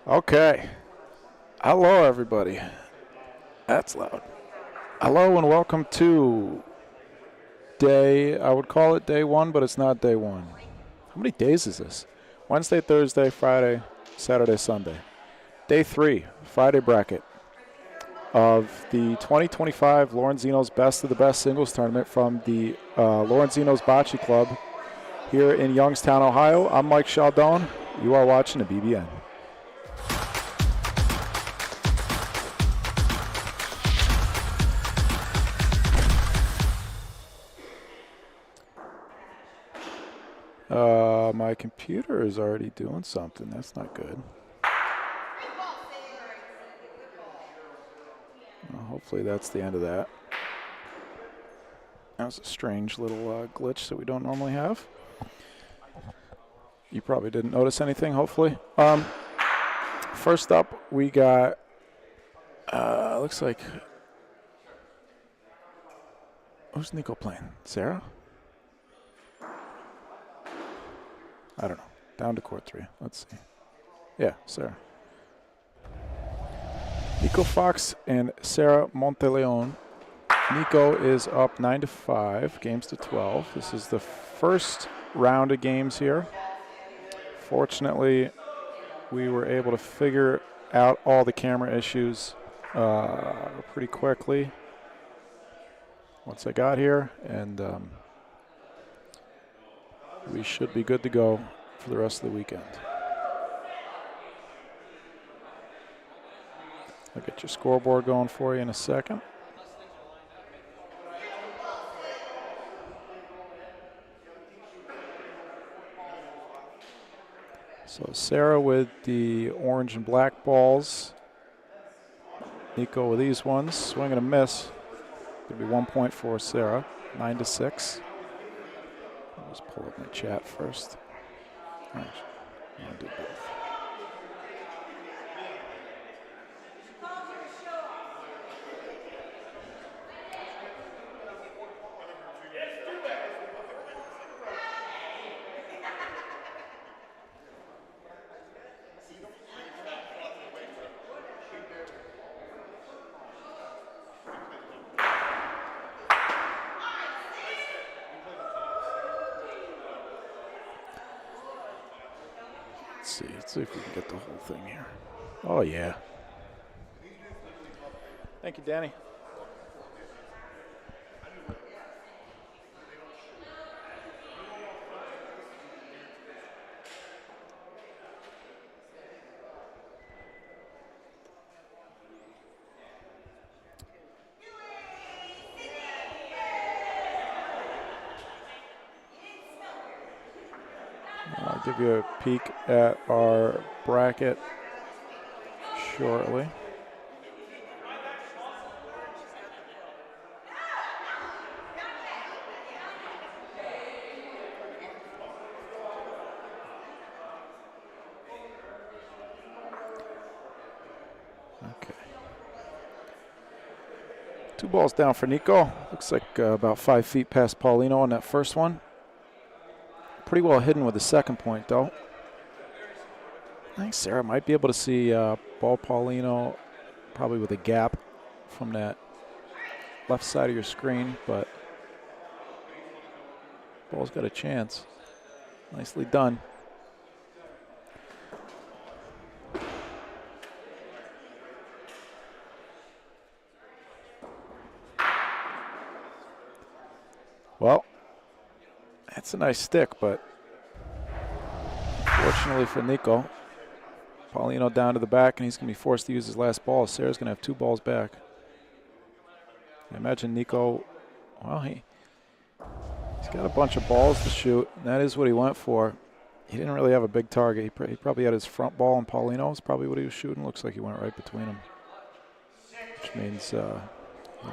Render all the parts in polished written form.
Okay. Hello, everybody. That's loud. Hello and welcome to I would call it day one, but it's not day one. How many days is this? Wednesday, Thursday, Friday, Saturday, Sunday. Day 3, Friday bracket of the 2025 Lorenzino's Best of the Best Singles Tournament from the Lorenzino's Bocce Club here in Youngstown, Ohio. I'm Mike Chaldone. You are watching the BBN. My computer is already doing something. That's not good. Well, hopefully that's the end of that. That was a strange little glitch that we don't normally have. You probably didn't notice anything, hopefully. First up, we got, looks like, who's Nico playing? Sarah? I don't know. Down to court 3. Let's see. Yeah, Sarah. Nico Fox and Sarah Monteleone. Nico is up 9-5, games to 12. This is the first round of games here. Fortunately, we were able to figure out all the camera issues pretty quickly once I got here, and we should be good to go for the rest of the weekend. I'll get your scoreboard going for you in a second. So Sarah with the orange and black balls. Nico with these ones. Swing and a miss. Going to be 1 point for Sarah. 9-6. I'll just pull up my chat first. I'll do both. Let's see if we can get the whole thing here. Oh, yeah. Thank you, Danny. I'll give you a peek at our bracket shortly. Okay. 2 balls down for Nico. Looks like about 5 feet past Paulino on that first one. Pretty well hidden with the second point, though. I think Sarah might be able to see ball Paulino probably with a gap from that left side of your screen, but ball's got a chance. Nicely done. Well, that's a nice stick, but fortunately for Nico, Paulino down to the back, and he's going to be forced to use his last ball. Sarah's going to have 2 balls back. I imagine Nico, well, he's got a bunch of balls to shoot, and that is what he went for. He didn't really have a big target. He probably had his front ball, and Paulino is probably what he was shooting. Looks like he went right between them, which means he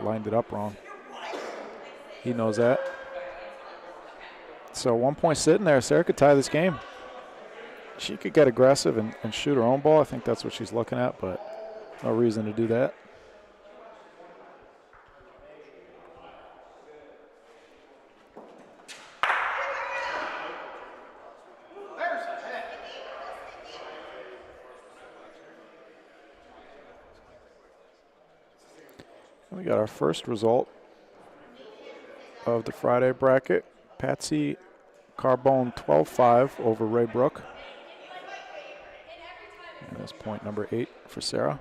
lined it up wrong. He knows that. So 1 point sitting there. Sarah could tie this game. She could get aggressive and shoot her own ball. I think that's what she's looking at, but no reason to do that. We got our first result of the Friday bracket. Patsy Carbone 12-5 over Ray Brook. And that's point number 8 for Sarah.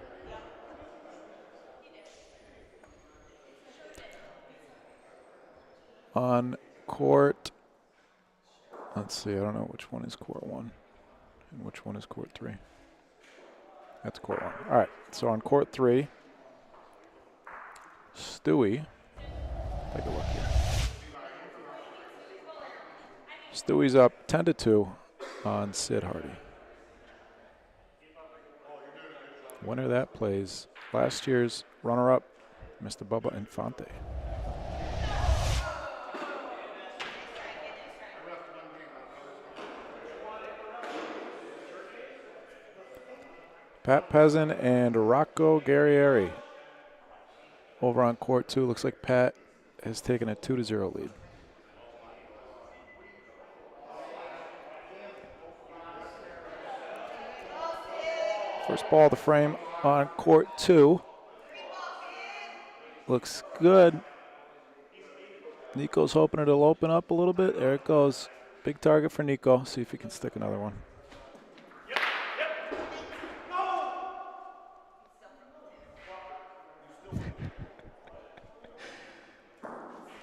On court, let's see, I don't know which one is court 1 and which one is court 3. That's court 1. All right, so on court 3, Stewie, take a look here. Stewie's up 10-2 on Sid Hardy. Winner that plays last year's runner-up, Mr. Bubba Infante. Pat Peasant and Roco Guerrieri over on court 2. Looks like Pat has taken a 2-0 lead. First ball of the frame on court 2. Looks good. Nico's hoping it'll open up a little bit. There it goes. Big target for Nico. See if he can stick another one.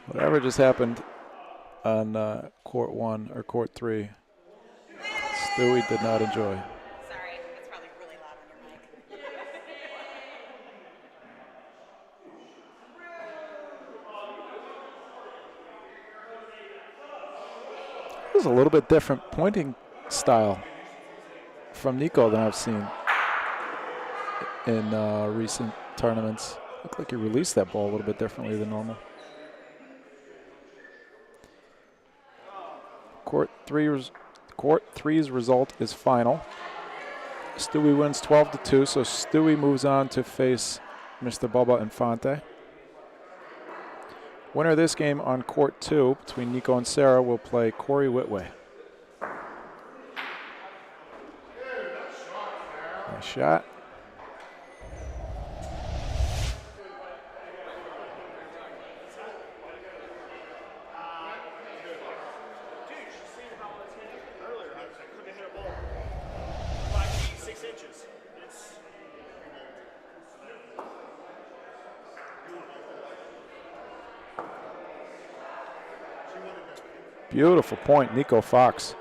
Whatever just happened on court 1 or court 3, Stewie did not enjoy. Sorry, it's probably really loud on your mic. It was a little bit different pointing style from Nico than I've seen in recent tournaments. Looked like he released that ball a little bit differently than normal. Court 3's result is final. Stewie wins 12-2, so Stewie moves on to face Mr. Bubba Infante. Winner of this game on court 2 between Nico and Sarah will play Cory Whitway. Nice shot. Beautiful point, Nico Fox.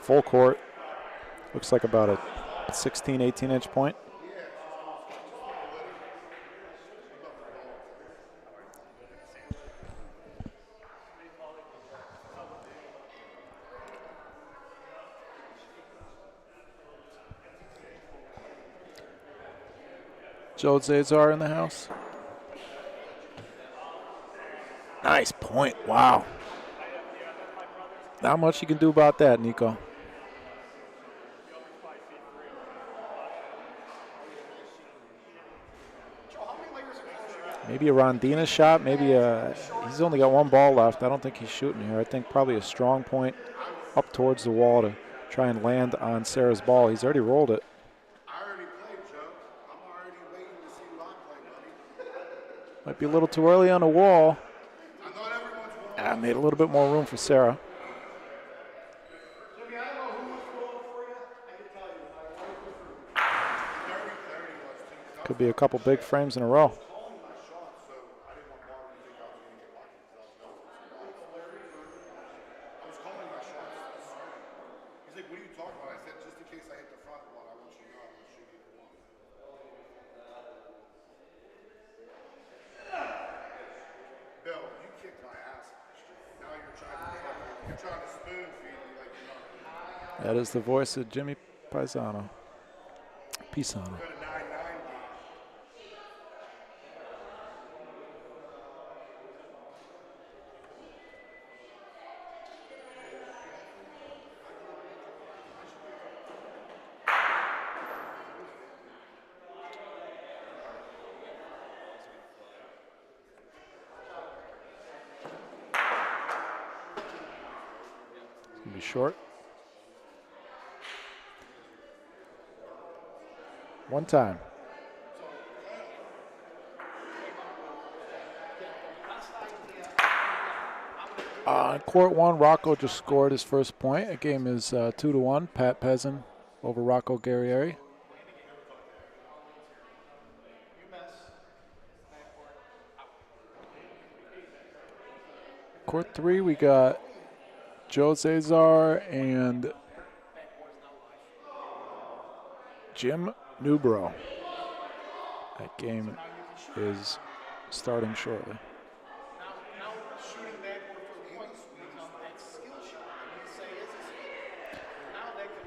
Full court. Looks like about a 16, 18-inch point. Joe Zazar in the house. Nice point, wow. Not much you can do about that, Nico. Maybe a Rondina shot, maybe he's only got one ball left. I don't think he's shooting here. I think probably a strong point up towards the wall to try and land on Sarah's ball. He's already rolled it. Might be a little too early on the wall. Made a little bit more room for Sarah. Could be a couple big frames in a row. That is the voice of Jimmy Pisano. Be short. One time. Court 1, Roco just scored his first point. The game is 2-1. Pat Pezin over Rocco Guerrieri. Court 3, we got Joe Cesar and Jim Newbro. That game is starting shortly.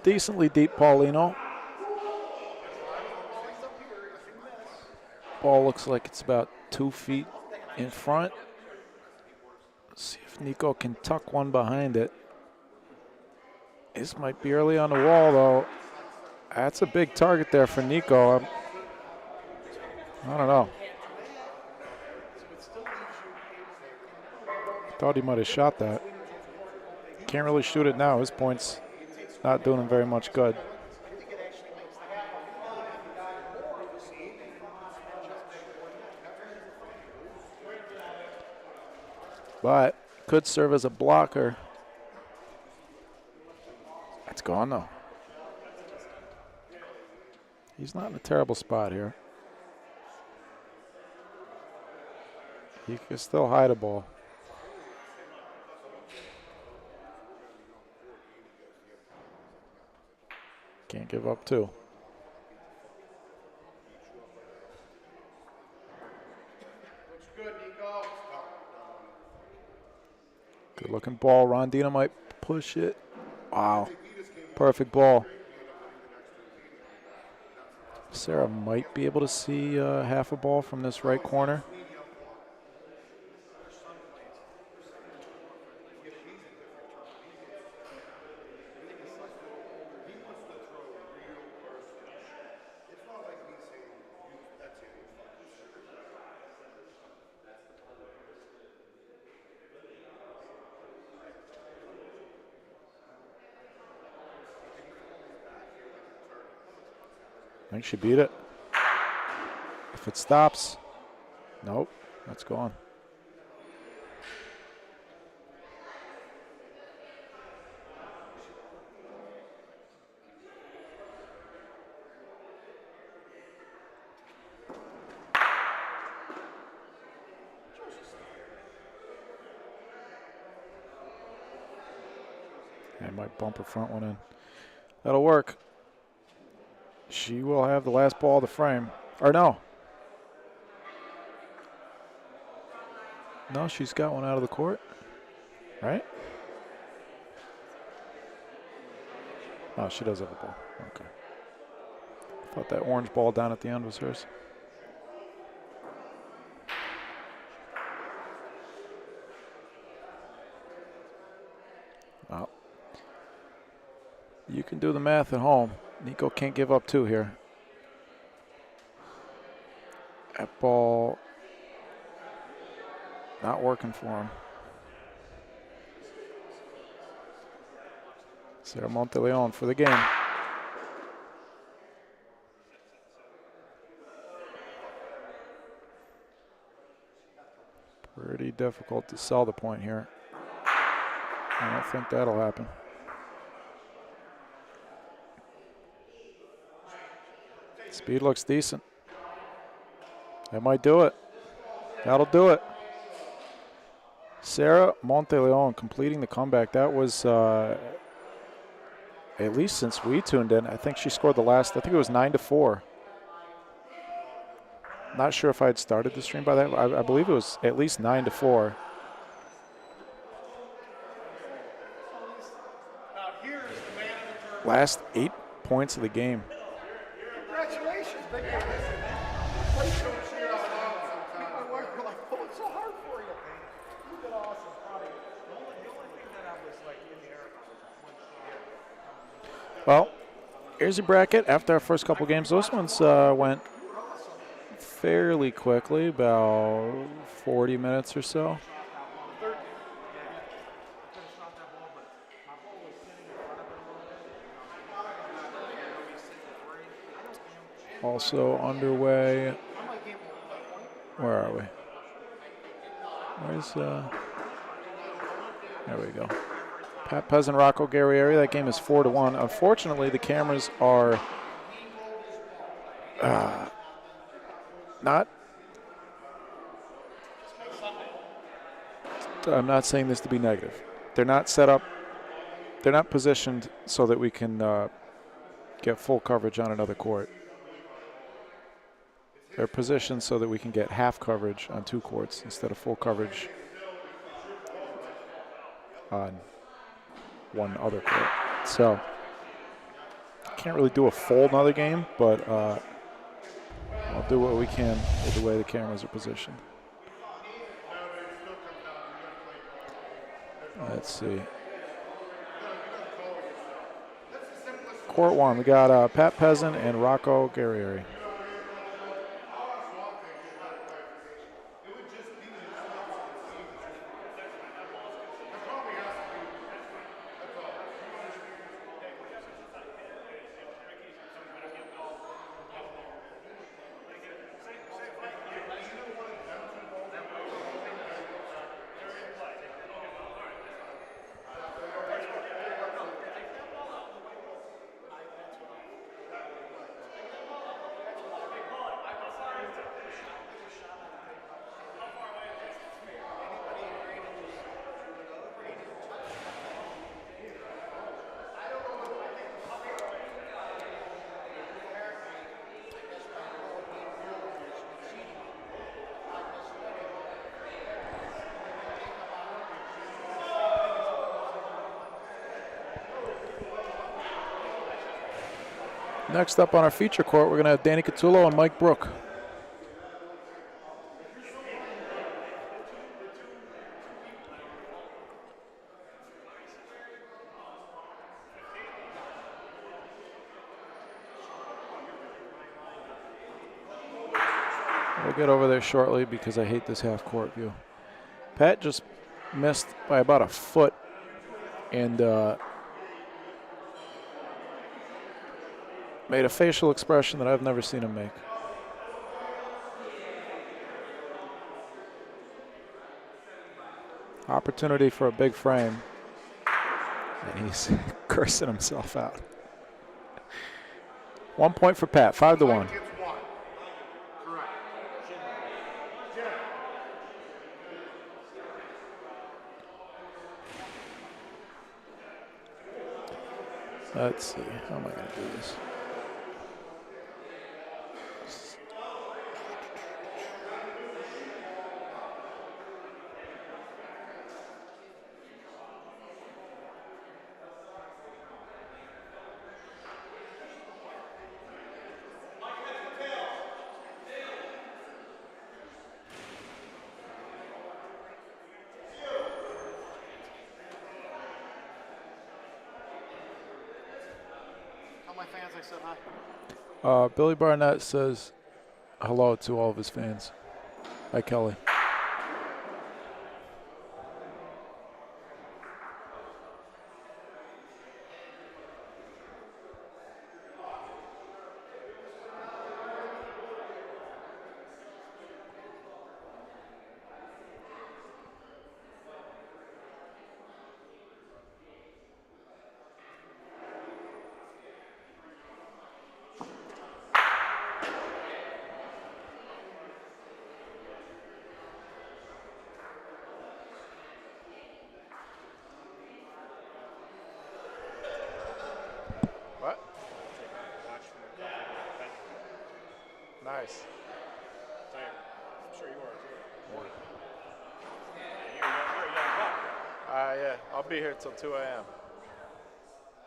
Decently deep Paulino. Ball looks like it's about 2 feet in front. Let's see if Nico can tuck one behind it. This might be early on the wall, though. That's a big target there for Nico. I don't know. Thought he might have shot that. Can't really shoot it now. His point's not doing him very much good. But could serve as a blocker. It's gone, though. He's not in a terrible spot here. He can still hide a ball. Can't give up two. Good looking ball. Rondina might push it. Wow. Perfect ball. Sarah might be able to see half a ball from this right corner. I think she beat it. If it stops, nope, that's gone. I might bump her front one in. That'll work. She will have the last ball of the frame. Or no. No, she's got one out of the court. Right? Oh, she does have a ball. Okay. I thought that orange ball down at the end was hers. Well, you can do the math at home. Nico can't give up two here. That ball not working for him. Sarah Monteleone for the game. Pretty difficult to sell the point here. I don't think that'll happen. Speed looks decent. That might do it. That'll do it. Sarah Monteleone completing the comeback. That was, at least since we tuned in, I think she scored the last, I think it was 9-4. Not sure if I had started the stream by that. I believe it was at least 9-4. Last 8 points of the game. Congratulations, big boy. We're like, oh, it's so hard for you. You did awesome. The only thing that I was like in the air about was Well, here's your bracket after our first couple games. Those ones went fairly quickly, about 40 minutes or so. Also underway. Where are we? Where's there we go. Pat Peasant, Rocco Guerrieri. That game is 4-1. Unfortunately, the cameras are not. I'm not saying this to be negative. They're not set up. They're not positioned so that we can get full coverage on another court. They're positioned so that we can get half coverage on 2 courts instead of full coverage on one other court. So can't really do a full another game, but I'll do what we can with the way the cameras are positioned. Let's see. Court 1, we got Pat Peasant and Rocco Guerrieri. Next up on our feature court, we're going to have Danny Catullo and Mike Brook. We'll get over there shortly because I hate this half-court view. Pat just missed by about a foot, and made a facial expression that I've never seen him make. Opportunity for a big frame, and he's cursing himself out. 1 point for Pat, 5-1. Let's see, how am I going to do this? Billy Barnett says hello to all of his fans. Hi, Kelly. Nice. I'm sure you are too. Yeah, I'll be here till 2 a.m.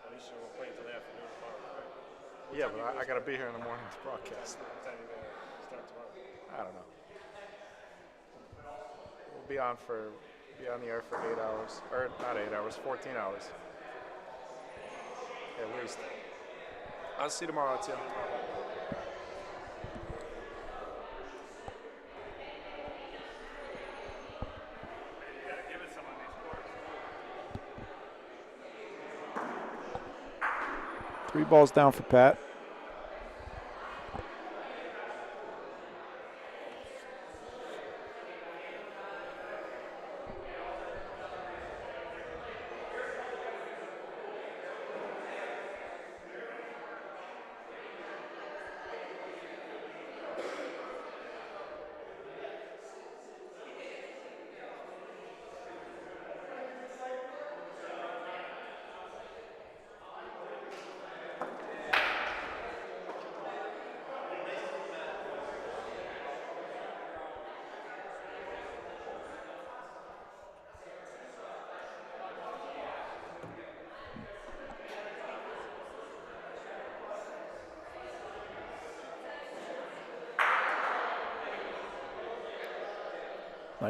At least you'll play until the afternoon tomorrow, right? Yeah, but I got to be here in the morning to broadcast. What time are you going to start tomorrow? I don't know. We'll be on the air for 8 hours. Or not 8 hours, 14 hours. At least. I'll see you tomorrow at 2. Three balls down for Pat.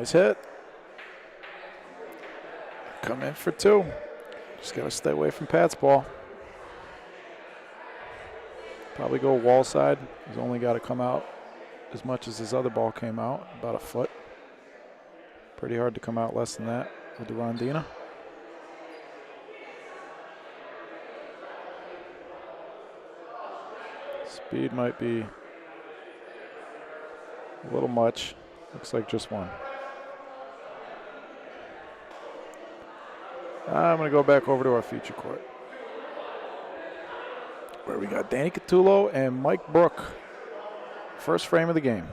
Nice hit. Come in for 2. Just got to stay away from Pat's ball. Probably go wall side. He's only got to come out as much as his other ball came out, about a foot. Pretty hard to come out less than that with the Rondina. Speed might be a little much. Looks like just 1. I'm going to go back over to our feature court, where we got Danny Catullo and Mike Brook. First frame of the game.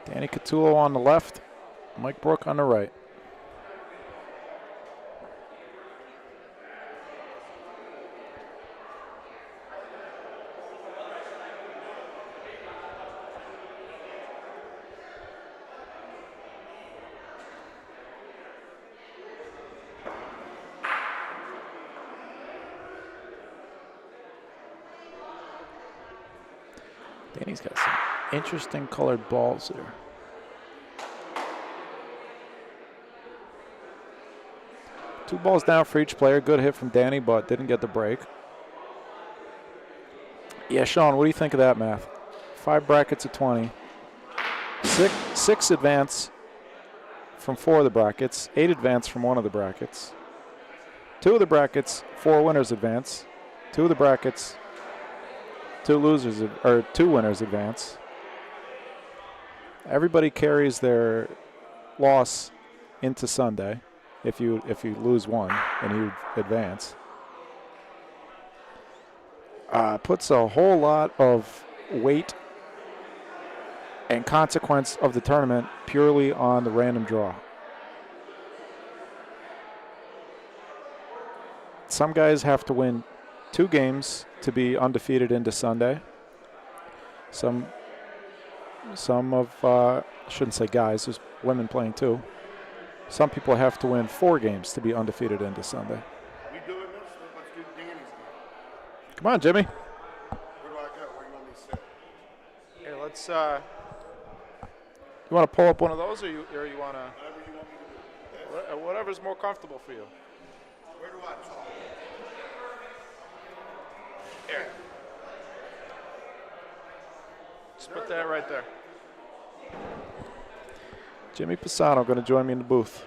Danny Catullo on the left, Mike Brook on the right. Danny's got some interesting colored balls here. Two balls down for each player. Good hit from Danny, but didn't get the break. Yeah, Sean, what do you think of that math? 5 brackets of 20. Six advance from 4 of the brackets. 8 advance from 1 of the brackets. 2 of the brackets, 4 winners advance. 2 of the brackets, 2 winners advance. Everybody carries their loss into Sunday. If you lose 1 and you advance, puts a whole lot of weight and consequence of the tournament purely on the random draw. Some guys have to win 2 games to be undefeated into Sunday. Some of shouldn't say guys. There's women playing too. Some people have to win 4 games to be undefeated into Sunday. We doing this? Let's do Danny's game. Come on, Jimmy. Where do I go? Where you want me to sit? Here, let's. You want to pull up one of those, or you want to? Whatever you want me to do. Whatever's more comfortable for you. Where do I talk? Here. Just put that right there. Jimmy Pisano going to join me in the booth.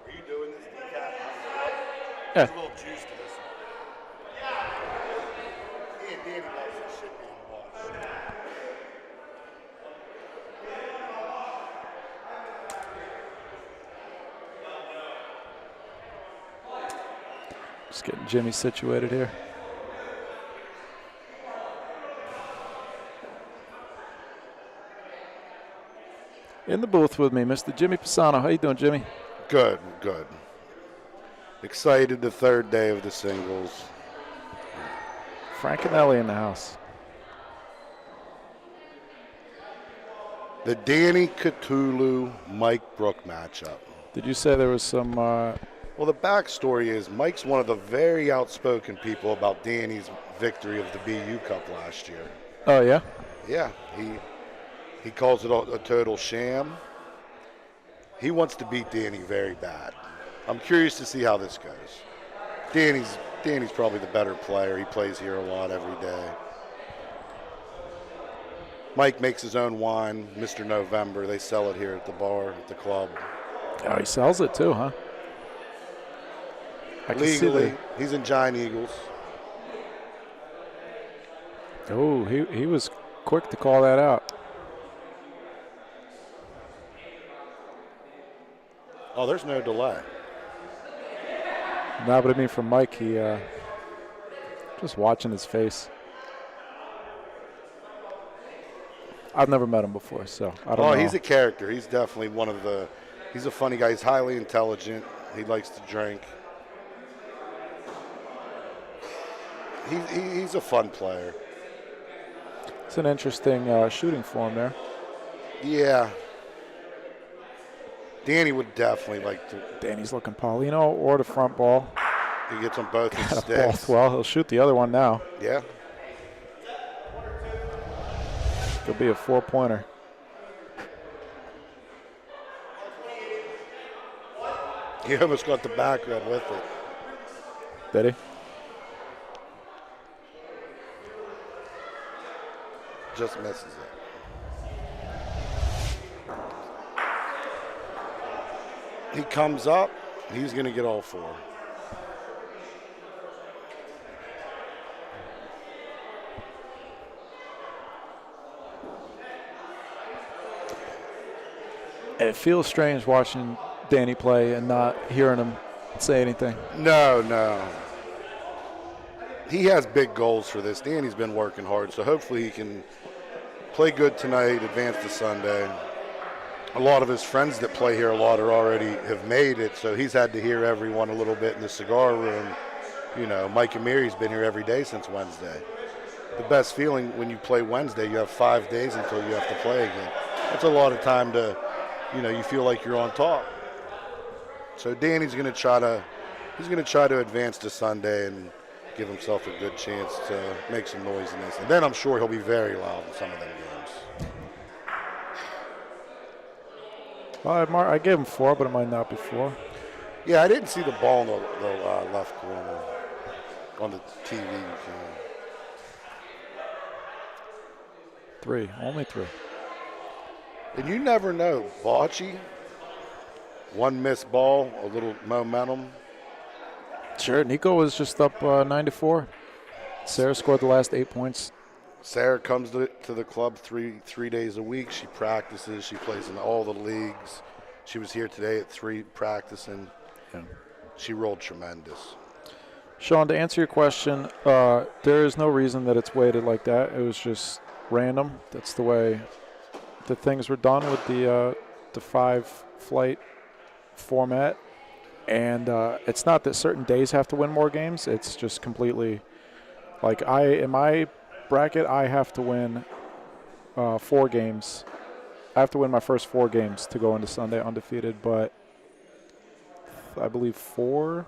Are you doing this decaf? Yeah. There's a little juice to this one. Me and Danny loves this shit being washed. Just getting Jimmy situated here. In the booth with me, Mr. Jimmy Pisano. How you doing, Jimmy? Good, good. Excited the 3rd day of the singles. Frank and Ellie in the house. The Danny Cthulhu Mike Brook matchup. Did you say there was some? Well, the backstory is Mike's one of the very outspoken people about Danny's victory of the BU Cup last year. Oh yeah. Yeah, he calls it a total sham. He wants to beat Danny very bad. I'm curious to see how this goes. Danny's probably the better player. He plays here a lot every day. Mike makes his own wine, Mr. November. They sell it here at the bar, at the club. Oh, he sells it too, huh? I can see Legally, that. he's in Giant Eagles. Oh, he was quick to call that out. Oh, there's no delay. No, but I mean from Mike, he just watching his face. I've never met him before, so I don't know. Oh, he's a character. He's definitely he's a funny guy. He's highly intelligent. He likes to drink. He's a fun player. It's an interesting shooting form there. Yeah. Danny would definitely like to. Danny's looking Paulino or the front ball. He gets them both with Got sticks. both. Well, he'll shoot the other one now. Yeah. It'll be a 4-pointer. He almost got the back red with it. Did he? Just misses it. He comes up. He's going to get all 4. It feels strange watching Danny play and not hearing him say anything. No. He has big goals for this. Danny's been working hard, so hopefully he can play good tonight, advance to Sunday. A lot of his friends that play here a lot have made it, so he's had to hear everyone a little bit in the cigar room. You know, Mike Amiri's been here every day since Wednesday. The best feeling when you play Wednesday, you have 5 days until you have to play again. That's a lot of time to, you feel like you're on top. So Danny's going to try to advance to Sunday and give himself a good chance to make some noise in this. And then I'm sure he'll be very loud in some of them games. Well, I gave him 4, but it might not be 4. Yeah, I didn't see the ball in the left corner on the TV. 3, only 3. And you never know. Bocce, one missed ball, a little momentum. Sure, Nico was just up 9-4. Sarah scored the last 8 points. Sarah comes to the club three days a week. She practices. She plays in all the leagues. She was here today at 3 practicing. Yeah. She rolled tremendous. Sean, to answer your question, there is no reason that it's weighted like that. It was just random. That's the way the things were done with the 5-flight format. And it's not that certain days have to win more games. It's just completely like in my bracket, I have to win 4 games. I have to win my first 4 games to go into Sunday undefeated. But I believe 4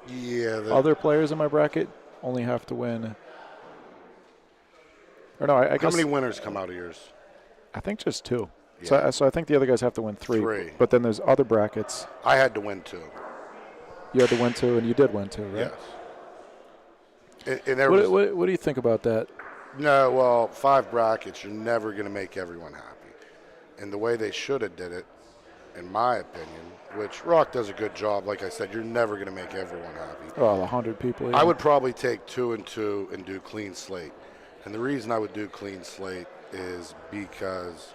other players in my bracket only have to win. Or no, I guess. How many winners come out of yours? I think just 2. Yeah. So I think the other guys have to win 3. 3. But then there's other brackets. I had to win 2. You had to win 2, and you did win 2, right? Yes. And there what do you think about that? No, well, 5 brackets, you're never going to make everyone happy. And the way they should have did it, in my opinion, which Rock does a good job, like I said, you're never going to make everyone happy. Oh, 100 people. Even. I would probably take 2 and 2 and do clean slate. And the reason I would do clean slate is because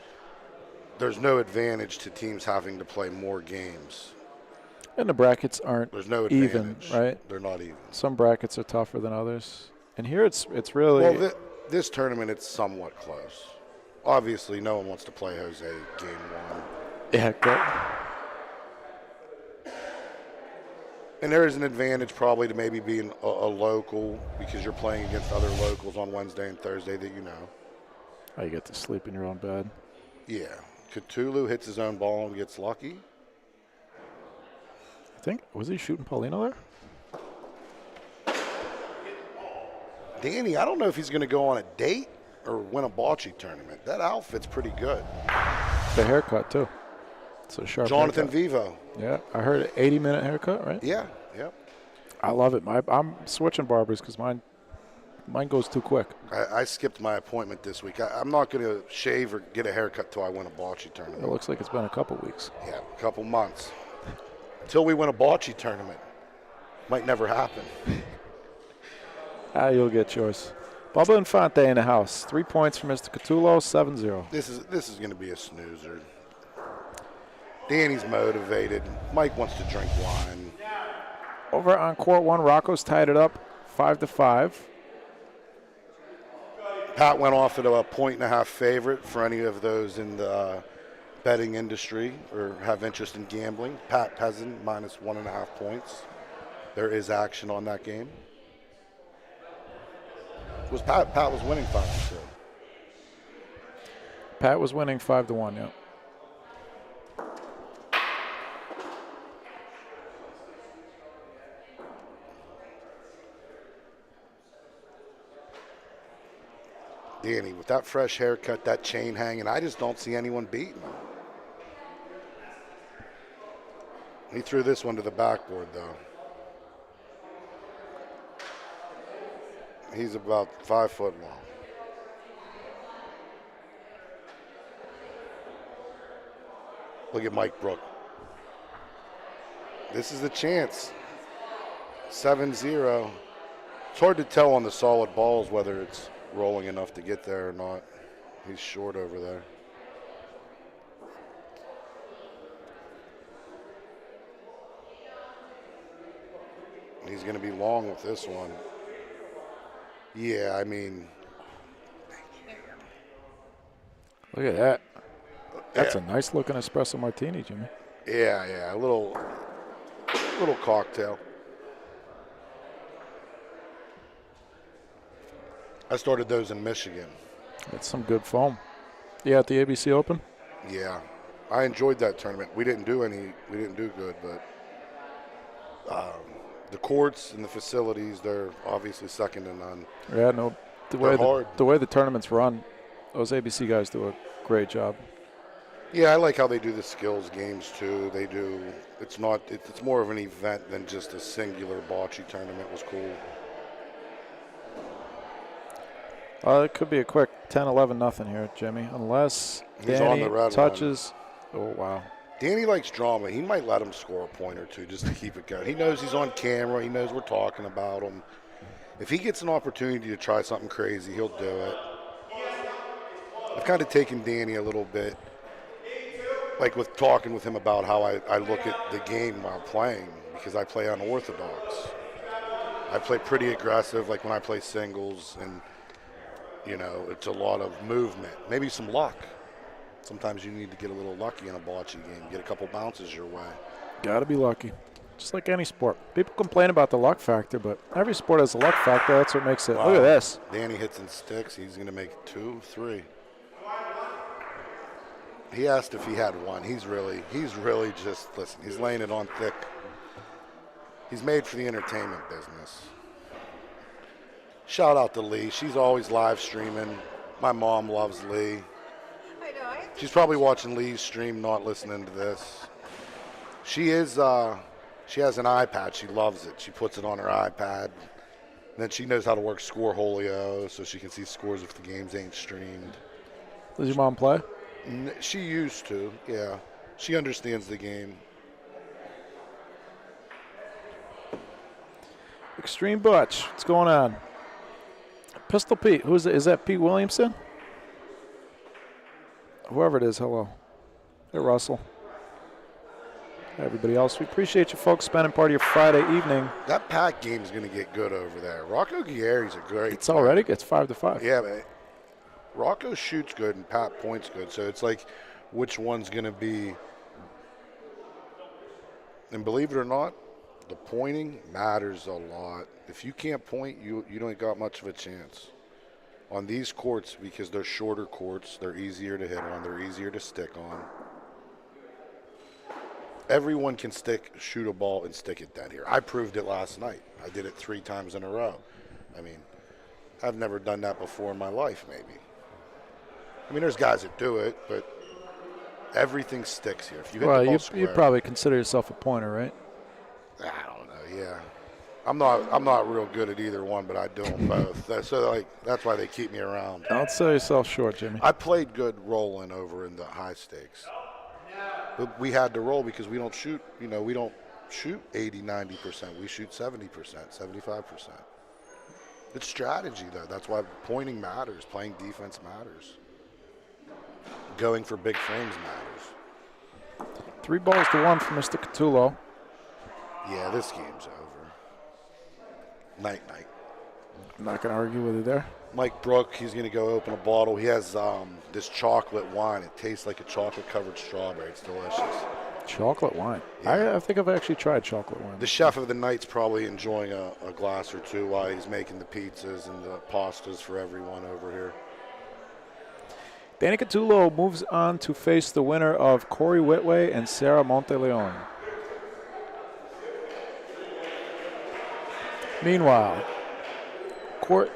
there's no advantage to teams having to play more games. And the brackets aren't There's no even, right? They're not even. Some brackets are tougher than others. And here it's really... Well, this tournament, it's somewhat close. Obviously, no one wants to play Jose game 1. Yeah, good. And there is an advantage probably to maybe being a local because you're playing against other locals on Wednesday and Thursday that you know. Oh, you get to sleep in your own bed. Yeah. Cthulhu hits his own ball and gets lucky. I think, was he shooting Paulino there? Danny, I don't know if he's going to go on a date or win a bocce tournament. That outfit's pretty good. The haircut, too. It's a sharp Jonathan haircut. Vivo. Yeah, I heard an 80-minute haircut, right? Yeah, yep. I love it. I'm switching barbers because mine goes too quick. I skipped my appointment this week. I'm not going to shave or get a haircut till I win a bocce tournament. It looks like it's been a couple weeks. Yeah, a couple months. Until we win a bocce tournament. Might never happen. You'll get yours. Bubba Infante in the house. 3 points for Mr. Cthulhu, 7-0. This is going to be a snoozer. Danny's motivated. Mike wants to drink wine. Over on court 1, Rocco's tied it up 5-5. Pat went off at a 1.5 favorite for any of those in the betting industry or have interest in gambling. Pat Peasant minus 1.5 points. There is action on that game. Was Pat was winning 5-2. Pat was winning 5-1. Yeah. Danny, with that fresh haircut, that chain hanging, I just don't see anyone beating him. He threw this one to the backboard, though. He's about 5 foot long. Look at Mike Brook. This is the chance. 7-0. It's hard to tell on the solid balls whether it's rolling enough to get there or not. He's short over there. He's going to be long with this one. Yeah, I mean. Look at that. That's a nice looking espresso martini, Jimmy. Yeah, a little cocktail. I started those in Michigan. That's some good foam. Yeah, at the ABC Open? Yeah, I enjoyed that tournament. We didn't do good, but the courts and the facilities, they're obviously second to none. Yeah, no, the way the tournaments run, those ABC guys do a great job. Yeah, I like how they do the skills games too. They do. It's more of an event than just a singular bocce tournament. Was cool. It could be a quick 10-11 nothing here, Jimmy, unless He's Danny on the red touches. Oh wow. Danny likes drama. He might let him score a point or two just to keep it going. He knows he's on camera. He knows we're talking about him. If he gets an opportunity to try something crazy, he'll do it. I've kind of taken Danny a little bit, like with talking with him about how I look at the game while playing, because I play unorthodox. I play pretty aggressive, like when I play singles, and it's a lot of movement, maybe some luck. Sometimes you need to get a little lucky in a bocce game, get a couple bounces your way. Gotta be lucky, just like any sport. People complain about the luck factor, but every sport has a luck factor. That's what makes it. Wow. Look at this. Danny hits and sticks. He's going to make 2, 3. He asked if he had one. He's really just, listen, he's laying it on thick. He's made for the entertainment business. Shout out to Lee. She's always live streaming. My mom loves Lee. I know. She's probably watching Lee's stream, not listening to this. She has an iPad. She loves it. She puts it on her iPad. And then she knows how to work Scoreholio so she can see scores if the games ain't streamed. Does your mom play? She used to, yeah. She understands the game. Extreme Butch. What's going on? Pistol Pete. Who is it? Is that Pete Williamson? Whoever it is, hello. Hey, Russell. Hey, everybody else. We appreciate you folks spending part of your Friday evening. That Pack game is going to get good over there. Rocco Guerrieri's a great It's already? It's 5-5. Yeah, man. Rocco shoots good and Pat points good. So it's like which one's going to be. And believe it or not, the pointing matters a lot. If you can't point, you don't got much of a chance. On these courts, because they're shorter courts, they're easier to hit on, they're easier to stick on. Everyone can shoot a ball and stick it dead here. I proved it last night. I did it 3 times in a row. I mean, I've never done that before in my life, maybe. I mean, there's guys that do it, but everything sticks here. If you hit the ball square, you probably consider yourself a pointer, right? I don't know, yeah. I'm not real good at either one, but I do them both. That's why they keep me around. Don't sell yourself short, Jimmy. I played good rolling over in the high stakes. But we had to roll because we don't shoot, we don't shoot 80, 90%. We shoot 70%, 75%. It's strategy, though. That's why pointing matters. Playing defense matters. Going for big frames matters. 3-1 for Mr. Catullo. Yeah, this game's over. Night. I'm not going to argue with you there. Mike Brook, he's going to go open a bottle. He has this chocolate wine. It tastes like a chocolate-covered strawberry. It's delicious. Chocolate wine. Yeah. I think I've actually tried chocolate wine. The chef of the night's probably enjoying a glass or two while he's making the pizzas and the pastas for everyone over here. Danny Catullo moves on to face the winner of Cory Whitway and Sarah Monteleone. Meanwhile, court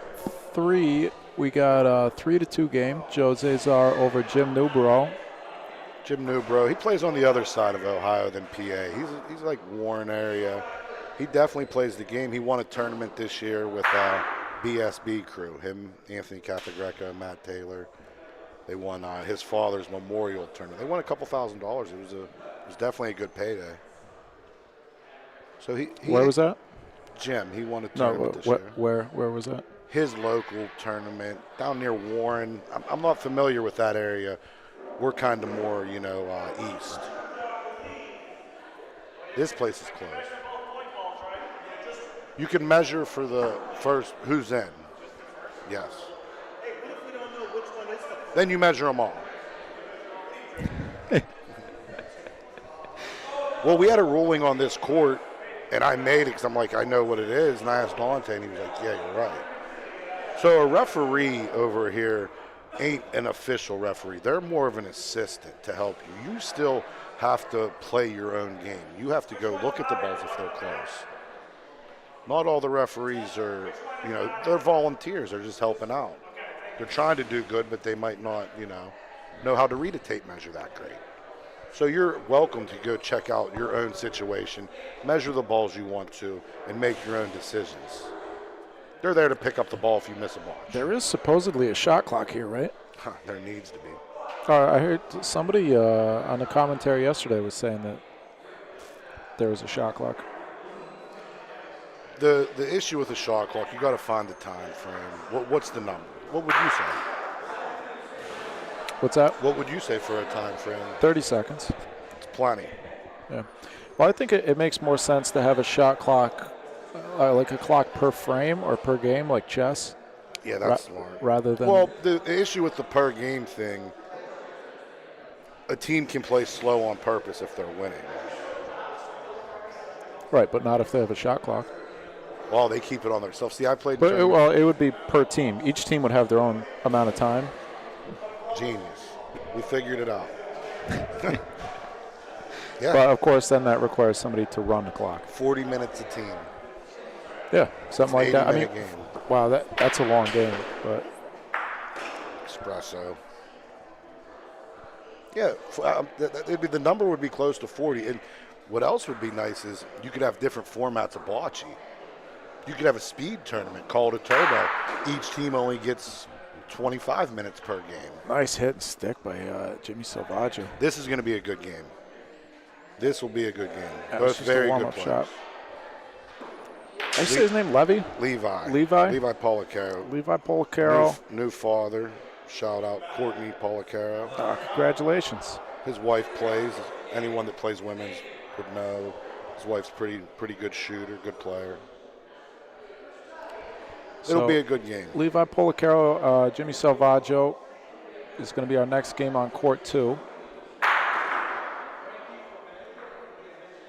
3, we got a 3-2 game. Joe Cesar over Jim Newborough. Jim Newborough, he plays on the other side of Ohio than PA. He's like Warren area. He definitely plays the game. He won a tournament this year with BSB crew. Him, Anthony Capagreco, Matt Taylor. They won his father's memorial tournament. They won a couple $1,000. It was definitely a good payday. So he Where was that? Jim, he won a tournament this year. Where was that? His local tournament down near Warren. I'm not familiar with that area. We're kind of more, east. This place is closed. You can measure for the first who's in. Yes. Then you measure them all. Well, we had a ruling on this court, and I made it because I'm like, I know what it is. And I asked Dante, and he was like, yeah, you're right. So a referee over here ain't an official referee. They're more of an assistant to help you. You still have to play your own game. You have to go look at the balls if they're close. Not all the referees are, they're volunteers. They're just helping out. They're trying to do good, but they might not, know how to read a tape measure that great. So you're welcome to go check out your own situation, measure the balls you want to, and make your own decisions. They're there to pick up the ball if you miss a ball. There is supposedly a shot clock here, right? There needs to be. I heard somebody on the commentary yesterday was saying that there was a shot clock. The issue with the shot clock, you got to find the time frame. What's the number? What would you say? What's that? What would you say for a time frame? 30 seconds. It's plenty. Yeah. Well, I think it makes more sense to have a shot clock, like a clock per frame or per game, like chess. Yeah, that's smart. Rather than. Well, the issue with the per game thing, a team can play slow on purpose if they're winning. Right, but not if they have a shot clock. Well, they keep it on themselves. See, I played. But it would be per team. Each team would have their own amount of time. Genius. We figured it out. Yeah. But of course, then that requires somebody to run the clock. 40 minutes a team. Yeah, something like that. I mean, game. wow, that's a long game, but espresso. Yeah, the number would be close to 40. And what else would be nice is you could have different formats of bocce. You could have a speed tournament called a turbo. Each team only gets 25 minutes per game. Nice hit and stick by Jimmy Salvaggio. This is going to be a good game. This will be a good game. Yeah, Both very good players. Shot. I say his name Levi? Levi. Levi Policaro. Levi Policaro. New father. Shout out Courtney Policaro. Congratulations. His wife plays. Anyone that plays women's would know. His wife's pretty good shooter, good player. It'll be a good game. Levi Policaro, Jimmy Salvaggio is going to be our next game on court 2.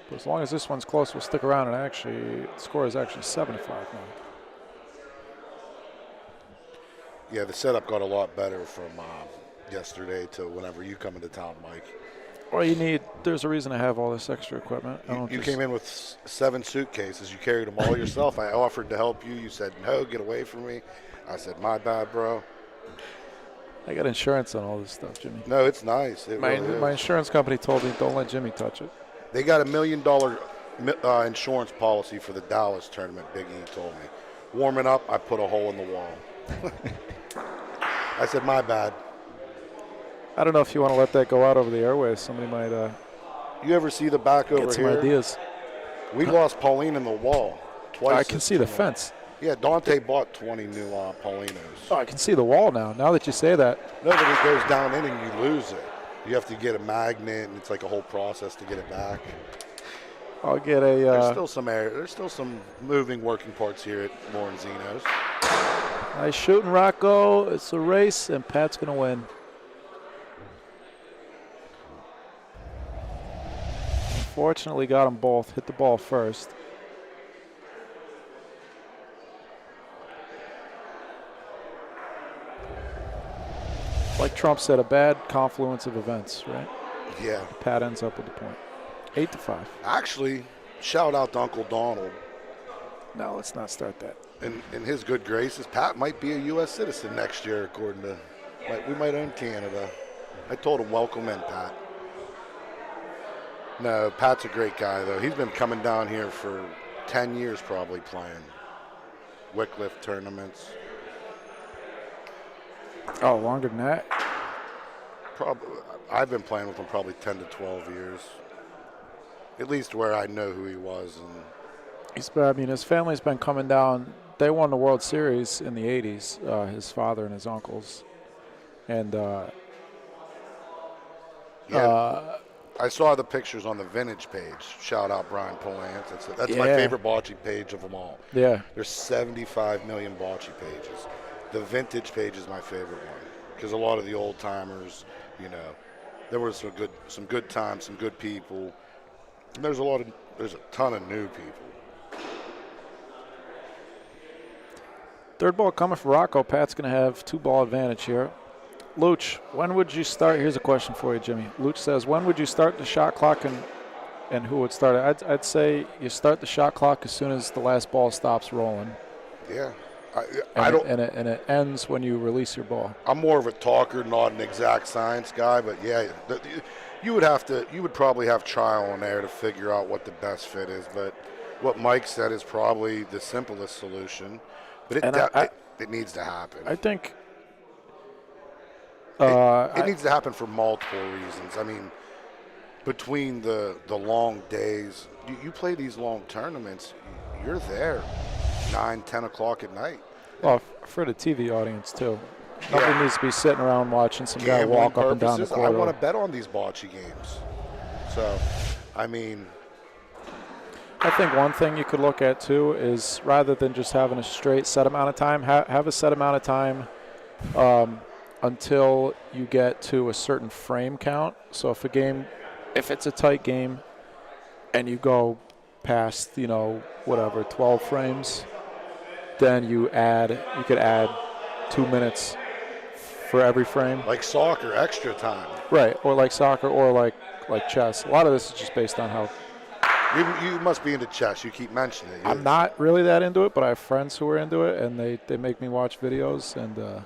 But as long as this one's close, we'll stick around. And the score is actually 7-5 now. Yeah, the setup got a lot better from yesterday to whenever you come into town, Mike. Well, there's a reason to have all this extra equipment. You came in with 7 suitcases. You carried them all yourself. I offered to help you. You said, no, get away from me. I said, my bad, bro. I got insurance on all this stuff, Jimmy. No, it's nice. My insurance company told me, don't let Jimmy touch it. They got $1 million insurance policy for the Dallas tournament, Big E told me. Warming up, I put a hole in the wall. I said, my bad. I don't know if you want to let that go out over the airways. Somebody might you ever see the back over get some here? ideas. We lost Pauline in the wall twice. I can see the fence. Yeah, Dante bought 20 new Paulinos. Oh, I can see the wall now that you say that. No, but it goes down in and you lose it. You have to get a magnet, and it's like a whole process to get it back. I'll get a. There's still some moving working parts here at Lorenzino's. Nice shooting, Rocco. It's a race, and Pat's going to win. Fortunately, got them both. Hit the ball first. Like Trump said, a bad confluence of events, right? Yeah. Pat ends up with the point. 8-5. Actually, shout out to Uncle Donald. No, let's not start that. In his good graces, Pat might be a U.S. citizen next year, according to. We might own Canada. I told him, welcome in, Pat. No, Pat's a great guy, though. He's been coming down here for 10 years probably playing Wycliffe tournaments. Oh, longer than that? Probably, I've been playing with him probably 10 to 12 years. At least where I know who he was. And his family's been coming down. They won the World Series in the 80s, his father and his uncles. And I saw the pictures on the vintage page. Shout out Brian Polance. That's my Yeah. favorite bocce page of them all. Yeah. There's 75 million bocce pages. The vintage page is my favorite one because a lot of the old timers, there was some good times, some good people. And there's a ton of new people. Third ball coming for Roco. Pat's going to have 2-ball advantage here. Luch, when would you start? Here's a question for you, Jimmy. Luch says, when would you start the shot clock and who would start it? I'd say you start the shot clock as soon as the last ball stops rolling. Yeah. And it ends when you release your ball. I'm more of a talker, not an exact science guy, but yeah, you would probably have trial and error to figure out what the best fit is. But what Mike said is probably the simplest solution. But it needs to happen. I think it needs to happen for multiple reasons. I mean, between the long days, you play these long tournaments, you're there 9, 10 o'clock at night. Well, for the TV audience, too. Nobody needs to be sitting around watching some guy walk up and down the corridor. I want to bet on these bocce games. So, I mean, I think one thing you could look at, too, is rather than just having a straight set amount of time, have a set amount of time until you get to a certain frame count. So if it's a tight game and you go past, 12 frames, then you could add 2 minutes for every frame. Like soccer, extra time. Right, or like soccer, or like chess. A lot of this is just based on how. You must be into chess. You keep mentioning it. I'm not really that into it, but I have friends who are into it, and they make me watch videos. And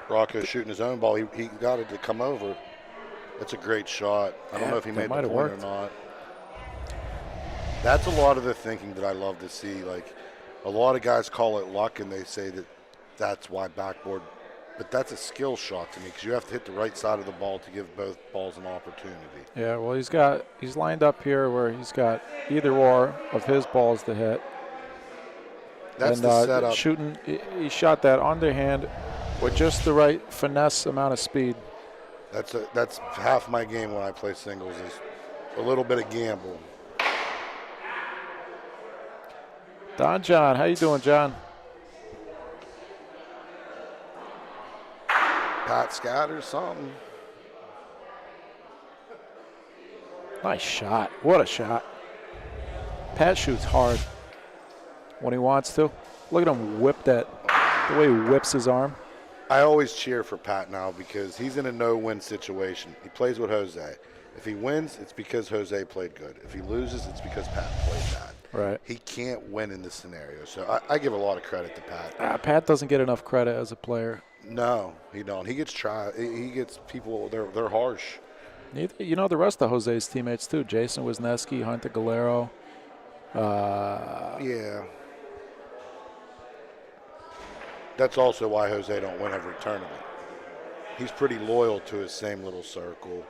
Rocco's shooting his own ball. He got it to come over. That's a great shot. I don't know if he made the point or not. That's a lot of the thinking that I love to see. Like, a lot of guys call it luck, and they say that's why backboard. But that's a skill shot to me because you have to hit the right side of the ball to give both balls an opportunity. Yeah, well, he's lined up here where he's got either or of his balls to hit. That's the setup. Shooting, he shot that underhand with just the right finesse amount of speed. That's half my game when I play singles is a little bit of gamble. Don John, how you doing, John? Pat scatters something. Nice shot. What a shot. Pat shoots hard when he wants to. Look at him whip that, the way he whips his arm. I always cheer for Pat now because he's in a no-win situation. He plays with Jose. If he wins, it's because Jose played good. If he loses, it's because Pat played bad. Right. He can't win in this scenario. So I give a lot of credit to Pat. Pat doesn't get enough credit as a player. No, he don't. He gets He gets people. They're harsh. The rest of Jose's teammates too. Jason Wisniewski, Hunter Galero. Yeah. That's also why Jose don't win every tournament. He's pretty loyal to his same little circle.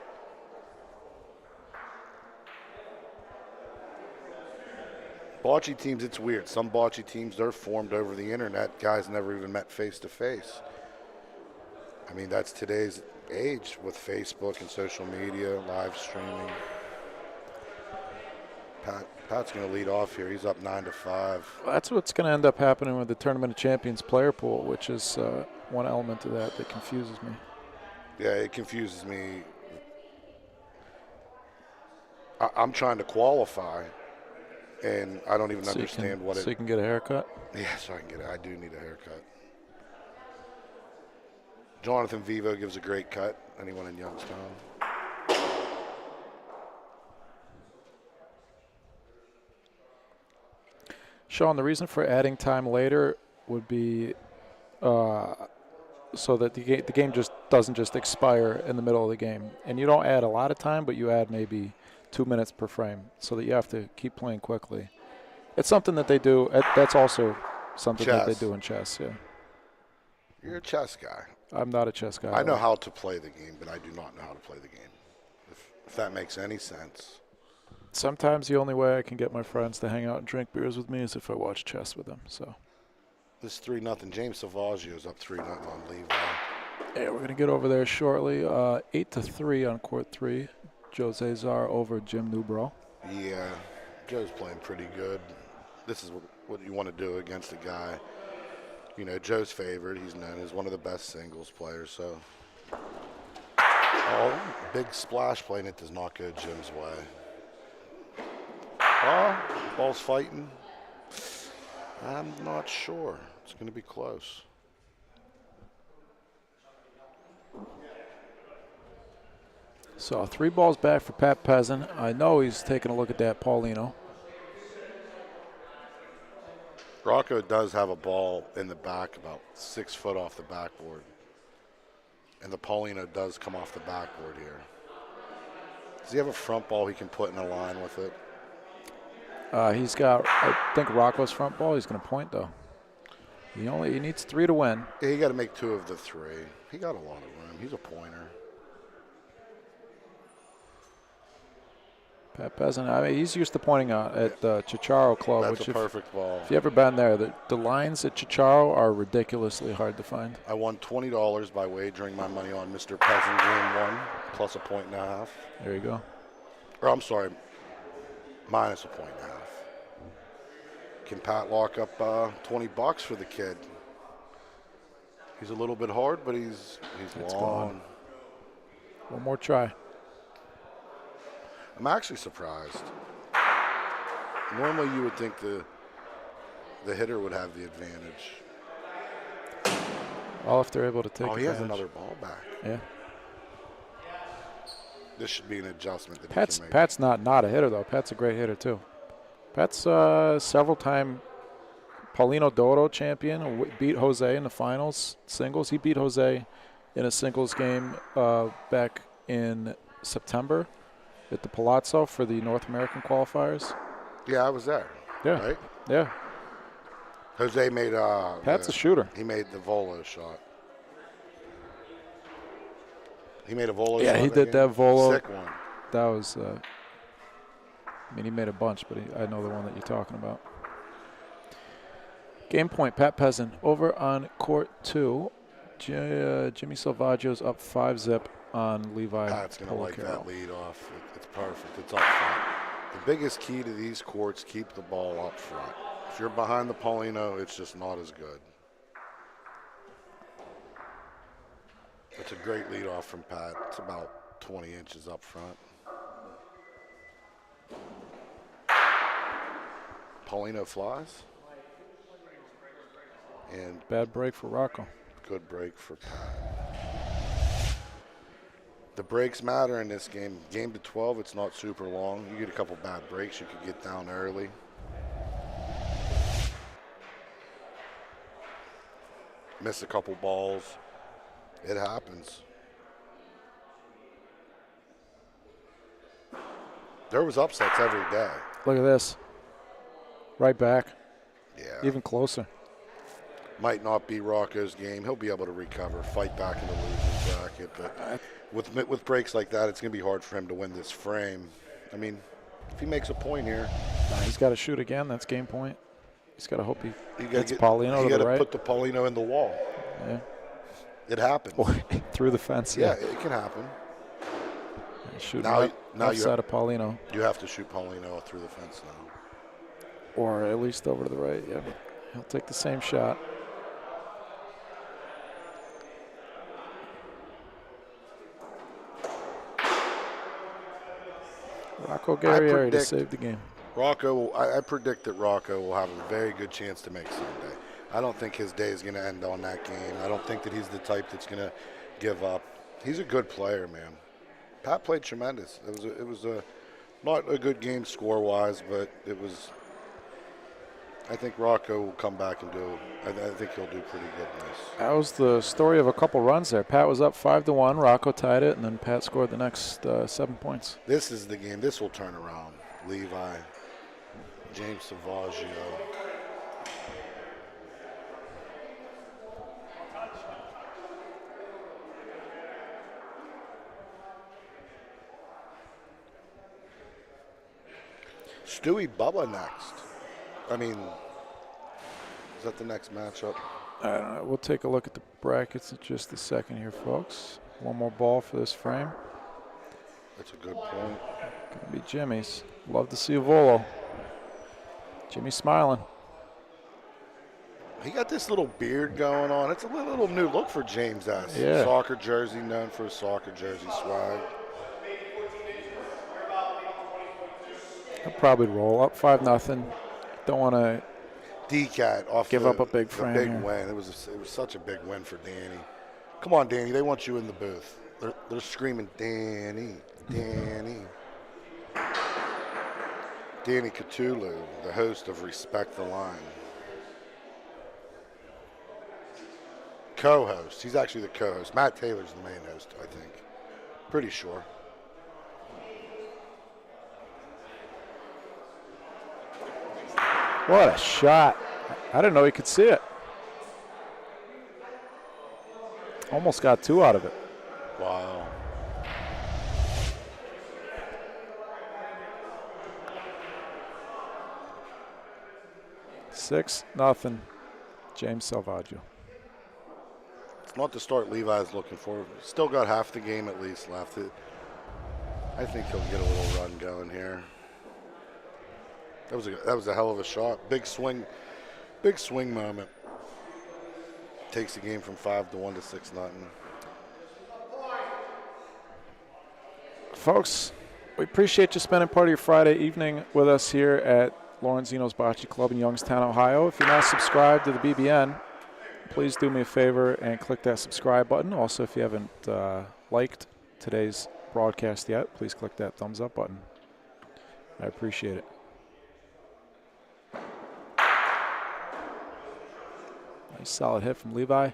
Bocce teams, it's weird. Some bocce teams, they're formed over the internet. Guys never even met face to face. I mean, that's today's age with Facebook and social media, live streaming. Pat's going to lead off here. He's up 9-5. Well, that's what's going to end up happening with the Tournament of Champions player pool, which is one element of that confuses me. Yeah, it confuses me. I'm trying to qualify, and I don't even understand what so it. you can get a haircut. Yeah, so I can get it. I do need a haircut. Jonathan Vivo gives a great cut. Anyone in Youngstown? Sean, the reason for adding time later would be so that the game just doesn't just expire in the middle of the game. And you don't add a lot of time, but you add maybe 2 minutes per frame so that you have to keep playing quickly. It's something that they do. That's also something that they Chess. do in chess, yeah. You're a chess guy. I'm not a chess guy. I at know all. how to play the game, but I do not know how to play the game. If that makes any sense. Sometimes the only way I can get my friends to hang out and drink beers with me is if I watch chess with them. So, This 3-0. James Salvaggio's up 3-0 on Levi. yeah, we're gonna get over there shortly. 8-3 on court 3. Jose Zar over Jim Newbro. Yeah, Joe's playing pretty good. This is what you want to do against a guy. You know, Joe's favored. He's known as one of the best singles players. So, big splash play, and it does not go Jim's way. Ball's fighting. I'm not sure. It's going to be close. So 3 balls back for Pat Peasant. I know he's taking a look at that Paulino. Roco does have a ball in the back about 6 foot off the backboard. And the Paulino does come off the backboard here. Does he have a front ball he can put in a line with it? He's got, I think, Rocco's front ball. He's going to point, though. He needs 3 to win. Yeah, he got to make 2 of the 3. He got a lot of room. He's a pointer. Pat Peasant, I mean, he's used to pointing out at the Chicharo Club. That's which a perfect ball. If you ever been there, the lines at Chicharo are ridiculously hard to find. I won $20 by wagering my money on Mr. Peasant game 1 plus a 1.5. There you go. Or I'm sorry, minus a 1.5. Can Pat lock up $20 for the kid? He's a little bit hard, but he's It's long. gone. One more try. I'm actually surprised. Normally you would think the hitter would have the advantage. All if they're able to take he has advantage. another ball back. Yeah. This should be an adjustment that he Pat's can make. Pat's not a hitter, though. Pat's a great hitter, too. Pat's several-time Paulino Doro champion, beat Jose in the finals, singles. He beat Jose in a singles game back in September at the Palazzo for the North American qualifiers. Yeah, I was there. Yeah. Right? Yeah. Jose made Pat's a shooter. He made the Volo shot. He made a Volo shot. Yeah, he did that Volo. Sick one. That was, I mean, he made a bunch, but I know the one that you're talking about. Game point, Pat Peasant over on court 2. Jimmy Salvaggio's up 5-zip on Levi. Pat's going to like Polacaro. that lead off. It's perfect. It's up front. The biggest key to these courts, keep the ball up front. If you're behind the Paulino, it's just not as good. It's a great lead off from Pat. It's about 20 inches up front. Paulino flies. And Bad break for Roco. good break for Pat. The breaks matter in this game. Game to 12, it's not super long. You get a couple bad breaks, you could get down early. Miss a couple balls. It happens. There was upsets every day. Look at this. Right back. Yeah. Even closer. Might not be Rocco's game. He'll be able to recover, fight back in the losing bracket. But with breaks like that, it's going to be hard for him to win this frame. I mean, if he makes a point here. He's got to shoot again. That's game point. He's got to hope he gets Paulino Paulino to the right. put the Paulino in the wall. Yeah. It happens. Or through the fence. Yeah, it can happen. Shoot Now left side of Paulino. You have to shoot Paulino through the fence now. Or at least over to the right. Yeah. He'll take the same shot. Rocco Guerrieri to save the game. I predict that Rocco will have a very good chance to make Sunday. I don't think his day is going to end on that game. I don't think that he's the type that's going to give up. He's a good player, man. Pat played tremendous. It was not a good game score-wise, but it was. I think Rocco will come back and do. I think he'll do pretty good in this. That was the story of a couple runs there. Pat was up 5-1. Rocco tied it, and then Pat scored the next 7 points. This is the game. This will turn around. Levi, James Savaggio. Stewie Bubba next. I mean, is that the next matchup? I don't know. We'll take a look at the brackets in just a second here, folks. One more ball for this frame. That's a good point. Gonna be Jimmy's. Love to see a Volo. Jimmy smiling. He got this little beard going on. It's a little new look for James S. Yeah. Soccer jersey, known for his soccer jersey swag. He'll probably roll up 5-0. Don't want to D-Cat off give up a big frame. Big here. win. It was such a big win for Danny. Come on, Danny. They want you in the booth. They're screaming, Danny, Danny. Danny Cthulhu, the host of Respect the Line. Co-host. He's actually the co-host. Matt Taylor's the main host, I think. Pretty sure. What a shot. I didn't know he could see it. Almost got 2 out of it. Wow. Six, nothing. James Salvaggio. It's not the start Levi's looking for. Still got half the game at least left. I think he'll get a little run going here. That was a hell of a shot. Big swing moment. Takes the game from 5-1 to 6-0. Folks, we appreciate you spending part of your Friday evening with us here at Lorenzino's Bocce Club in Youngstown, Ohio. If you're not subscribed to the BBN, please do me a favor and click that subscribe button. Also, if you haven't liked today's broadcast yet, please click that thumbs up button. I appreciate it. Nice solid hit from Levi.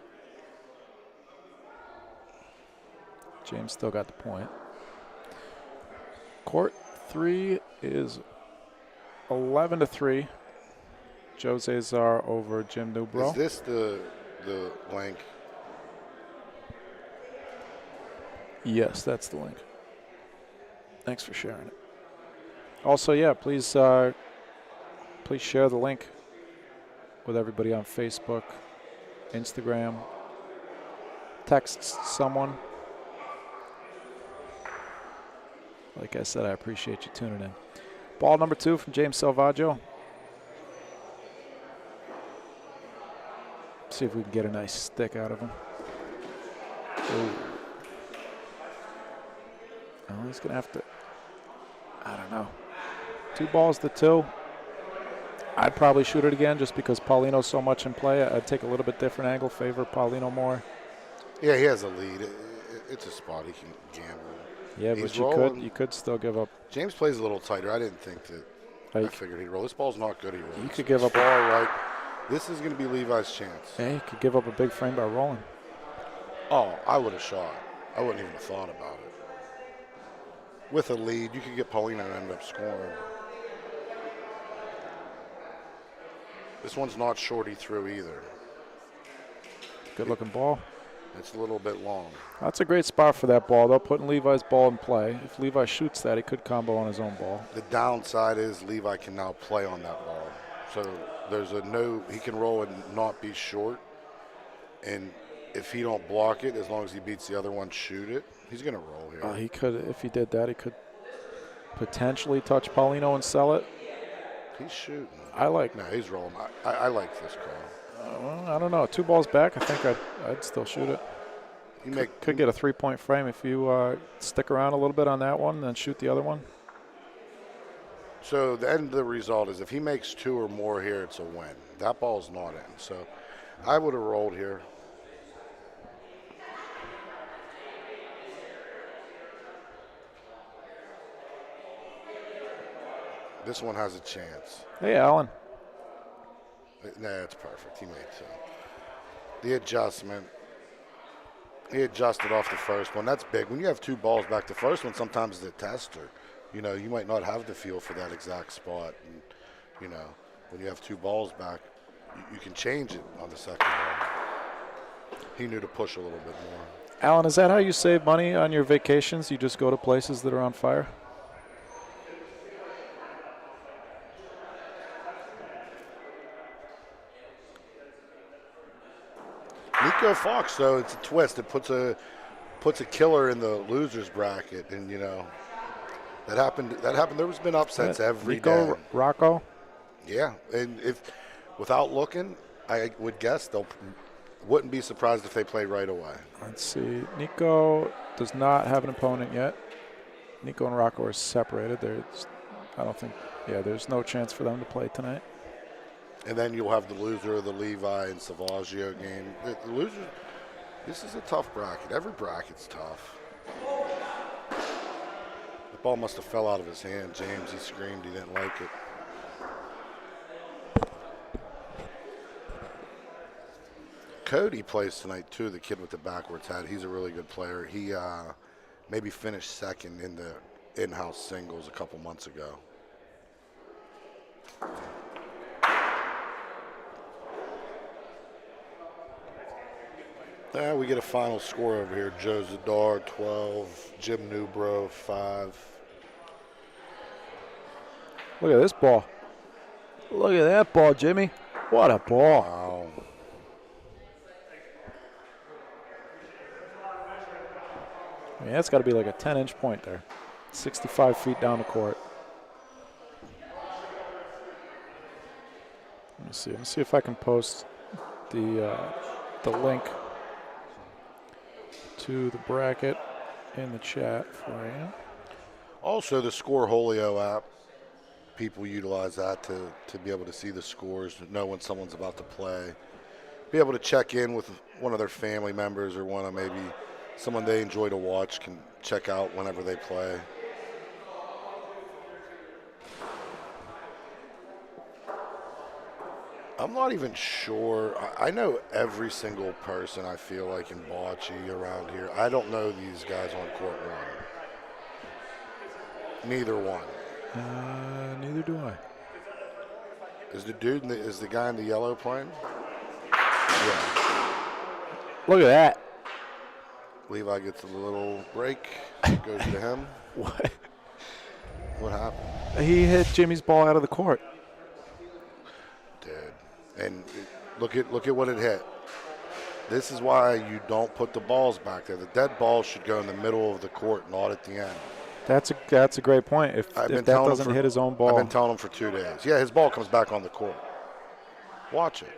James still got the point. Court 3 is 11-3. Jose Zar over Jim Newbro. Is this the link? Yes, that's the link. Thanks for sharing it. Also, yeah, please share the link with everybody on Facebook, Instagram. Text someone. Like I said, I appreciate you tuning in. Ball number 2 from James Salvaggio. See if we can get a nice stick out of him. Ooh. Oh, he's going to have to, I don't know. 2-2. I'd probably shoot it again just because Paulino's so much in play. I'd take a little bit different angle, favor Paulino more. Yeah, he has a lead. It's a spot he can gamble. Yeah, He's but you could still give up. James plays a little tighter. I didn't think that. I figured he'd roll. This ball's not good. He rolls. You could give up. All right. This is going to be Levi's chance. Yeah, you could give up a big frame by rolling. Oh, I would have shot. I wouldn't even have thought about it. With a lead, you could get Paulino and end up scoring. This one's not shorty through either. Good looking ball. It's a little bit long. That's a great spot for that ball, though, putting Levi's ball in play. If Levi shoots that, he could combo on his own ball. The downside is Levi can now play on that ball. So there's he can roll and not be short. And if he don't block it, as long as he beats the other one, shoot it, he's going to roll here. He could, if he did that, he could potentially touch Paulino and sell it. He's shooting. No, he's rolling. I like this call. Well, I don't know. 2 balls back, I think I'd still shoot it. Could get a 3-point frame if you stick around a little bit on that one and then shoot the other one. So the end of the result is if he makes 2 or more here, it's a win. That ball's not in. So I would have rolled here. This one has a chance. Hey, Alan. Nah, it's perfect. He made 2. The adjustment. He adjusted off the first one. That's big. When you have 2 balls back, the first one sometimes is a tester. You know, you might not have the feel for that exact spot. And, you know, when you have 2 balls back, you can change it on the second ball. He knew to push a little bit more. Alan, is that how you save money on your vacations? You just go to places that are on fire? Nico Fox, though, it's a twist. It puts a killer in the losers bracket, and you know that happened. There's been upsets every Nico, day. Roco. Yeah, and if without looking, I would guess wouldn't be surprised if they play right away. Let's see. Nico does not have an opponent yet. Nico and Roco are separated. There's no chance for them to play tonight. And then you'll have the loser of the Levi and Savaggio game. The loser, this is a tough bracket. Every bracket's tough. The ball must have fell out of his hand. James, he screamed he didn't like it. Cody plays tonight, too, the kid with the backwards hat. He's a really good player. He maybe finished second in the in-house singles a couple months ago. We get a final score over here. Joe Zadar, 12. Jim Newbro, 5. Look at this ball. Look at that ball, Jimmy. What a ball. Wow. I mean, that's got to be like a 10-inch point there. 65 feet down the court. Let me see. Let me see if I can post the link to the bracket in the chat for you. Also, the Scoreholio app, people utilize that to be able to see the scores, know when someone's about to play, be able to check in with one of their family members or one of maybe someone they enjoy to watch can check out whenever they play. I'm not even sure. I know every single person I feel like in Bocce around here. I don't know these guys on court 1. Neither one. Neither do I. Is the guy in the yellow playing? Yeah. Look at that. Levi gets a little break. Goes to him. What? What happened? He hit Jimmy's ball out of the court. Dude. And look at what it hit. This is why you don't put the balls back there. The dead ball should go in the middle of the court, not at the end. That's a great point. If that doesn't hit his own ball. I've been telling him for 2 days. Yeah, his ball comes back on the court. Watch it.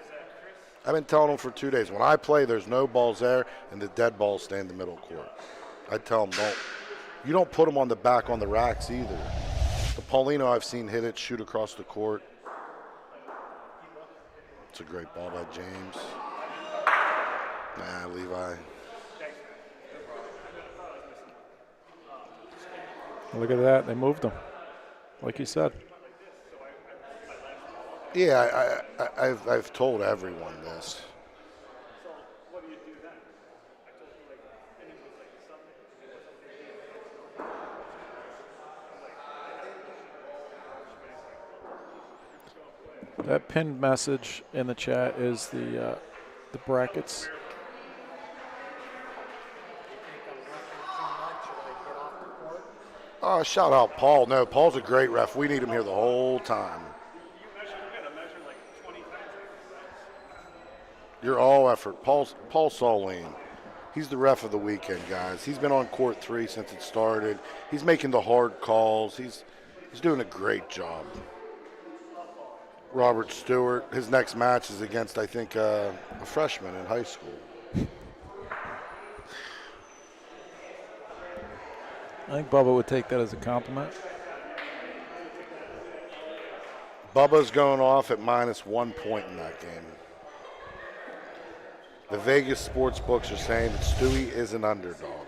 I've been telling him for 2 days. When I play, there's no balls there, and the dead balls stay in the middle court. I tell him, you don't put them on the back on the racks either. The Paulino I've seen hit it, shoot across the court. It's a great ball by James. Nah, Levi. Look at that. They moved him, like you said. Yeah, I've told everyone this. That pinned message in the chat is the brackets. Oh, shout out Paul. No, Paul's a great ref. We need him here the whole time. You're all effort. Paul Saulene. He's the ref of the weekend, guys. He's been on court 3 since it started. He's making the hard calls. He's doing a great job. Robert Stewart, his next match is against, I think, a freshman in high school. I think Bubba would take that as a compliment. Bubba's going off at -1 point in that game. The Vegas sports books are saying that Stewie is an underdog.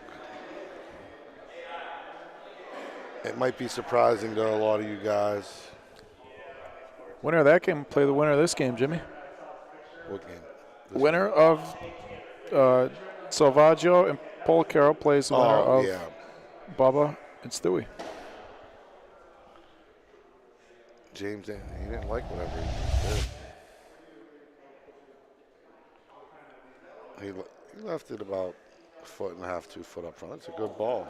It might be surprising to a lot of you guys. Winner of that game, play the winner of this game, Jimmy. What game? Winner of Salvaggio and Polcaro plays the winner of Bubba and Stewie. James, he didn't like whatever he did. He left it about 1.5 feet, 2 foot up front. That's a good ball.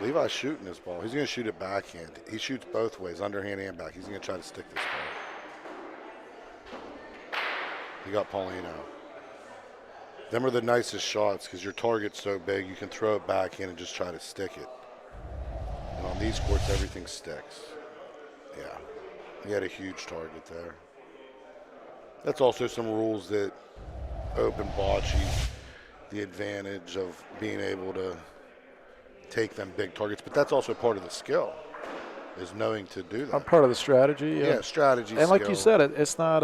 Levi's shooting this ball. He's going to shoot it backhand. He shoots both ways, underhand and back. He's going to try to stick this ball. He got Paulino. Them are the nicest shots because your target's so big, you can throw it backhand and just try to stick it. And on these courts, everything sticks. Yeah, he had a huge target there. That's also some rules that open Bocce the advantage of being able to take them big targets, but that's also part of the skill, is knowing to do that. Part of the strategy, yeah. Strategy, and like skill. you said, it's not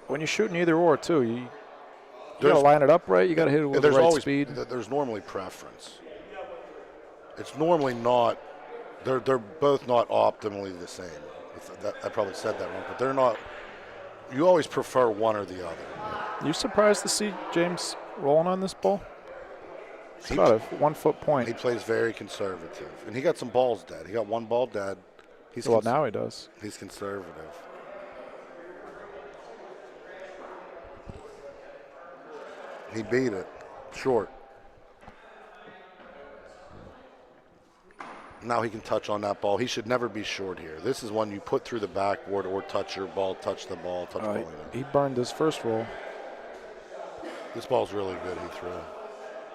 when you're shooting either or too. You got to line it up right. You got to hit it with the right speed. There's normally preference. It's normally not. They're both not optimally the same. I probably said that wrong, but they're not. You always prefer one or the other. You surprised to see James rolling on this ball? It's about a 1 foot point. He plays very conservative, and he got some balls dead. He got one ball dead. Now he does. He's conservative. He beat it short. Now he can touch on that ball. He should never be short here. This is one you put through the backboard or touch your ball, touch the ball, touch the ball. He burned his first roll. This ball's really good he threw.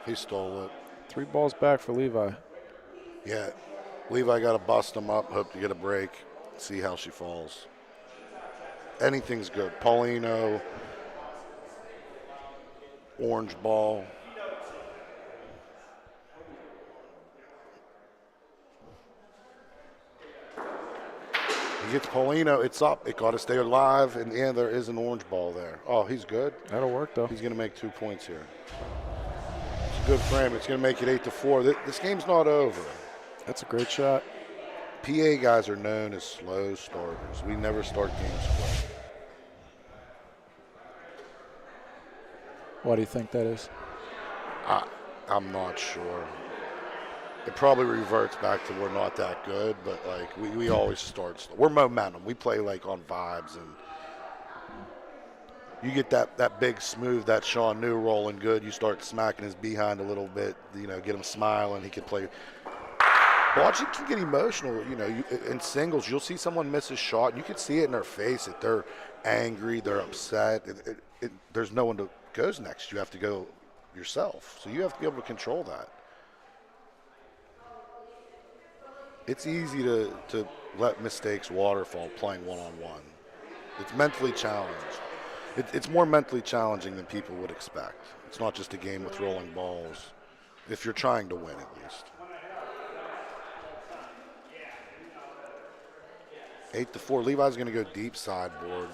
He stole it. 3 balls back for Levi. Yeah. Levi got to bust him up, hope to get a break, see how she falls. Anything's good. Paulino, orange ball. He gets Paulino, it's up. It got to stay alive, and yeah, there is an orange ball there. Oh, he's good. That'll work, though. He's going to make 2 points here. It's a good frame. It's going to make it 8-4. This game's not over. That's a great shot. PA guys are known as slow starters. We never start games quick. Why do you think that is? I'm not sure. It probably reverts back to we're not that good, but like we always start slow. We're momentum. We play like on vibes, and you get that big smooth, that Sean New rolling good. You start smacking his behind a little bit, get him smiling. He can play. Bocce can get emotional, in singles. You'll see someone miss a shot, and you can see it in their face that they're angry, they're upset. There's no one to goes next. You have to go yourself, so you have to be able to control that. It's easy to let mistakes waterfall playing one-on-one. It's mentally challenged. It's more mentally challenging than people would expect. It's not just a game with rolling balls, if you're trying to win at least. 8-4. Levi's going to go deep sideboard.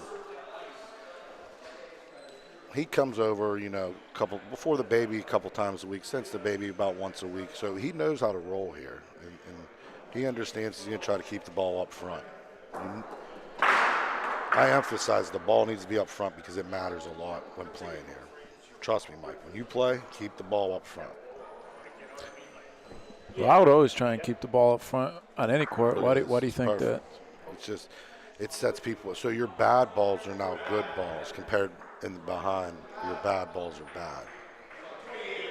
He comes over, before the baby a couple times a week, since the baby about once a week. So he knows how to roll here, and he understands he's going to try to keep the ball up front. I emphasize the ball needs to be up front because it matters a lot when playing here. Trust me, Mike. When you play, keep the ball up front. Well, I would always try and keep the ball up front on any court. Why do you think that? It's just, it sets people. So your bad balls are now good balls compared in the behind. Your bad balls are bad.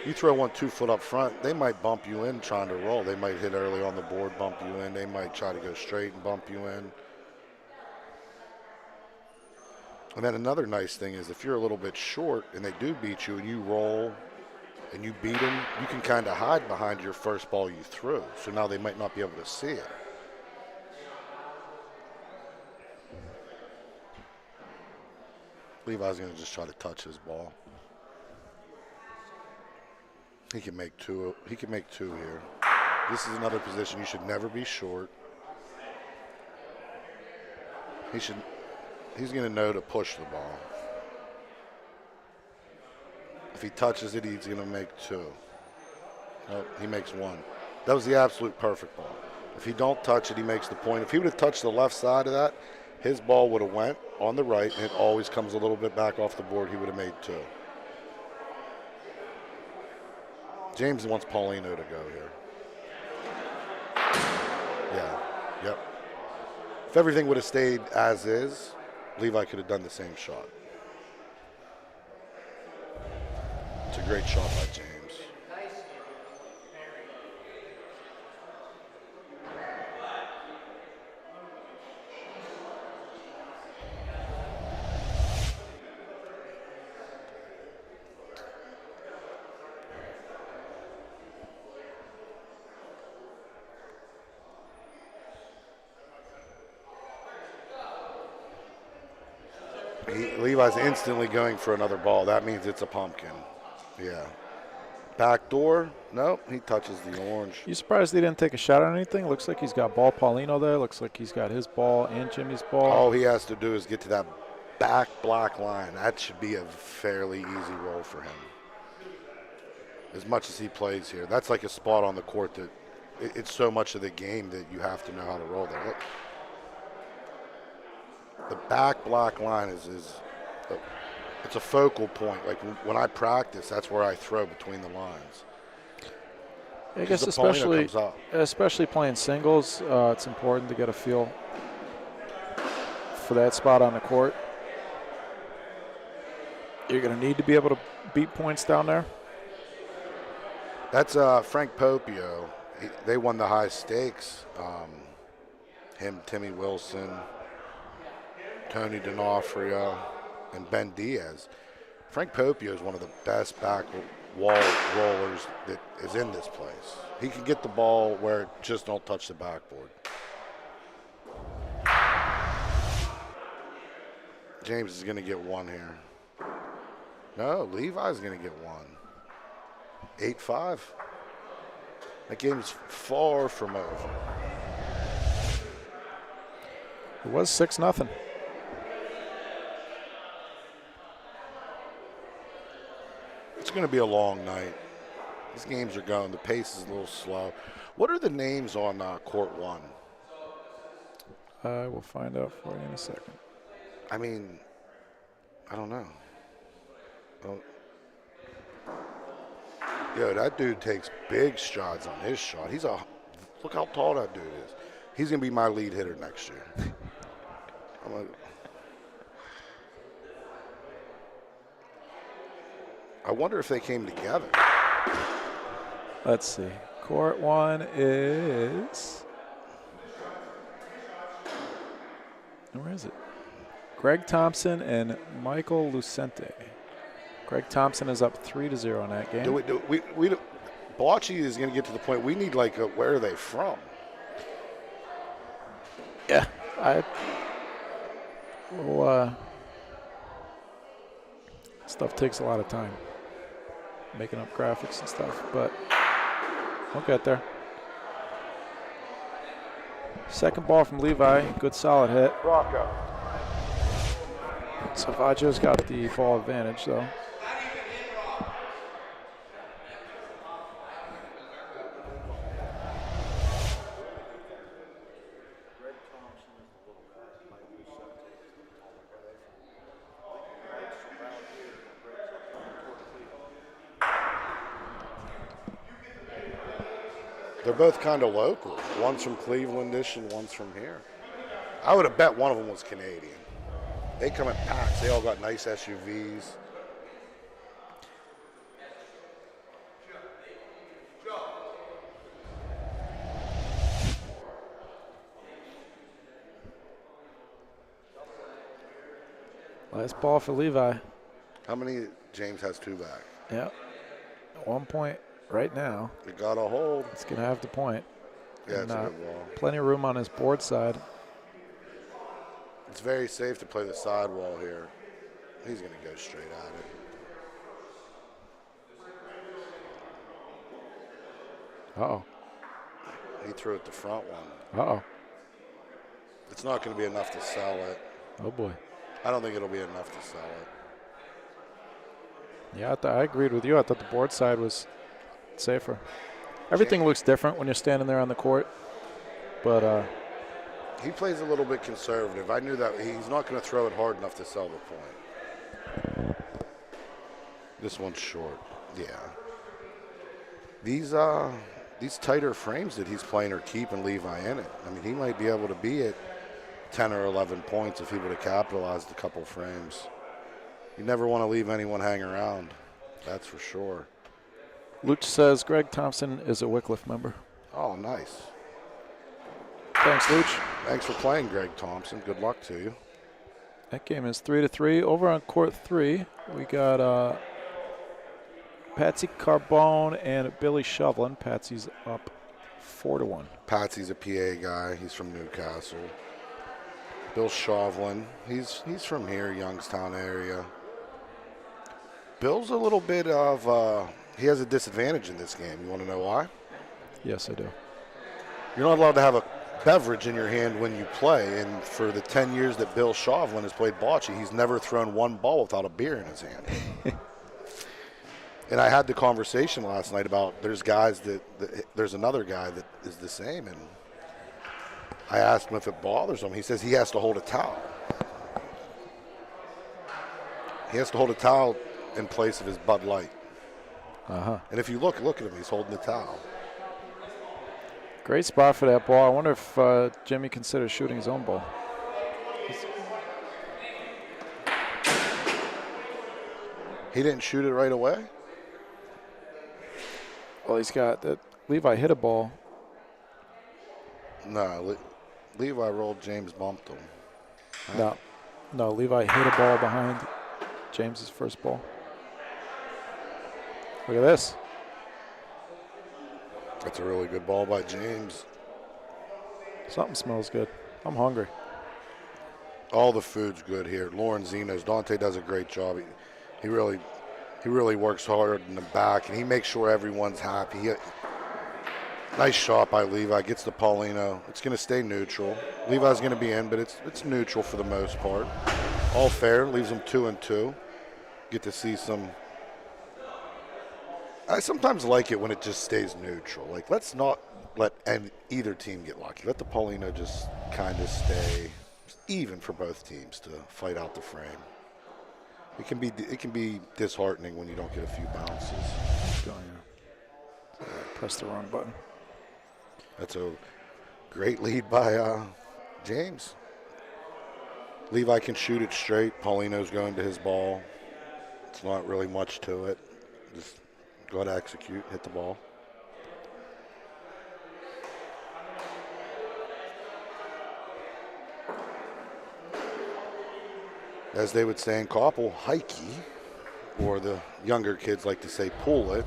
You throw 1 2 foot up front, they might bump you in trying to roll. They might hit early on the board, bump you in. They might try to go straight and bump you in. And then another nice thing is if you're a little bit short and they do beat you and you roll and you beat them, you can kind of hide behind your first ball you threw. So now they might not be able to see it. Levi's going to just try to touch his ball. He can make 2. He can make 2 here. This is another position you should never be short. He's going to know to push the ball. If he touches it, he's going to make 2. Oh, he makes 1. That was the absolute perfect ball. If he don't touch it, he makes the point. If he would have touched the left side of that, his ball would have went on the right, and it always comes a little bit back off the board. He would have made 2. James wants Paulino to go here. Yeah, yep. If everything would have stayed as is, Levi could have done the same shot. It's a great shot by James. Levi's instantly going for another ball. That means it's a pumpkin. Yeah. Back door. Nope. He touches the orange. You surprised he didn't take a shot on anything? Looks like he's got ball Paulino there. Looks like he's got his ball and Jimmy's ball. All he has to do is get to that back black line. That should be a fairly easy roll for him. As much as he plays here. That's like a spot on the court that it's so much of the game that you have to know how to roll there. Look. The back black line it's a focal point. Like when I practice, that's where I throw between the lines. I guess especially playing singles, it's important to get a feel for that spot on the court. You're going to need to be able to beat points down there. That's Frank Popio. They won the high stakes. Him, Timmy Wilson, Tony D'Onofrio, and Ben Diaz. Frank Popio is one of the best back wall rollers that is in this place. He can get the ball where it just don't touch the backboard. James is going to get 1 here. No, Levi's going to get 1. 8-5. That game's far from over. It was 6-0. It's going to be a long night. These games are going. The pace is a little slow. What are the names on court 1? I will find out for you in a second. I mean, I don't know. Yo, that dude takes big strides on his shot. Look how tall that dude is. He's going to be my lead hitter next year. I wonder if they came together. Let's see. Court 1 is. Where is it? Greg Thompson and Michael Lucente. Greg Thompson is up 3-0 in that game. Bocce is going to get to the point we need where are they from? Yeah, stuff takes a lot of time, making up graphics and stuff, but we'll get there. Second ball from Levi, good solid hit. Roco. Savaggio's got the ball advantage though. They're both kind of local. One's from Cleveland-ish and one's from here. I would have bet one of them was Canadian. They come in packs. They all got nice SUVs. Last ball for Levi. How many? James has 2 back. Yeah. 1 point right now. It got a hold. It's going to have the point. Yeah, it's a good ball. Plenty of room on his board side. It's very safe to play the sidewall here. He's going to go straight at it. Uh-oh. He threw it the front one. Uh-oh. It's not going to be enough to sell it. Oh, boy. I don't think it'll be enough to sell it. Yeah, I agreed with you. I thought the board side was safer. Everything looks different when you're standing there on the court. But he plays a little bit conservative. I knew that he's not going to throw it hard enough to sell the point. This one's short. Yeah. These tighter frames that he's playing are keeping Levi in it. I mean, he might be able to be at 10 or 11 points if he would have capitalized a couple frames. You never want to leave anyone hang around. That's for sure. Luch says Greg Thompson is a Wycliffe member. Oh, nice. Thanks, Luch. Thanks for playing, Greg Thompson. Good luck to you. That game is 3-3. Over on court 3, we got Patsy Carbone and Billy Shovelin. Patsy's up 4-1. Patsy's a PA guy. He's from Newcastle. Bill Shovelin, he's from here, Youngstown area. Bill's a little bit of he has a disadvantage in this game. You want to know why? Yes, I do. You're not allowed to have a beverage in your hand when you play, and for the 10 years that Bill Shovelin has played bocce, he's never thrown one ball without a beer in his hand. And I had the conversation last night about there's another guy that is the same, and I asked him if it bothers him. He says he has to hold a towel. He has to hold a towel in place of his Bud Light. Uh-huh. And if you look at him, he's holding the towel. Great spot for that ball. I wonder if Jimmy considers shooting his own ball. He didn't shoot it right away? Well, he's got that. Levi hit a ball. No, Levi rolled, James bumped him. No, Levi hit a ball behind James's first ball. Look at this. That's a really good ball by James. Something smells good. I'm hungry. All the food's good here. Lorenzino's. Dante does a great job. He really works hard in the back, and he makes sure everyone's happy. Nice shot by Levi. Gets the Paulino. It's going to stay neutral. Levi's going to be in, but it's neutral for the most part. All fair. Leaves them 2-2. Get to see some. I sometimes like it when it just stays neutral. Like, let's not let either team get lucky. Let the Paulino just kind of stay even for both teams to fight out the frame. It can be disheartening when you don't get a few bounces. Press the wrong button. That's a great lead by James. Levi can shoot it straight. Paulino's going to his ball. It's not really much to it. Just go ahead, execute, hit the ball. As they would say in Koppel, hikey, or the younger kids like to say, pull it.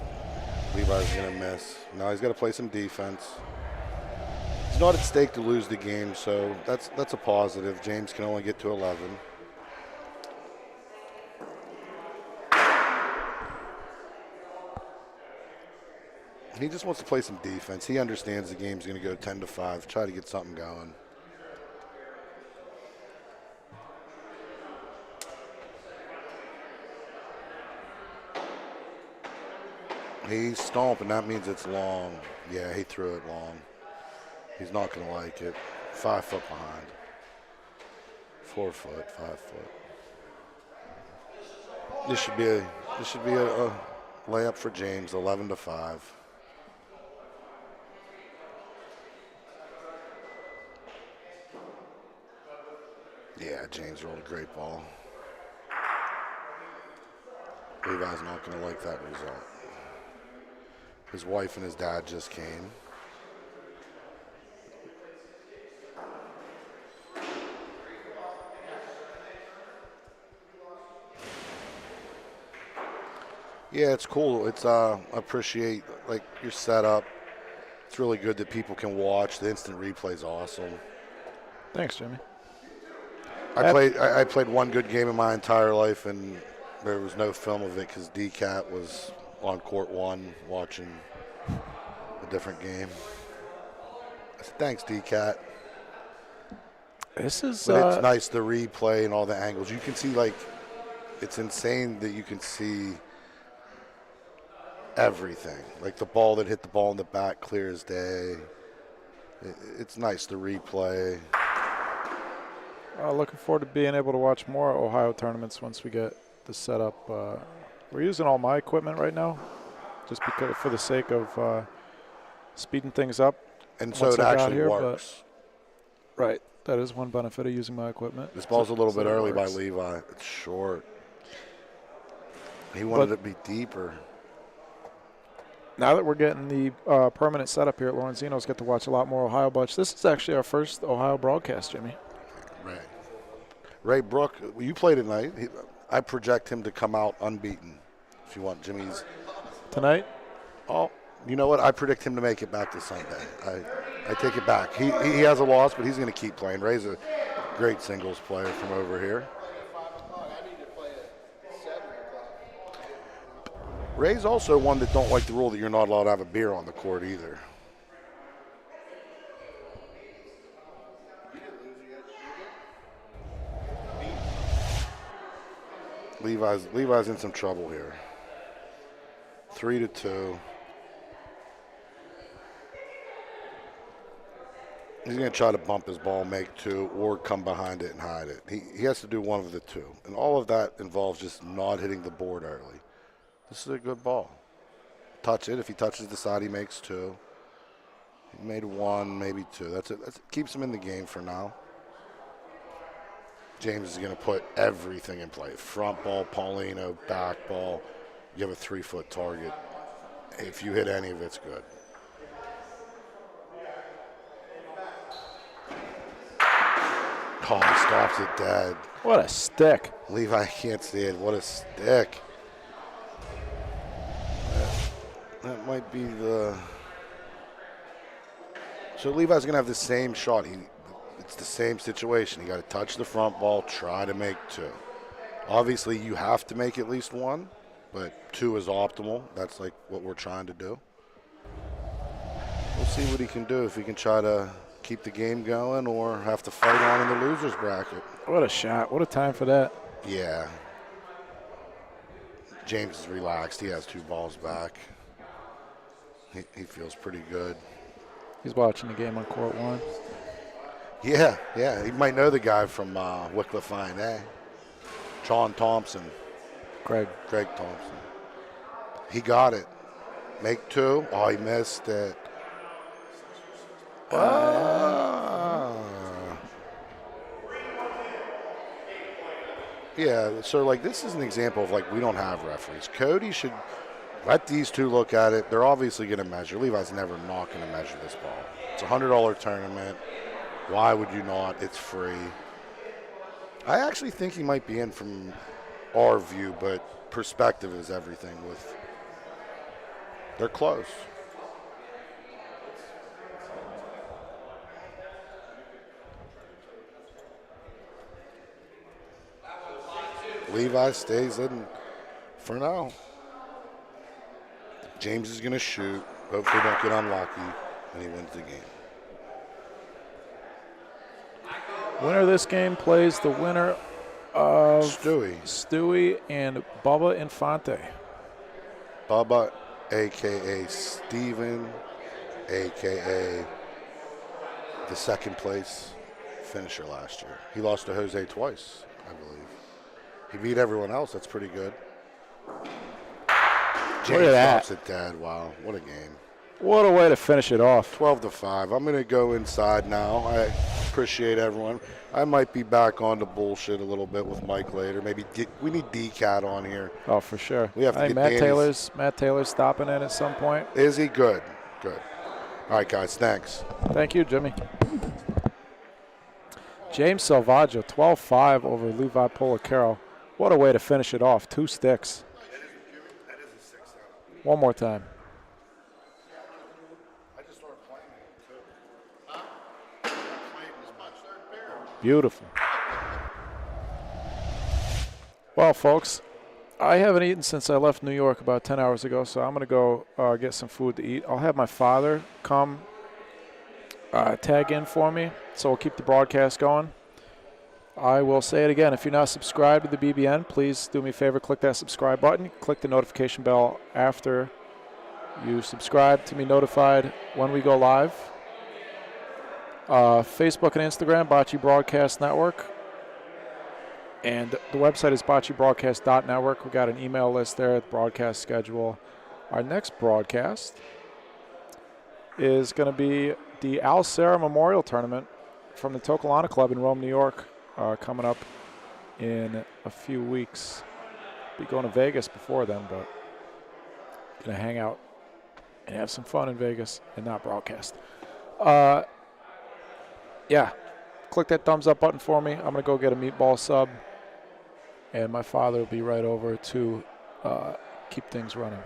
Levi's going to miss. Now he's got to play some defense. It's not at stake to lose the game, so that's a positive. James can only get to 11. He just wants to play some defense. He understands the game's going to go 10-5. Try to get something going. He's stomping. That means it's long. Yeah, he threw it long. He's not going to like it. 5 foot behind. 4 foot, 5 foot. This should be a layup for James. 11-5. Yeah, James rolled a great ball. Levi's not going to like that result. His wife and his dad just came. Yeah, it's cool. It's I appreciate like your setup. It's really good that people can watch. The instant replay is awesome. Thanks, Jimmy. I played one good game in my entire life, and there was no film of it because DCAT was on court 1 watching a different game. I said, thanks, DCAT. This is. But it's nice, the replay and all the angles. You can see, like, it's insane that you can see everything. Like the ball that hit the ball in the back, clear as day. It's nice, the replay. Looking forward to being able to watch more Ohio tournaments once we get the setup. We're using all my equipment right now, just because for the sake of speeding things up. And so it actually works. Right. That is one benefit of using my equipment. This ball's a little bit early by Levi. It's short. He wanted it to be deeper. Now that we're getting the permanent setup here at Lorenzino's, get to watch a lot more Ohio Bocce. This is actually our first Ohio broadcast, Jimmy. Ray Brook, you played tonight. I project him to come out unbeaten. If you want Jimmy's. Tonight? Oh, you know what? I predict him to make it back to Sunday. I take it back. He has a loss, but he's going to keep playing. Ray's a great singles player from over here. Ray's also one that don't like the rule that you're not allowed to have a beer on the court either. Levi's in some trouble here. 3-2. He's going to try to bump his ball, make two, or come behind it and hide it. He has to do one of the two. And all of that involves just not hitting the board early. This is a good ball. Touch it. If he touches the side, he makes two. He made one, maybe two. That's it. Keeps him in the game for now. James is going to put everything in play. Front ball, Paulino, back ball. You have a 3-foot target. If you hit any of it's good. Oh, he stops it dead. What a stick. Levi can't see it. What a stick. That might be the... So Levi's going to have the same shot. It's the same situation. You got to touch the front ball, try to make two. Obviously, you have to make at least one, but two is optimal. That's like what we're trying to do. We'll see what he can do, if he can try to keep the game going or have to fight on in the loser's bracket. What a shot. What a time for that. Yeah. James is relaxed. He has two balls back. He feels pretty good. He's watching the game on court one. Yeah. He might know the guy from Wycliffe Fine, eh? John Thompson. Greg Thompson. He got it. Make two. Oh, he missed it. Yeah, so like this is an example of like we don't have referees. Cody should let these two look at it. They're obviously going to measure. Levi's never not going to measure this ball. It's a $100 tournament. Why would you not? It's free. I actually think he might be in from our view, but perspective is everything with. They're close. Levi stays in for now. James is going to shoot. Hopefully don't get unlucky, and he wins the game. Winner of this game plays the winner of Stewie and Bubba Infante. Bubba, a.k.a. Steven, a.k.a. the second place finisher last year. He lost to Jose twice, I believe. He beat everyone else. That's pretty good. James stops it dead. Wow, what a game. What a way to finish it off. 12-5. I'm going to go inside now. I appreciate everyone. I might be back on to bullshit a little bit with Mike later. Maybe we need D-Cat on here. Oh, for sure. We have to get Matt Taylor's stopping in at some point. Is he? Good. All right, guys. Thanks. Thank you, Jimmy. James Salvaggio, 12-5 over Levi Policaro. What a way to finish it off. 2 sticks. That is a 6 setup. One more time. I just started playing it, too. Huh? Beautiful. Well, folks, I haven't eaten since I left New York about 10 hours ago, so I'm going to go get some food to eat. I'll have my father come tag in for me, so we'll keep the broadcast going. I will say it again. If you're not subscribed to the BBN, please do me a favor, click that subscribe button. Click the notification bell after you subscribe to be notified when we go live. Facebook and Instagram, Bocce Broadcast Network. And the website is boccebroadcast.network. We got an email list there, the broadcast schedule. Our next broadcast is going to be the Al Serra Memorial Tournament from the Tokelana Club in Rome, New York, coming up in a few weeks. Be going to Vegas before then, but going to hang out and have some fun in Vegas and not broadcast. Yeah, click that thumbs up button for me. I'm going to go get a meatball sub, and my father will be right over to keep things running.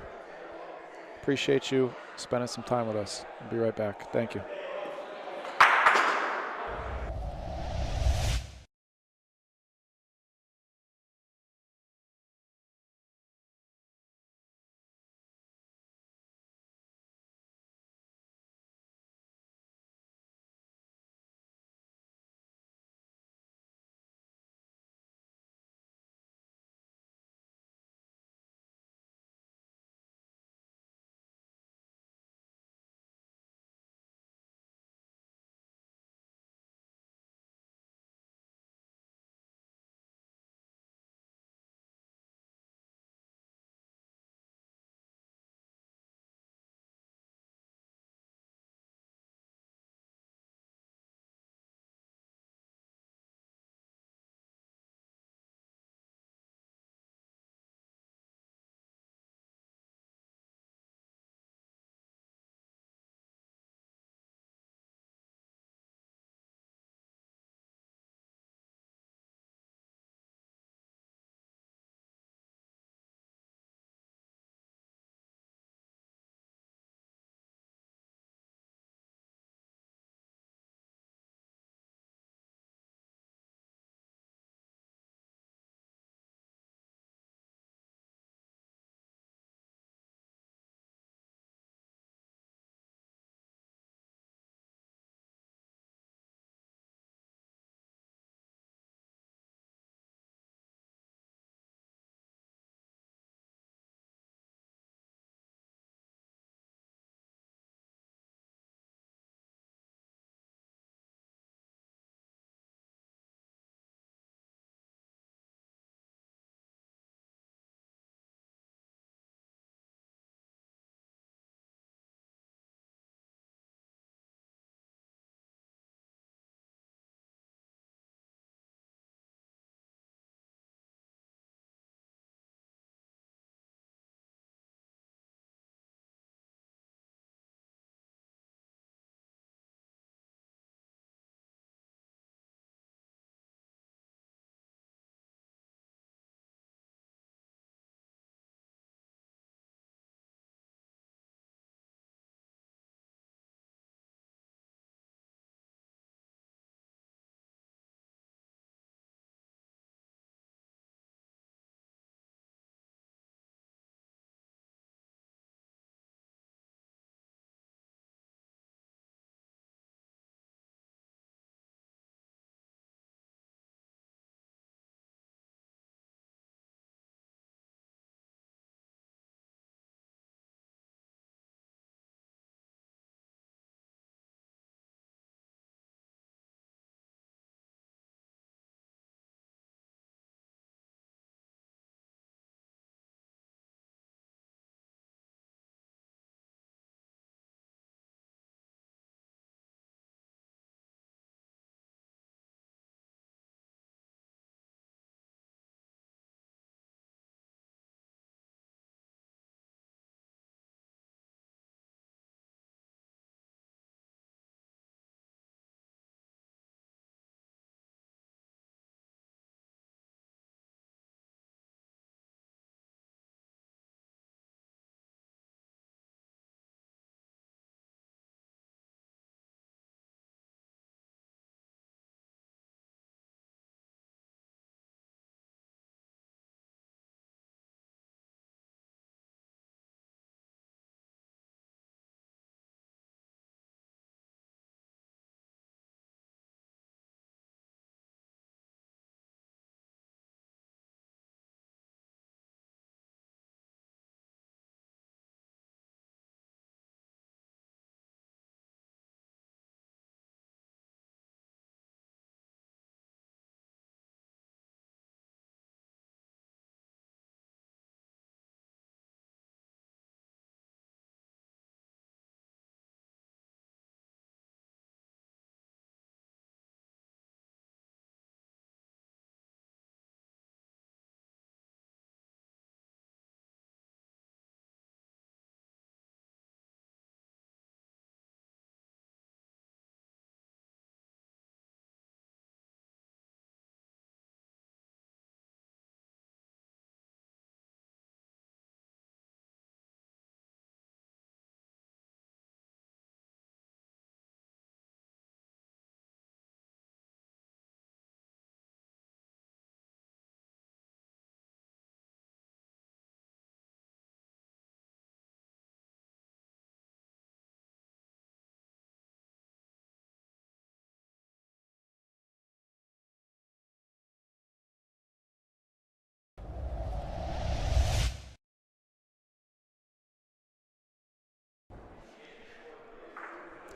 Appreciate you spending some time with us. I'll be right back. Thank you.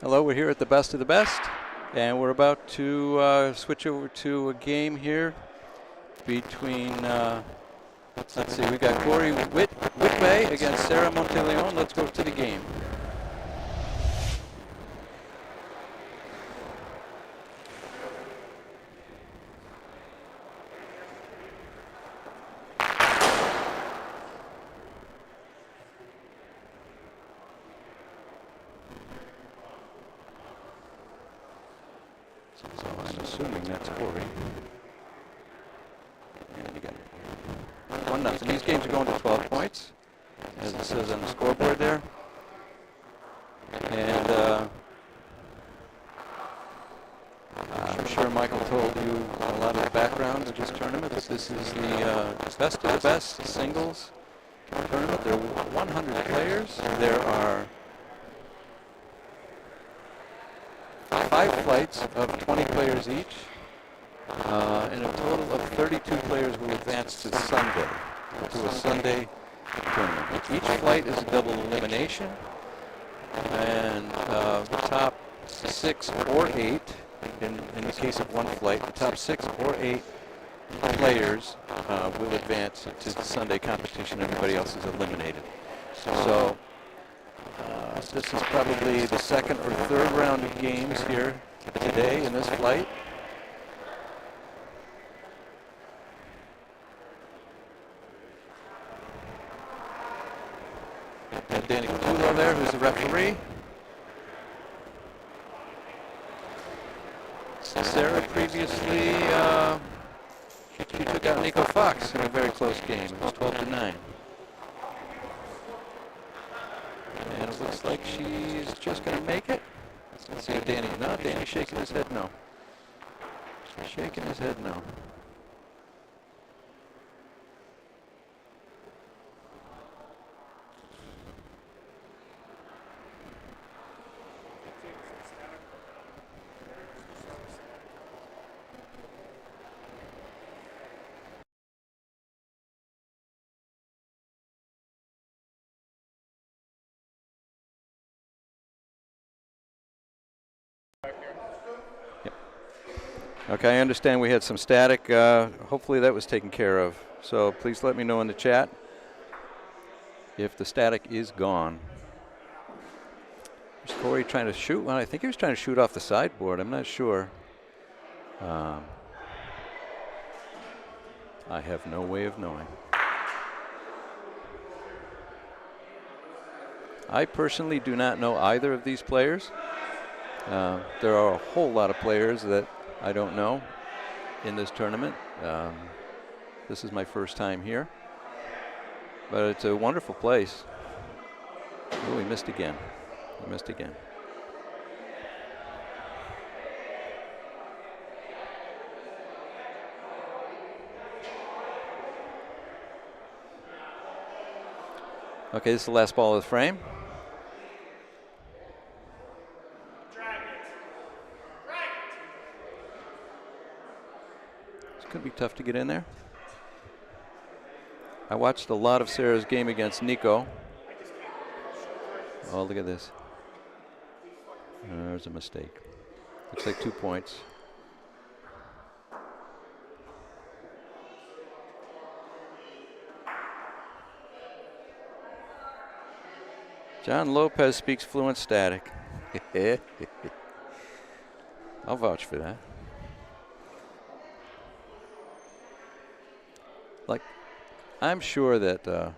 Hello, we're here at the Best of the Best, and we're about to switch over to a game here between, let's see, we got Cory Whitway against Sarah Monteleone. Let's go to the game. So I'm assuming that's Cory. And you got 1-0. These games are going to 12 points, as it says on the scoreboard there. And I'm sure Michael told you a lot of the background of this tournament. This is the Best of the Best singles tournament. There are 100 players. There are 5 flights of 20 players each, and a total of 32 players will advance to Sunday, to a Sunday tournament. Each flight is a double elimination, and the top 6 or 8, in the case of one flight, the top 6 or 8 players will advance to the Sunday competition. Everybody else is eliminated. So this is probably the second or third round of games here today in this flight. And Danny Capullo there, who's the referee. Sarah previously, she took out Nico Fox in a very close game. It was 12-9. And it looks like she's just going to make it. Let's see if Danny, no, Danny's shaking his head no. Shaking his head no. Okay, I understand we had some static. Hopefully that was taken care of. So please let me know in the chat if the static is gone. Is Cory trying to shoot? Well, I think he was trying to shoot off the sideboard. I'm not sure. I have no way of knowing. I personally do not know either of these players. There are a whole lot of players that I don't know in this tournament. This is my first time here, but it's a wonderful place. Oh, we missed again. We missed again. Okay, this is the last ball of the frame. It's going to be tough to get in there. I watched a lot of Sarah's game against Nico. Oh, look at this. There's a mistake. Looks like 2 points. John Lopez speaks fluent static. I'll vouch for that. Like, I'm sure that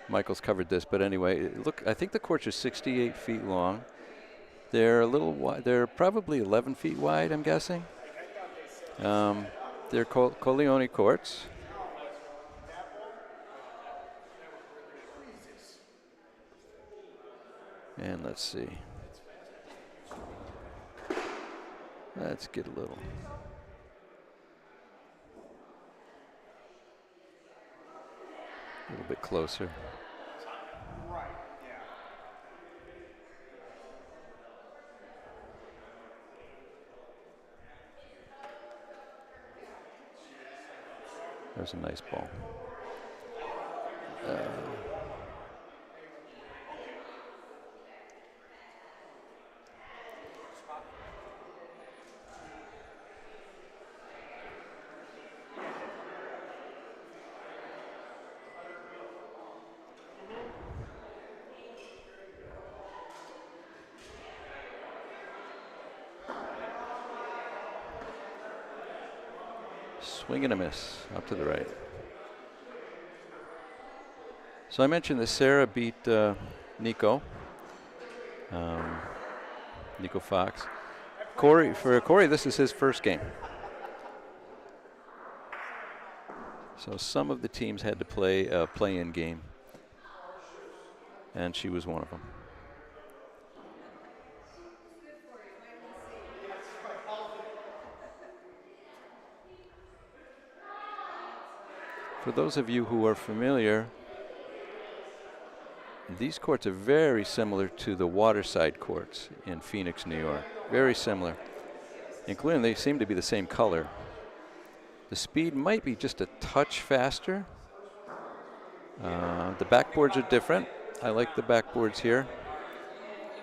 Michael's covered this, but anyway, look, I think the courts are 68 feet long. They're a little wide. They're probably 11 feet wide, I'm guessing. They're Coleone courts. And let's see. Let's get a little bit closer. There's a nice ball. Swing and a miss, up to the right. So I mentioned that Sarah beat Nico. Nico Fox. For Cory, this is his first game. So some of the teams had to play a play-in game, and she was one of them. For those of you who are familiar, these courts are very similar to the waterside courts in Phoenix, New York. Very similar, including they seem to be the same color. The speed might be just a touch faster. The backboards are different. I like the backboards here.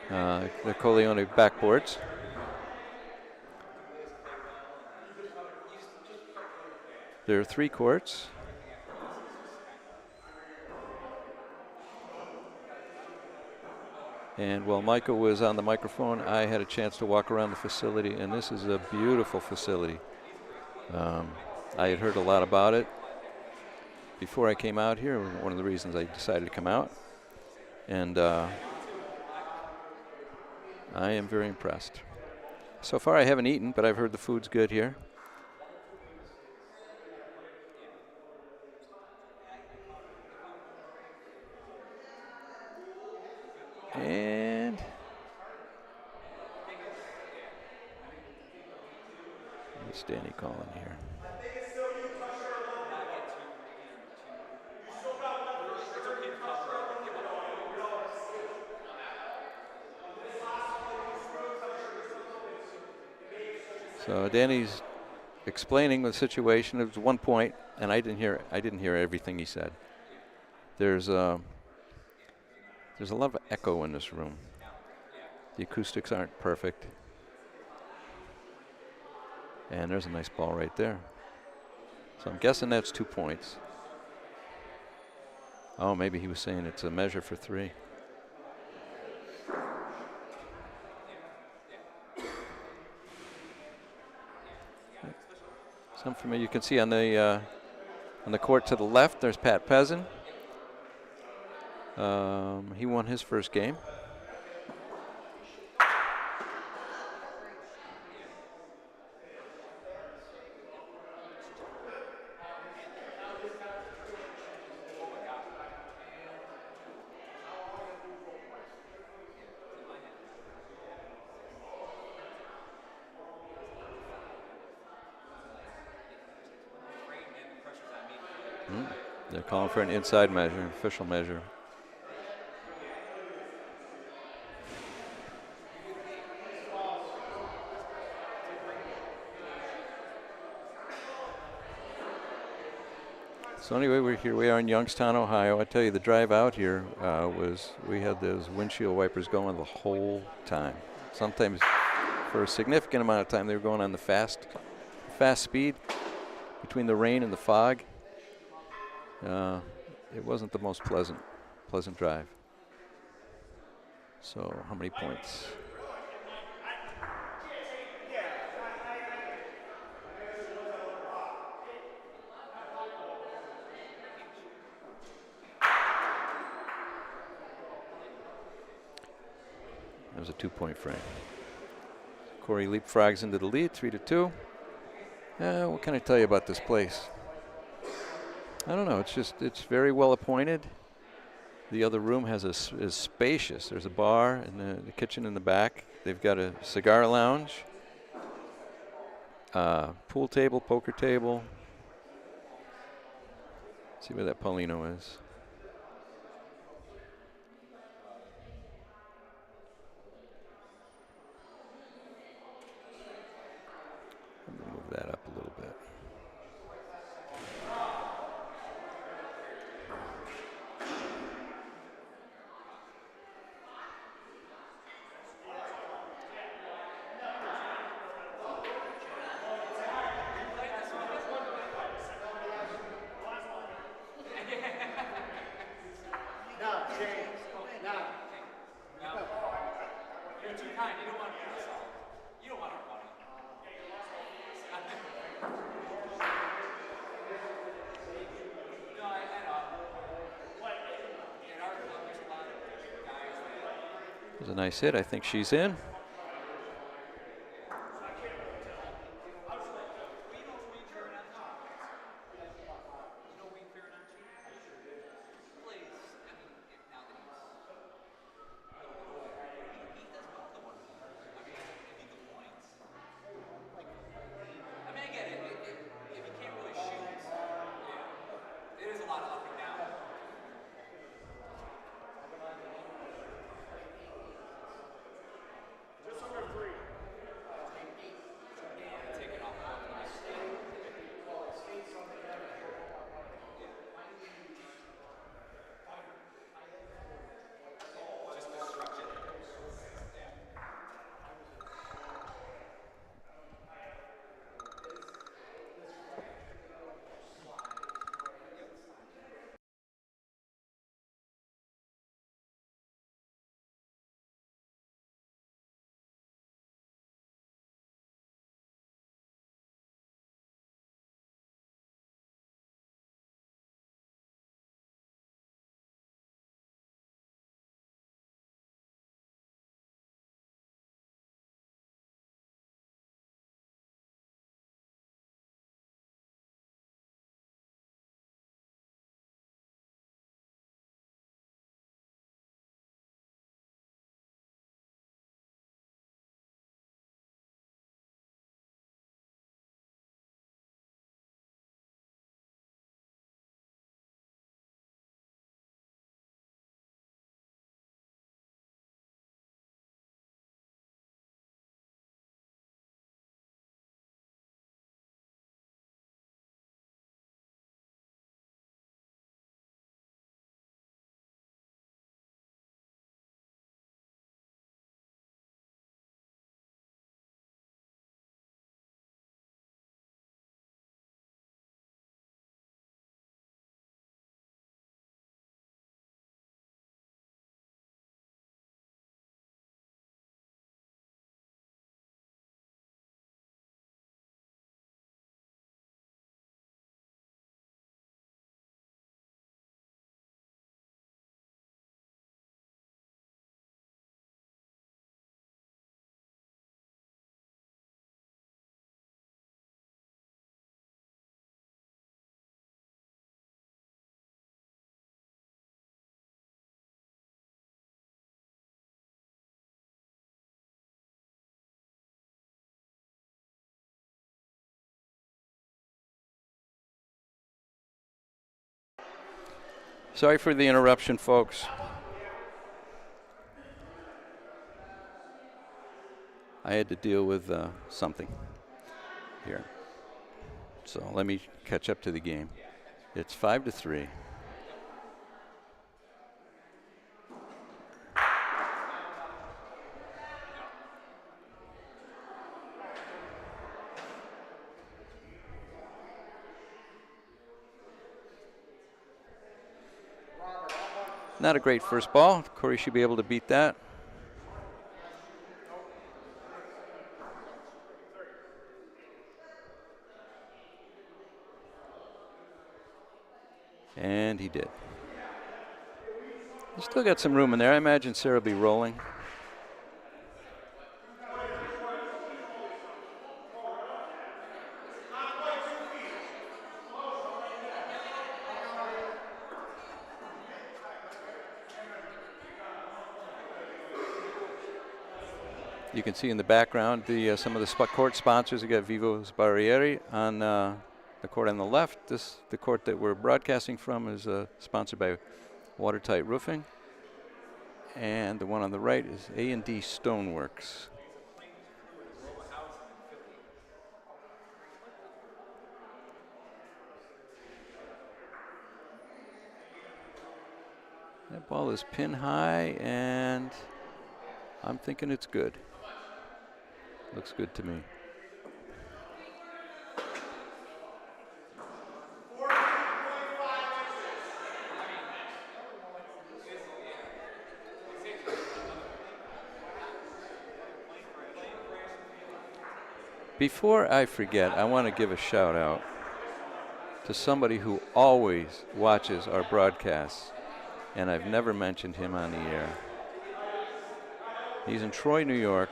They're Coleone backboards. There are 3 courts. And while Michael was on the microphone, I had a chance to walk around the facility, and this is a beautiful facility. I had heard a lot about it before I came out here. One of the reasons I decided to come out. And I am very impressed. So far I haven't eaten, but I've heard the food's good here. And what's Danny calling here? So Danny's explaining the situation. It was one point, and I didn't hear everything he said. There's a lot of echo in this room. The acoustics aren't perfect. And there's a nice ball right there. So I'm guessing that's 2 points. Oh, maybe he was saying it's a measure for 3. Some familiar. You can see on the court to the left, there's Pat Pezzin. He won his first game. They're calling for an inside measure, official measure. So anyway, here we are in Youngstown, Ohio. I tell you, the drive out here we had those windshield wipers going the whole time. Sometimes for a significant amount of time they were going on the fast speed between the rain and the fog. It wasn't the most pleasant drive. So how many points? That was a 2-point frame. Cory leapfrogs into the lead, 3-2. What can I tell you about this place? I don't know. It's very well appointed. The other room is spacious. There's a bar and the kitchen in the back. They've got a cigar lounge, pool table, poker table. Let's see where that Paulino is. Let me move that up a little bit. There's a nice hit. I think she's in. Sorry for the interruption, folks. I had to deal with something here. So let me catch up to the game. It's 5-3. Not a great first ball. Cory should be able to beat that. And he did. He's still got some room in there. I imagine Sarah will be rolling. You can see in the background some of the court sponsors. We got Vivo's Barriere on the court on the left. The court that we're broadcasting from is sponsored by Watertight Roofing. And the one on the right is A&D Stoneworks. That ball is pin high, and I'm thinking it's good. Looks good to me. Before I forget, I want to give a shout out to somebody who always watches our broadcasts, and I've never mentioned him on the air. He's in Troy, New York.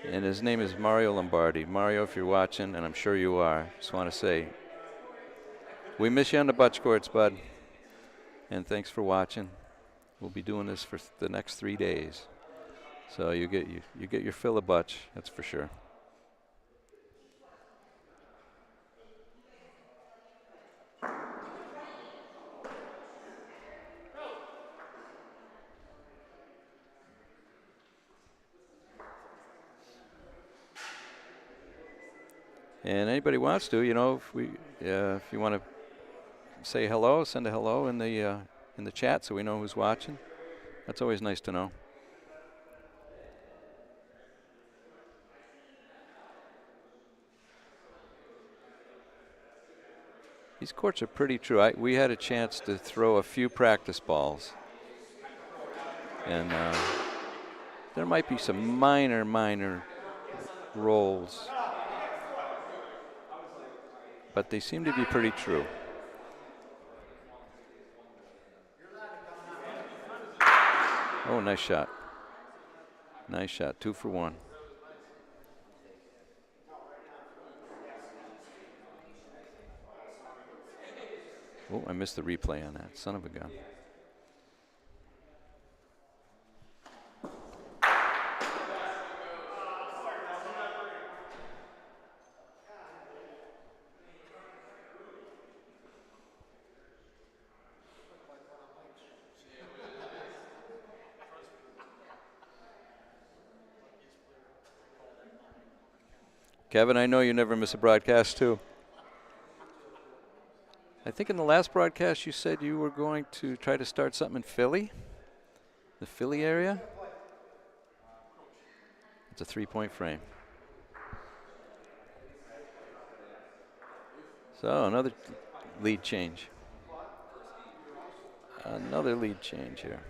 And his name is Mario Lombardi. Mario, if you're watching, and I'm sure you are, just want to say, we miss you on the butch courts, bud. And thanks for watching. We'll be doing this for the next 3 days. So you get your fill of butch, that's for sure. And anybody wants to, you know, if you want to say hello, send a hello in the chat so we know who's watching. That's always nice to know. These courts are pretty true. We had a chance to throw a few practice balls, and there might be some minor rolls, but they seem to be pretty true. Oh, nice shot. Nice shot. 2 for 1. Oh, I missed the replay on that. Son of a gun. Kevin, I know you never miss a broadcast, too. I think in the last broadcast you said you were going to try to start something in Philly, the Philly area. It's a 3-point frame. So another lead change. Another lead change here.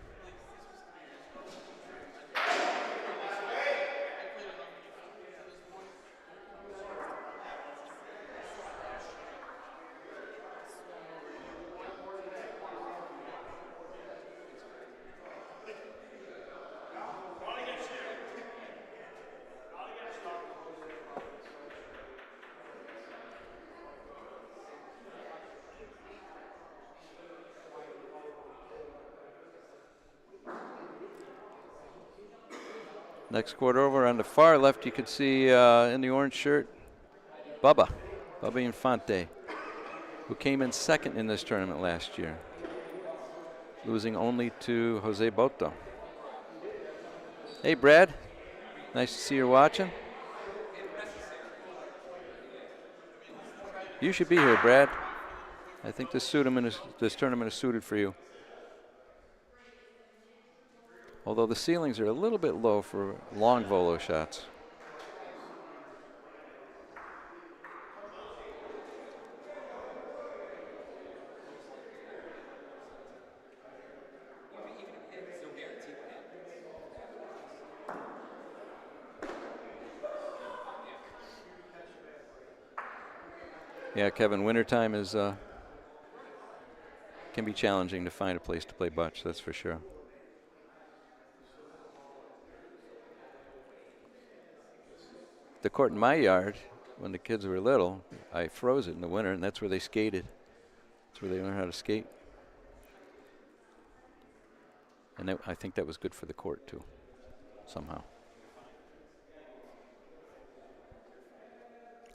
Next court over on the far left, you could see in the orange shirt, Bubba Infante, who came in second in this tournament last year, losing only to Jose Boto. Hey, Brad. Nice to see you're watching. You should be here, Brad. I think this tournament is suited for you. Although the ceilings are a little bit low for long volo shots. Yeah, Kevin, wintertime is can be challenging to find a place to play butch, that's for sure. The court in my yard, when the kids were little, I froze it in the winter, and that's where they skated. That's where they learned how to skate. And I think that was good for the court, too, somehow.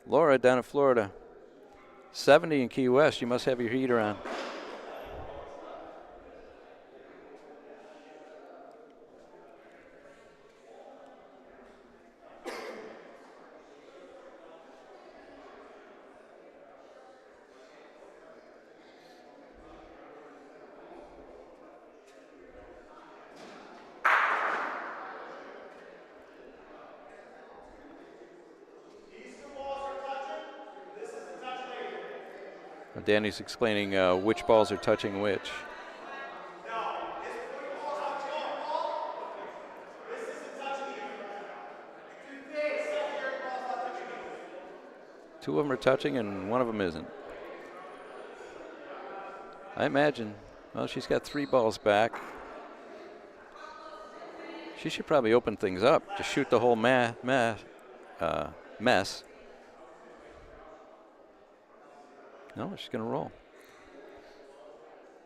Laura down in Florida, 70 in Key West. You must have your heater on. Danny's explaining which balls are touching which. Two of them are touching and one of them isn't. I imagine. Well, she's got 3 balls back. She should probably open things up to shoot the whole mess. No, she's going to roll.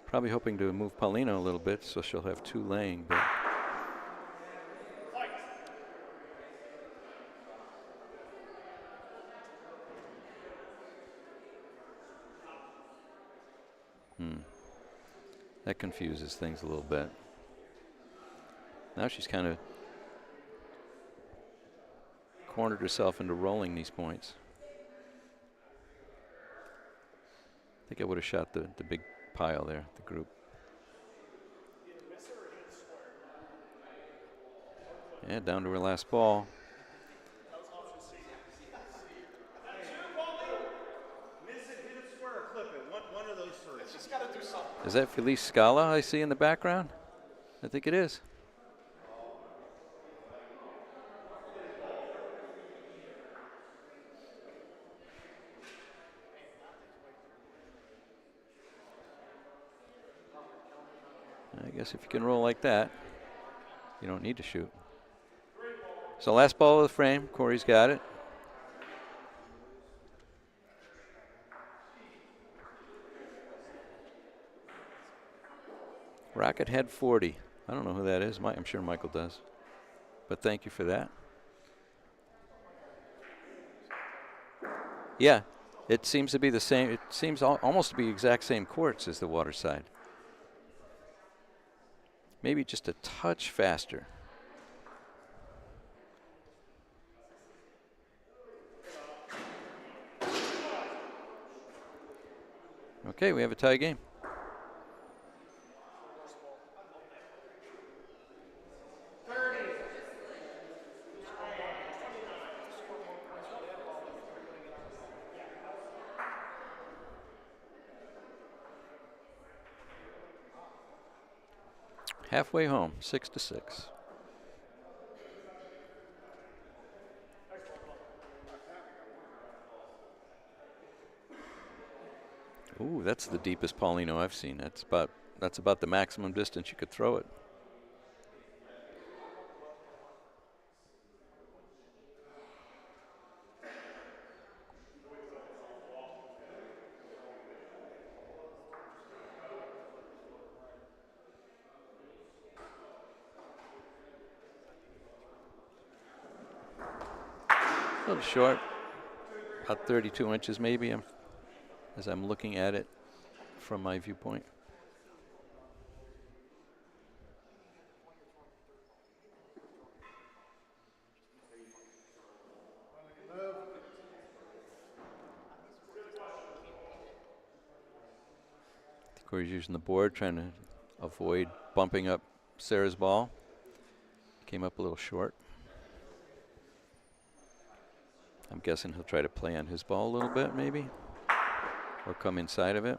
Probably hoping to move Paulino a little bit so she'll have 2 laying. But that confuses things a little bit. Now she's kind of cornered herself into rolling these points. I think I would have shot the big pile there, the group. Yeah, down to her last ball. Is that Felice Scala I see in the background? I think it is. I guess if you can roll like that, you don't need to shoot. So last ball of the frame, Cory's got it. Rocket Head 40. I don't know who that is. I'm sure Michael does. But thank you for that. Yeah, it seems to be the same. It seems almost to be exact same courts as the Waterside. Maybe just a touch faster. Okay, we have a tie game. Halfway home, 6-6. Ooh, that's the deepest Paulino I've seen. That's about the maximum distance you could throw it. A little short, about 32 inches maybe, as I'm looking at it from my viewpoint. Cory's using the board, trying to avoid bumping up Sarah's ball. Came up a little short. I'm guessing he'll try to play on his ball a little bit, maybe, or come inside of it.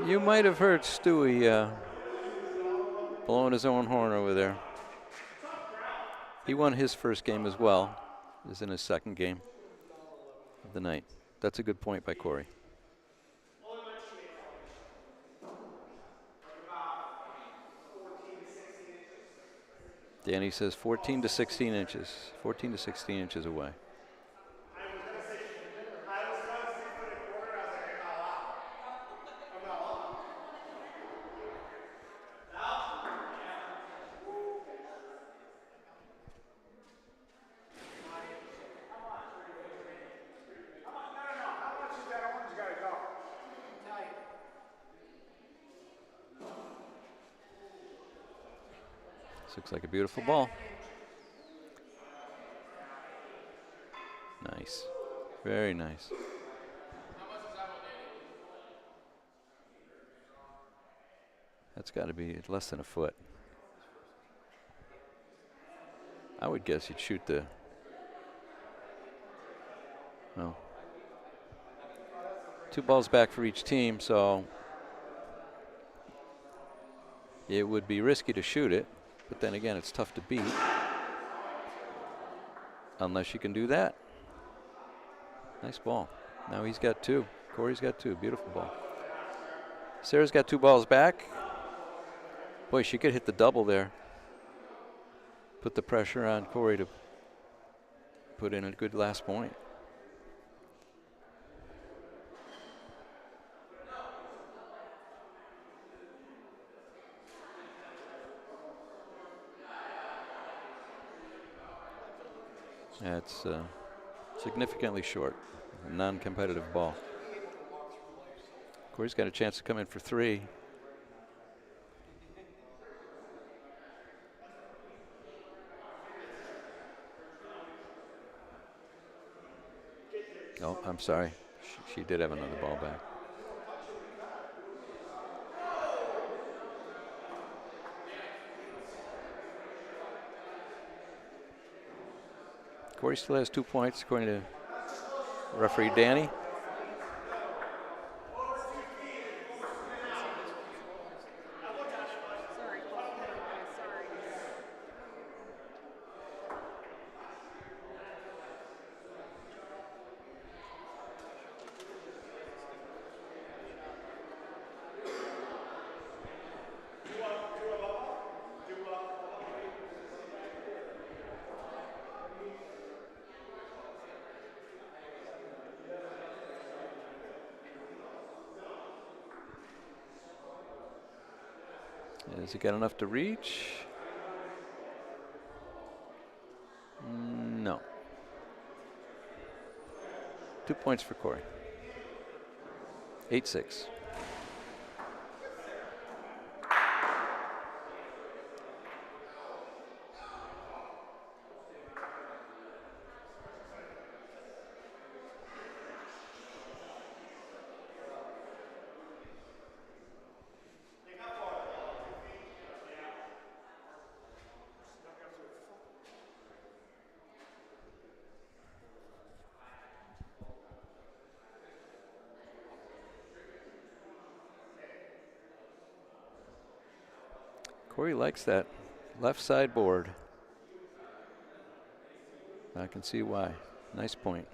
You might have heard Stewie blowing his own horn over there. He won his first game as well. Is in his second game of the night. That's a good point by Cory. Danny says 14 to 16 inches. 14 to 16 inches away. Looks like a beautiful ball. Nice. Very nice. That's got to be less than a foot. I would guess you'd shoot the... Well, 2 balls back for each team, so it would be risky to shoot it. But then again, it's tough to beat. unless you can do that. Nice ball. Now he's got 2. Cory's got 2. Beautiful ball. Sarah's got 2 balls back. Boy, she could hit the double there. Put the pressure on Cory to put in a good last point. That's significantly short. A non-competitive ball. Cory's got a chance to come in for 3. Oh, I'm sorry. She did have another ball back. Cory still has 2 points, according to referee Danny. Has he got enough to reach? No. 2 points for Cory. 8-6. Cory likes that left side board. I can see why. Nice point.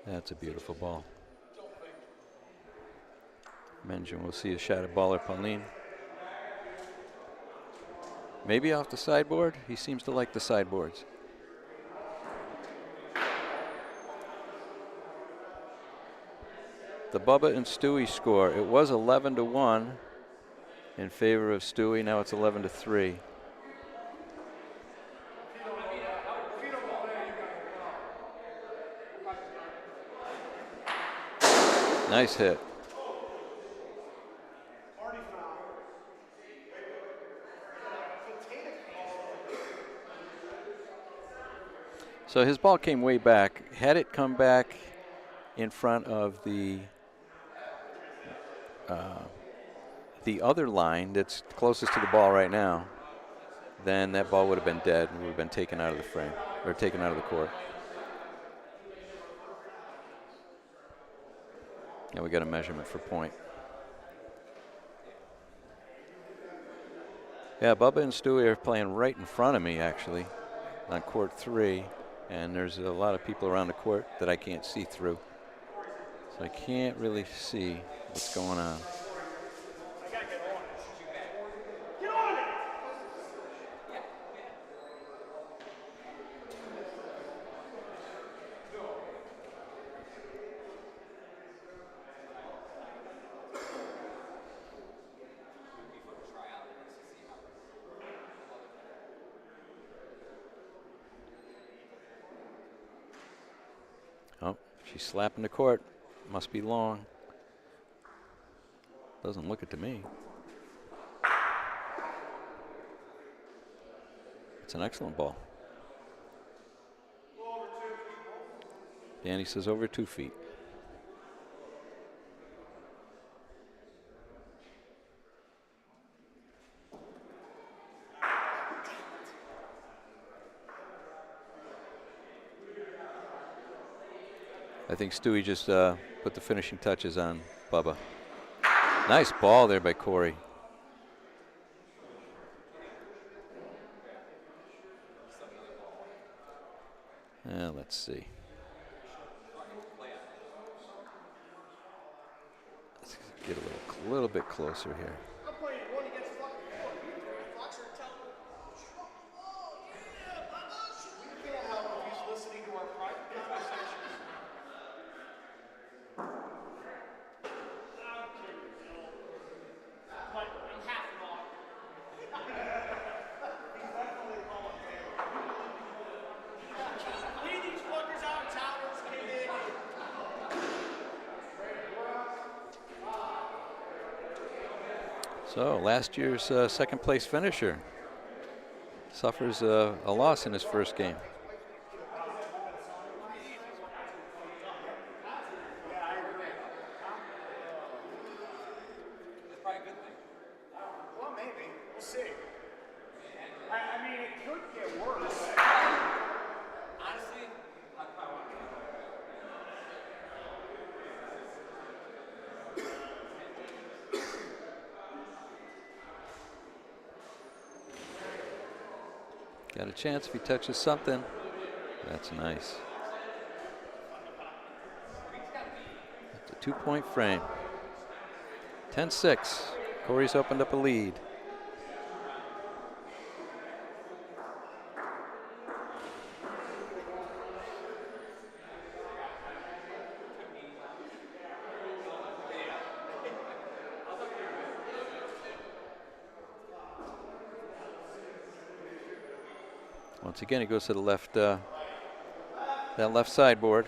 That's a beautiful ball. Mention we'll see a shot at Baller Pauline. Maybe off the sideboard. He seems to like the sideboards. The Bubba and Stewie score. It was 11-1 in favor of Stewie. Now it's 11-3. Nice hit. So his ball came way back. Had it come back in front of the other line that's closest to the ball right now, then that ball would have been dead and would have been taken out of the frame, or taken out of the court. Now we got a measurement for point. Yeah, Bubba and Stewie are playing right in front of me, actually, on court 3. And there's a lot of people around the court that I can't see through. So I can't really see what's going on. Oh, she's slapping the court. Must be long. Doesn't look it to me. It's an excellent ball. Danny says over 2 feet. I think Stewie just put the finishing touches on Bubba. Nice ball there by Cory. Let's see. Let's get a little bit closer here. So last year's second place finisher suffers a loss in his first game. Well, maybe. We'll see. I mean, it could get worse. Honestly, Got a chance if he touches something. That's nice. That's a 2-point frame. 10-6. Cory's opened up a lead. Once again, he goes to the left, that left sideboard.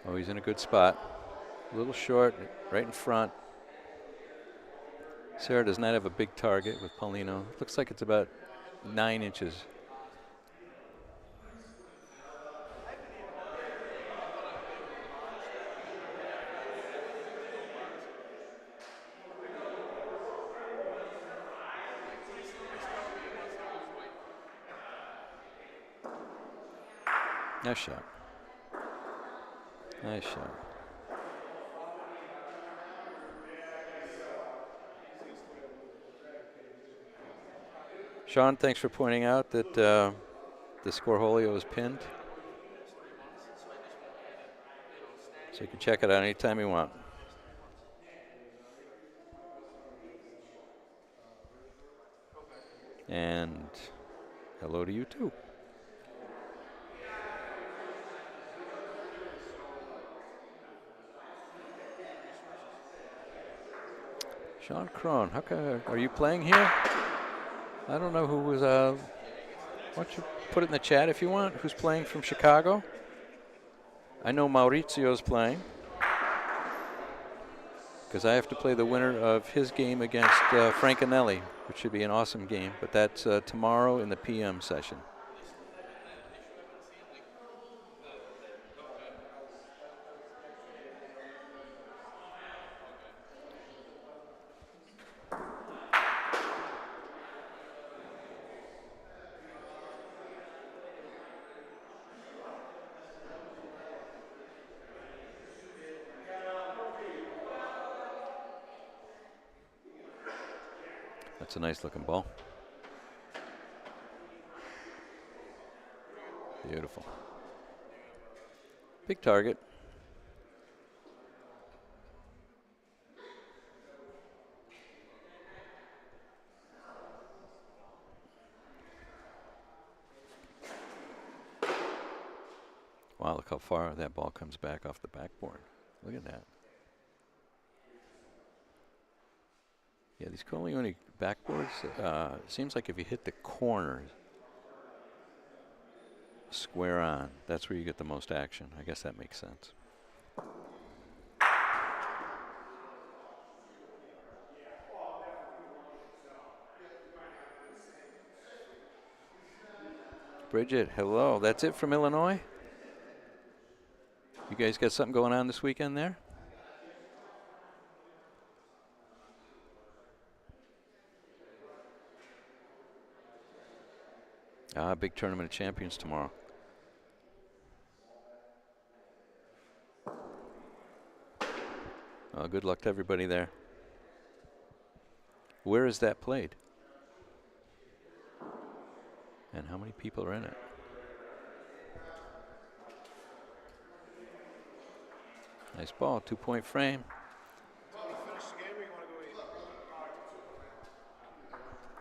Oh, he's in a good spot. A little short, right in front. Sarah does not have a big target with Paulino. Looks like it's about 9 inches. Nice shot. Nice shot. Sean, thanks for pointing out that the Scoreholio is pinned. So you can check it out anytime you want. And hello to you too. Sean Crone, are you playing here? I don't know who was, why don't you put it in the chat if you want, who's playing from Chicago? I know Maurizio's playing, because I have to play the winner of his game against Francanelli, which should be an awesome game, but that's tomorrow in the PM session. That's a nice looking ball. Beautiful. Big target. Wow, look how far that ball comes back off the backboard. Look at that. Yeah, these Corleone backboards, seems like if you hit the corners square on, that's where you get the most action. I guess that makes sense. Bridget, hello. That's it from Illinois? You guys got something going on this weekend there? Big tournament of champions tomorrow. Good luck to everybody there. Where is that played? And how many people are in it? Nice ball, 2-point frame.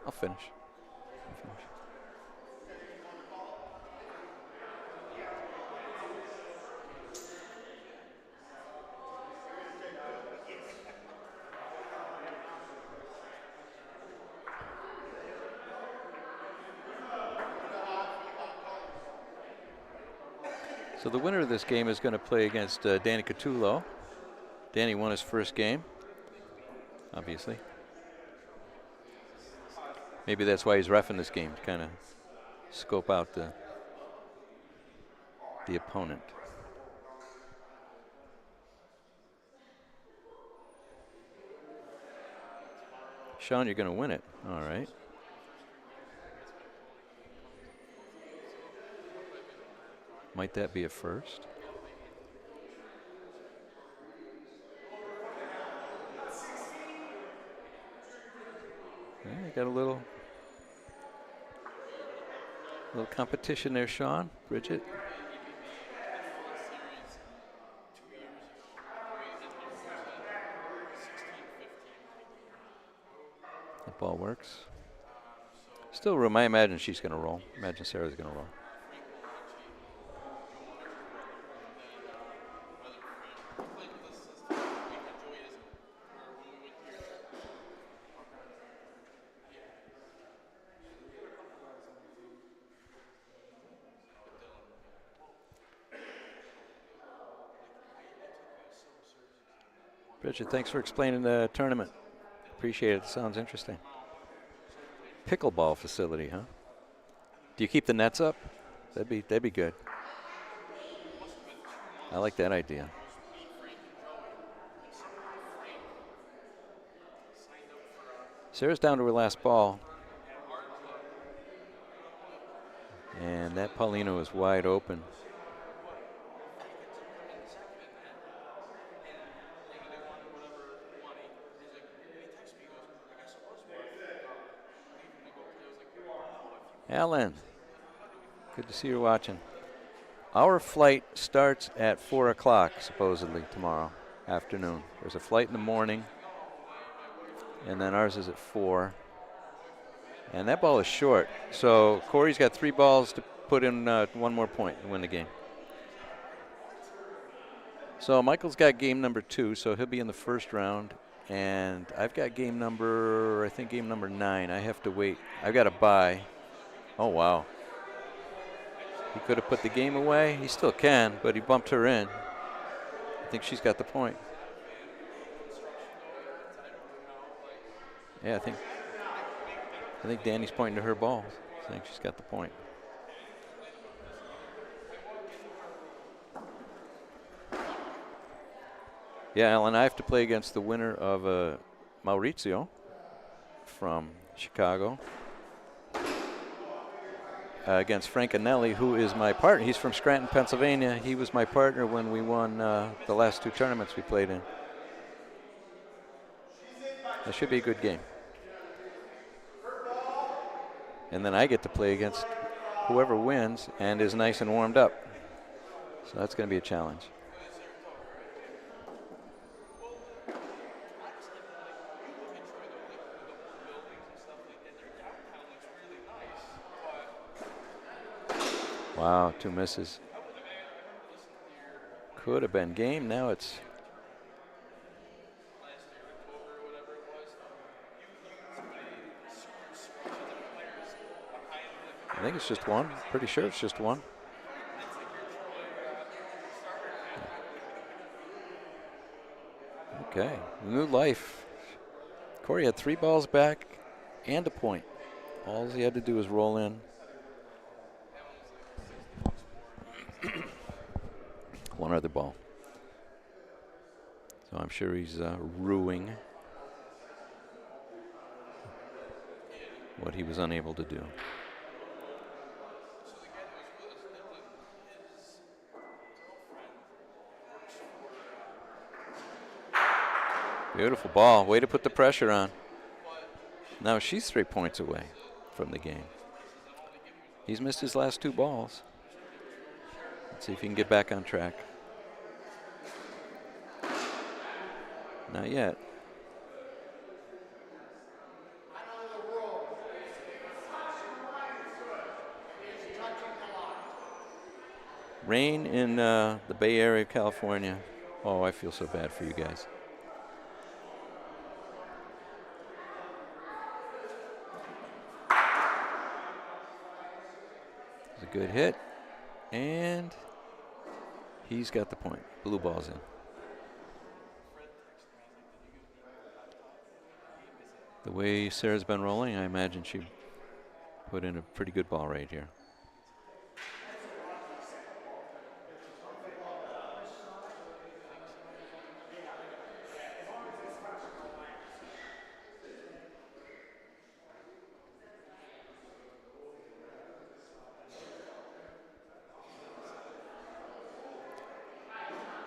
I'll finish. So the winner of this game is going to play against Danny Catullo. Danny won his first game, obviously. Maybe that's why he's reffing this game, to kind of scope out the opponent. Sean, you're going to win it. All right. Might that be a first? Yeah, got a little competition there, Sean. Bridget. The ball works. Still room. I imagine she's going to roll. Imagine Sarah's going to roll. Bridget, thanks for explaining the tournament. Appreciate it. Sounds interesting. Pickleball facility, huh? Do you keep the nets up? That'd be good. I like that idea. Sarah's down to her last ball. And that Paulino is wide open. Alan, good to see you watching. Our flight starts at 4 o'clock, supposedly, tomorrow afternoon. There's a flight in the morning, and then ours is at 4. And that ball is short, so Cory's got 3 balls to put in 1 more point and win the game. So Michael's got game number 2, so he'll be in the first round. And I've got game number 9. I have to wait. I've got to bye. Oh, wow. He could have put the game away. He still can, but he bumped her in. I think she's got the point. Yeah, I think Danny's pointing to her ball. I think she's got the point. Yeah, Alan, I have to play against the winner of Maurizio from Chicago. Against Frank Anelli, who is my partner. He's from Scranton, Pennsylvania. He was my partner when we won the last 2 tournaments we played in. That should be a good game. And then I get to play against whoever wins and is nice and warmed up. So that's going to be a challenge. Wow, 2 misses. Could have been game. Now it's I think it's just one. Pretty sure it's just one. Okay, new life. Cory had 3 balls back and a point. All he had to do was roll in. One other ball. So I'm sure he's rueing what he was unable to do. Beautiful ball. Way to put the pressure on. Now she's 3 points away from the game. He's missed his last 2 balls. Let's see if he can get back on track. Not yet. Rain in the Bay Area of California. Oh, I feel so bad for you guys. It's a good hit. And he's got the point. Blue ball's in. The way Sarah's been rolling, I imagine she put in a pretty good ball right here.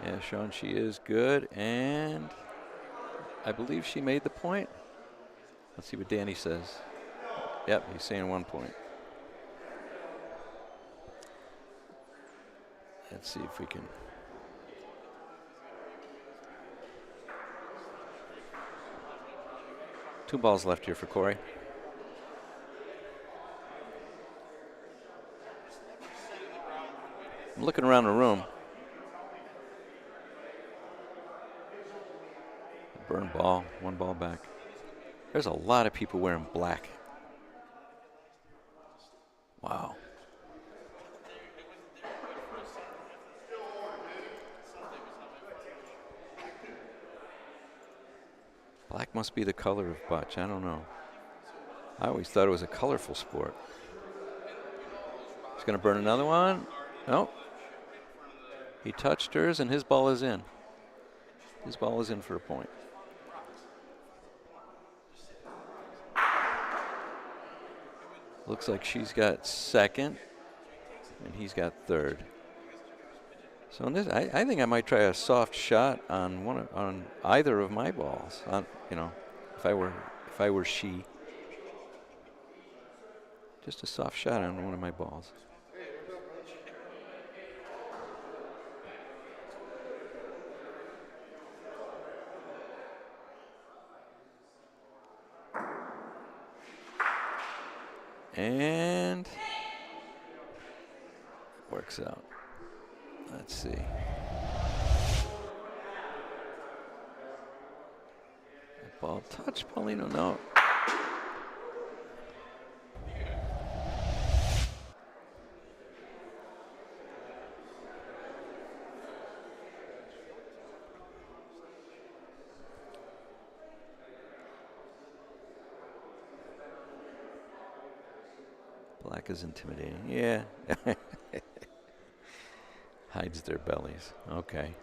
Yeah, Sean, she is good, and I believe she made the point. Let's see what Danny says. Yep, he's saying 1 point. Let's see if we can. Two balls left here for Cory. I'm looking around the room. Burn ball, 1 ball back. There's a lot of people wearing black. Wow. Black must be the color of bocce. I don't know. I always thought it was a colorful sport. He's going to burn another one. Nope. He touched hers, and his ball is in. His ball is in for a point. Looks like she's got second, and he's got third. So in this, I think I might try a soft shot on on either of my balls. You know, if I were she, just a soft shot on one of my balls. And works out. Let's see. Ball touch, Paulino, no. Black is intimidating. Yeah. Hides their bellies. Okay.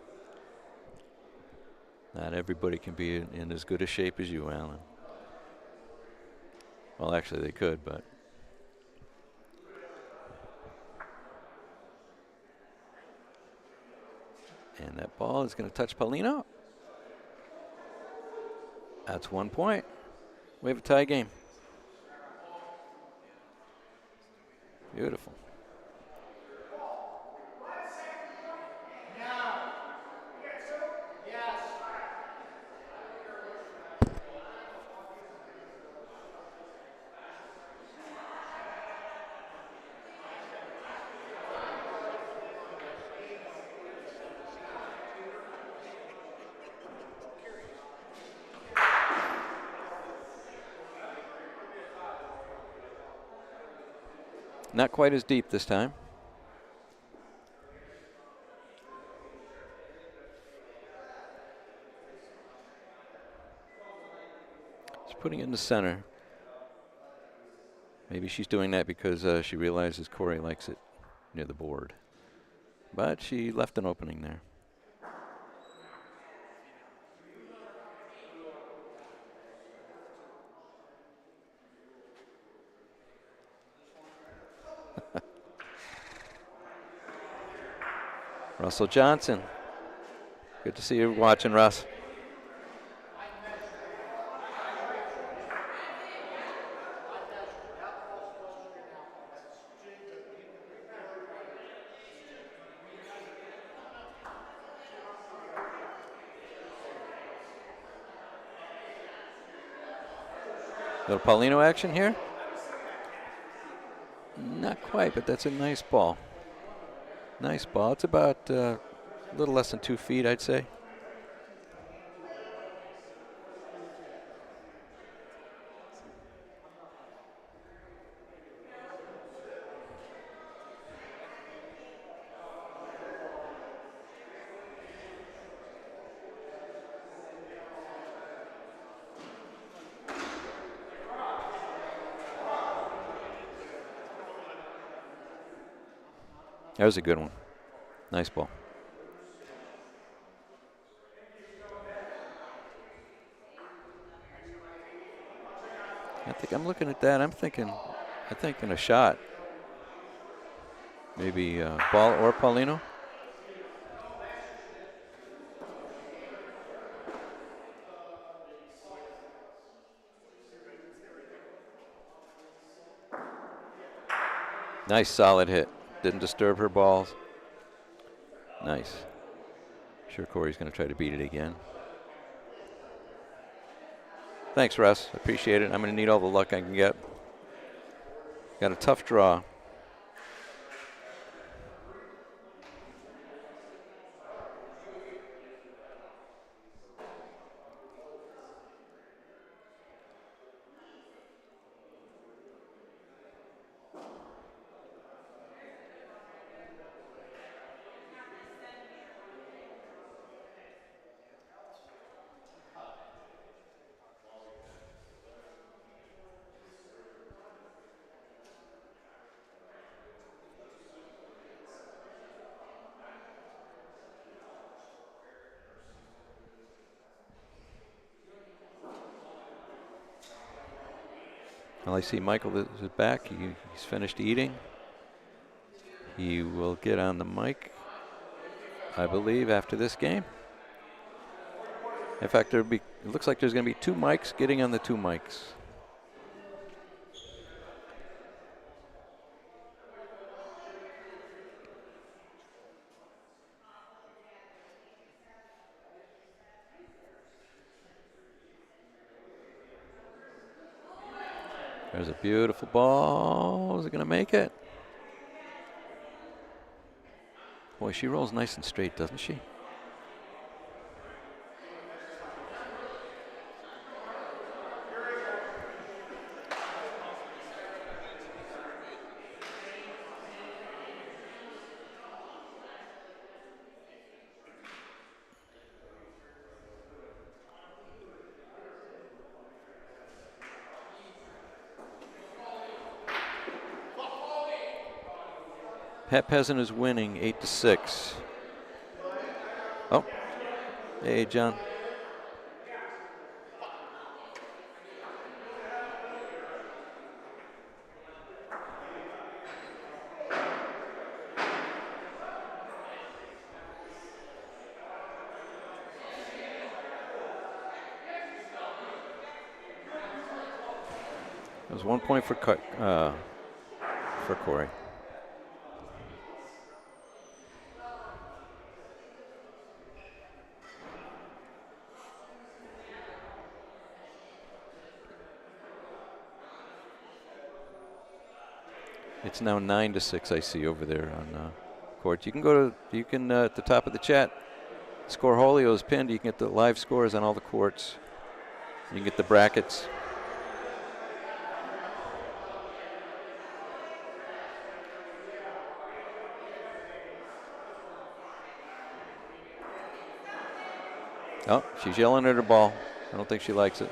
Not everybody can be in as good a shape as you, Alan. Well, actually, they could, but. And that ball is going to touch Paulino. That's 1 point. We have a tie game. Beautiful. Not quite as deep this time. She's putting it in the center. Maybe she's doing that because she realizes Cory likes it near the board. But she left an opening there. Russell Johnson. Good to see you watching, Russ. Little Paulino action here. Not quite, but that's a nice ball. Nice ball. It's about a little less than 2 feet, I'd say. That was a good one. Nice ball. I think I'm looking at that. I'm thinking a shot. Maybe ball or Paulino. Nice solid hit. Didn't disturb her balls. Nice. Sure Cory's going to try to beat it again. Thanks, Russ. Appreciate it. I'm going to need all the luck I can get. Got a tough draw. Well, I see Michael is back. He's finished eating. He will get on the mic, I believe, after this game. In fact, it looks like there's going to be 2 mics getting on the 2 mics. There's a beautiful ball. Is it going to make it? Boy, she rolls nice and straight, doesn't she? Pat Peasant is winning 8-6. Oh, hey, John. It was 1 point for Cory. It's now 9-6. I see over there on court. You can at the top of the chat. Scoreholio is pinned. You can get the live scores on all the courts. You can get the brackets. Oh, she's yelling at her ball. I don't think she likes it.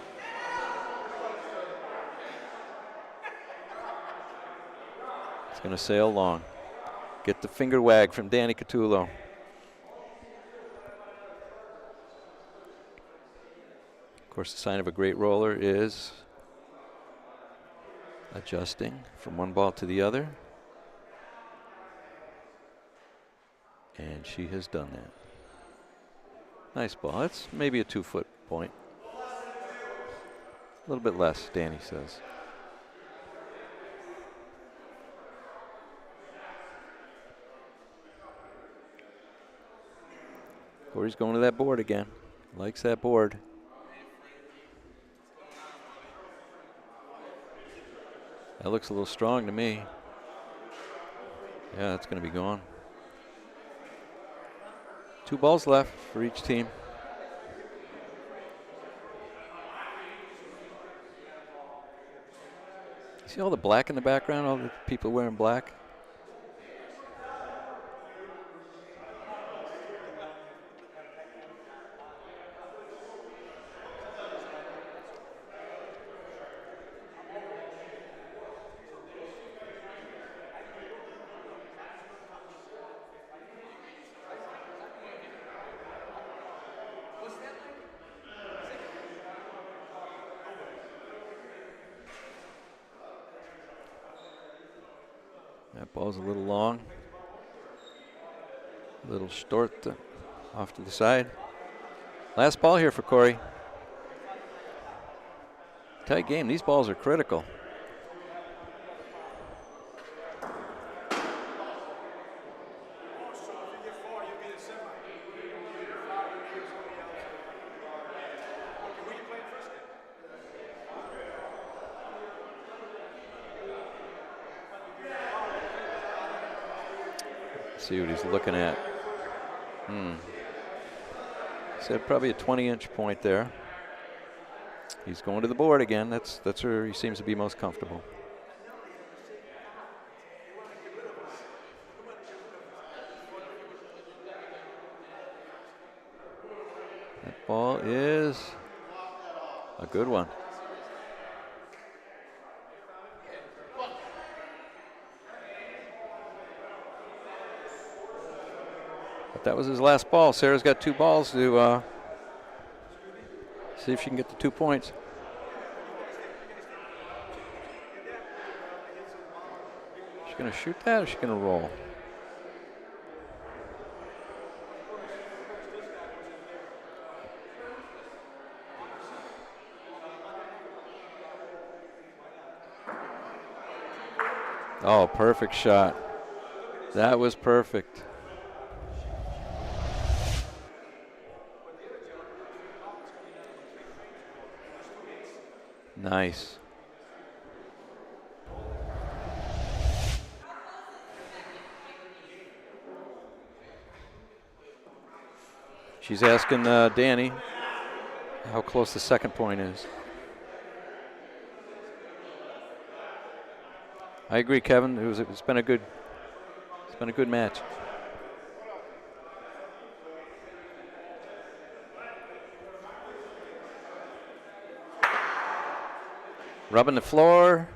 It's going to sail long. Get the finger wag from Danny Catullo. Of course, the sign of a great roller is adjusting from one ball to the other. And she has done that. Nice ball. That's maybe a 2-foot point. A little bit less, Danny says. Cory's going to that board again. Likes that board. That looks a little strong to me. Yeah, that's going to be gone. 2 balls left for each team. See all the black in the background, all the people wearing black? That ball's a little long. A little short off to the side. Last ball here for Cory. Tight game. These balls are critical. See what he's looking at. Said probably a 20-inch point there. He's going to the board again. That's where he seems to be most comfortable. That ball is a good one. That was his last ball. Sarah's got 2 balls to see if she can get the 2 points. She's going to shoot that or she's going to roll? Oh, perfect shot. That was perfect. Nice. She's asking Danny how close the second point is. I agree, Kevin. It's been a good match. Rubbing the floor.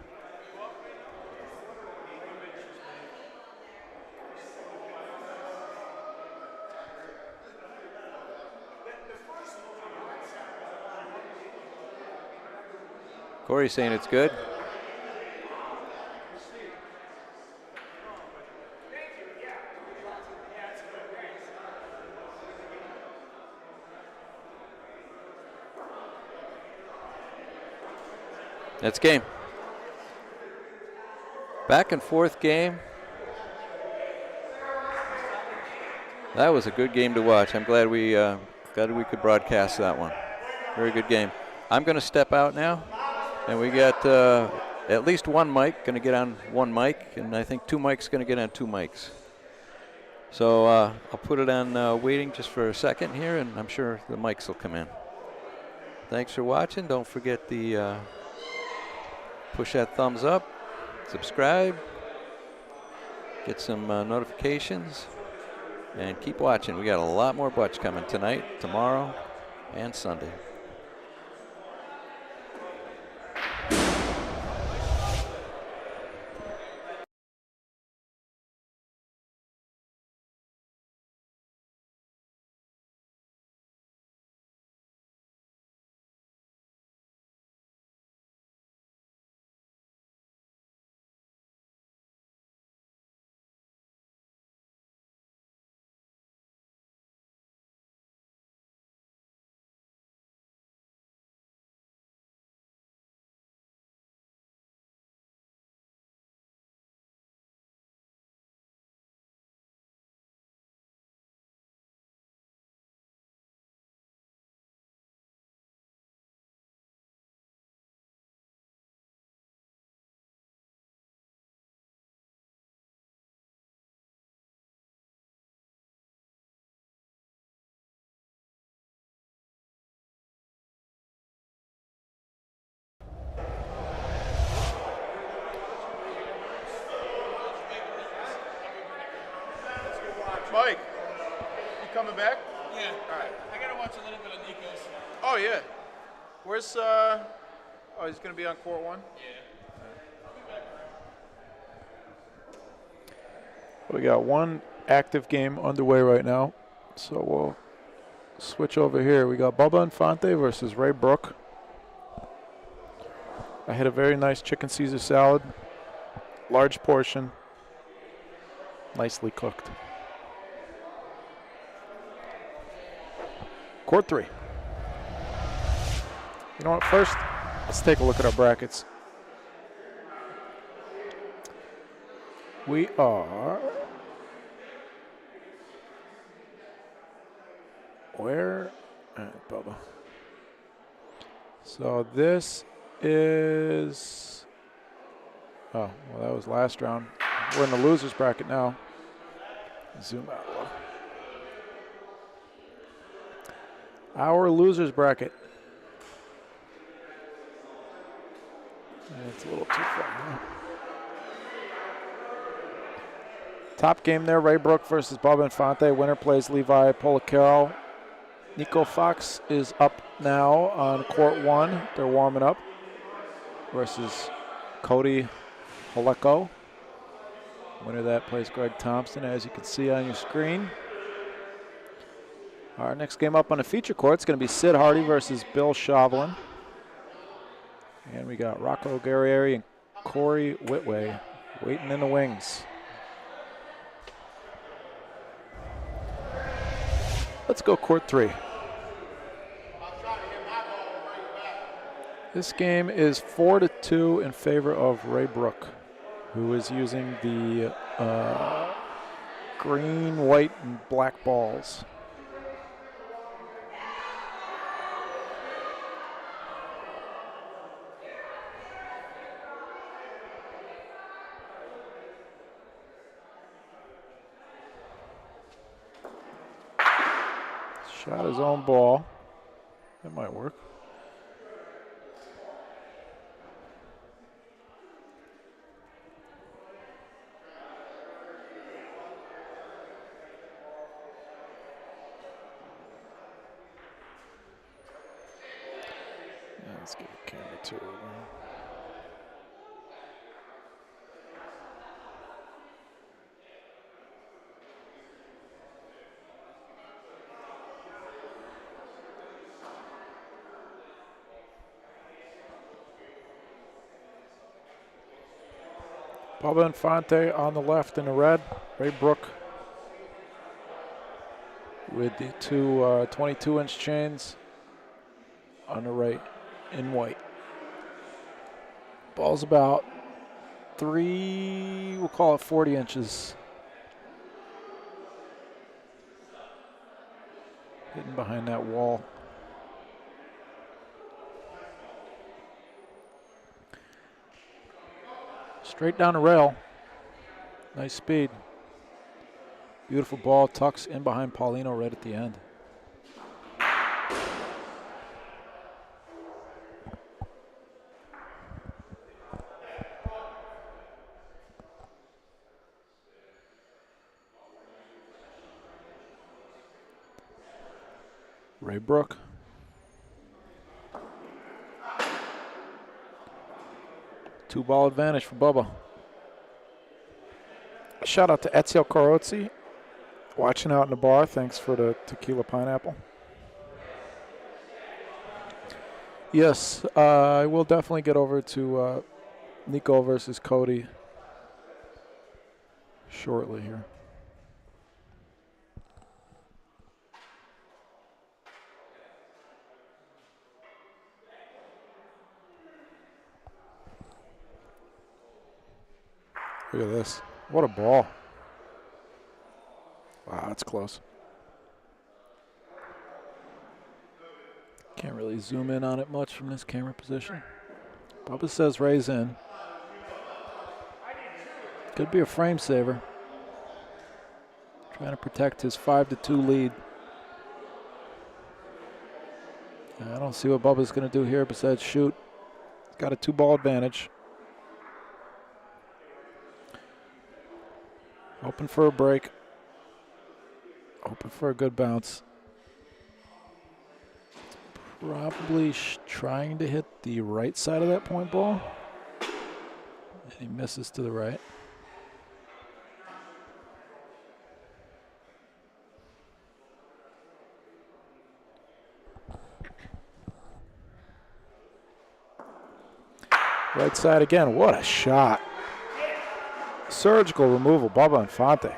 Cory saying it's good. That's game. Back and forth game. That was a good game to watch. I'm glad we could broadcast that one. Very good game. I'm going to step out now, and we got at least one mic going to get on one mic, and I think 2 mics going to get on 2 mics. So I'll put it on waiting just for a second here, and I'm sure the mics will come in. Thanks for watching. Don't forget the push that thumbs up, subscribe, get some notifications, and keep watching. We got a lot more Butch coming tonight, tomorrow, and Sunday. Mike, you coming back? Yeah. All right. I gotta watch a little bit of Nico's. Oh yeah. Where's Oh, he's gonna be on court 1. We got one active game underway right now, so we'll switch over here. We got Bubba Infante versus Ray Brook. I had a very nice chicken Caesar salad, large portion, nicely cooked. Court 3. You know what, first, let's take a look at our brackets. We are... Where? All right, Bubba. So this is... Oh, well, that was last round. We're in the loser's bracket now. Zoom out a little. Our loser's bracket. It's a little too far. Huh? Top game there, Ray Brook versus Bubba Infante. Winner plays Levi Policaro. Nico Fox is up now on court 1. They're warming up versus Cody Haleko. Winner of that plays Greg Thompson, as you can see on your screen. Our next game up on the feature court is going to be Sid Hardy versus Bill Shovlin. And we got Roco Guerrieri and Cory Whitway waiting in the wings. Let's go court 3. This game is 4-2 in favor of Ray Brook, who is using the green, white, and black balls. Shot his own ball. That might work. Yeah, let's get a camera to it. Bubba Infante on the left in the red. Ray Brook with the two 22-inch chains on the right in white. Ball's about we'll call it 40 inches. Hidden behind that wall. Straight down the rail. Nice speed. Beautiful ball, tucks in behind Paulino right at the end. Ray Brook 2-ball advantage for Bubba. Shout out to Ezio Carozzi, watching out in the bar. Thanks for the tequila pineapple. Yes, I will definitely get over to Nico versus Cody shortly here. Look at this. What a ball. Wow, that's close. Can't really zoom in on it much from this camera position. Bubba says raise in. Could be a frame saver. Trying to protect his 5-2 lead. I don't see what Bubba's going to do here besides shoot. He's got a 2-ball advantage. Hoping for a break. Hoping for a good bounce. Probably trying to hit the right side of that point ball. And he misses to the right. Right side again. What a shot. Surgical removal, Bubba Infante.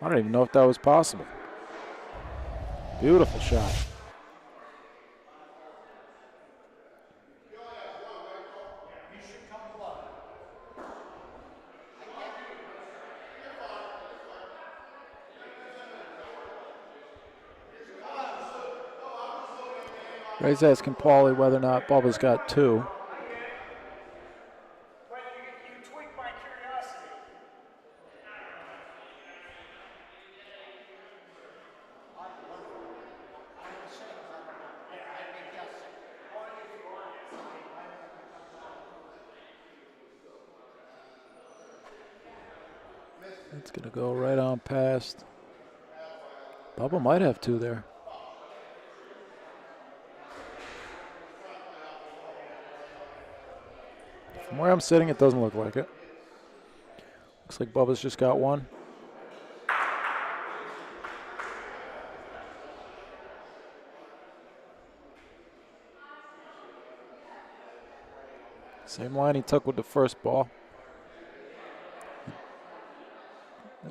I don't even know if that was possible. Beautiful shot. Ray's asking Paulie whether or not Bubba's got 2. But you tweaked my curiosity. It's going to go right on past. Bubba might have 2 there. From where I'm sitting, it doesn't look like it. Looks like Bubba's just got 1. Same line he took with the first ball.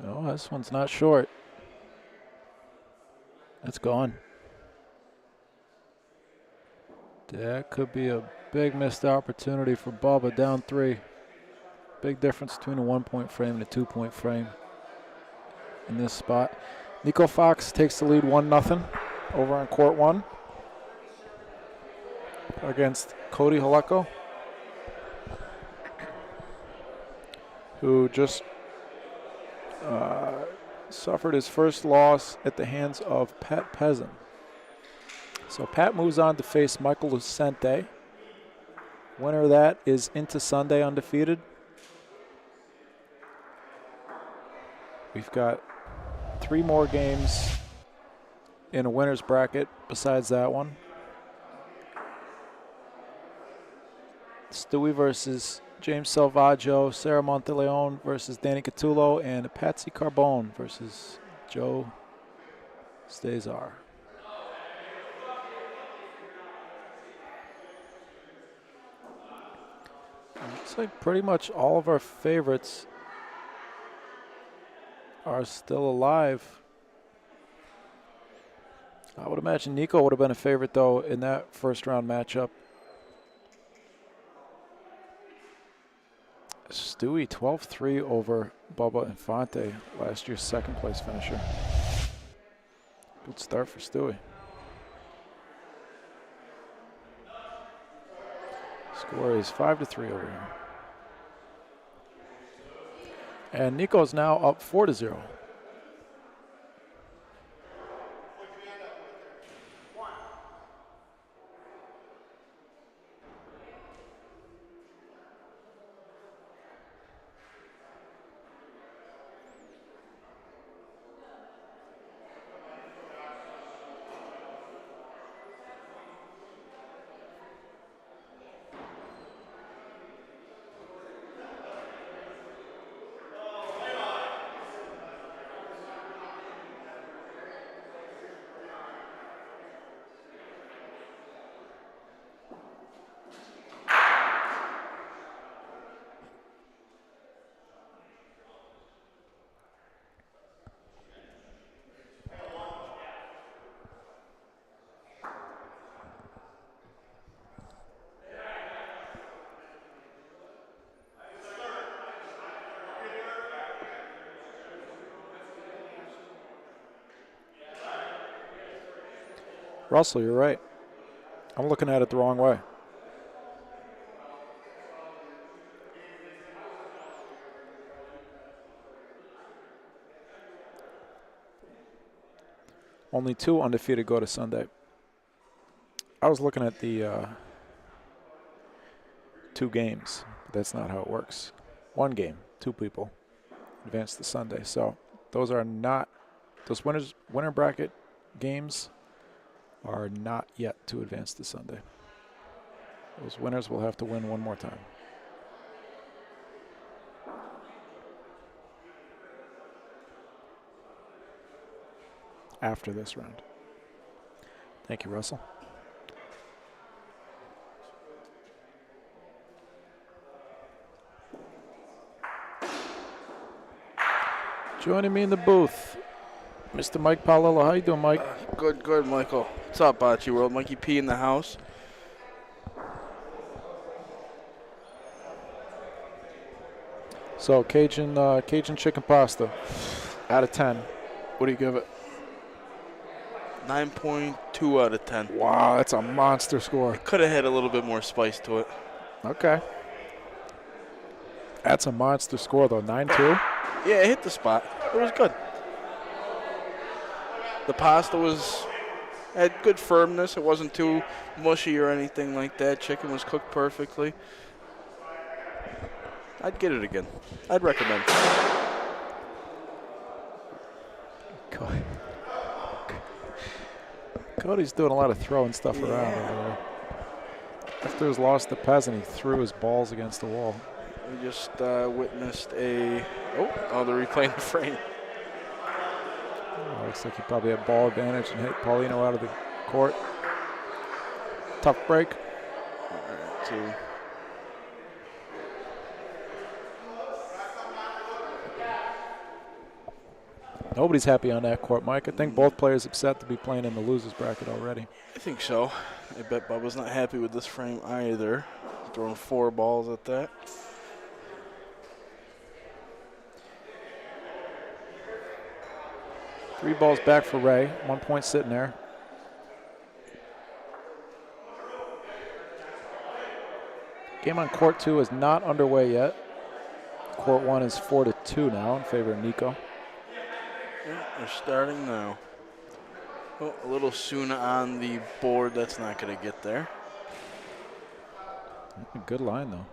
No, this one's not short. That's gone. That could be a big missed opportunity for Bubba, down 3. Big difference between a 1-point frame and a 2-point frame in this spot. Nico Fox takes the lead 1-0 over on court 1 against Cody Haleko, who just suffered his first loss at the hands of Pat Pezin. So Pat moves on to face Michael Lucente. Winner of that is into Sunday undefeated. We've got 3 more games in a winner's bracket besides that one. Stewie versus James Salvaggio, Sarah Monteleone versus Danny Catullo, and Patsy Carbone versus Joe Stazar. Looks like pretty much all of our favorites are still alive. I would imagine Nico would have been a favorite, though, in that first round matchup. Stewie 12-3 over Bubba Infante, last year's second place finisher. Good start for Stewie. Score is 5-3 over here. And Nico's now up 4-0. Russell, you're right. I'm looking at it the wrong way. Only 2 undefeated go to Sunday. I was looking at the 2 games, but that's not how it works. 1 game, 2 people advance to Sunday. So those are not, those winner bracket games are not yet to advance to Sunday. Those winners will have to win one more time. After this round. Thank you, Russell. Joining me in the booth, Mr. Mike Paolillo. How you doing, Mike? Good, Michael. What's up, Bocce World? Mikey P in the house. So Cajun chicken pasta, out of 10. What do you give it? 9.2 out of 10. Wow, that's a monster score. Could have had a little bit more spice to it. Okay. That's a monster score, though. 9-2. Yeah, it hit the spot. It was good. The pasta had good firmness. It wasn't too mushy or anything like that. Chicken was cooked perfectly. I'd get it again. I'd recommend it. Cody's doing a lot of throwing stuff around over there. After his loss to Peasant, he threw his balls against the wall. We just witnessed the replaying the frame. Looks like he probably had ball advantage and hit Paulino out of the court. Tough break. All right, so Nobody's happy on that court, Mike. I think both players upset to be playing in the losers bracket already. I think so. I bet Bubba's not happy with this frame either. Throwing 4 balls at that. Three balls back for Ray. 1 point sitting there. Game on court 2 is not underway yet. Court 1 is 4-2 now in favor of Nico. Yeah, they're starting now. Oh, a little soon on the board. That's not going to get there. Good line, though.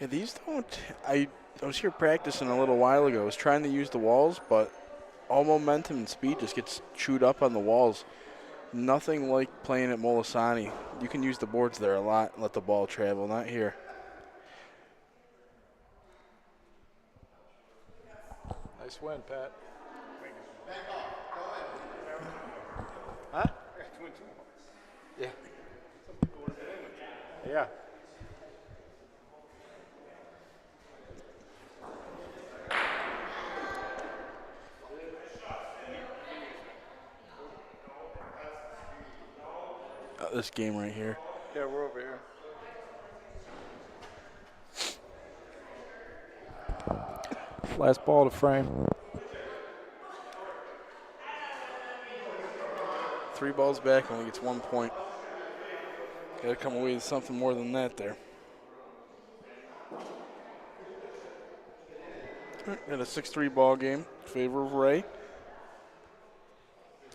Yeah, these don't. I was here practicing a little while ago. I was trying to use the walls, but all momentum and speed just gets chewed up on the walls. Nothing like playing at Molisani. You can use the boards there a lot and let the ball travel. Not here. Nice win, Pat. Huh? Yeah. Yeah. This game right here. Yeah, we're over here. Last ball to frame. 3 balls back, only gets 1 point. Got to come away with something more than that there. Got a 6-3 ball game in favor of Ray.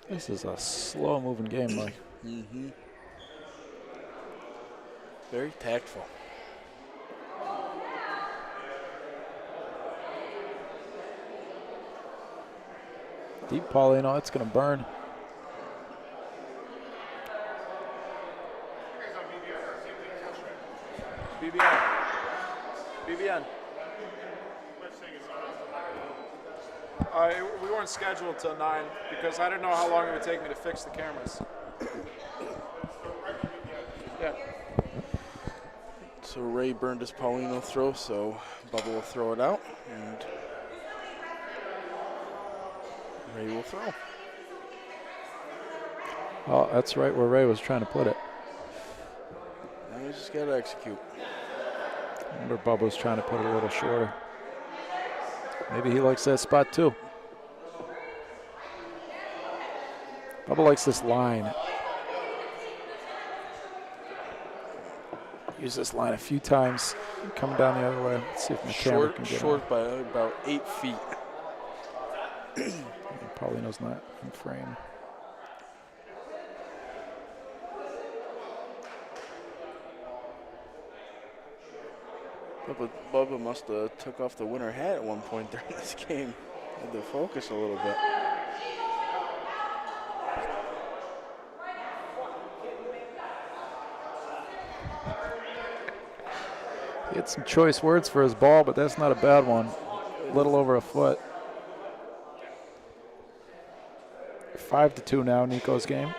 This is a slow-moving game, Mike. Mm-hmm. Very tactful. Deep Paulino, it's going to burn. BBN. We weren't scheduled till 9 because I didn't know how long it would take me to fix the cameras. Yeah. So Ray burned his Paulino throw, so Bubba will throw it out, and Ray will throw. Oh, that's right where Ray was trying to put it. Now he's just got to execute. I wonder if Bubba was trying to put it a little shorter. Maybe he likes that spot too. Bubba likes this line. use this line a few times. Coming down the other way. Let's see if my camera can get Short by about 8 feet. Paulino's not in frame. Bubba must have took off the winter hat at one point during this game. Had to focus a little bit. He had some choice words for his ball, but that's not a bad one. A little over a foot. 5-2 now, Nico's game.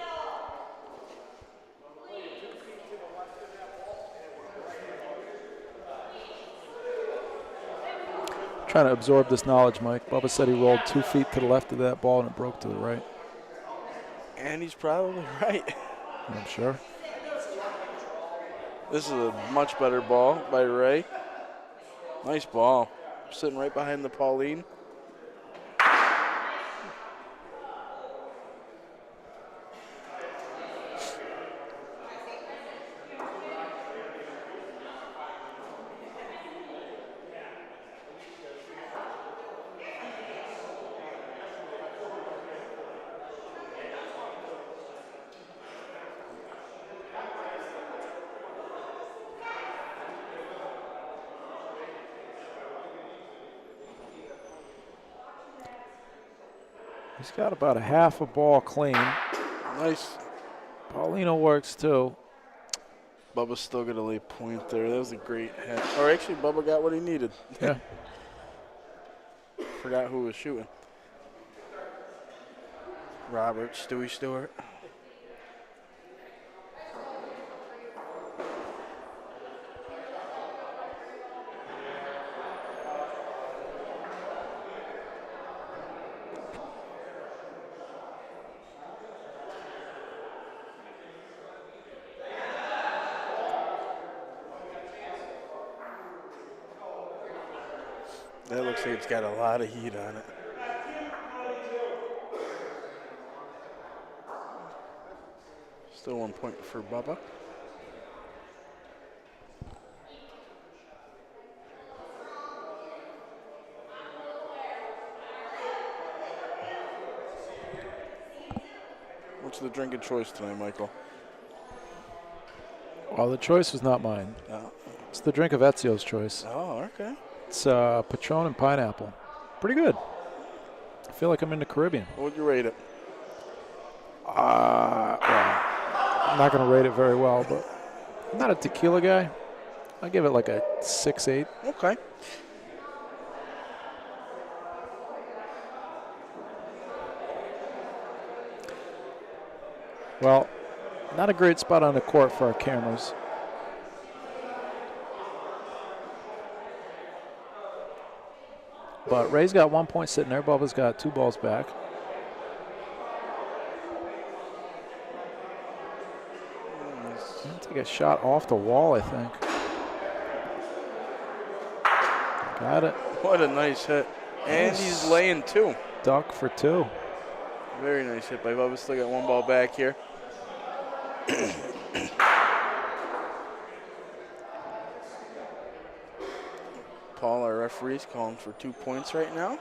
Trying to absorb this knowledge, Mike. Bubba said he rolled 2 feet to the left of that ball and it broke to the right. And he's probably right. I'm sure. This is a much better ball by Ray. Nice ball. Sitting right behind the Pauline. He's got about a half a ball clean. Nice. Paulino works too. Bubba's still going to lay point there. That was a great hit. Or actually, Bubba got what he needed. Yeah. Forgot who was shooting. Robert, Stewie Stewart. That looks like it's got a lot of heat on it. Still 1 point for Bubba. What's the drink of choice tonight, Michael? Well, the choice was not mine. Oh, It's the drink of Ezio's choice. okay. It's Patron and pineapple. Pretty good. I feel like I'm in the Caribbean. What would you rate it? Well, I'm not going to rate it very well, but I'm not a tequila guy. I give it like a 6-8. Okay. Well, not a great spot on the court for our cameras. But Ray's got 1 point sitting there. Bubba's got 2 balls back. Gonna take a shot off the wall, I think. Got it. What a nice hit. And he's laying 2. Duck for 2. Very nice hit by Bubba. Still got 1 ball back here. Paul, our referee's calling for 2 points right now.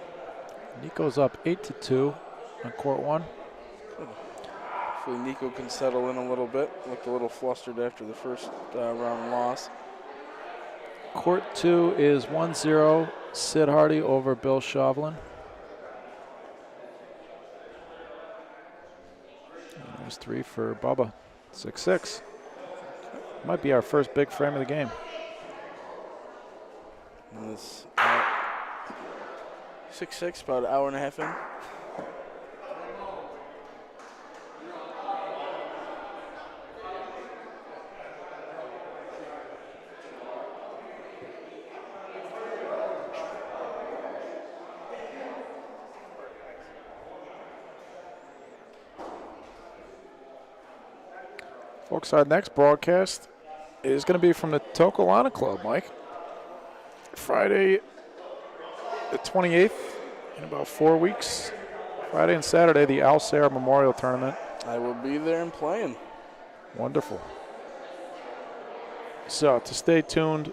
Nico's up 8-2 on court 1. Hopefully Nico can settle in a little bit. Looked a little flustered after the first round loss. Court 2 is 1-0 Sid Hardy over Bill Shovlin. And there's 3 for Bubba. 6-6. Might be our first big frame of the game. And it's 6-6, about an hour and a half in. Folks, our next broadcast is going to be from the Tokolana Club, Mike. Friday the 28th, in about 4 weeks. Friday and Saturday, the Al Sayre Memorial Tournament. I will be there and playing. Wonderful. So to stay tuned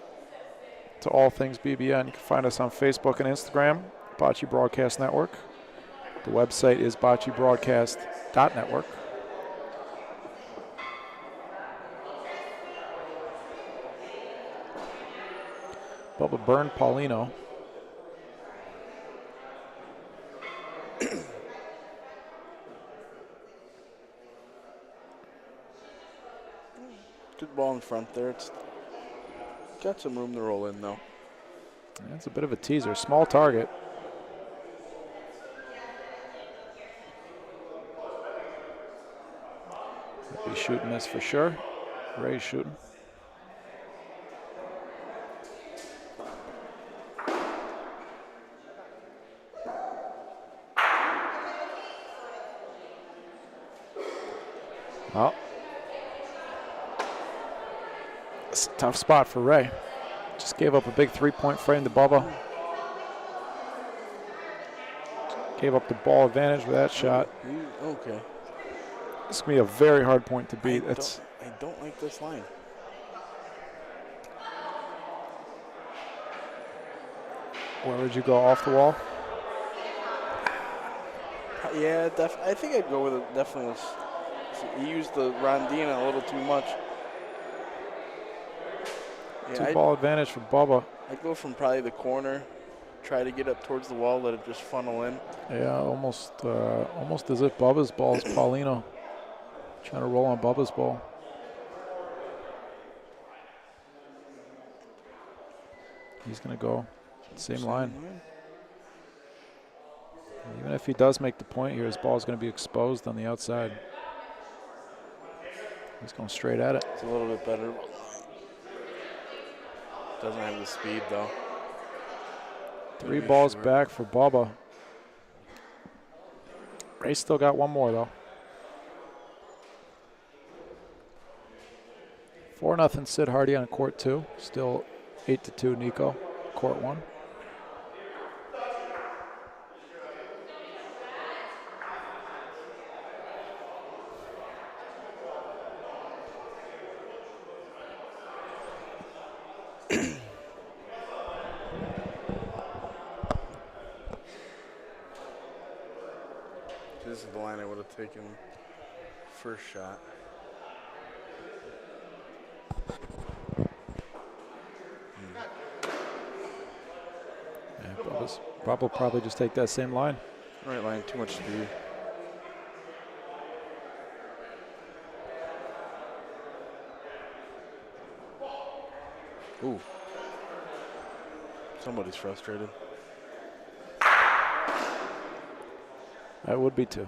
to all things BBN, you can find us on Facebook and Instagram, Bocce Broadcast Network. The website is boccebroadcast.network. Bubba burned Paulino. Good ball in front there. It's got some room to roll in, though. That's a bit of a teaser. Small target. Be shooting this for sure. Ray's shooting. Oh. It's a tough spot for Ray. Just gave up a big three-point frame to Bubba. Gave up the ball advantage with that shot. Okay. It's going to be a very hard point to beat. I don't like this line. Where would you go, off the wall? Yeah, I think I'd go with it definitely. He used the Rondina a little too much. Yeah, Two-ball advantage for Bubba. I'd go from probably the corner, try to get up towards the wall, let it just funnel in. Yeah, almost as if Bubba's ball is Paulino. Trying to roll on Bubba's ball. He's going to go same line. Even if he does make the point here, his ball is going to be exposed on the outside. He's going straight at it. It's a little bit better. Doesn't have the speed, though. Three balls back for Bubba. Ray still got one more, though. 4-0 Sid Hardy on court 2. Still 8-2 Nico, court 1. This is the line I would have taken first shot. Yeah, Bubba will probably just take that same line. Right line, too much speed. Ooh. Somebody's frustrated. I would be too.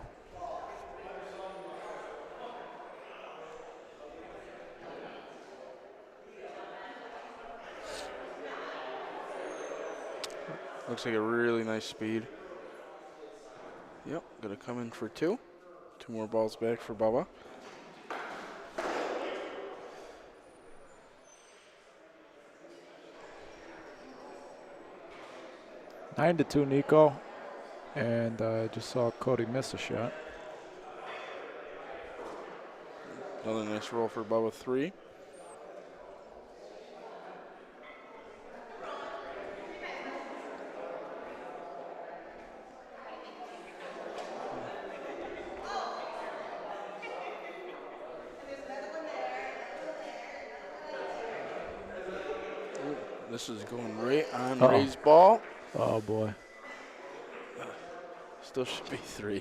Looks like a really nice speed. Yep, gonna come in for 2. 2 more balls back for Bubba. 9-2 Nico. And I just saw Cody miss a shot. Another nice roll for Bubba, 3. This is going right on Ray's ball. Oh, boy. Still should be 3.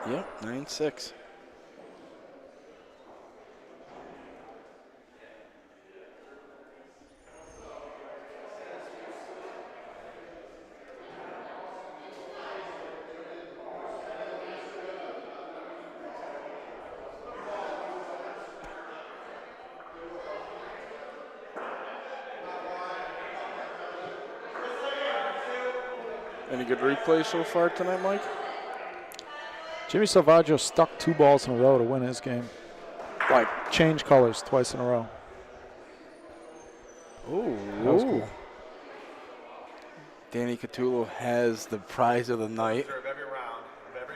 Yep, 9-6. Any good replay so far tonight, Mike? Jimmy Salvaggio stuck 2 balls in a row to win his game. Like, change colors twice in a row. Ooh. That was cool. Danny Catullo has the prize of the night. Serve every round of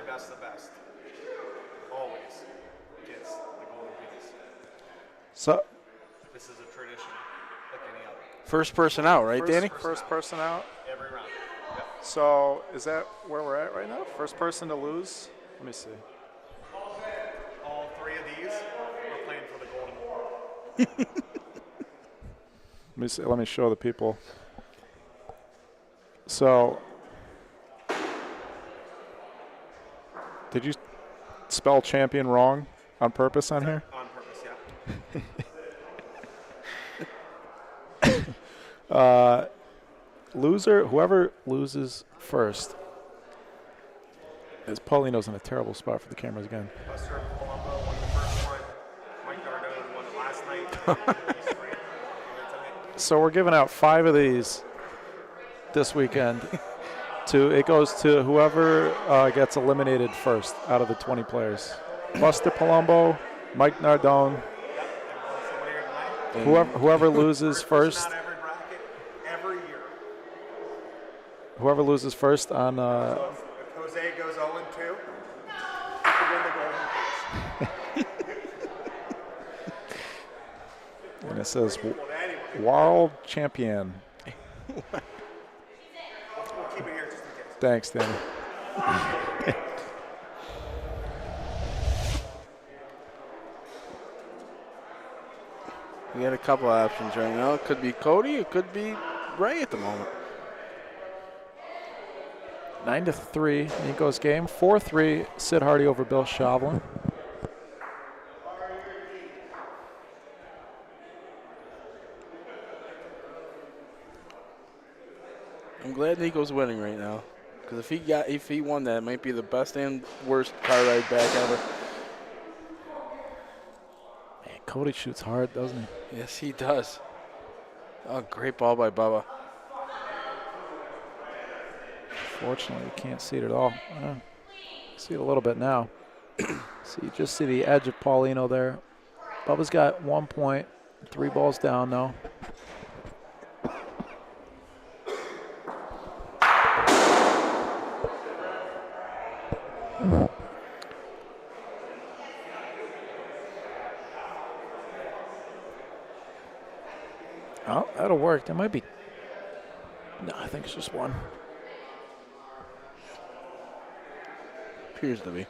So This is a tradition, like any other. First person out, right, Danny? First person out. Every round. Yep. So is that where we're at right now? First person to lose? Let me see. All three of these are playing for the golden ball. let me show the people. So, did you spell champion wrong on purpose on here? On purpose, yeah. Loser, whoever loses first. As Paulino's in a terrible spot for the cameras again. Buster Colombo won the first one. Mike Nardone won it last night. So we're giving out 5 of these this weekend. It goes to whoever gets eliminated first out of the 20 players. Buster Palumbo, Mike Nardone. Whoever loses first. Not every bracket, every year. Whoever loses first on. So if Jose goes 0-2, he can win the golden case. And it says world champion. We'll keep it here just in case. Thanks, Danny. We got a couple of options right now. It could be Cody. It could be Ray at the moment. 9-3, Nico's game. 4-3, Sid Hardy over Bill Shovlin. I'm glad Nico's winning right now, because if he won that, it might be the best and worst car ride back ever. Man, Cody shoots hard, doesn't he? Yes, he does. Oh, great ball by Bubba. Fortunately, you can't see it at all. See it a little bit now. So you just see the edge of Paulino there. Bubba's got 1 point, 3 balls down now. Oh, that'll work. There might be. No, I think it's just 1. Appears to be.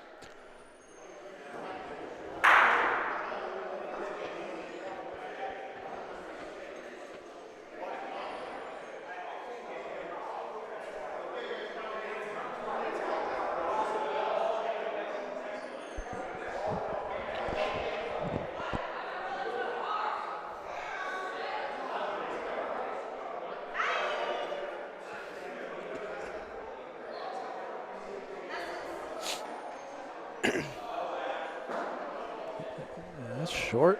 That's short.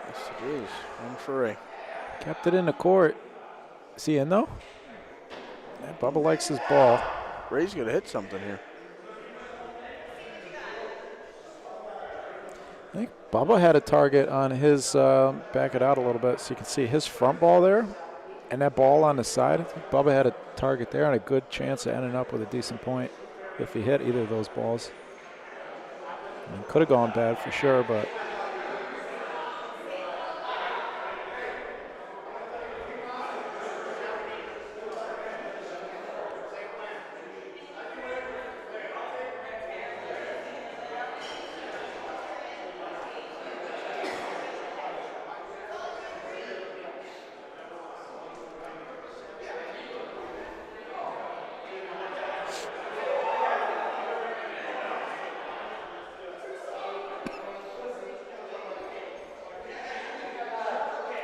Yes, it is. 1 for Ray. Kept it in the court. Is he in though? Yeah, Bubba likes his ball. Ray's going to hit something here. I think Bubba had a target on his, back it out a little bit so you can see his front ball there and that ball on the side. I think Bubba had a target there and a good chance of ending up with a decent point if he hit either of those balls. I mean, could have gone bad for sure, but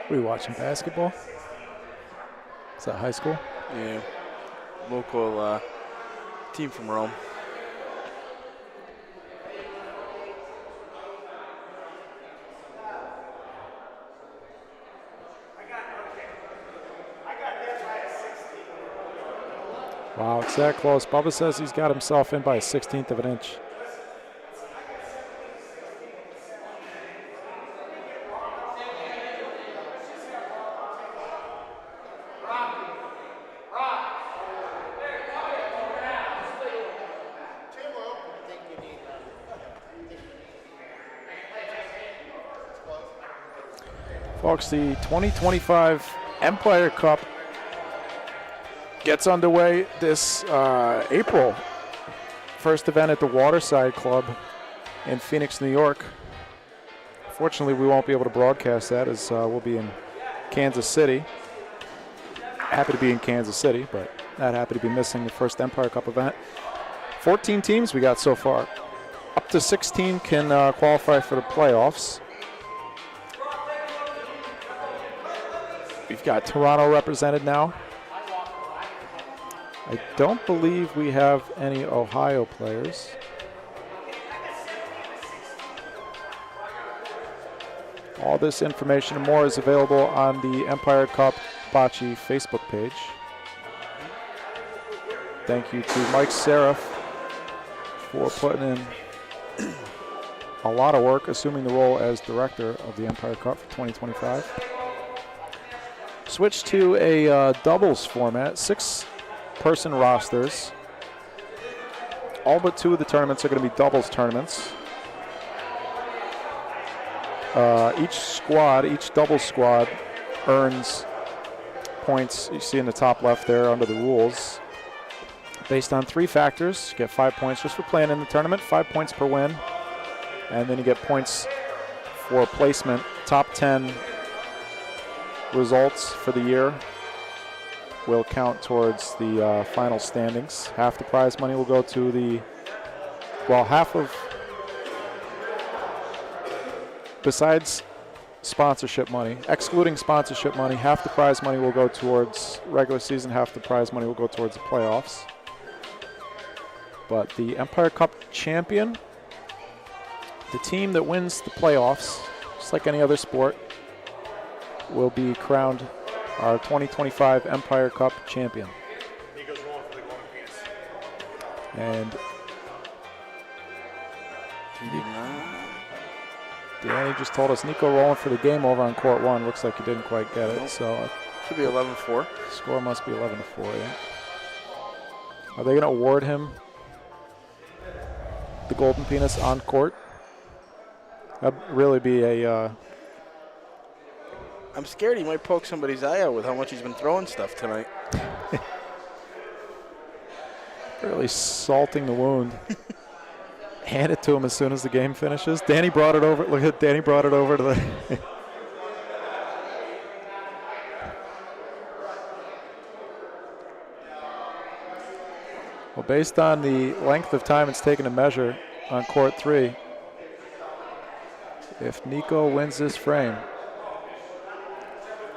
Were you watching basketball? Is that high school? Yeah. Local team from Rome. Wow, it's that close. Bubba says he's got himself in by a 16th of an inch. Folks, the 2025 Empire Cup gets underway this April. First event at the Waterside Club in Phoenix, New York. Fortunately, we won't be able to broadcast that as we'll be in Kansas City. Happy to be in Kansas City, but not happy to be missing the first Empire Cup event. 14 teams we got so far. Up to 16 can qualify for the playoffs. We've got Toronto represented now. I don't believe we have any Ohio players. All this information and more is available on the Empire Cup Bocce Facebook page. Thank you to Mike Seraph for putting in a lot of work, assuming the role as director of the Empire Cup for 2025. Switch to a doubles format, 6-person rosters. All but 2 of the tournaments are going to be doubles tournaments. Each doubles squad earns points, you see in the top left there under the rules, based on 3 factors. You get 5 points just for playing in the tournament, 5 points per win, and then you get points for placement. Top 10 results for the year will count towards the final standings. Half the prize money will go to the, besides sponsorship money, excluding sponsorship money, half the prize money will go towards regular season, half the prize money will go towards the playoffs. But the Empire Cup champion, the team that wins the playoffs, just like any other sport, will be crowned our 2025 Empire Cup champion. Nico's rolling for the golden penis. And Danny just told us Nico rolling for the game over on court 1. Looks like he didn't quite get it, so Should be 11-4. score must be 11-4, yeah. Are they going to award him the golden penis on court? That'd really be a... I'm scared he might poke somebody's eye out with how much he's been throwing stuff tonight. really salting the wound. Hand it to him as soon as the game finishes. Danny brought it over. Look at Danny brought it over to the... Well, based on the length of time it's taken to measure on court 3, if Nico wins this frame,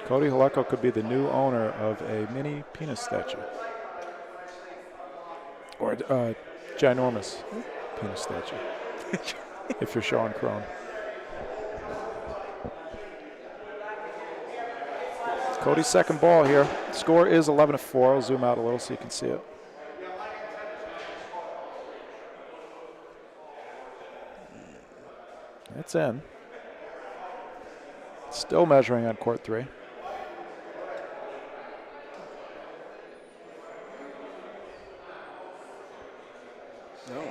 Cody Haleko could be the new owner of a mini penis statue. Or ginormous penis statue, if you're Sean Crone. Cody's second ball here. Score is 11-4. I'll zoom out a little so you can see it. It's in. Still measuring on court 3. No.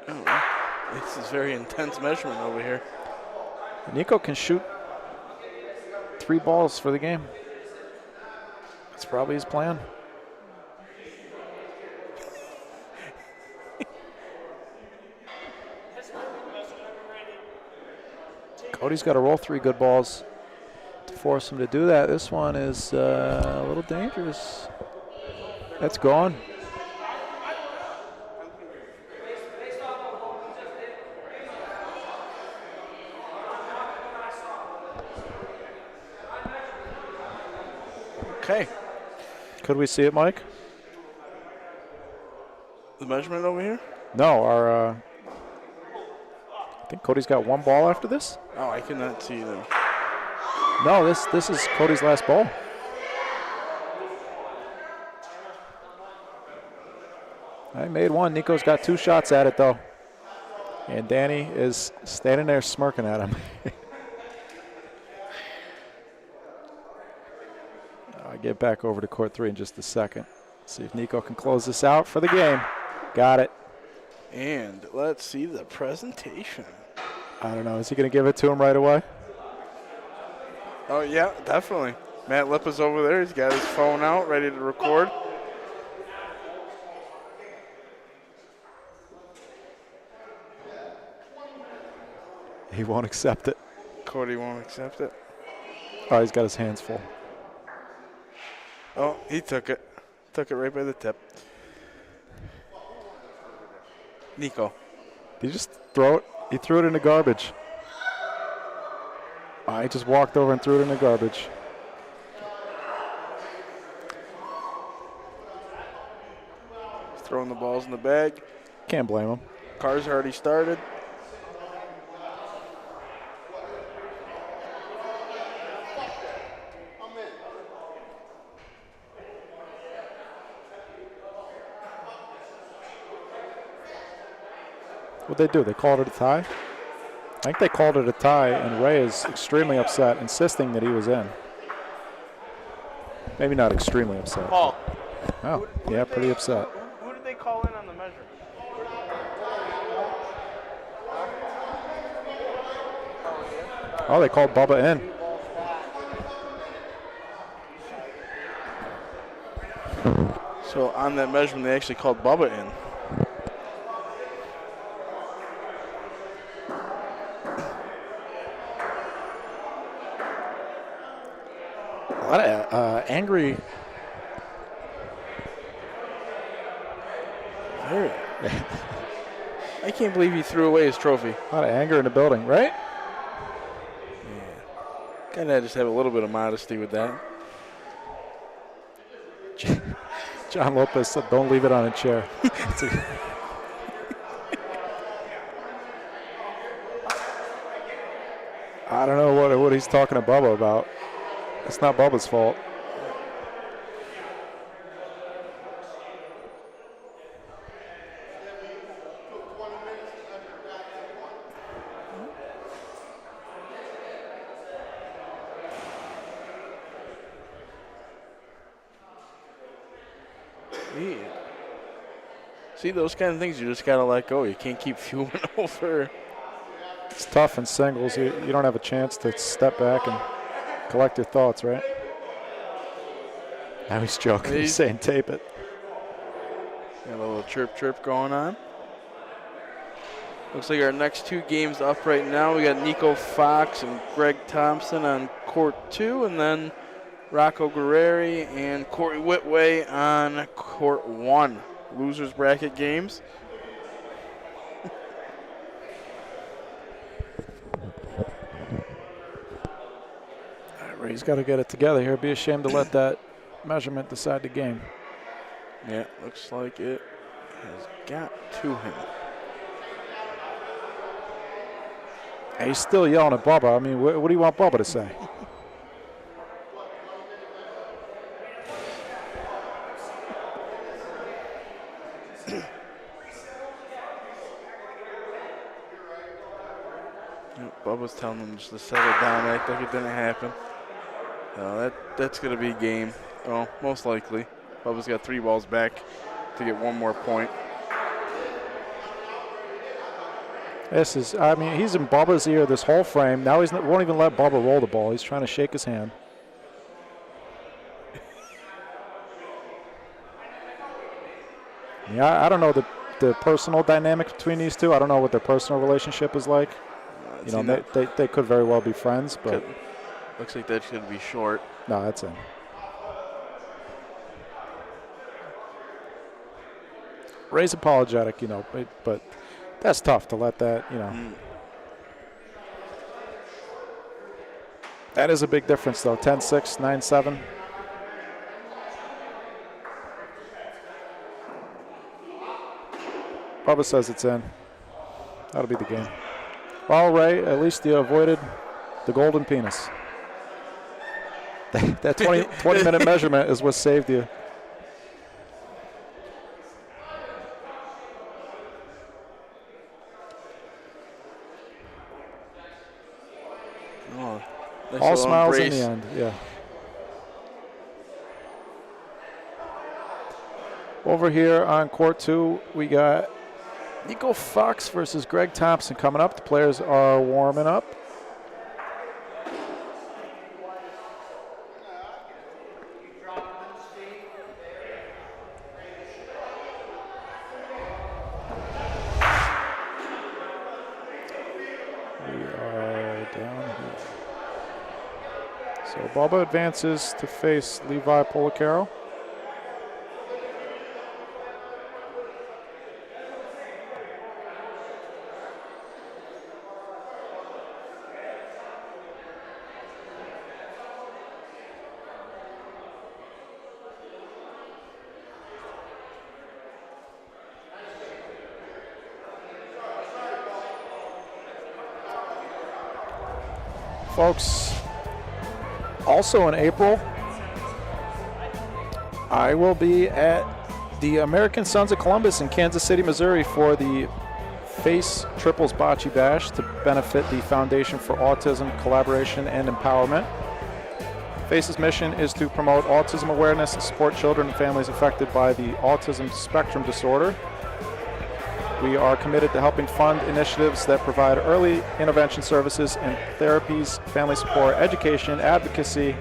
Oh, this is very intense measurement over here. Nico can shoot 3 balls for the game. That's probably his plan. Cody's got to roll 3 good balls to force him to do that. This one is a little dangerous. That's gone. Okay. Could we see it, Mike? The measurement over here? No, our. I think Cody's got 1 ball after this. Oh, I cannot see them. No, this is Cody's last ball. I made 1. Nico's got 2 shots at it, though. And Danny is standing there smirking at him. I'll get back over to court 3 in just a second. See if Nico can close this out for the game. Got it. And let's see the presentation. I don't know. Is he going to give it to him right away? Oh, yeah, definitely. Matt Lippa's over there. He's got his phone out, ready to record. He won't accept it. Cody won't accept it. Oh, he's got his hands full. Oh, he took it. Took it right by the tip. Nico. Did he just throw it? He threw it in the garbage. He just walked over and threw it in the garbage. He's throwing the balls in the bag. Can't blame him. Car's already started. What'd they do? They called it a tie? I think they called it a tie, and Ray is extremely upset, insisting that he was in. Maybe not extremely upset. Paul. Oh, yeah, pretty upset. Who did they call in on the measurement? Oh, they called Bubba in. So on that measurement, they actually called Bubba in. A lot of angry. I can't believe he threw away his trophy. A lot of anger in the building, right? Gotta just have a little bit of modesty with that. John Lopez said, "Don't leave it on a chair." I don't know what he's talking to Bubba about. It's not Bubba's fault. Yeah. See, those kind of things you just gotta let go. You can't keep fuming over. It's tough in singles. You don't have a chance to step back and collect your thoughts, right? Now he's joking. He's saying tape it. Got a little chirp going on. Looks like our next two games up right now. We got Nico Fox and Greg Thompson on court 2, and then Rocco Guerreri and Cory Whitway on court 1. Losers bracket games. Ray's got to get it together here. Be ashamed to let that measurement decide the game. Yeah, looks like it has got to him. And he's still yelling at Bubba. I mean, what do you want Bubba to say? Bubba's telling him just to settle down, act like it didn't happen. That's going to be game. Well, most likely. Bubba's got 3 balls back to get 1 more point. He's in Bubba's ear this whole frame. Now he won't even let Bubba roll the ball. He's trying to shake his hand. Yeah, I don't know the personal dynamic between these two. I don't know what their personal relationship is like. They could very well be friends, but looks like that's going to be short. No, that's in. Ray's apologetic, but that's tough to let that, That is a big difference, though. 10-6, 9-7. Bubba says it's in. That'll be the game. Well, Ray, at least you avoided the golden penis. That 20-minute measurement is what saved you. Oh, nice all smiles embrace. in the end, yeah. Over here on court 2, we got Nico Fox versus Greg Thompson coming up. The players are warming up. We are down here. So Bubba advances to face Levi Policaro. Folks, also in April, I will be at the American Sons of Columbus in Kansas City, Missouri for the Face Triples Bocce Bash to benefit the Foundation for Autism Collaboration and Empowerment. FACE's mission is to promote autism awareness and support children and families affected by the autism spectrum disorder. We are committed to helping fund initiatives that provide early intervention services and therapies, family support, education, advocacy,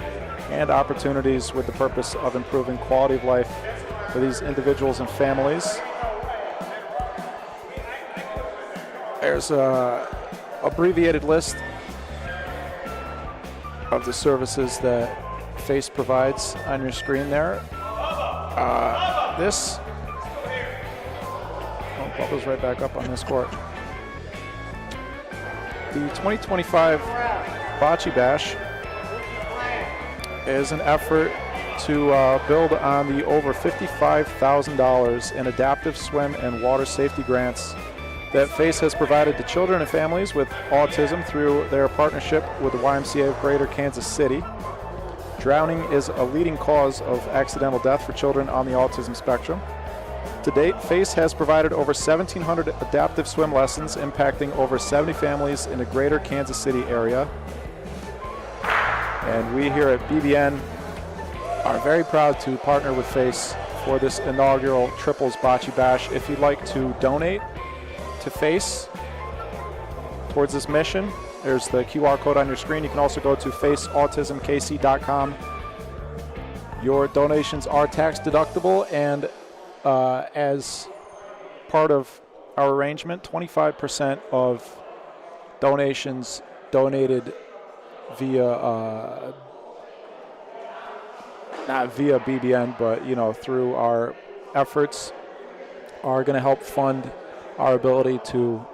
and opportunities with the purpose of improving quality of life for these individuals and families. There's a abbreviated list of the services that FACE provides on your screen there. Bubba's right back up on this court. The 2025 Bocce Bash is an effort to build on the over $55,000 in adaptive swim and water safety grants that FACE has provided to children and families with autism through their partnership with the YMCA of Greater Kansas City. Drowning is a leading cause of accidental death for children on the autism spectrum. To date, FACE has provided over 1,700 adaptive swim lessons, impacting over 70 families in the greater Kansas City area. And we here at BBN are very proud to partner with FACE for this inaugural Triples Bocce Bash. If you'd like to donate to FACE towards this mission, there's the QR code on your screen. You can also go to faceautismkc.com. Your donations are tax deductible, and as part of our arrangement, 25% of donations donated via, not via BBN, but through our efforts, are going to help fund our ability to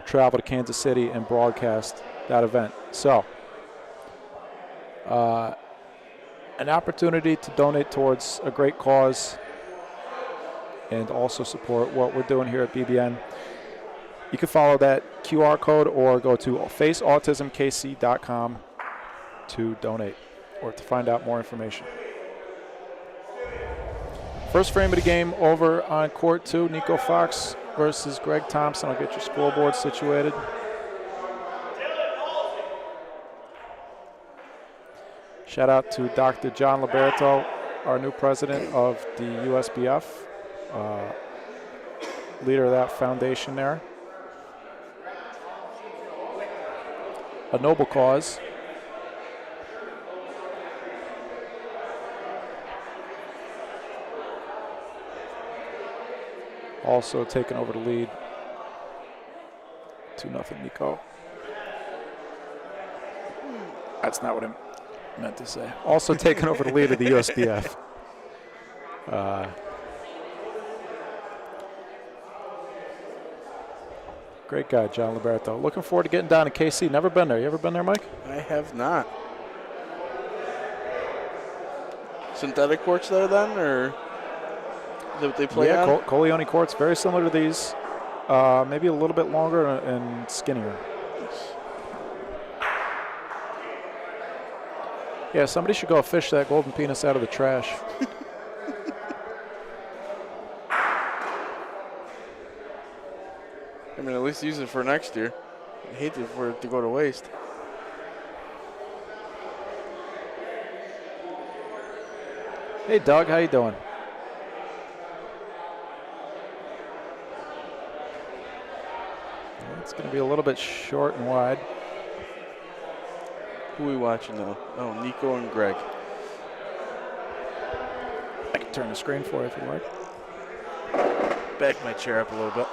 travel to Kansas City and broadcast that event. So, an opportunity to donate towards a great cause and also support what we're doing here at BBN. You can follow that QR code or go to faceautismkc.com to donate or to find out more information. First frame of the game over on court 2, Nico Fox versus Greg Thompson. I'll get your scoreboard situated. Shout out to Dr. John Liberto, our new president of the USBF. Leader of that foundation there. A noble cause. Also taking over the lead. 2-0 Nico. That's not what I meant to say. Also taking over the lead of the USBF. Great guy, John Liberto. Looking forward to getting down to KC. Never been there. You ever been there, Mike? I have not. Synthetic courts there then, or is that what they play on? Yeah, Coleone courts, very similar to these. Maybe a little bit longer and skinnier. Yeah, somebody should go fish that golden penis out of the trash. I mean, at least use it for next year. I hate for it to go to waste. Hey, Doug, how you doing? It's going to be a little bit short and wide. Who are we watching now? Oh, Nico and Greg. I can turn the screen for you if you like. Back my chair up a little bit.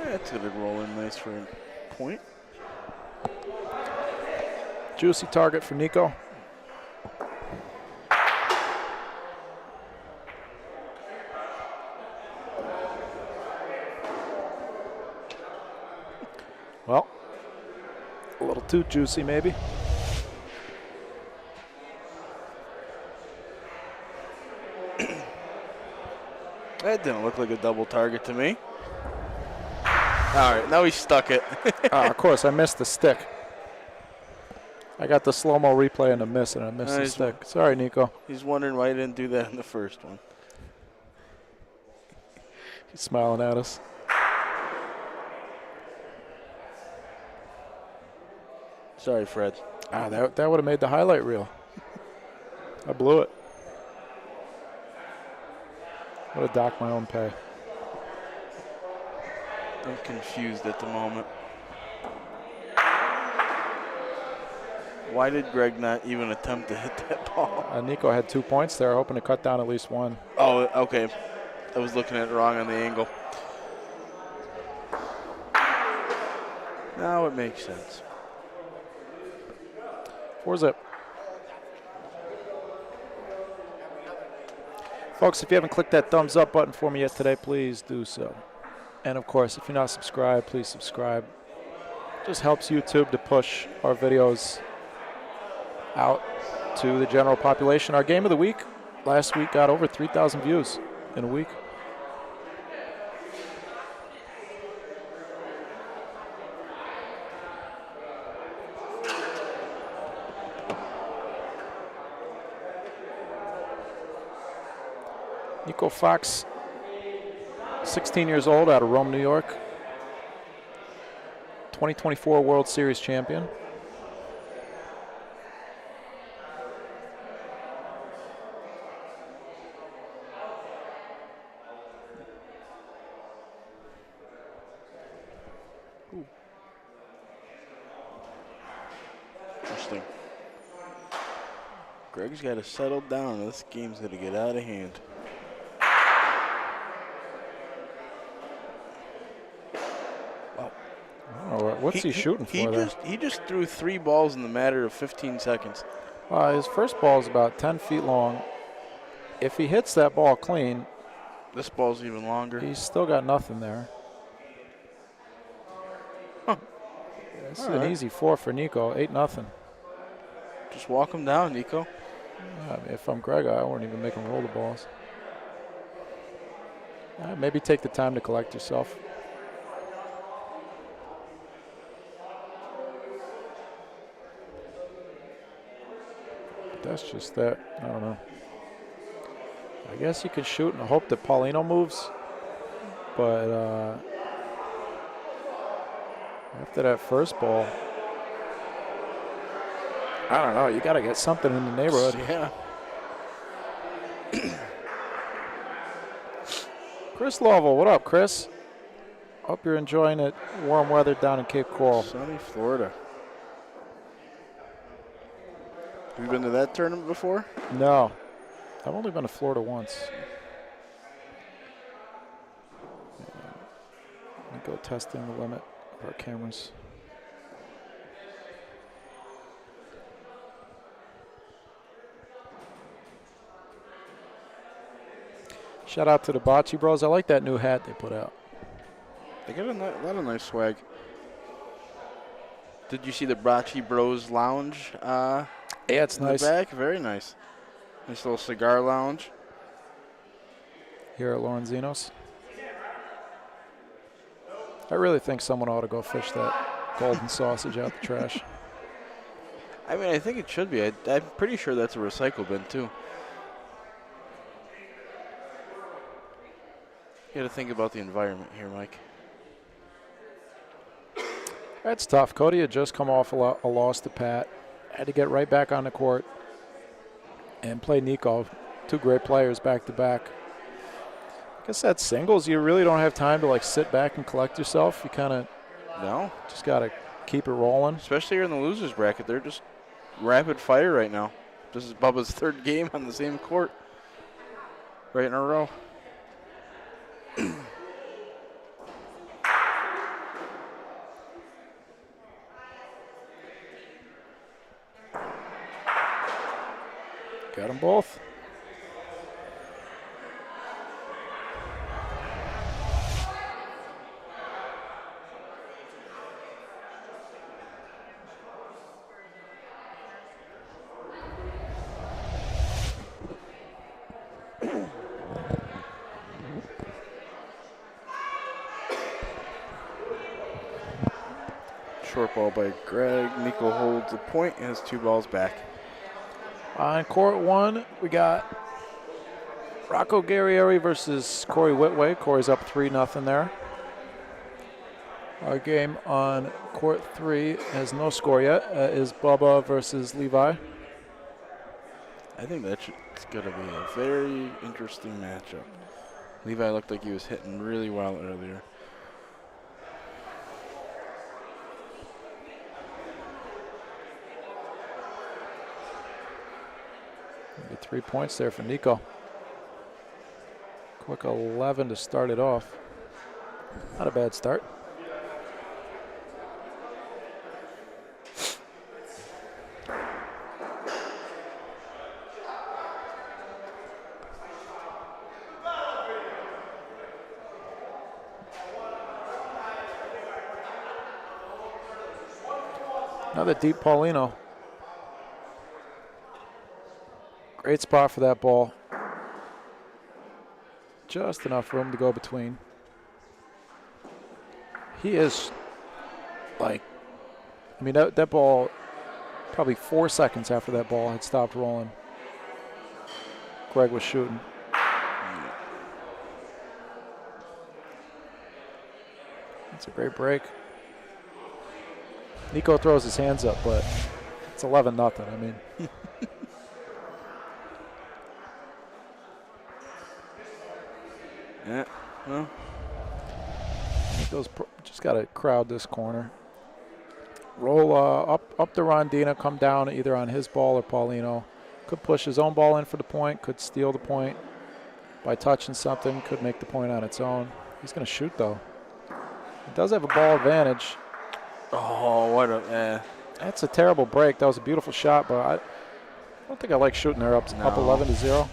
That's going to roll in nice for a point. Juicy target for Nico. Well, a little too juicy maybe. That didn't look like a double target to me. All right, now he stuck it. Of course, I missed the stick. I got the slow-mo replay and a miss, and I missed the stick. Sorry, Nico. He's wondering why he didn't do that in the first one. He's smiling at us. Sorry, Fred. That would have made the highlight reel. I blew it. Would have docked my own pay. I'm confused at the moment. Why did Greg not even attempt to hit that ball? Nico had 2 points there, hoping to cut down at least one. Oh, okay. I was looking at it wrong on the angle. Now it makes sense. 4-zip. Folks, if you haven't clicked that thumbs up button for me yet today, please do so. And of course, if you're not subscribed, please subscribe. Just helps YouTube to push our videos out to the general population. Our game of the week last week got over 3,000 views in a week. Nico Fox, 16 years old, out of Rome, New York. 2024 World Series champion. Interesting. Greg's got to settle down. This game's going to get out of hand. What's he shooting for there? He just threw 3 balls in the matter of 15 seconds. His first ball is about 10 feet long. If he hits that ball clean, this ball's even longer. He's still got nothing there. Huh. This is an easy 4 for Nico, 8-0. Just walk him down, Nico. If I'm Greg, I wouldn't even make him roll the balls. Maybe take the time to collect yourself. That's just that. I don't know. I guess you can shoot and hope that Paulino moves. But after that first ball, I don't know. You got to get something in the neighborhood. Yeah. Chris Lovell, what up, Chris? Hope you're enjoying it. Warm weather down in Cape Coral. Sunny Florida. Have you been to that tournament before? No. I've only been to Florida once. We go testing the limit of our cameras. Shout out to the Bocce Bros. I like that new hat they put out. They got a lot of nice swag. Did you see the Bocce Bros lounge? Yeah, it's nice. In the back, very nice. Nice little cigar lounge. Here at Lorenzino's. I really think someone ought to go fish that golden sausage out the trash. I mean, I think it should be. I'm pretty sure that's a recycle bin, too. You got to think about the environment here, Mike. That's tough. Cody had just come off a loss to Pat. Had to get right back on the court and play Nico. two great players back to back. I guess that singles, you really don't have time to like sit back and collect yourself. You kind of No, just got to keep it rolling. especially here in the losers bracket, they're just rapid fire right now. This is Bubba's third game on the same court, right in a row. Got them both. Short ball by Greg. Nico holds the point and has 2 balls back. On court one, we got Rocco Guerrieri versus Cory Whitway. Cory's up 3-0 there. Our game on court 3 has no score yet. Is Bubba versus Levi. I think that's going to be a very interesting matchup. Levi looked like he was hitting really well earlier. Maybe 3 points there for Nico. Quick 11 to start it off. Not a bad start. Another deep Paulino. Great spot for that ball. Just enough room to go between. He is like, I mean, that ball, probably 4 seconds after that ball had stopped rolling, Greg was shooting. That's a great break. Nico throws his hands up, but it's 11-0. I mean, Yeah, well, Nico's just got to crowd this corner. Roll up to Rondina, come down either on his ball or Paulino. Could push his own ball in for the point, could steal the point by touching something, could make the point on its own. He's going to shoot, though. He does have a ball advantage. oh, what a, That's a terrible break. That was a beautiful shot, but I don't think I like shooting her up No. 11-0.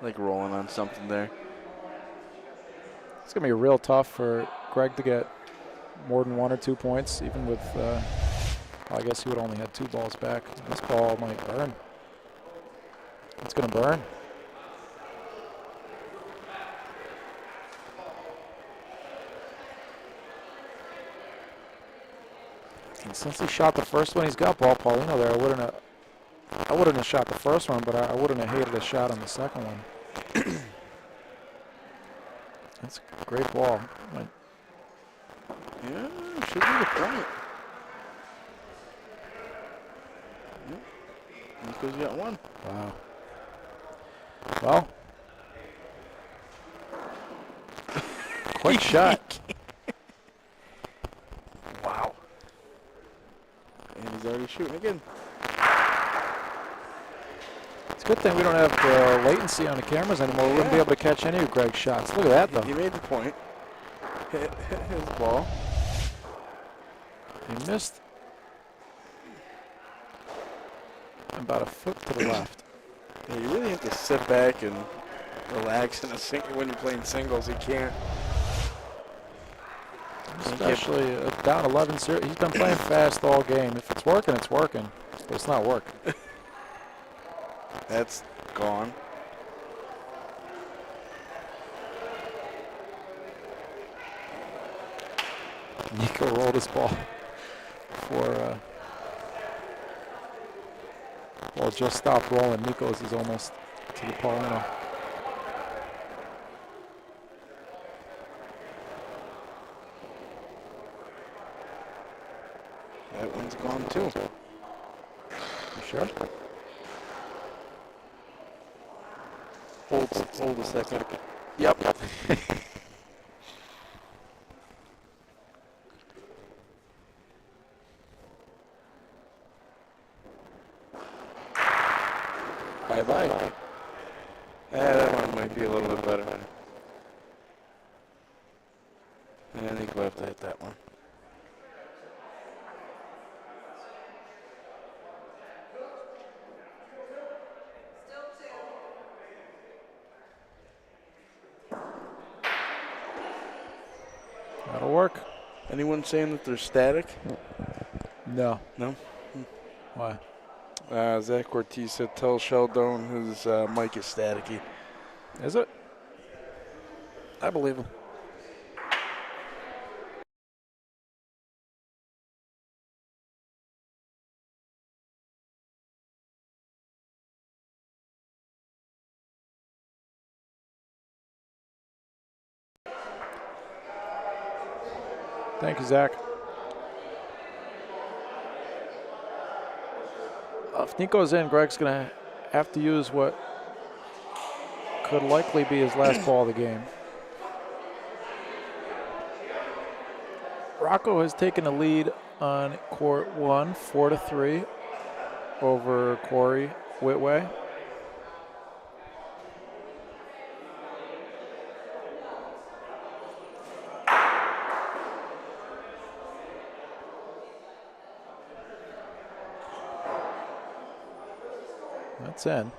like rolling on something there. It's going to be real tough for Greg to get more than 1 or 2 points, even with, well, I guess he would only have 2 balls back. This ball might burn. It's going to burn. And since he shot the first one, he's got ball Paulino there. I wouldn't have shot the first one, but I wouldn't have hated a shot on the second one. That's a great ball. Yeah, should be the point. Yep. Nico's got 1. Wow. Well, quick shot. Wow. And he's already shooting again. It's a good thing we don't have the latency on the cameras anymore. We wouldn't be able to catch any of Greg's shots. Look at that, He though. made the point. Hit his ball. He missed about a foot to the left. Yeah, you really have to sit back and relax in a when you're playing singles. You can't. Especially down 11-0. He's been playing fast all game. If it's working, it's working. But it's not working. That's gone. Nico rolled his ball for ball just stopped rolling. Nico's is almost to the Paulino. That one's gone too. You sure? Hold a second. Yep. Bye-bye. That one might be a little bit better. I think we'll have to hit that one. That'll work. Anyone saying that they're static? No. No? Why? Zach Ortiz said, tell Sheldon his mic is staticky. Is it? I believe him. Thank you, Zach. If Nico's in, Greg's going to have to use what could likely be his last ball of the game. Roco has taken the lead on court 1, 4-3 over Cory Whitway. That's in.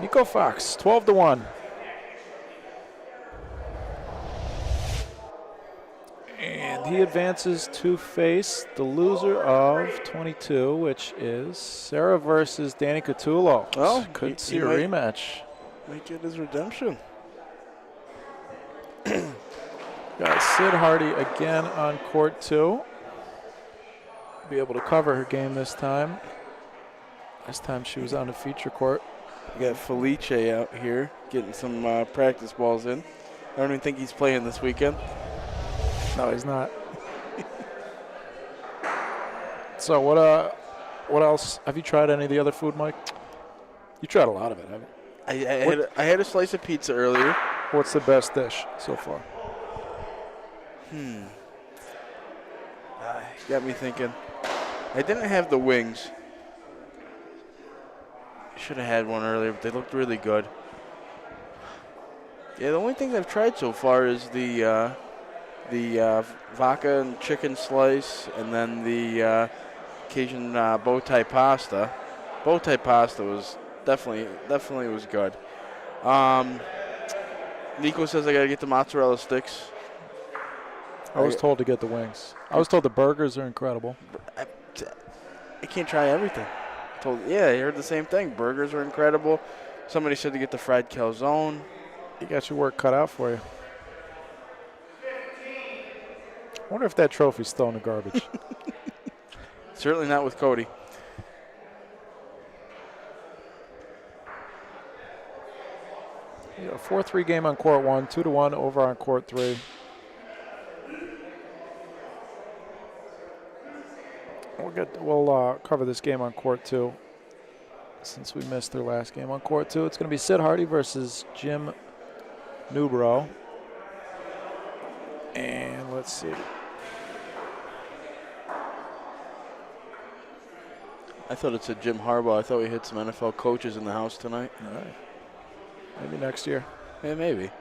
Nico Fox, 12-1. And he advances to face the loser of 22, which is Sarah versus Danny Catullo. Oh, could see he a might- rematch. Might get his redemption. Got Sid Hardy again on court 2. Be able to cover her game this time. Last time she was on the feature court. We got Felice out here getting some practice balls in. I don't even think he's playing this weekend. No, he's not. So what else? Have you tried any of the other food, Mike? You tried a lot of it, haven't you? I had a slice of pizza earlier. What's the best dish so far? Got me thinking. I didn't have the wings. Should have had one earlier, but they looked really good. Yeah, the only thing I've tried so far is the vodka and chicken slice, and then the Cajun bow tie pasta. Bow tie pasta was definitely was good. Nico says I gotta get the mozzarella sticks. I was told to get the wings. I was told the burgers are incredible. I can't try everything. I heard the same thing. Burgers are incredible. Somebody said to get the fried calzone. You got your work cut out for you. I wonder if that trophy's still in the garbage. Certainly not with Cody. Yeah, 4-3 game on court 1, 2-1 over on court 3. We'll cover this game on court 2 since we missed their last game on court 2. It's going to be Sid Hardy versus Jim Newbrough. And let's see. I thought it said Jim Harbaugh. I thought we had some NFL coaches in the house tonight. All right. Maybe next year. Yeah, maybe.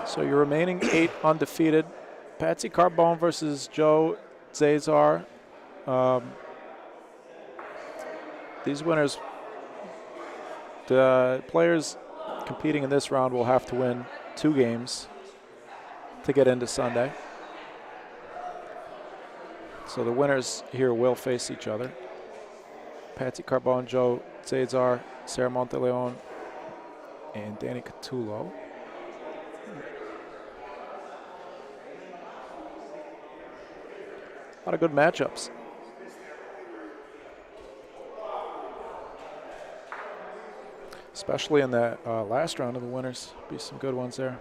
So your remaining 8 undefeated. Patsy Carbone versus Joe Zazar. These winners, the players competing in this round will have to win 2 games to get into Sunday. So the winners here will face each other. Patsy Carbone, Joe Zazar, Sarah Monteleone, and Danny Catullo. A lot of good matchups. especially in that last round of the winners. Be some good ones there.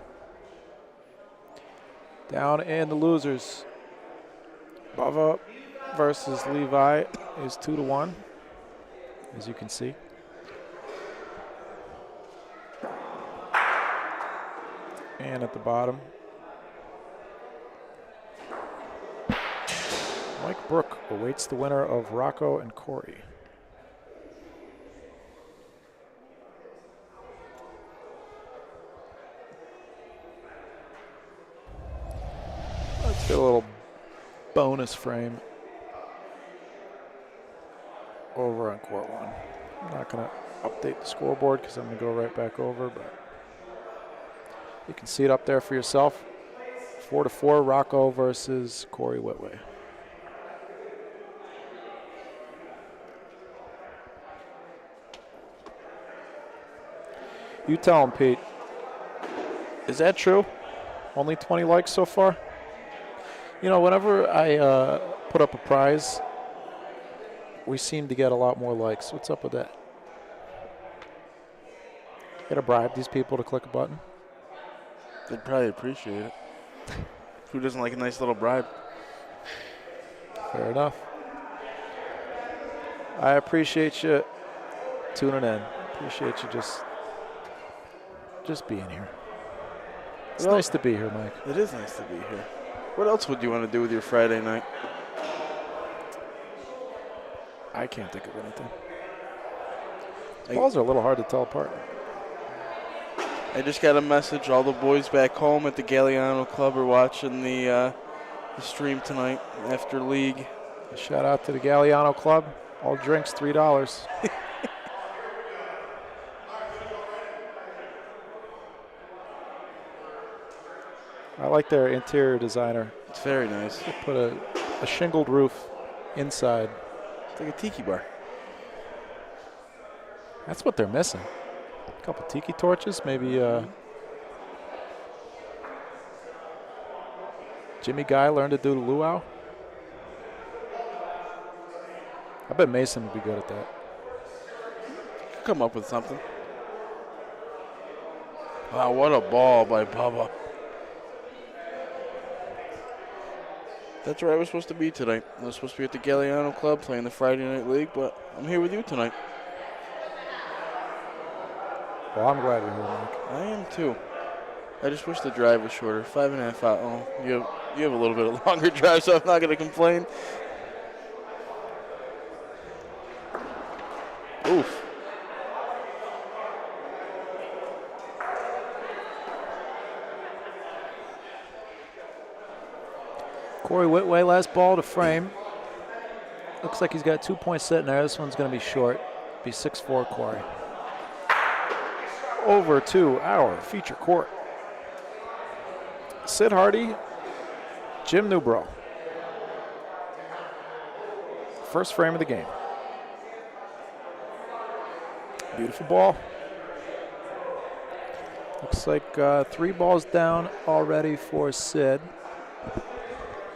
Down in the losers, Bubba versus Levi is 2-1, as you can see. And at the bottom, Mike Brook awaits the winner of Roco and Cory. Let's get a little bonus frame over on court one. I'm not going to update the scoreboard because I'm going to go right back over, but you can see it up there for yourself. 4-4, Roco versus Cory Whitway. You tell him, Pete. Is that true? Only 20 likes so far? You know, whenever I put up a prize, we seem to get a lot more likes. What's up with that? Got to bribe these people to click a button? They'd probably appreciate it. Who doesn't like a nice little bribe? Fair enough. I appreciate you tuning in. Appreciate you just being here. It's nice to be here, Mike. It is nice to be here. What else would you want to do with your Friday night? I can't think of anything. Balls are a little hard to tell apart. I just got a message. All the boys back home at the Galliano Club are watching the stream tonight after league. A shout out to the Galliano Club. All drinks $3. I like their interior designer. It's very nice. They put a shingled roof inside. It's like a tiki bar. That's what they're missing. A couple tiki torches, maybe Jimmy Guy learned to do the luau. I bet Mason would be good at that. Come up with something. Wow, what a ball by Bubba. That's where I was supposed to be tonight. I was supposed to be at the Galliano Club playing the Friday Night League, but I'm here with you tonight. Well, I'm glad you're here, Mike. I am too. I just wish the drive was shorter. 5.5 hours. Oh, you have a little bit of longer drive, so I'm not going to complain. Oof. Cory Whitway, last ball to frame. Looks like he's got 2 points sitting there. This one's going to be short. Be 6-4 Cory. Over to our feature court. Sid Hardy, Jim Newbro. First frame of the game. Beautiful ball. Looks like 3 balls down already for Sid.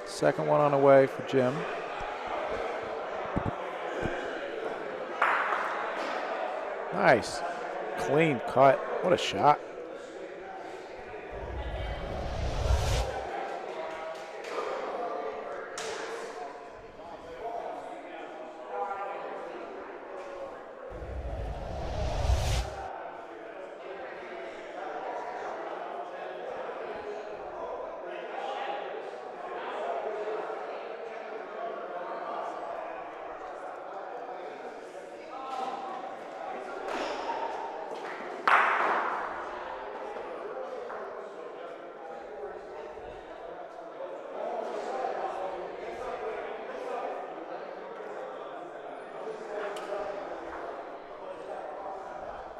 Second one on the way for Jim. Nice. Clean cut. What a shot.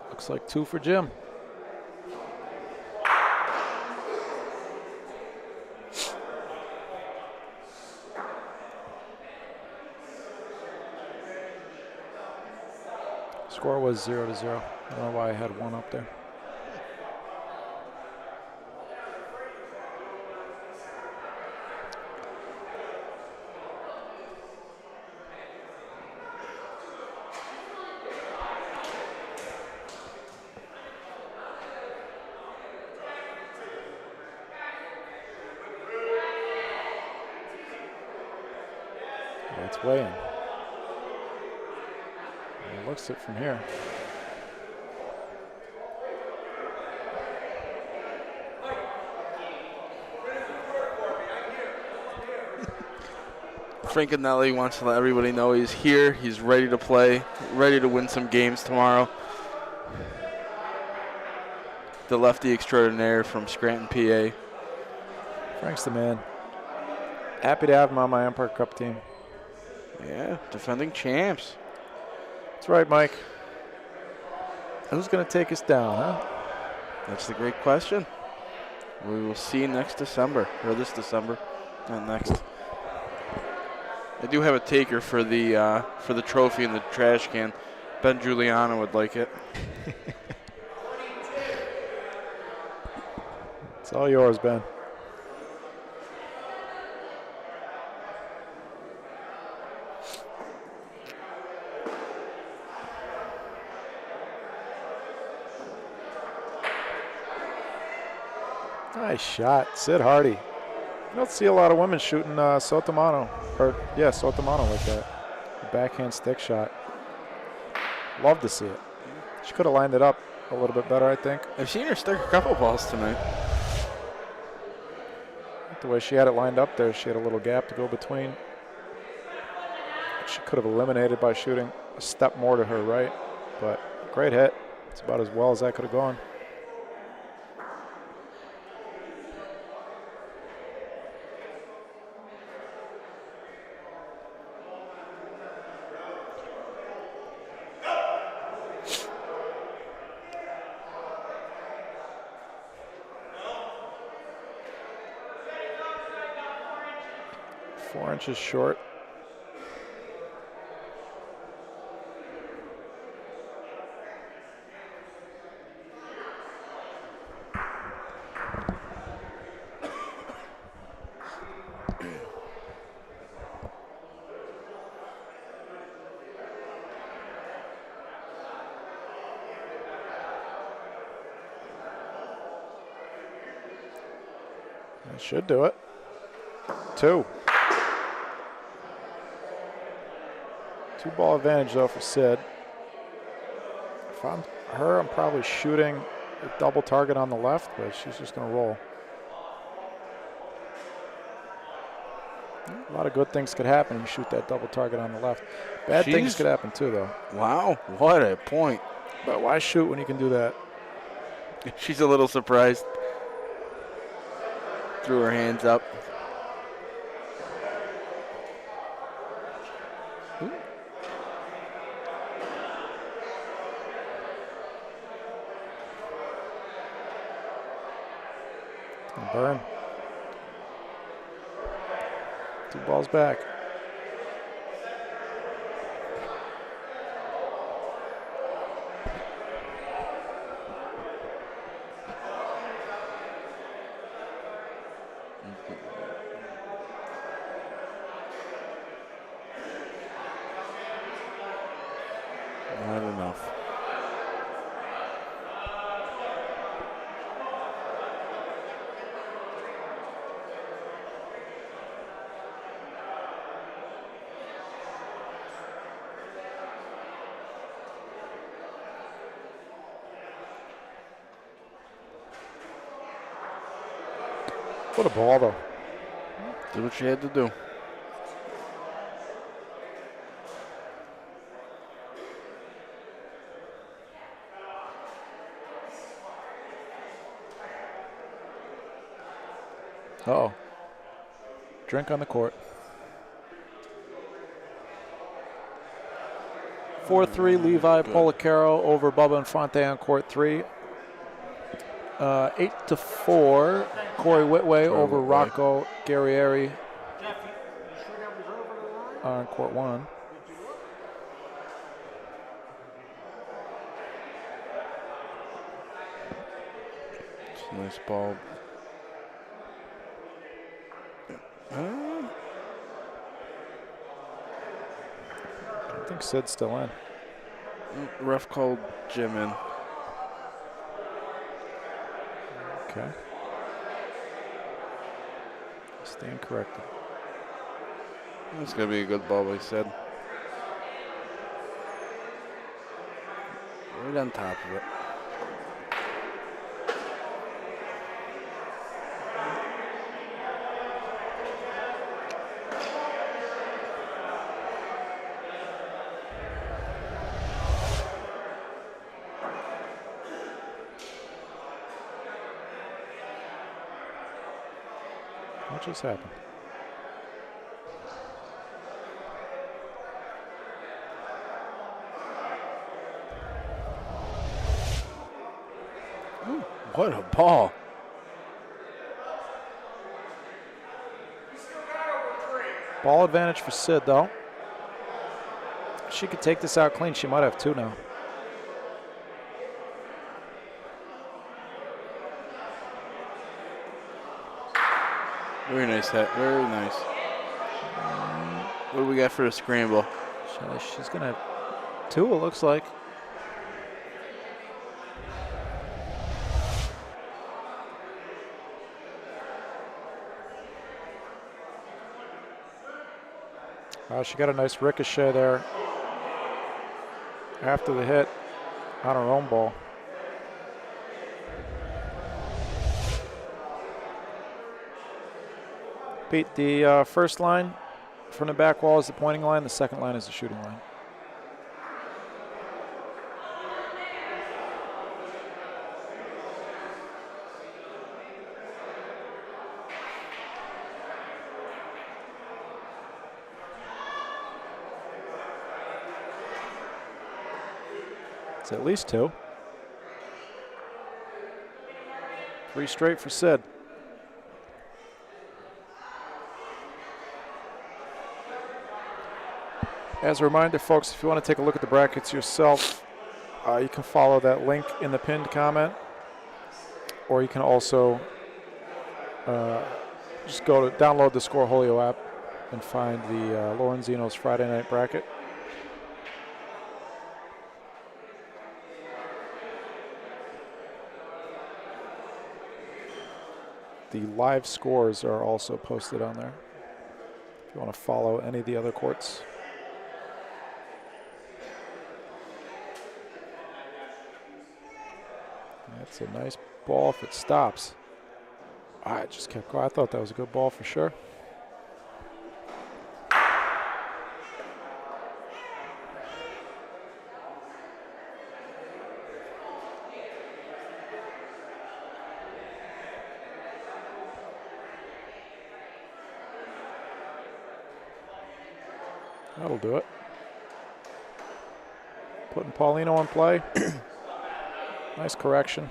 Looks like 2 for Jim. Score was 0-0. I don't know why I had 1 up there. That's way in. He looks it from here. Francanelli wants to let everybody know he's here. He's ready to play, ready to win some games tomorrow. The lefty extraordinaire from Scranton, PA. Frank's the man. Happy to have him on my Empire Cup team. Yeah, defending champs. That's right, Mike. Who's going to take us down, huh? That's the great question. We will see next December, or this December, not next. I do have a taker for the trophy in the trash can. Ben Giuliano would like it. It's all yours, Ben. Nice shot, Sid Hardy. You don't see a lot of women shooting Sotomano like that. A backhand stick shot. Love to see it. She could have lined it up a little bit better, I think. I've seen her stick a couple balls tonight. The way she had it lined up there, she had a little gap to go between. She could have eliminated by shooting a step more to her right, but great hit. It's about as well as that could have gone. Inches short. That should do it. 2. 2-ball advantage, though, for Sid. If I'm her, I'm probably shooting a double target on the left, but she's just going to roll. A lot of good things could happen when you shoot that double target on the left. Bad things could happen, too, though. Wow, what a point. But why shoot when you can do that? She's a little surprised. Threw her hands up. Burn. 2 balls back. Not enough. What a ball, though. Did what she had to do. Uh-oh. Drink on the court. 4-3 Levi Policaro over Bubba Infante on court 3. 8-4 Cory Whitway over Roco Guerrieri on court 1. It's a nice ball. I think Sid's still in. Ref called Jim in. Okay. Stand corrected. That's going to be a good ball, he said. Right on top of it. What just happened? Ooh, what a ball. Ball advantage for Sid, though. If she could take this out clean, she might have 2 now. Very nice hit. Very nice. What do we got for a scramble? She's going to have 2, it looks like. She got a nice ricochet there after the hit on her own ball. Pete, the first line from the back wall is the pointing line. The second line is the shooting line. It's at least 2. 3 straight for Sid. As a reminder, folks, if you want to take a look at the brackets yourself, you can follow that link in the pinned comment, or you can also just go to download the Scoreholio app and find the Lorenzino's Friday night bracket. The live scores are also posted on there if you want to follow any of the other courts. That's a nice ball if it stops. I just kept going. I thought that was a good ball for sure. That'll do it. Putting Paulino in play. Nice correction.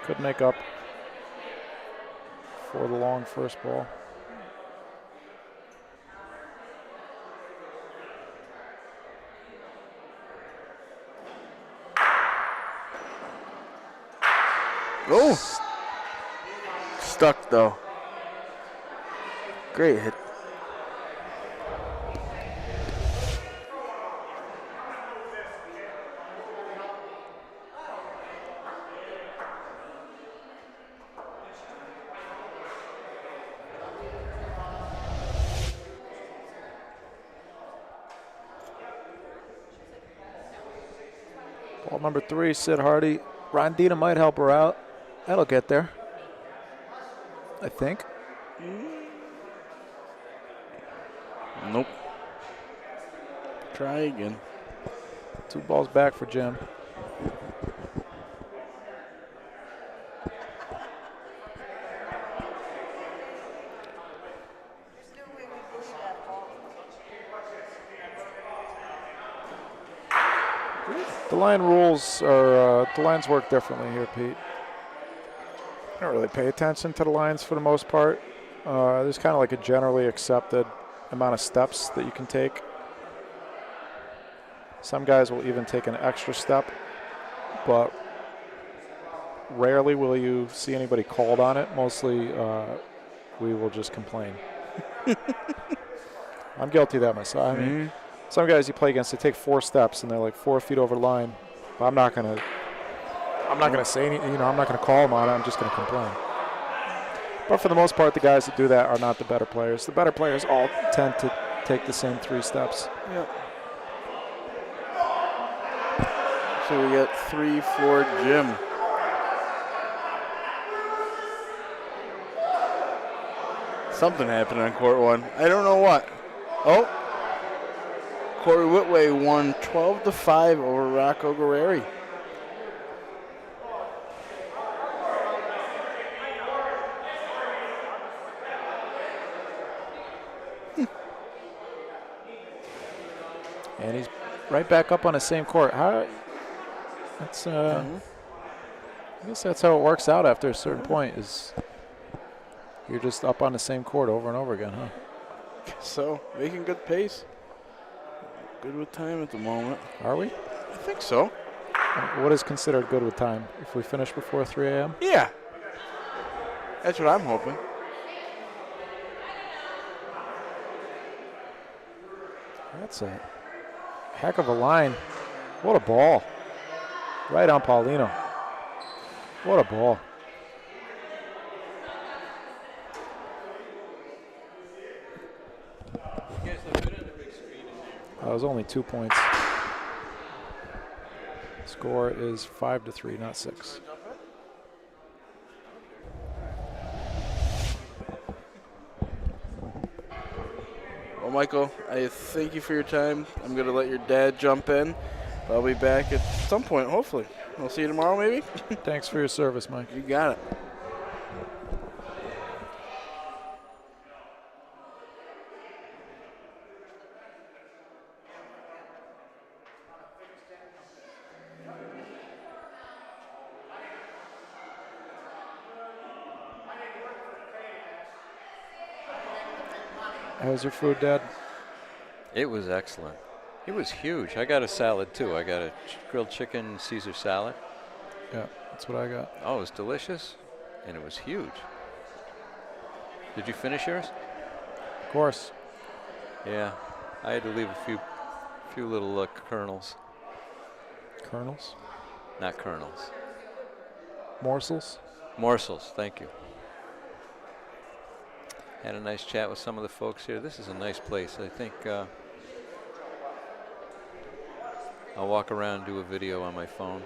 Could make up for the long first ball. Oh! Stuck though. Great hit. Ball number 3, Sid Hardy. Rondina might help her out. That'll get there, I think. Nope. Try again. 2 balls back for Jim. The line rules are, the lines work differently here, Pete. I don't really pay attention to the lines for the most part. There's kind of like a generally accepted amount of steps that you can take. Some guys will even take an extra step, but rarely will you see anybody called on it. Mostly we will just complain. I'm guilty of that myself. I mean, some guys you play against, they take 4 steps and they're like 4 feet over the line. But I'm not gonna say anything. You know, I'm not gonna call them on it. I'm just gonna complain. But for the most part, the guys that do that are not the better players. The better players all tend to take the same 3 steps. Yep. So we got 3 for Jim. Something happened on court 1. I don't know what. Oh. Cory Whitway won 12-5 over Roco Guerreri. And he's right back up on the same court. That's I guess that's how it works out after a certain point. Is you're just up on the same court over and over again, huh? So, making good pace. Good with time at the moment. Are we? I think so. What is considered good with time? If we finish before 3 a.m.? Yeah. That's what I'm hoping. That's a heck of a line. What a ball. Right on Paulino. What a ball. That was only 2 points. Score is 5-3, not 6. Well, Michael, I thank you for your time. I'm going to let your dad jump in. I'll be back at some point, hopefully. I'll see you tomorrow, maybe? Thanks for your service, Mike. You got it. How's your food, Dad? It was excellent. It was huge. I got a salad too. I got a grilled chicken Caesar salad. Yeah, that's what I got. Oh, it was delicious, and it was huge. Did you finish yours? Of course. Yeah, I had to leave a few little kernels. Kernels? Not kernels. Morsels? Morsels. Thank you. Had a nice chat with some of the folks here. This is a nice place. I think I'll walk around and do a video on my phone.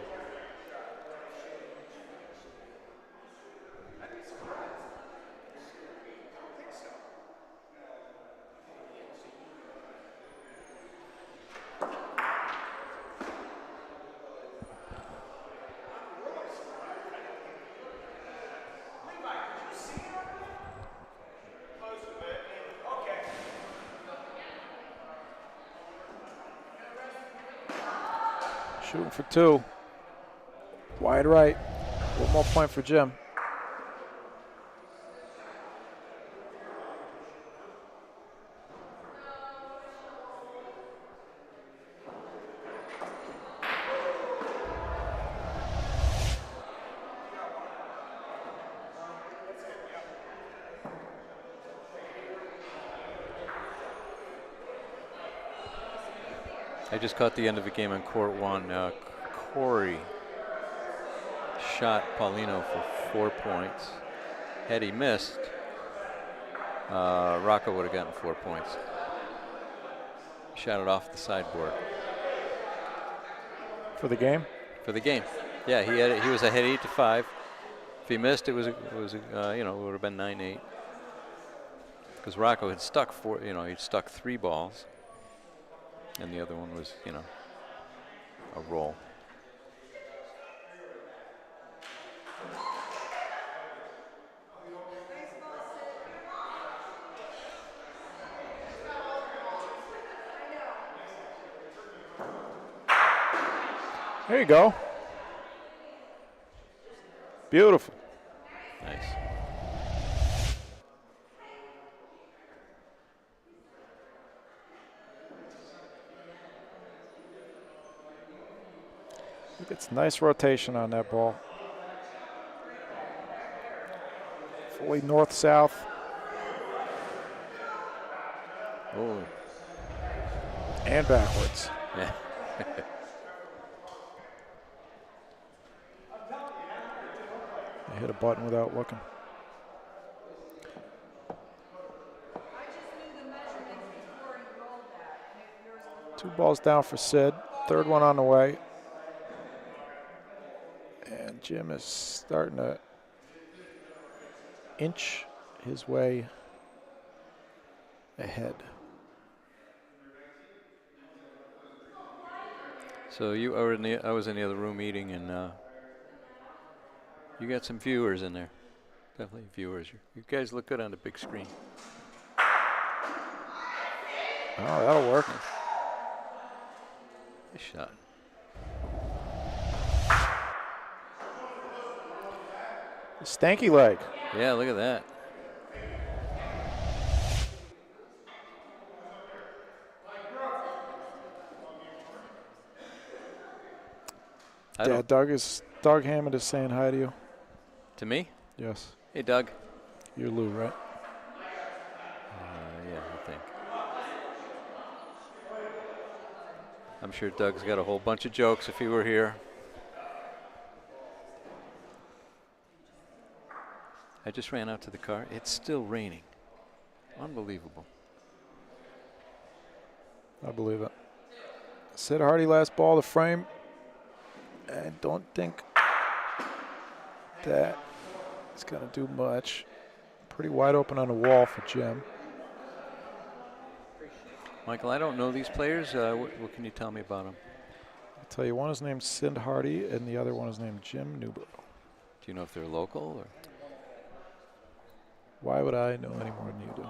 Shooting for 2. Wide right. One more point for Jim. I just caught the end of the game on court 1. Cory shot Paulino for 4 points. Had he missed, Roco would have gotten 4 points. Shot it off the sideboard. For the game? For the game. Yeah, he was ahead 8-5. If he missed, it would have been 9-8. Because Roco had stuck he'd stuck 3 balls. And the other one was, a roll. There you go. Beautiful. Nice. It's nice rotation on that ball. Fully north-south. Oh. And backwards. Yeah. I hit a button without looking. balls down for Sid. Third one on the way. And Jim is starting to inch his way ahead. So you are in the, I was in the other room eating, and you got some viewers in there. Definitely viewers. You guys look good on the big screen. Oh, that'll work. Nice shot. Stanky leg. Yeah, look at that. Yeah, Doug Hammond is saying hi to you. To me? Yes. Hey, Doug. You're Lou, right? Yeah, I think. I'm sure Doug's got a whole bunch of jokes if he were here. I just ran out to the car. It's still raining. Unbelievable. I believe it. Sid Hardy, last ball to frame. I don't think that it's going to do much. Pretty wide open on the wall for Jim. Michael, I don't know these players. What can you tell me about them? I'll tell you, one is named Sid Hardy, and the other one is named Jim Newborough. Do you know if they're local or? Why would I know any more than you do?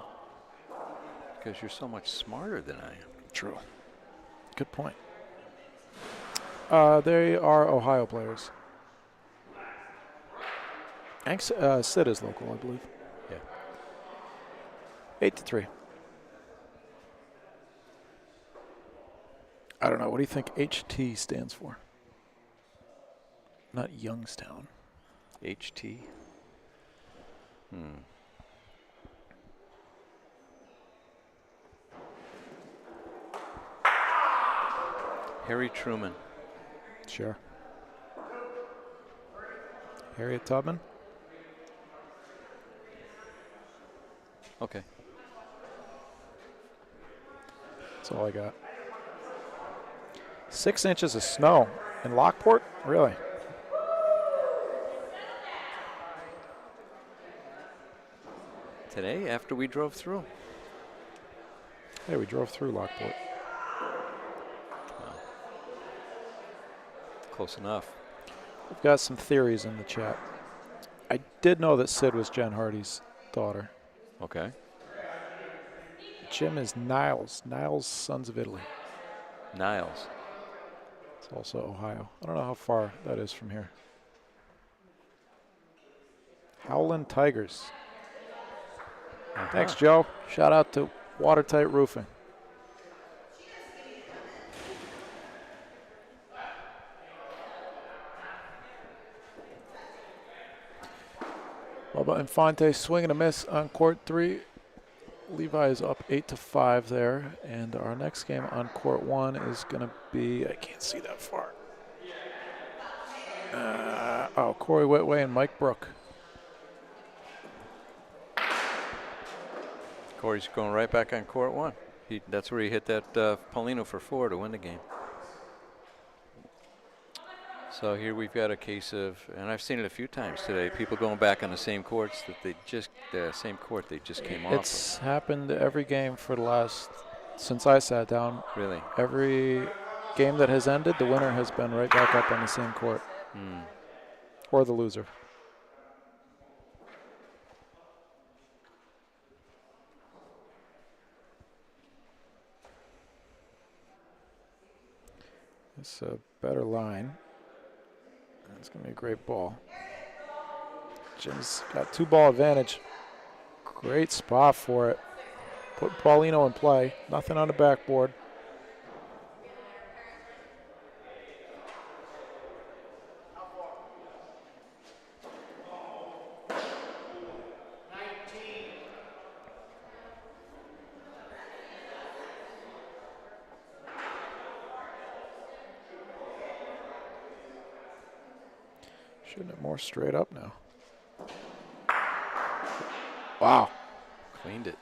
Because you're so much smarter than I am. True. Good point. They are Ohio players. Sid is local, I believe. Yeah. 8-3. I don't know. What do you think HT stands for? Not Youngstown. HT? Harry Truman. Sure. Harriet Tubman? Okay. That's all I got. 6 inches of snow in Lockport? Really? Today, after we drove through. Hey, we drove through Lockport. Close enough. We've got some theories in the chat. I did know that Sid was Jen Hardy's daughter. Okay. Jim is Niles. Niles, Sons of Italy. Niles. It's also Ohio. I don't know how far that is from here. Howlin' Tigers. Thanks, Joe. Shout out to Watertight Roofing. Bubba Infante swing and a miss on court 3. Levi is up 8-5 there, and our next game on court 1 is going to be, I can't see that far. Cory Whitway and Mike Brook. Cory's going right back on court 1. That's where he hit that Paulino for 4 to win the game. So here we've got a case of, and I've seen it a few times today, people going back on the same courts that they just, the same court they just came off of. It's happened every game for the last, since I sat down. Really? Every game that has ended, the winner has been right back up on the same court. Or the loser. It's a better line. It's going to be a great ball. Jim's got 2-ball advantage. Great spot for it. Put Paulino in play. Nothing on the backboard. Shooting it more straight up now. Wow. Cleaned it.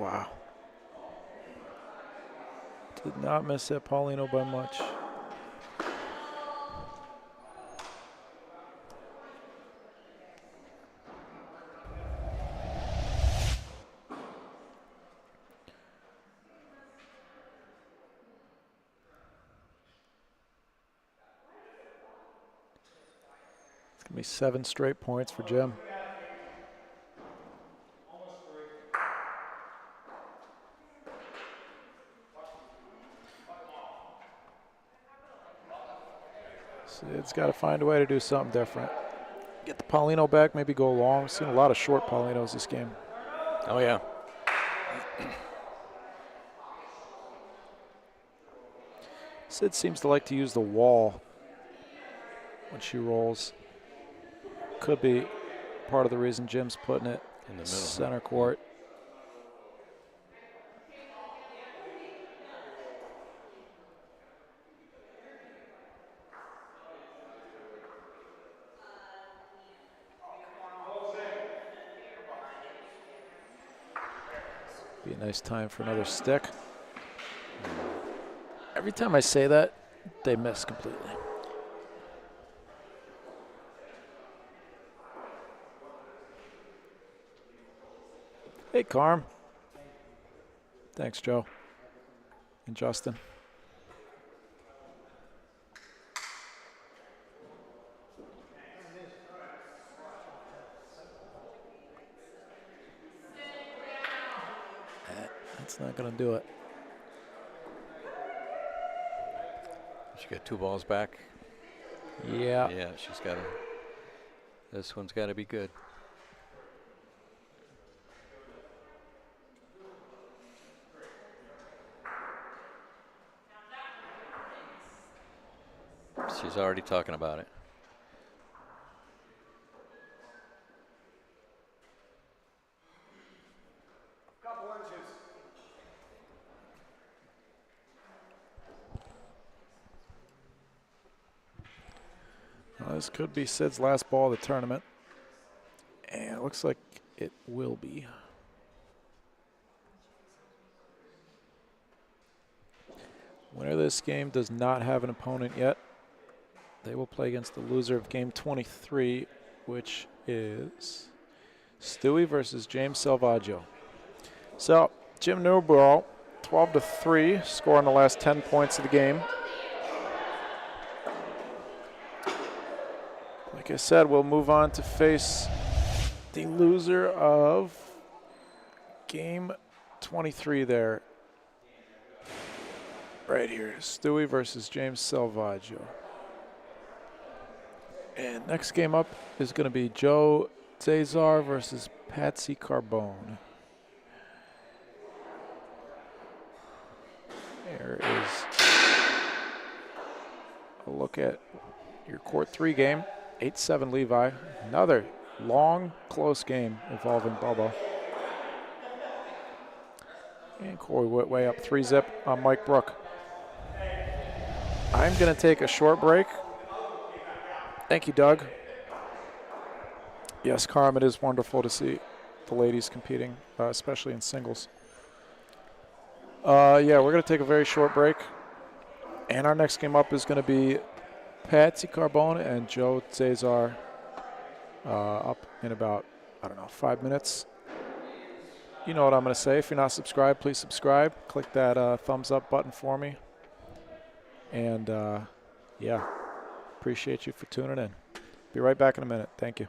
Wow. Did not miss that Paulino by much. It's going to be 7 straight points for Jim. Sid's got to find a way to do something different. Get the Paulino back, maybe go long. We've seen a lot of short Paulinos this game. Oh, yeah. Sid seems to like to use the wall when she rolls. Could be part of the reason Jim's putting it In the middle. center court. Be a nice time for another stick. Every time I say that, they miss completely. Hey, Carm. Thanks, Joe. And Justin. That's not going to do it. She got 2 balls back. Yeah. Yeah, she's got to. This one's got to be good. She's already talking about it. Couple inches. Well, this could be Sid's last ball of the tournament. And it looks like it will be. Winner of this game does not have an opponent yet. They will play against the loser of game 23, which is Stewie versus James Salvaggio. So, Jim Newborough, 12-3, scoring the last 10 points of the game. Like I said, we'll move on to face the loser of game 23 there. Right here, Stewie versus James Salvaggio. And next game up is going to be Joe Cesar versus Patsy Carbone. There is a look at your court 3 game, 8-7 Levi. Another long, close game involving Bubba. And Cory way up 3-zip on Mike Brook. I'm going to take a short break. Thank you, Doug. Yes, Carm, it is wonderful to see the ladies competing, especially in singles. Yeah, we're going to take a very short break. And our next game up is going to be Patsy Carbone and Joe Cesar up in about, 5 minutes. You know what I'm going to say. If you're not subscribed, please subscribe. Click that thumbs up button for me. And, yeah, appreciate you for tuning in. Be right back in a minute. Thank you.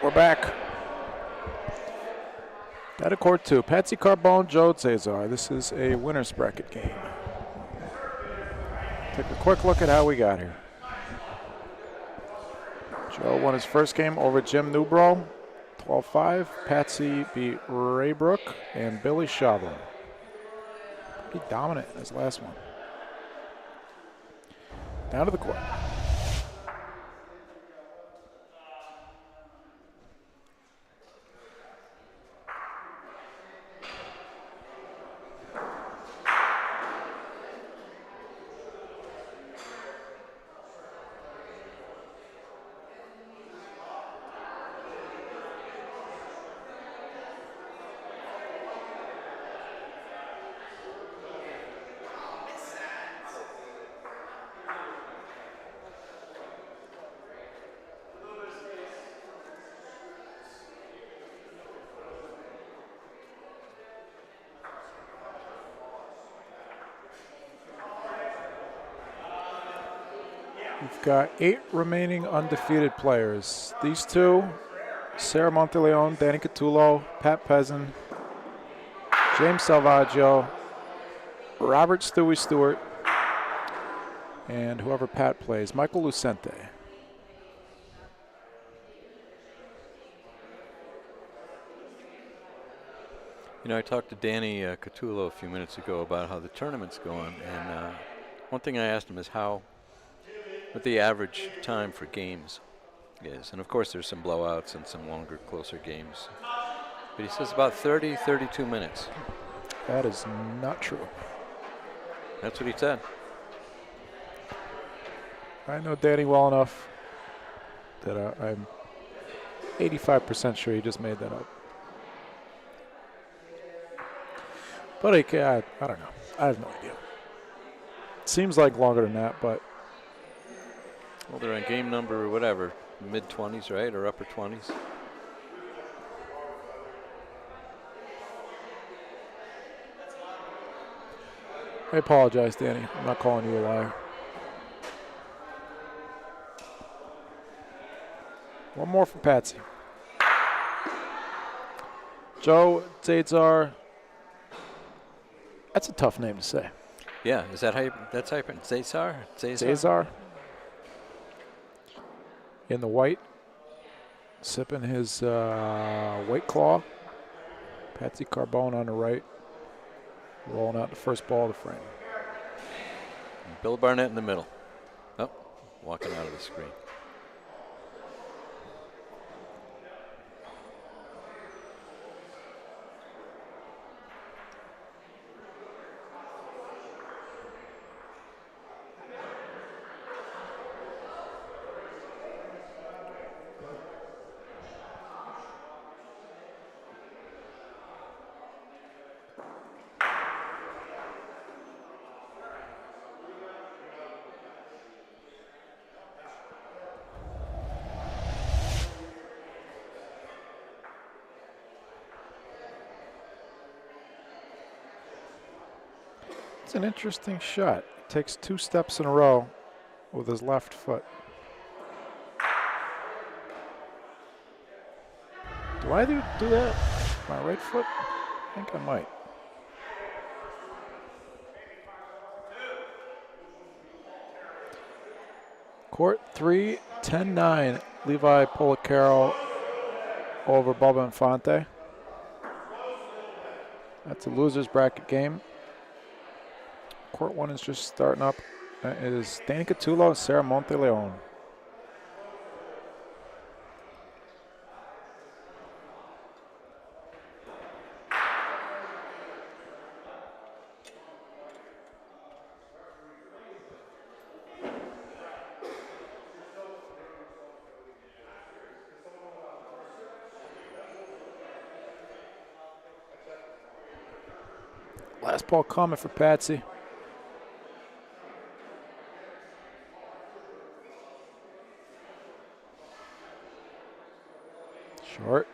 We're back. At a court 2, Patsy Carbone, Joe Cesar. This is a winner's bracket game. Take a quick look at how we got here. Joe won his first game over Jim Newbro, 12-5. Patsy beat Ray Brook and Billy Shovlin. Pretty dominant in his last one. Down to the court. We've got 8 remaining undefeated players. These two, Sarah Monteleone, Danny Catullo, Pat Pezzin, James Salvaggio, Robert Stewie Stewart, and whoever Pat plays, Michael Lucente. You know, I talked to Danny Catullo a few minutes ago about how the tournament's going, and one thing I asked him is what the average time for games is. And of course there's some blowouts and some longer, closer games. But he says about 30, 32 minutes. That is not true. That's what he said. I know Danny well enough that I'm 85% sure he just made that up. But I don't know. I have no idea. Seems like longer than that, but Well, they're on game number, whatever, mid-20s, right, or upper 20s. I apologize, Danny. I'm not calling you a liar. One more for Patsy. Joe Cesar. That's a tough name to say. Yeah, is that how you, that's how you pronounce it? Cesar? Cesar. In the white, sipping his White Claw. Patsy Carbone on the right, rolling out the first ball of the frame. And Bill Barnett in the middle. Oh, walking out of the screen. It's an interesting shot. He takes 2 steps in a row with his left foot. Do I do that? My right foot? I think I might. Court 3, 10-9. Levi Policaro over Bubba Infante. That's a loser's bracket game. Court 1 is just starting up. That is Danny Catullo and Sarah Monteleone. Last ball coming for Patsy. Short.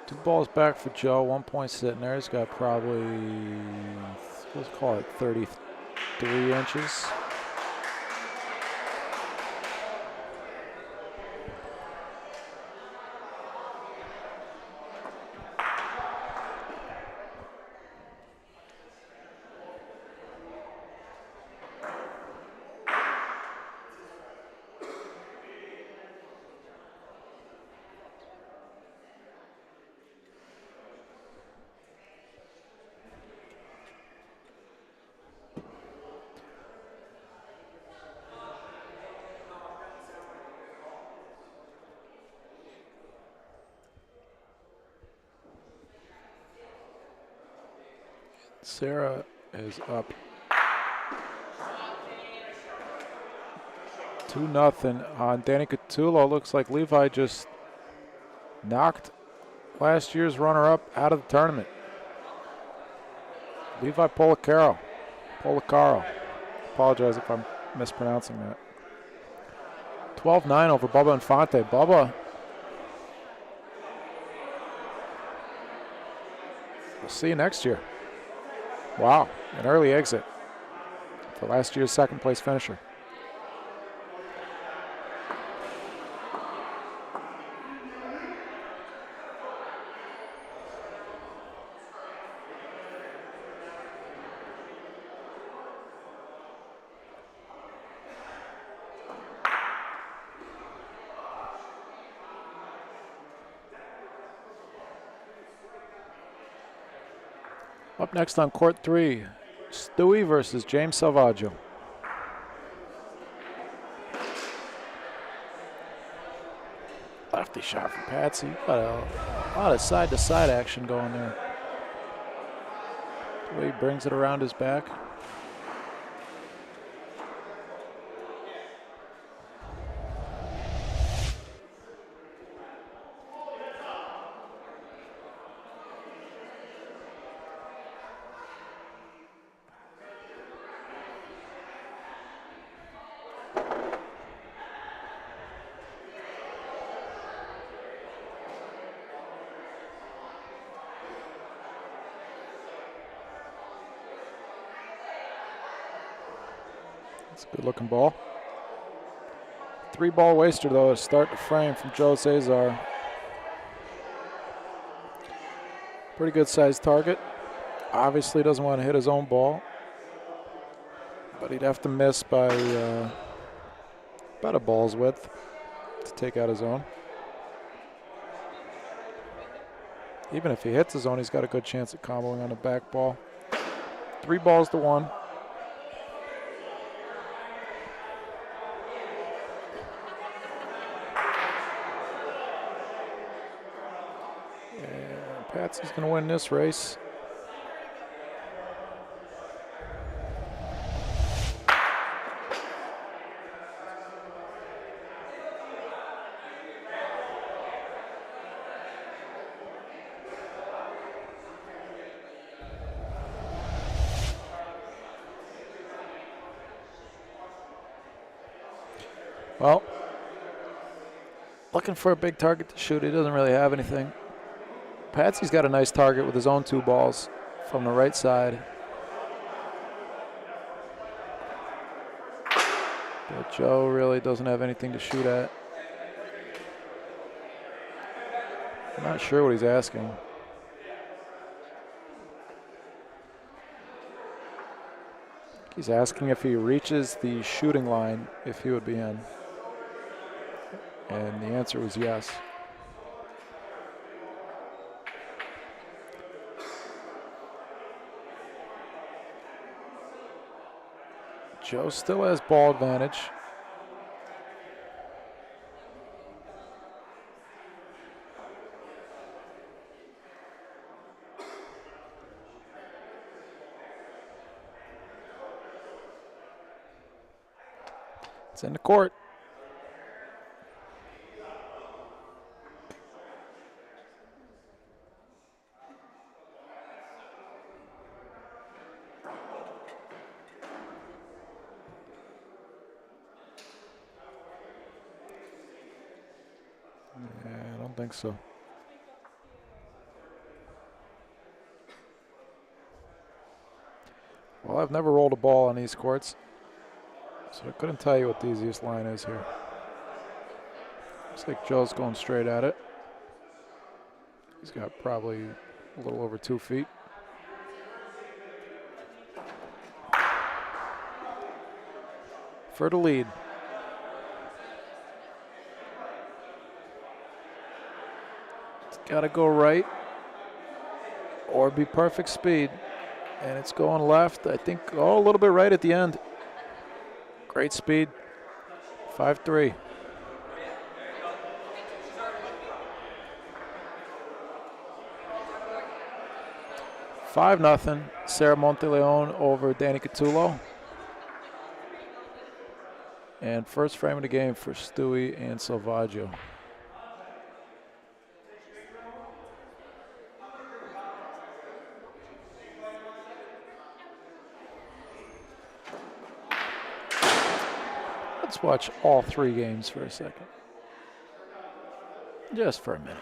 2 balls back for Joe. 1 point sitting there. He's got probably, let's call it 33 inches. Sarah is up 2-0 on Danny Catullo. Looks like Levi just knocked last year's runner-up out of the tournament. Levi Policaro. Apologize if I'm mispronouncing that. 12-9 over Bubba Infante. Bubba, we'll see you next year. Wow, an early exit for last year's second place finisher. Up next on court 3, Stewie versus James Salvaggio. Lefty shot from Patsy. Got a lot of side-to-side action going there. The way he brings it around his back. It's a good looking ball. 3-ball waster though to start the frame from Joe Cesar. Pretty good sized target. Obviously doesn't want to hit his own ball, but he'd have to miss by about a ball's width to take out his own. Even if he hits his own, he's got a good chance at comboing on the back ball. 3-1. Patsy's going to win this race. Well, looking for a big target to shoot. He doesn't really have anything. Patsy's got a nice target with his own 2 balls from the right side. But Joe really doesn't have anything to shoot at. I'm not sure what he's asking. He's asking if he reaches the shooting line, if he would be in. And the answer was yes. Joe still has ball advantage. It's in the court. I don't think so. Well, I've never rolled a ball on these courts, so I couldn't tell you what the easiest line is here. Looks like Joe's going straight at it. He's got probably a little over 2 feet. For the lead. It's got to go right or be perfect speed. And it's going left, I think, a little bit right at the end. Great speed, 5-3. 5-0. Sarah Monteleone over Danny Catullo. And first frame of the game for Stewie and Salvaggio. Let's watch all 3 games for a second. Just for a minute.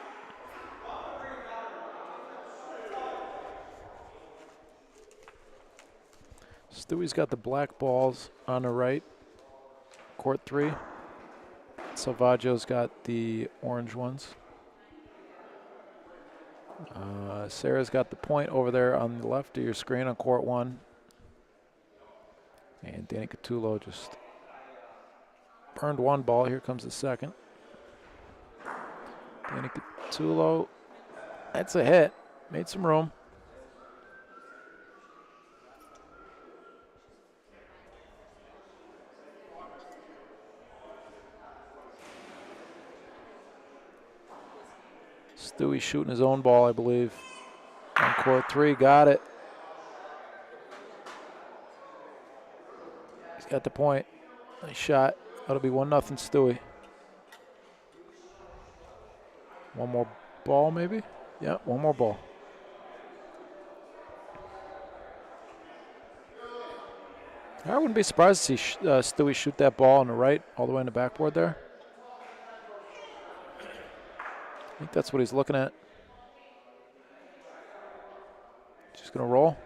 Stewie's got the black balls on the right, court 3. Salvaggio's got the orange ones. Sarah's got the point over there on the left of your screen on court 1. And Danny Catullo just burned 1 ball. Here comes the second. Danny Catullo, that's a hit. Made some room. Stewie shooting his own ball, I believe. On court 3, got it. He's got the point. Nice shot. That'll be 1-0 Stewie. One more ball, maybe? Yeah, one more ball. I wouldn't be surprised to see Stewie shoot that ball on the right, all the way in the backboard there. I think that's what he's looking at. Just going to roll.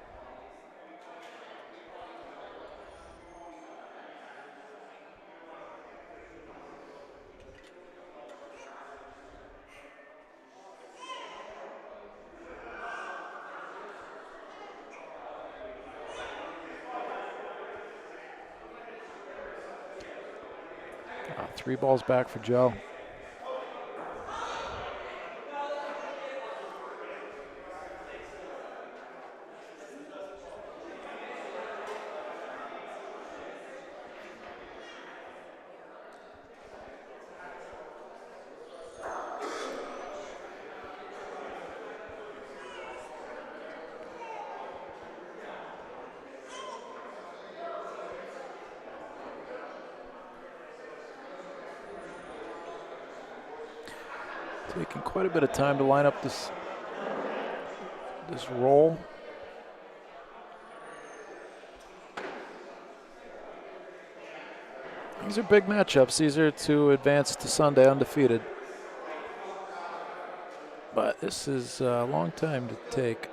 Three balls back for Joe. Taking quite a bit of time to line up this roll. These are big matchups. These are to advance to Sunday undefeated. But this is a long time to take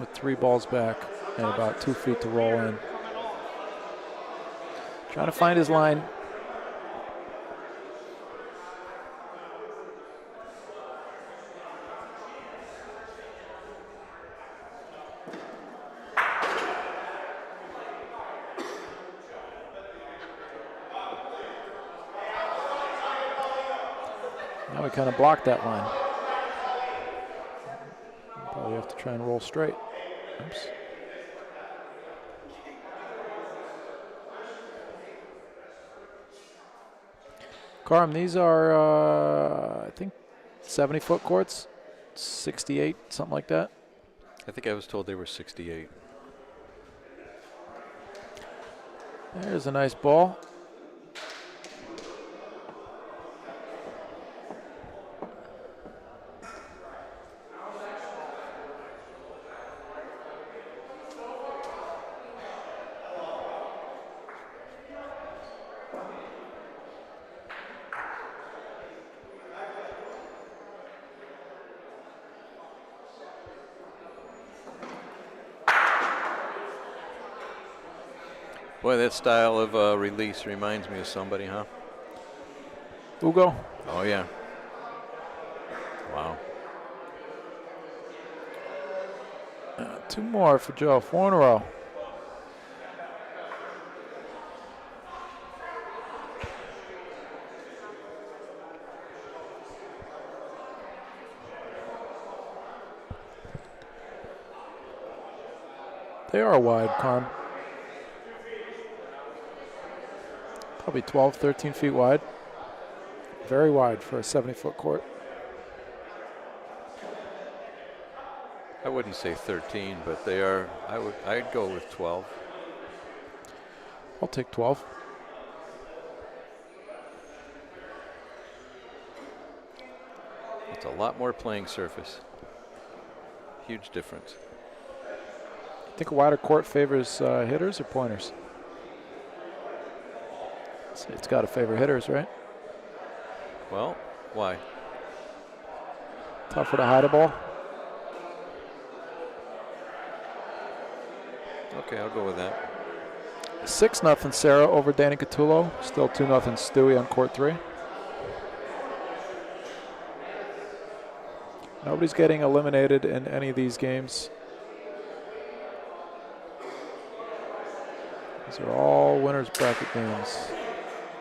with 3 balls back and about 2 feet to roll in. Trying to find his line. Now we kind of blocked that line. Probably have to try and roll straight. Oops. Carm, these are, I think, 70-foot courts, 68, something like that. I think I was told they were 68. There's a nice ball. Boy, that style of release reminds me of somebody, huh? Ugo. Oh, yeah. Wow. 2 more for Joe, 4 in a row. They are wide, Carm. Probably 12, 13 feet wide. Very wide for a 70-foot court. I wouldn't say 13, but they are. I'd go with 12. I'll take 12. It's a lot more playing surface. Huge difference. Think a wider court favors hitters or pointers? It's got to favor hitters, right? Well, why? Tougher to hide a ball. Okay, I'll go with that. 6-0 Sarah over Danny Catullo. Still 2-0 Stewie on court 3. Nobody's getting eliminated in any of these games. These are all winners bracket games.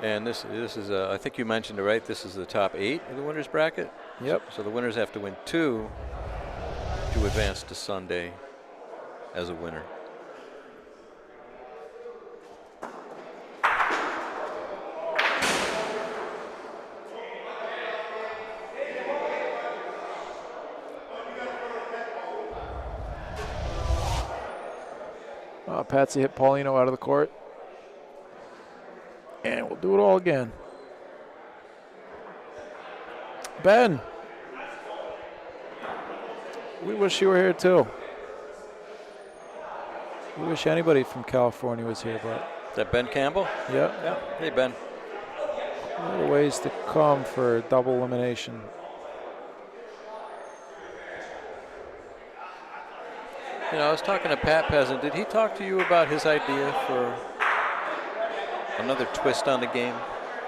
And this is I think you mentioned it, right? This is the top 8 of the winners bracket. Yep. So the winners have to win 2 to advance to Sunday as a winner. Patsy hit Paulino out of the court. And we'll do it all again. Ben. We wish you were here too. We wish anybody from California was here, but. Is that Ben Campbell? Yeah. Yeah. Hey, Ben. Little ways to come for double elimination. You know, I was talking to Pat Peasant. Did he talk to you about his idea for another twist on the game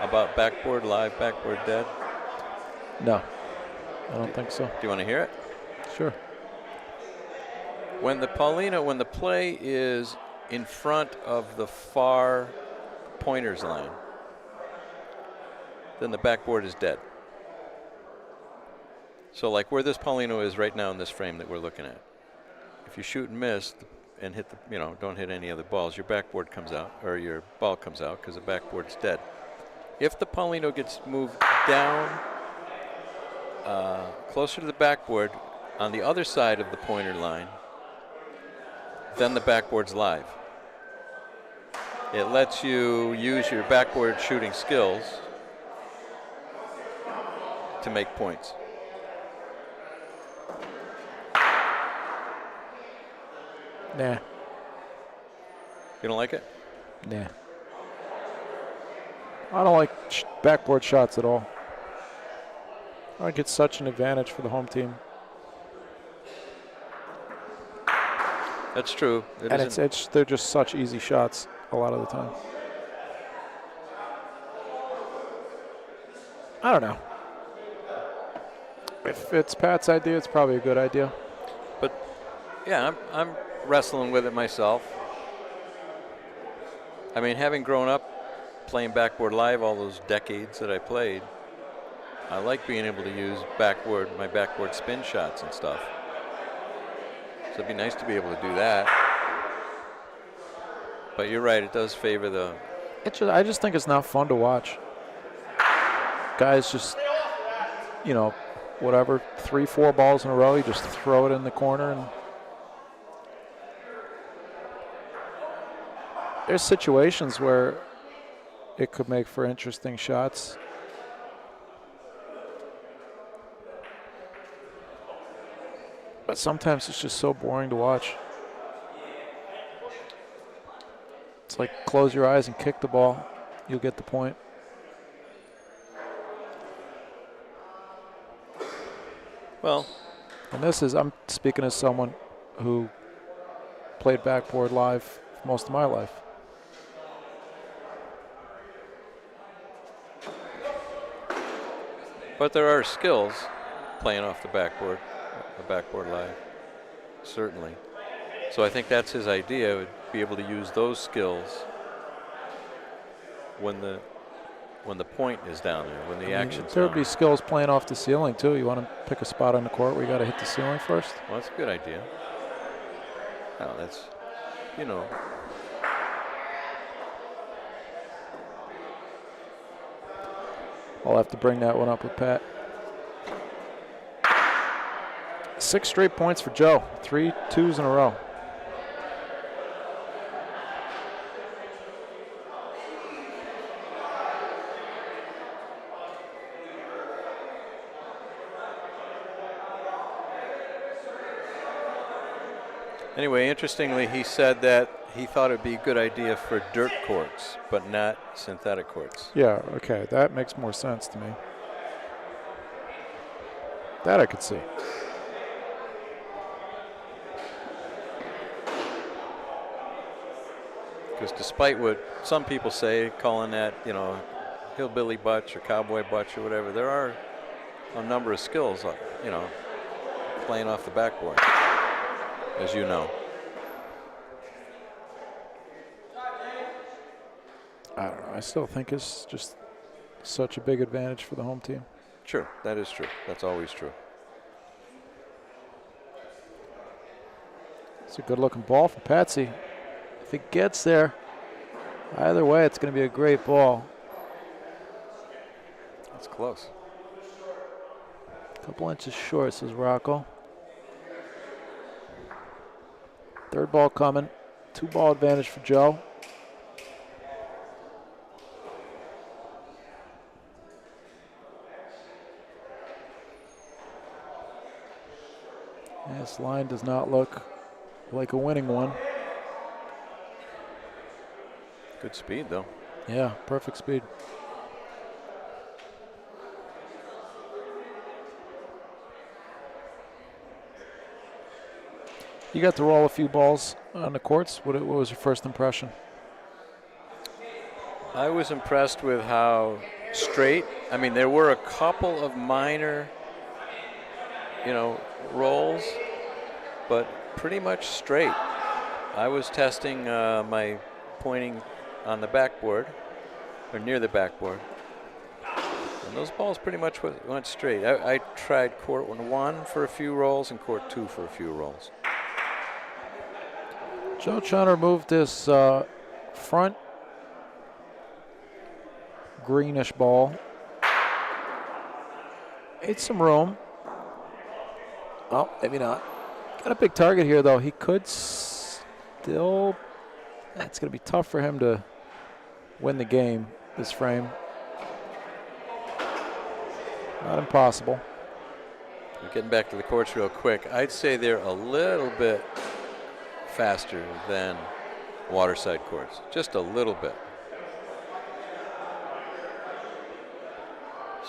about backboard live, backboard dead? No, I don't think so. Do you want to hear it? Sure. When the play is in front of the far pointers line, then the backboard is dead. So like where this Paulino is right now in this frame that we're looking at. If you shoot and miss and hit the, don't hit any other balls, your backboard comes out, or your ball comes out because the backboard's dead. If the Paulino gets moved down closer to the backboard on the other side of the pointer line, then the backboard's live. It lets you use your backboard shooting skills to make points. Nah. You don't like it? Nah. I don't like backboard shots at all. I think it's such an advantage for the home team. That's true. And they're just such easy shots a lot of the time. I don't know. If it's Pat's idea, it's probably a good idea. But yeah, I'm wrestling with it myself. I mean, having grown up playing backboard live all those decades that I played, I like being able to use my backboard spin shots and stuff. So it'd be nice to be able to do that. But you're right, it does favor the... I just think it's not fun to watch. Guys just, whatever, 3-4 balls in a row, you just throw it in the corner. And there's situations where it could make for interesting shots. But sometimes it's just so boring to watch. It's like close your eyes and kick the ball. You'll get the point. Well, and I'm speaking as someone who played backboard live for most of my life. but there are skills playing off the backboard live, certainly. So I think that's his idea, would be able to use those skills when the point is down there, when the action's There down would be skills playing off the ceiling too. You want to pick a spot on the court where you got to hit the ceiling first? Well, that's a good idea. No, that's, I'll have to bring that one up with Pat. 6 straight points for Joe. 3 twos in a row. Anyway, interestingly, he said that he thought it'd be a good idea for dirt courts, but not synthetic courts. Yeah, okay, that makes more sense to me. That I could see. Because despite what some people say, calling that, hillbilly butch or cowboy butch or whatever, there are a number of skills, playing off the backboard, as you know. I don't know. I still think it's just such a big advantage for the home team. Sure, that is true. That's always true. It's a good-looking ball for Patsy. If it gets there, either way, it's going to be a great ball. That's close. A couple inches short, says Roco. Third ball coming. 2-ball advantage for Joe. This line does not look like a winning one. Good speed, though. Yeah, perfect speed. You got to roll a few balls on the courts. What was your first impression? I was impressed with how straight. I mean, there were a couple of minor, rolls, but pretty much straight. I was testing my pointing on the backboard, or near the backboard, and those balls pretty much went straight. I tried court 1 for a few rolls and court 2 for a few rolls. Joe trying to remove this front greenish ball. Ate some room. Oh, maybe not. Got a big target here, though. He could still. It's going to be tough for him to win the game, this frame. Not impossible. Getting back to the courts real quick, I'd say they're a little bit faster than waterside courts. Just a little bit.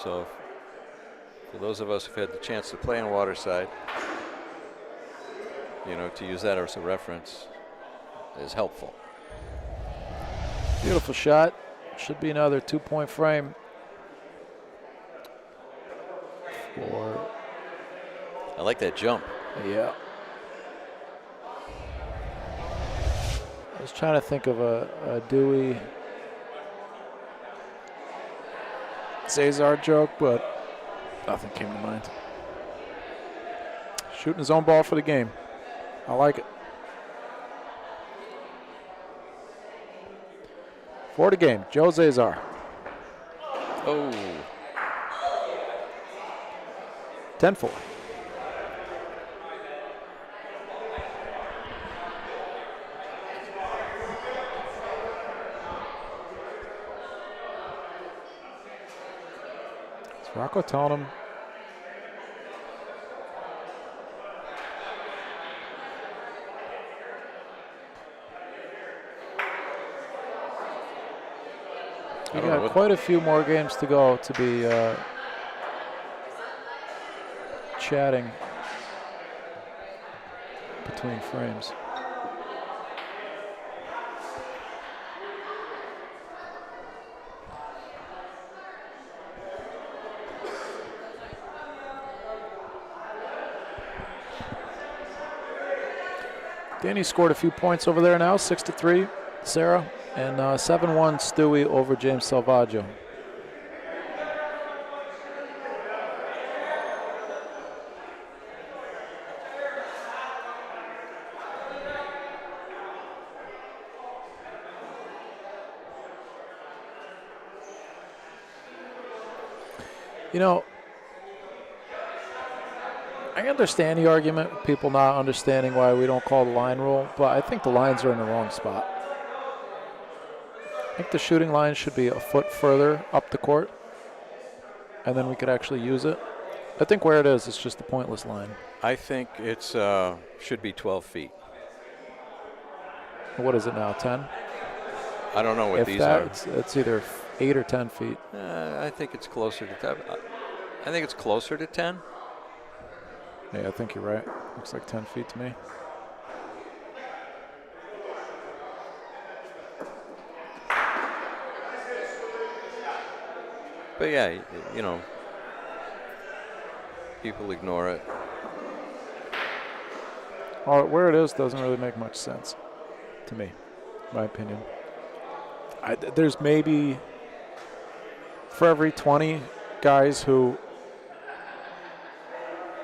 So for those of us who've had the chance to play on waterside, to use that as a reference is helpful. Beautiful shot. Should be another 2-point frame. I like that jump. Yeah. I was trying to think of a Dewey Cesar joke, but nothing came to mind. Shooting his own ball for the game. I like it. For the game, Joe Cesar. Oh. 10-4. Is Roco telling him? We got quite a few more games to go to be chatting between frames. Danny scored a few points over there now, 6-3, Sarah, and 7-1 Stewie over James Salvaggio. I understand the argument with people not understanding why we don't call the line rule, but I think the lines are in the wrong spot. I think the shooting line should be a foot further up the court, and then we could actually use it. I think where it is, it's just a pointless line. I think it's should be 12 feet. What is it now, 10? I don't know what If these that, are. it's either 8 or 10 feet. I think it's closer to 10. I think it's closer to 10. Yeah, I think you're right. Looks like 10 feet to me. But yeah, you know, people ignore it. Where it is doesn't really make much sense to me, in my opinion. There's maybe, for every 20 guys who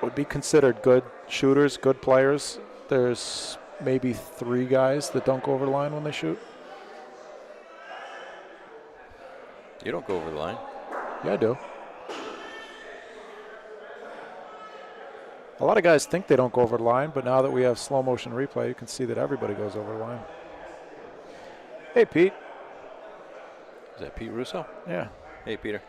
would be considered good shooters, good players, there's maybe 3 guys that don't go over the line when they shoot. You don't go over the line. Yeah, I do. A lot of guys think they don't go over the line, but now that we have slow motion replay, you can see that everybody goes over the line. Hey, Pete. Is that Pete Russo? Yeah. Hey, Peter.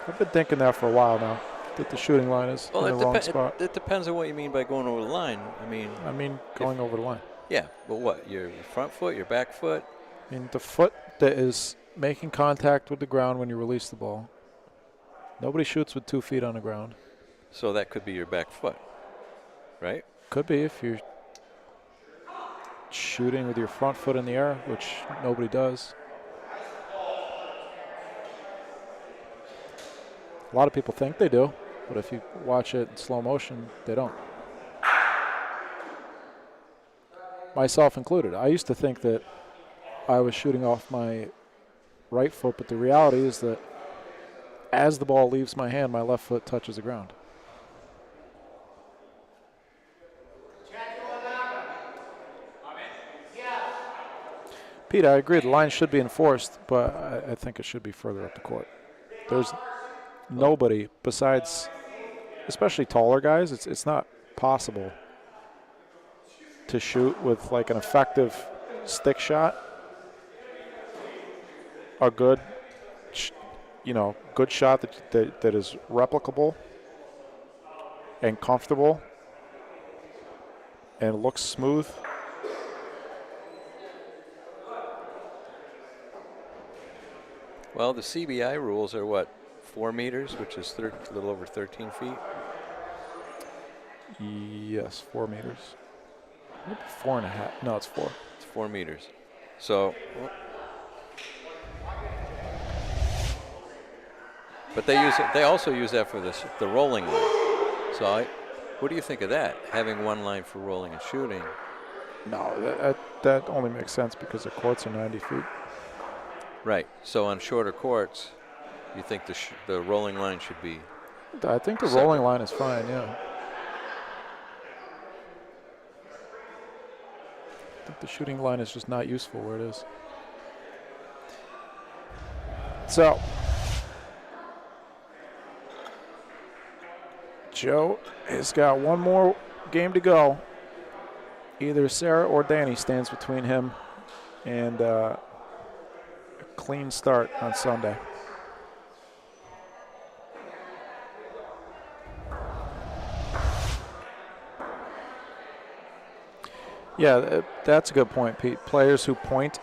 I've been thinking that for a while now, that the shooting line is in the wrong spot. It depends on what you mean by going over the line. I mean Going over the line. Yeah, but what? Your front foot, your back foot? I mean, the foot that is making contact with the ground when you release the ball. Nobody shoots with 2 feet on the ground. So that could be your back foot, right? Could be if you're shooting with your front foot in the air, which nobody does. A lot of people think they do, but if you watch it in slow motion, they don't. Myself included. I used to think that I was shooting off my right foot, but the reality is that as the ball leaves my hand, my left foot touches the ground. Pete, I agree the line should be enforced, but I think it should be further up the court. There's nobody besides, especially taller guys, it's not possible to shoot with like an effective stick shot, a good, good shot that is replicable and comfortable and looks smooth. Well, the CBI rules are what, 4 meters, which is a little over 13 feet? Yes, 4 meters. Maybe 4.5. No, it's 4. It's 4 meters. So, but they also use that for the rolling line. So, what do you think of that? Having one line for rolling and shooting? No, that only makes sense because the courts are 90 feet. Right. So on shorter courts, you think the rolling line should be? I think the separate. rolling line is fine. Yeah. I think the shooting line is just not useful where it is. So, Joe has got one more game to go. Either Sarah or Danny stands between him and a clean start on Sunday. Yeah, that's a good point, Pete. Players who point,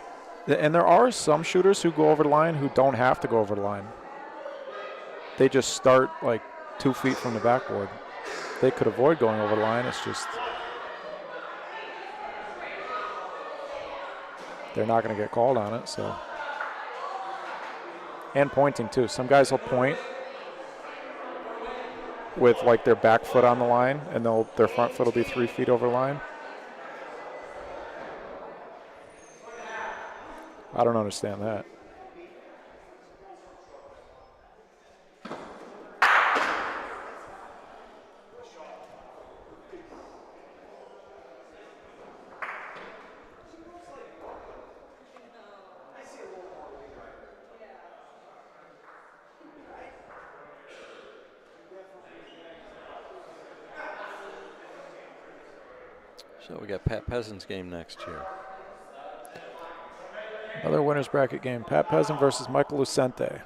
and there are some shooters who go over the line who don't have to go over the line. They just start like 2 feet from the backboard. They could avoid going over the line. It's just they're not going to get called on it. So, and pointing too. Some guys will point with like their back foot on the line, and their front foot will be 3 feet over the line. I don't understand that. So we got Pat Peasant's game next here. Another winner's bracket game. Pat Peasant versus Michael Lucente.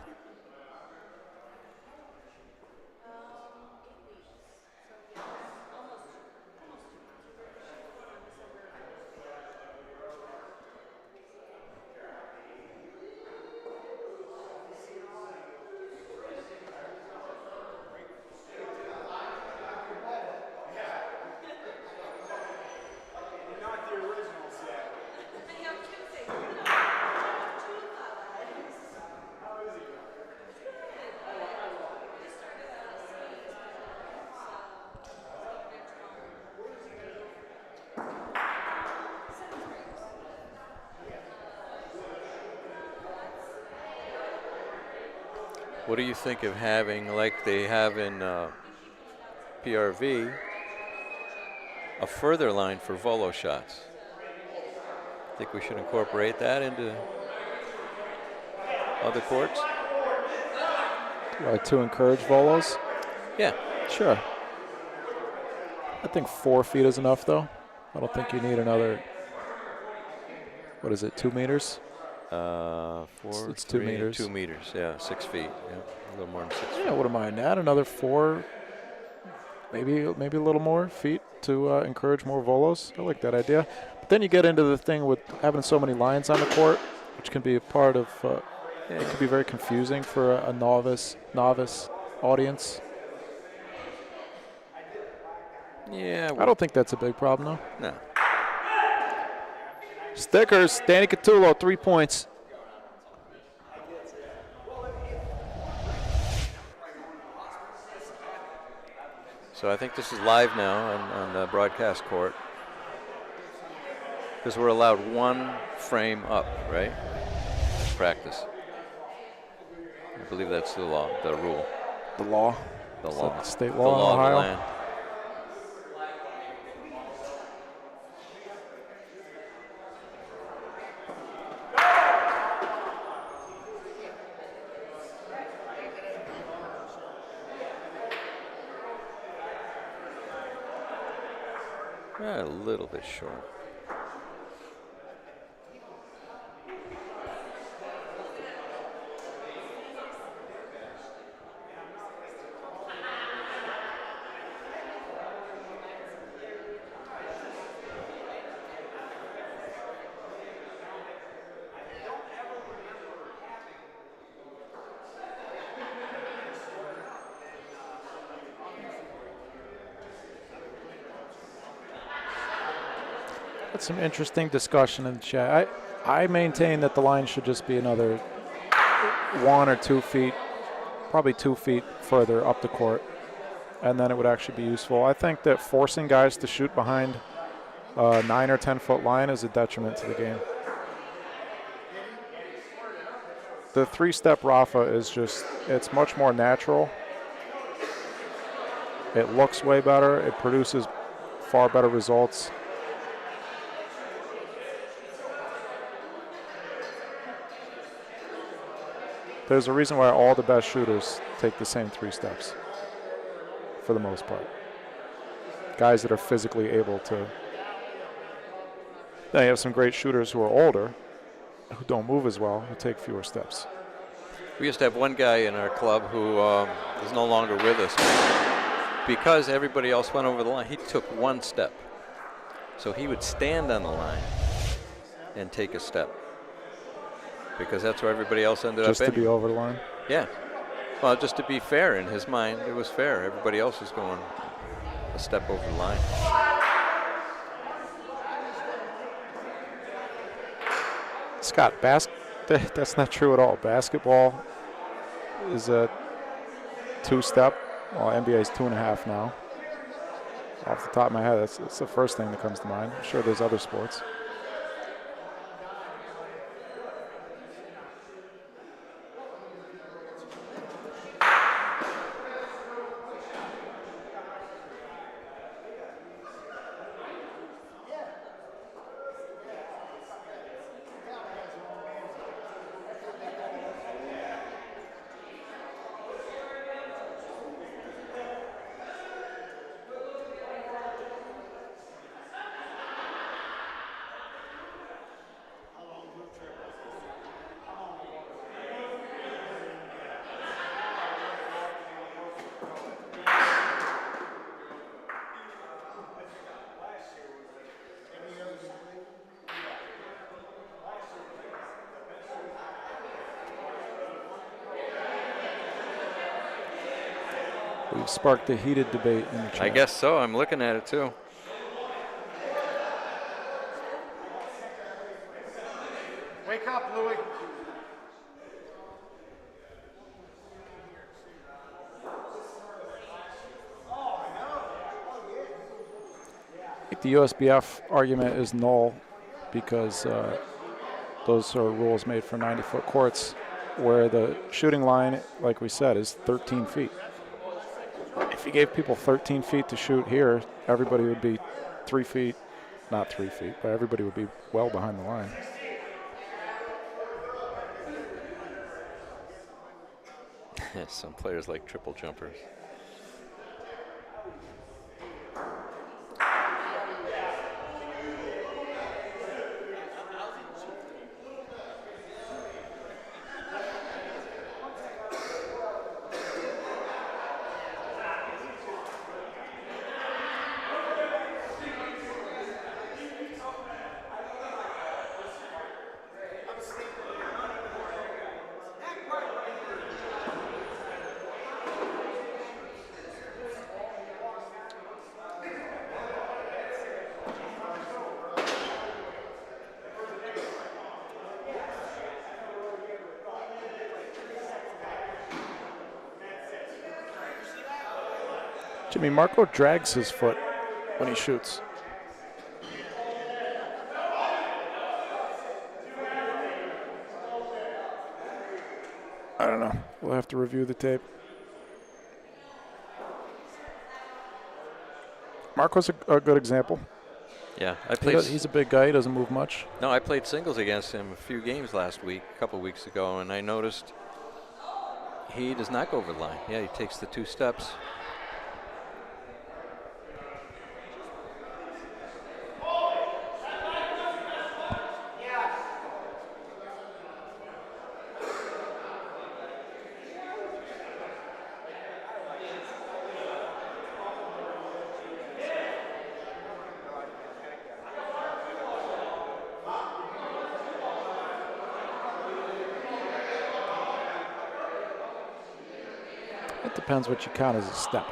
Not the original set. How is he? What do you think of having, like they have in PRV, a further line for volo shots? Think we should incorporate that into other courts? Like to encourage volos? Yeah. Sure. I think 4 feet is enough, though. I don't think you need another, what is it, 2 meters? Four, It's 2 3, meters. 2 meters, yeah, 6 feet. Yeah, a little more than 6 feet. Yeah, wouldn't mind that. Another 4, maybe a little more feet to encourage more volos. I like that idea. But then you get into the thing with having so many lines on the court, which can be a part of, it can be very confusing for a novice audience. Yeah, I don't think that's a big problem, though. No. Stickers, Danny Catullo, 3 points. So I think this is live now on the broadcast court. Because we're allowed 1 frame up, right? Practice. I believe that's the law, the rule. The law. The Is law. that state The law in law of the Ohio? land. A little bit short. That's some interesting discussion in the chat. I maintain that the line should just be another 1 or 2 feet, probably 2 feet further up the court, and then it would actually be useful. I think that forcing guys to shoot behind a 9 or 10 foot line is a detriment to the game. The 3-step Rafa is just, it's much more natural. It looks way better. It produces far better results. There's a reason why all the best shooters take the same 3 steps, for the most part. Guys that are physically able to. Then you have some great shooters who are older, who don't move as well, who take fewer steps. We used to have one guy in our club who is no longer with us. Because everybody else went over the line, he took 1 step. So he would stand on the line and take a step. Because that's where everybody else ended up. Just to be over the line? Yeah. Well, just to be fair in his mind, it was fair. Everybody else was going a step over the line. Scott, that's not true at all. Basketball is a 2-step. Well, NBA is 2.5 now. Off the top of my head, that's the first thing that comes to mind. I'm sure there's other sports. have sparked a heated debate in the chat. I guess so. I'm looking at it too. Wake up, Louie. I think the USBF argument is null because those are rules made for 90-foot courts where the shooting line, like we said, is 13 feet. If you gave people 13 feet to shoot here, everybody would be 3 feet, not 3 feet, but everybody would be well behind the line. Some players like triple jumpers. Jimmy, Marco drags his foot when he shoots. I don't know. We'll have to review the tape. Marco's a good example. Yeah, I played. He's a big guy. He doesn't move much. No, I played singles against him a few games last week, a couple weeks ago, and I noticed he does not go over the line. Yeah, he takes the 2 steps. It depends what you count as a step.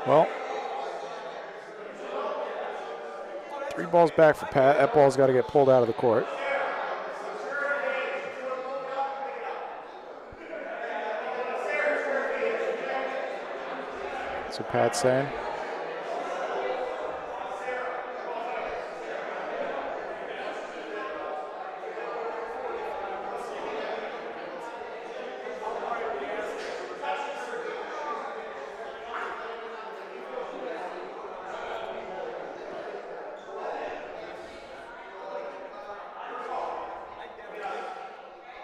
Well, 3 balls back for Pat. That ball's got to get pulled out of the court. That's what Pat's saying.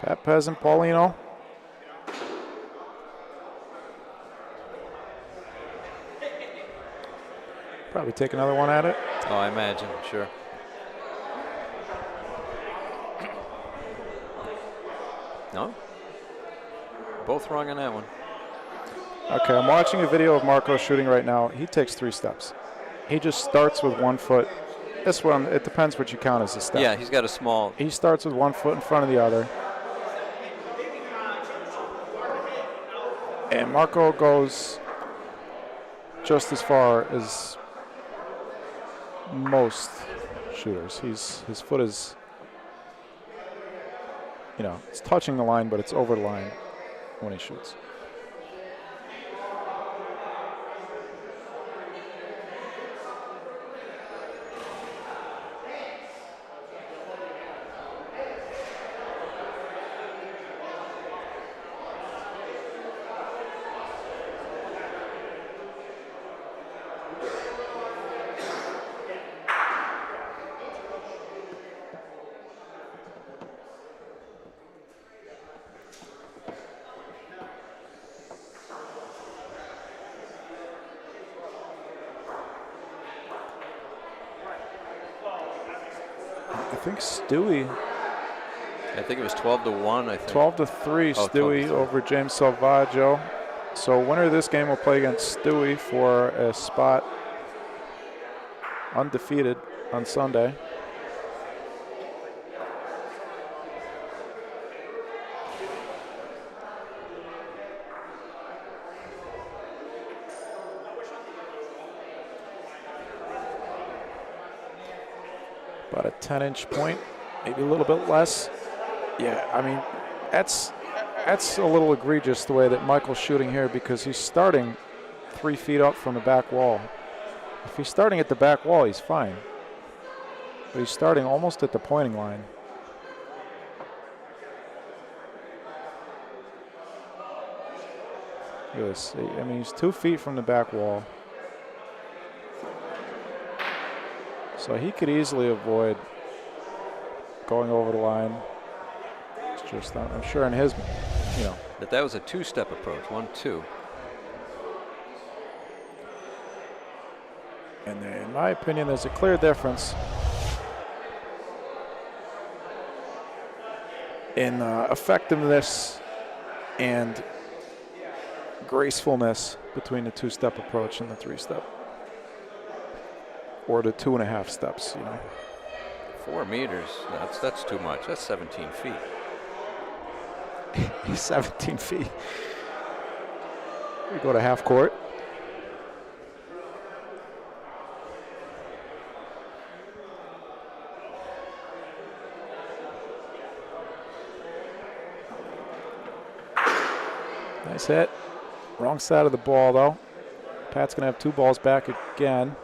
Pat Peasant, Paulino. Probably take another one at it. Oh, I imagine, sure. No? Both wrong on that one. Okay, I'm watching a video of Marco shooting right now. He takes 3 steps. He just starts with 1 foot. This one, it depends what you count as a step. Yeah, he's got a small. He starts with 1 foot in front of the other. And Marco goes just as far as most shooters. His foot is, it's touching the line, but it's over the line when he shoots. I think Stewie I think it was 12-1. I think 12-3, Oh, Stewie 12-3. over James Salvaggio. So winner of this game will play against Stewie for a spot undefeated on Sunday. About a 10-inch point, maybe a little bit less. Yeah, I mean, that's a little egregious the way that Michael's shooting here because he's starting 3 feet up from the back wall. If he's starting at the back wall, he's fine. But he's starting almost at the pointing line. Look at this. I mean, he's 2 feet from the back wall. So he could easily avoid going over the line. It's just, I'm sure in his, But that was a 2-step approach, 1-2. And in my opinion, there's a clear difference in effectiveness and gracefulness between the 2-step approach and the 3-step. Or the 2.5 steps, 4 meters. That's too much. That's 17 feet. He's 17 feet. We go to half court. Nice hit. Wrong side of the ball, though. Pat's going to have 2 balls back again.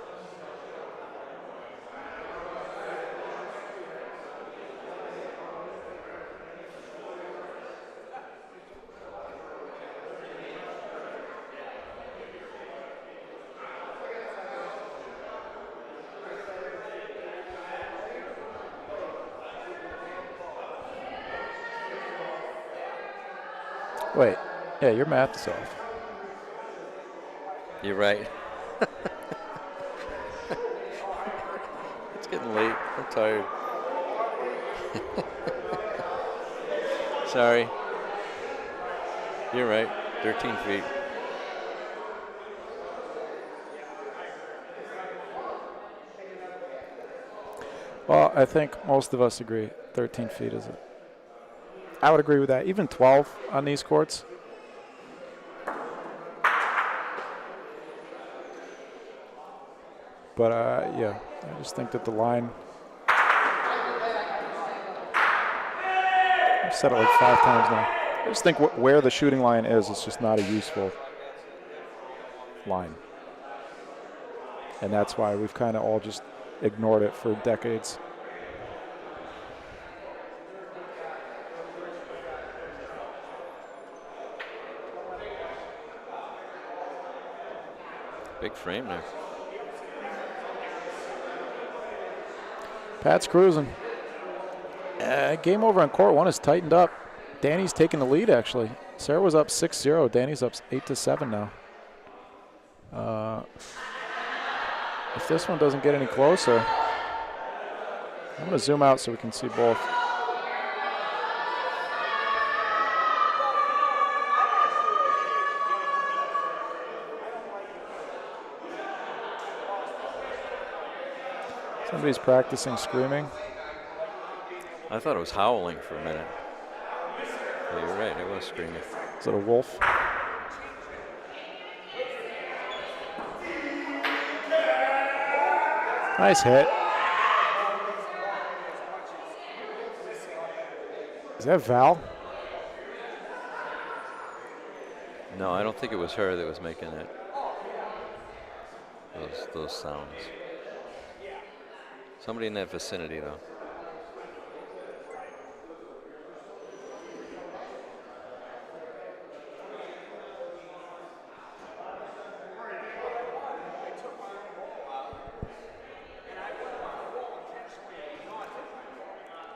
Wait, yeah, your math is off. You're right. It's getting late. I'm tired. Sorry. You're right. 13 feet. Well, I think most of us agree 13 feet is it. I would agree with that. Even 12 on these courts. But, yeah, I just think that the line, I've said it like 5 times now. I just think where the shooting line is just not a useful line. And that's why we've kind of all just ignored it for decades. Big frame there. Pat's cruising. Game over on court 1 is tightened up. Danny's taking the lead, actually. Sarah was up 6-0. Danny's up 8-7 now. If this one doesn't get any closer, I'm going to zoom out so we can see both. Somebody's practicing screaming. I thought it was howling for a minute. Yeah, you're right. It was screaming. Is it a wolf? Nice hit. Is that Val? No, I don't think it was her that was making it. Those sounds. Somebody in that vicinity, though.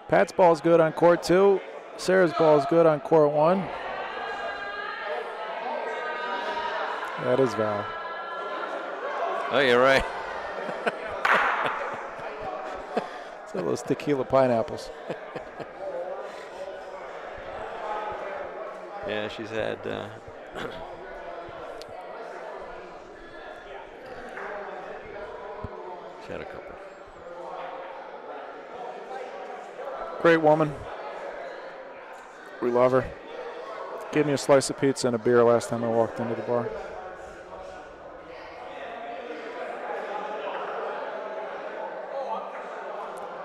Pat's ball is good on court 2. Sarah's ball is good on court 1. That is Val. Oh, you're right. So those tequila pineapples. Yeah, she's had. She's had a couple. Great woman. We love her. Gave me a slice of pizza and a beer last time I walked into the bar.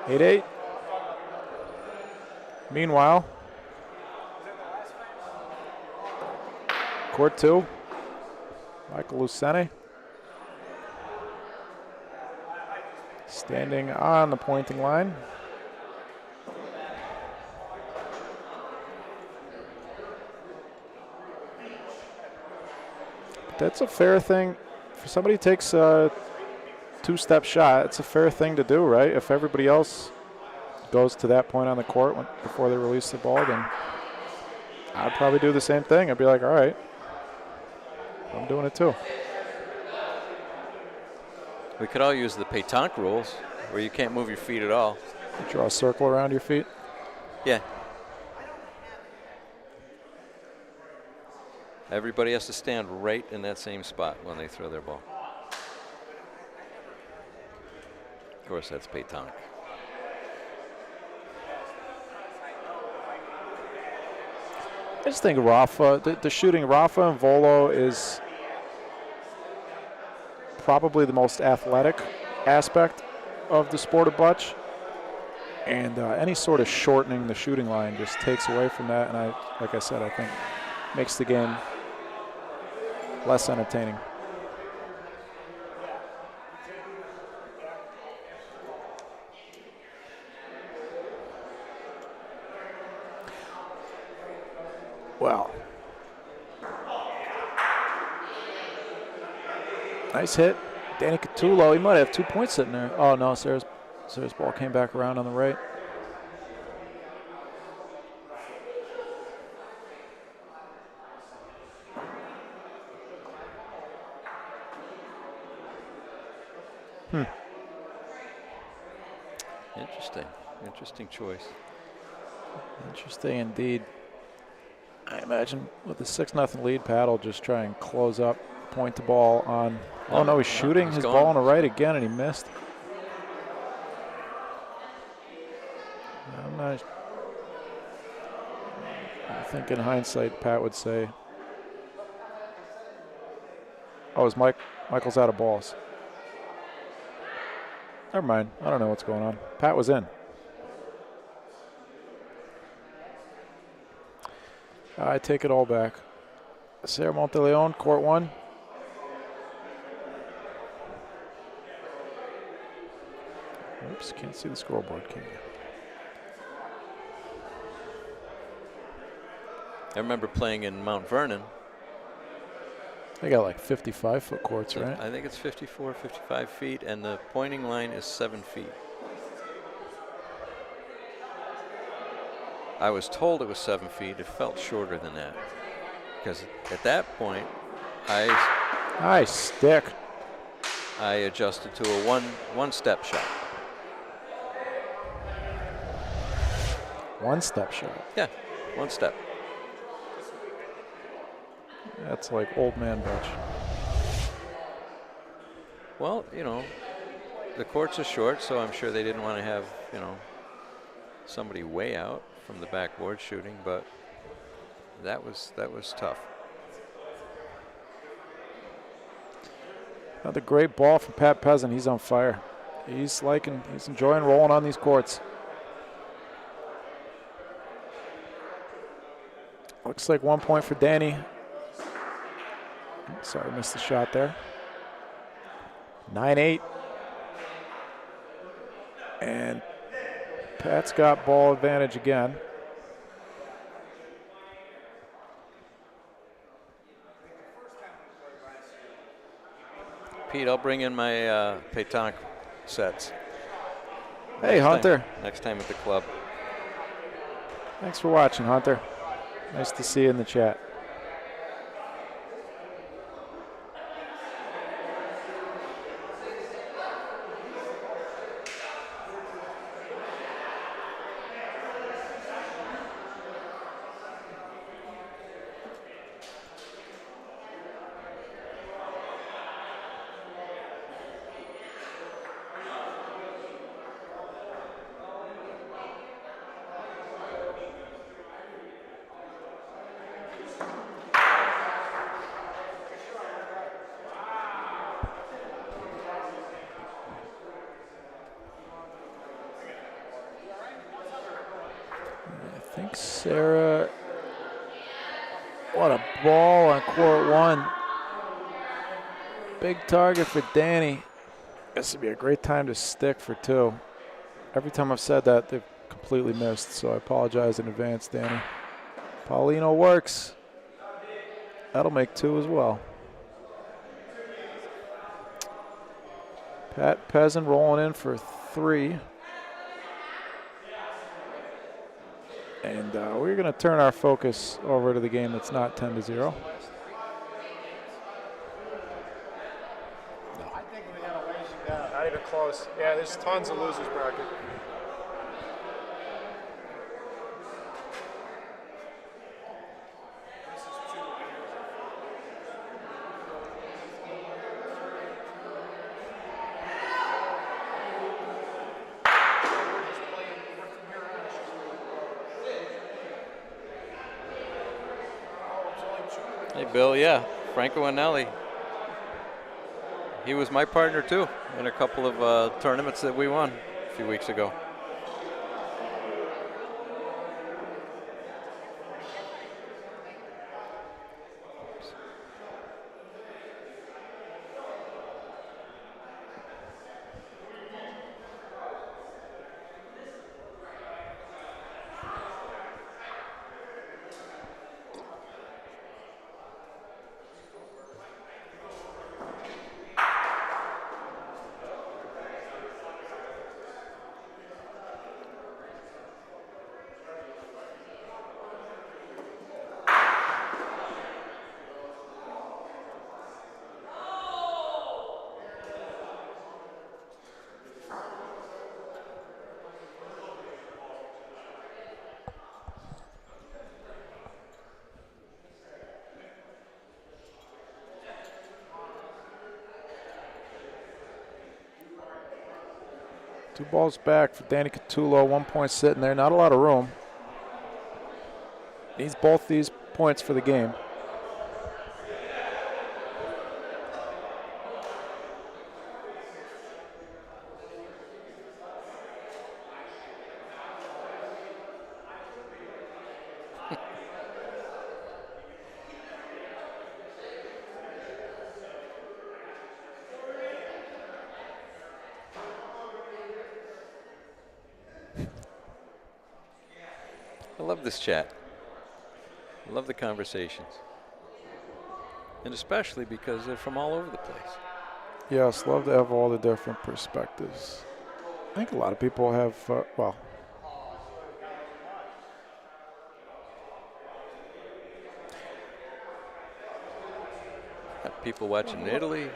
Eight eight. Meanwhile, court 2. Michael Lucene standing on the pointing line. That's a fair thing. For somebody who takes a two-step shot, it's a fair thing to do, right? If everybody else goes to that point on the court before they release the ball, then I'd probably do the same thing. I'd be like, all right, I'm doing it too. We could all use the pétanque rules, where you can't move your feet at all. You draw a circle around your feet. Yeah. Everybody has to stand right in that same spot when they throw their ball. Of course, that's pétanque. I just think Rafa, the shooting, Rafa and Volo is probably the most athletic aspect of the sport of butch. And any sort of shortening the shooting line just takes away from that. And like I said, I think makes the game less entertaining. Well, nice hit. Danny Catullo, he might have 2 points sitting there. Oh, no, Sarah's ball came back around on the right. Interesting choice. Interesting indeed. I imagine with a 6-0 lead, Pat will just try and close up, point the ball on. Oh, no, he's shooting his ball on the right again, and he missed. I think in hindsight, Pat would say, oh, Michael's out of balls. Never mind. I don't know what's going on. Pat was in. I take it all back. Sarah Monteleone, court 1. Oops, can't see the scoreboard, can you? I remember playing in Mount Vernon. They got like 55-foot courts, right? I think it's 54, 55 feet, and the pointing line is 7 feet. I was told it was 7 feet. It felt shorter than that. Because at that point, Nice stick. I adjusted to a one-step shot. One-step shot. Yeah, one step. That's like old man butch. Well, the courts are short, so I'm sure they didn't want to have, somebody way out from the backboard shooting, but that was tough. Another great ball from Pat Peasant. He's on fire. He's enjoying rolling on these courts. Looks like 1 point for Danny. Sorry, missed the shot there. 9-8. And Pat's got ball advantage again. Pete, I'll bring in my pétanque sets. Hey, Hunter. Next time at the club. Thanks for watching, Hunter. Nice to see you in the chat. Sarah, what a ball on court one. Big target for Danny. This would be a great time to stick for 2. Every time I've said that, they've completely missed, so I apologize in advance, Danny. Paulino works. That'll make 2 as well. Pat Peasant rolling in for 3. And we're going to turn our focus over to the game that's not 10-0. Not even close. Yeah, there's tons of losers bracket. Hey, Bill, yeah, Franco Anelli. He was my partner, too, in a couple of tournaments that we won a few weeks ago. Two balls back for Danny Catullo. 1 point sitting there. Not a lot of room. Needs both these points for the game. I love this chat. I love the conversations. And especially because they're from all over the place. Yes, love to have all the different perspectives. I think a lot of people have, well, Got people watching in Italy.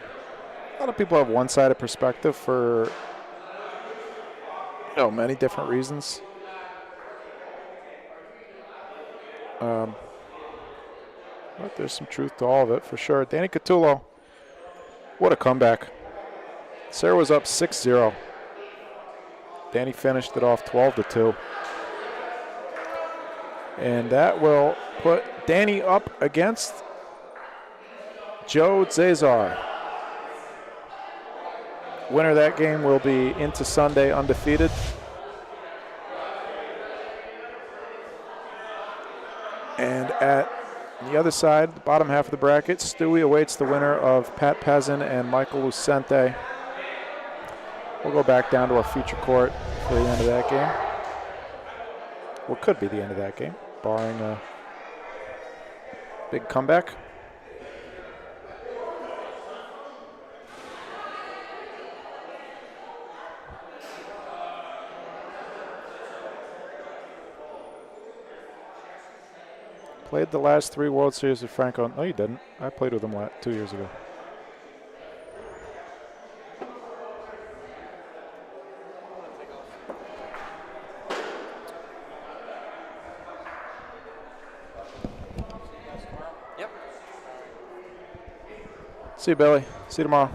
a lot of people have one-sided perspective for, many different reasons. But there's some truth to all of it for sure. Danny Catullo, what a comeback. Sarah was up 6-0. Danny finished it off 12-2. And that will put Danny up against Joe Zazar. Winner of that game will be into Sunday undefeated. And at the other side, the bottom half of the bracket, Stewie awaits the winner of Pat Pezin and Michael Lucente. We'll go back down to our feature court for the end of that game. What could be the end of that game, barring a big comeback. Played the last 3 World Series with Franco. No, you didn't. I played with him 2 years ago. Yep. See you, Billy. See you tomorrow.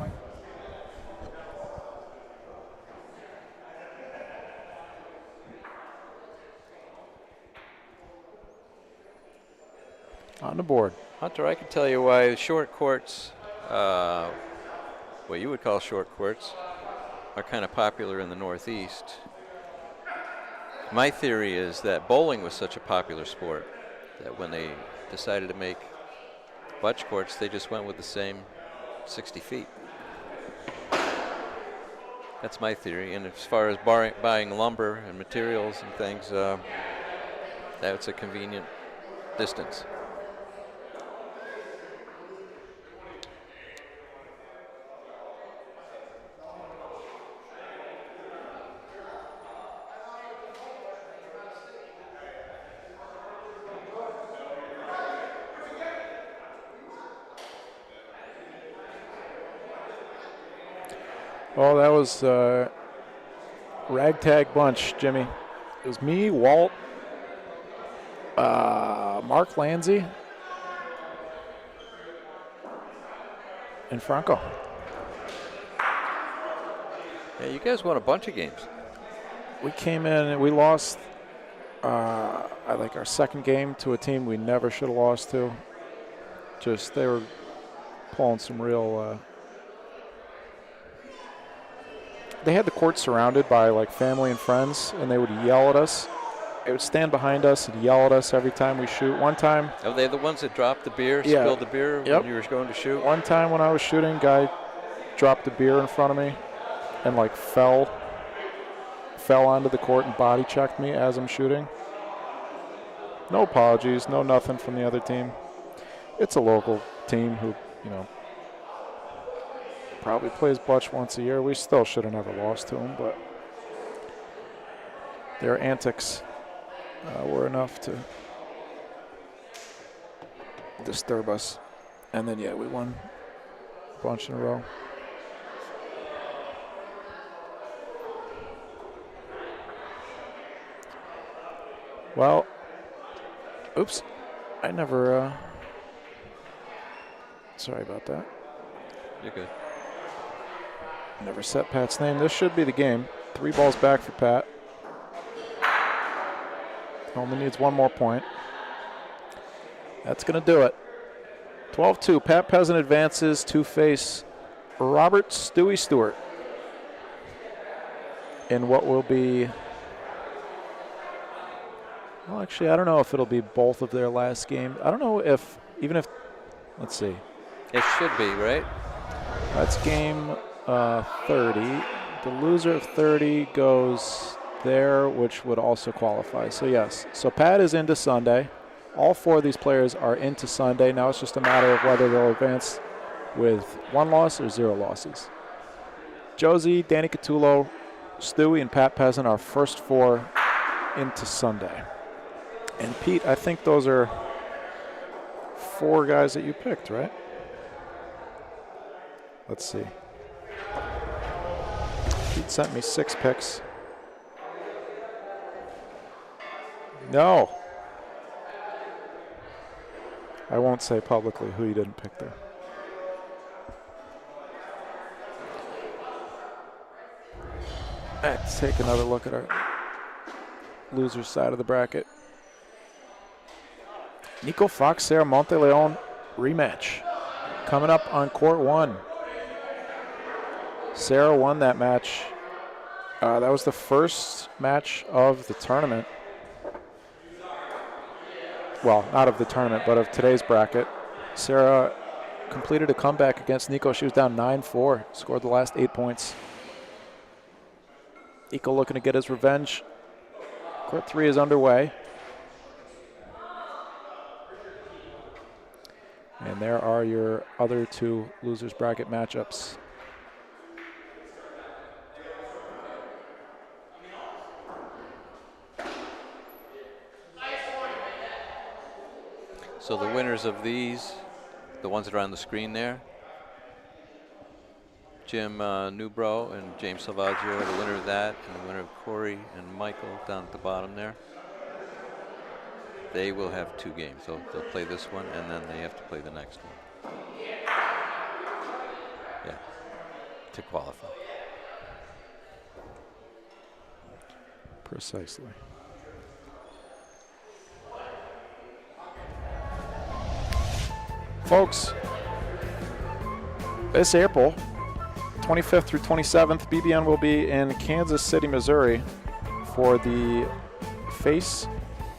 On the board. Hunter, I can tell you why short courts, what you would call short courts, are kind of popular in the Northeast. My theory is that bowling was such a popular sport that when they decided to make butch courts, they just went with the same 60 feet. That's my theory. And as far as buying lumber and materials and things, that's a convenient distance. Well, that was ragtag bunch, Jimmy. It was me, Walt, Mark Lanzi, and Franco. Yeah, you guys won a bunch of games. We came in and we lost, I think, our second game to a team we never should have lost to. Just they were pulling some real. They had the court surrounded by like family and friends, and they would yell at us. They would stand behind us and yell at us every time we shoot. One time. Are they the ones that dropped the beer, Yeah. spilled the beer Yep. when you were going to shoot? One time when I was shooting, guy dropped a beer in front of me and like fell onto the court and body checked me as I'm shooting. No apologies, no nothing from the other team. It's a local team who, you know, probably plays butch once a year. We still should have never lost to them, but their antics were enough to disturb us. And then, yeah, we won a bunch in a row. Well, oops, I never, sorry about that. You're good. Never set Pat's name. This should be the game. 3 balls back for Pat. Only needs one more point. That's going to do it. 12-2. Pat Peasant advances to face Robert Stewie Stewart in what will be, well, actually, I don't know if it'll be both of their last game. I don't know if, even if, let's see. It should be, right? That's game 30. The loser of 30 goes there, which would also qualify. So, yes. So, Pat is into Sunday. All 4 of these players are into Sunday. Now it's just a matter of whether they'll advance with 1 loss or 0 losses. Josie, Danny Catullo, Stewie, and Pat Peasant are first 4 into Sunday. And, Pete, I think those are 4 guys that you picked, right? Let's see. Pete sent me 6 picks. No. I won't say publicly who you didn't pick there. Let's take another look at our loser's side of the bracket. Nico Fox, Sarah Monteleon rematch coming up on court 1. Sarah won that match. That was the first match of the tournament. Well, not of the tournament, but of today's bracket. Sarah completed a comeback against Nico. She was down 9-4, scored the last 8 points. Nico looking to get his revenge. Court 3 is underway. And there are your other 2 losers bracket matchups. So the winners of these, the ones that are on the screen there, Jim Newbro and James Salvaggio, the winner of that, and the winner of Cory and Michael down at the bottom there. They will have 2 games. They'll play this one, and then they have to play the next one. Yeah, to qualify. Precisely. Folks, this April 25th through 27th, BBN will be in Kansas City, Missouri for the FACE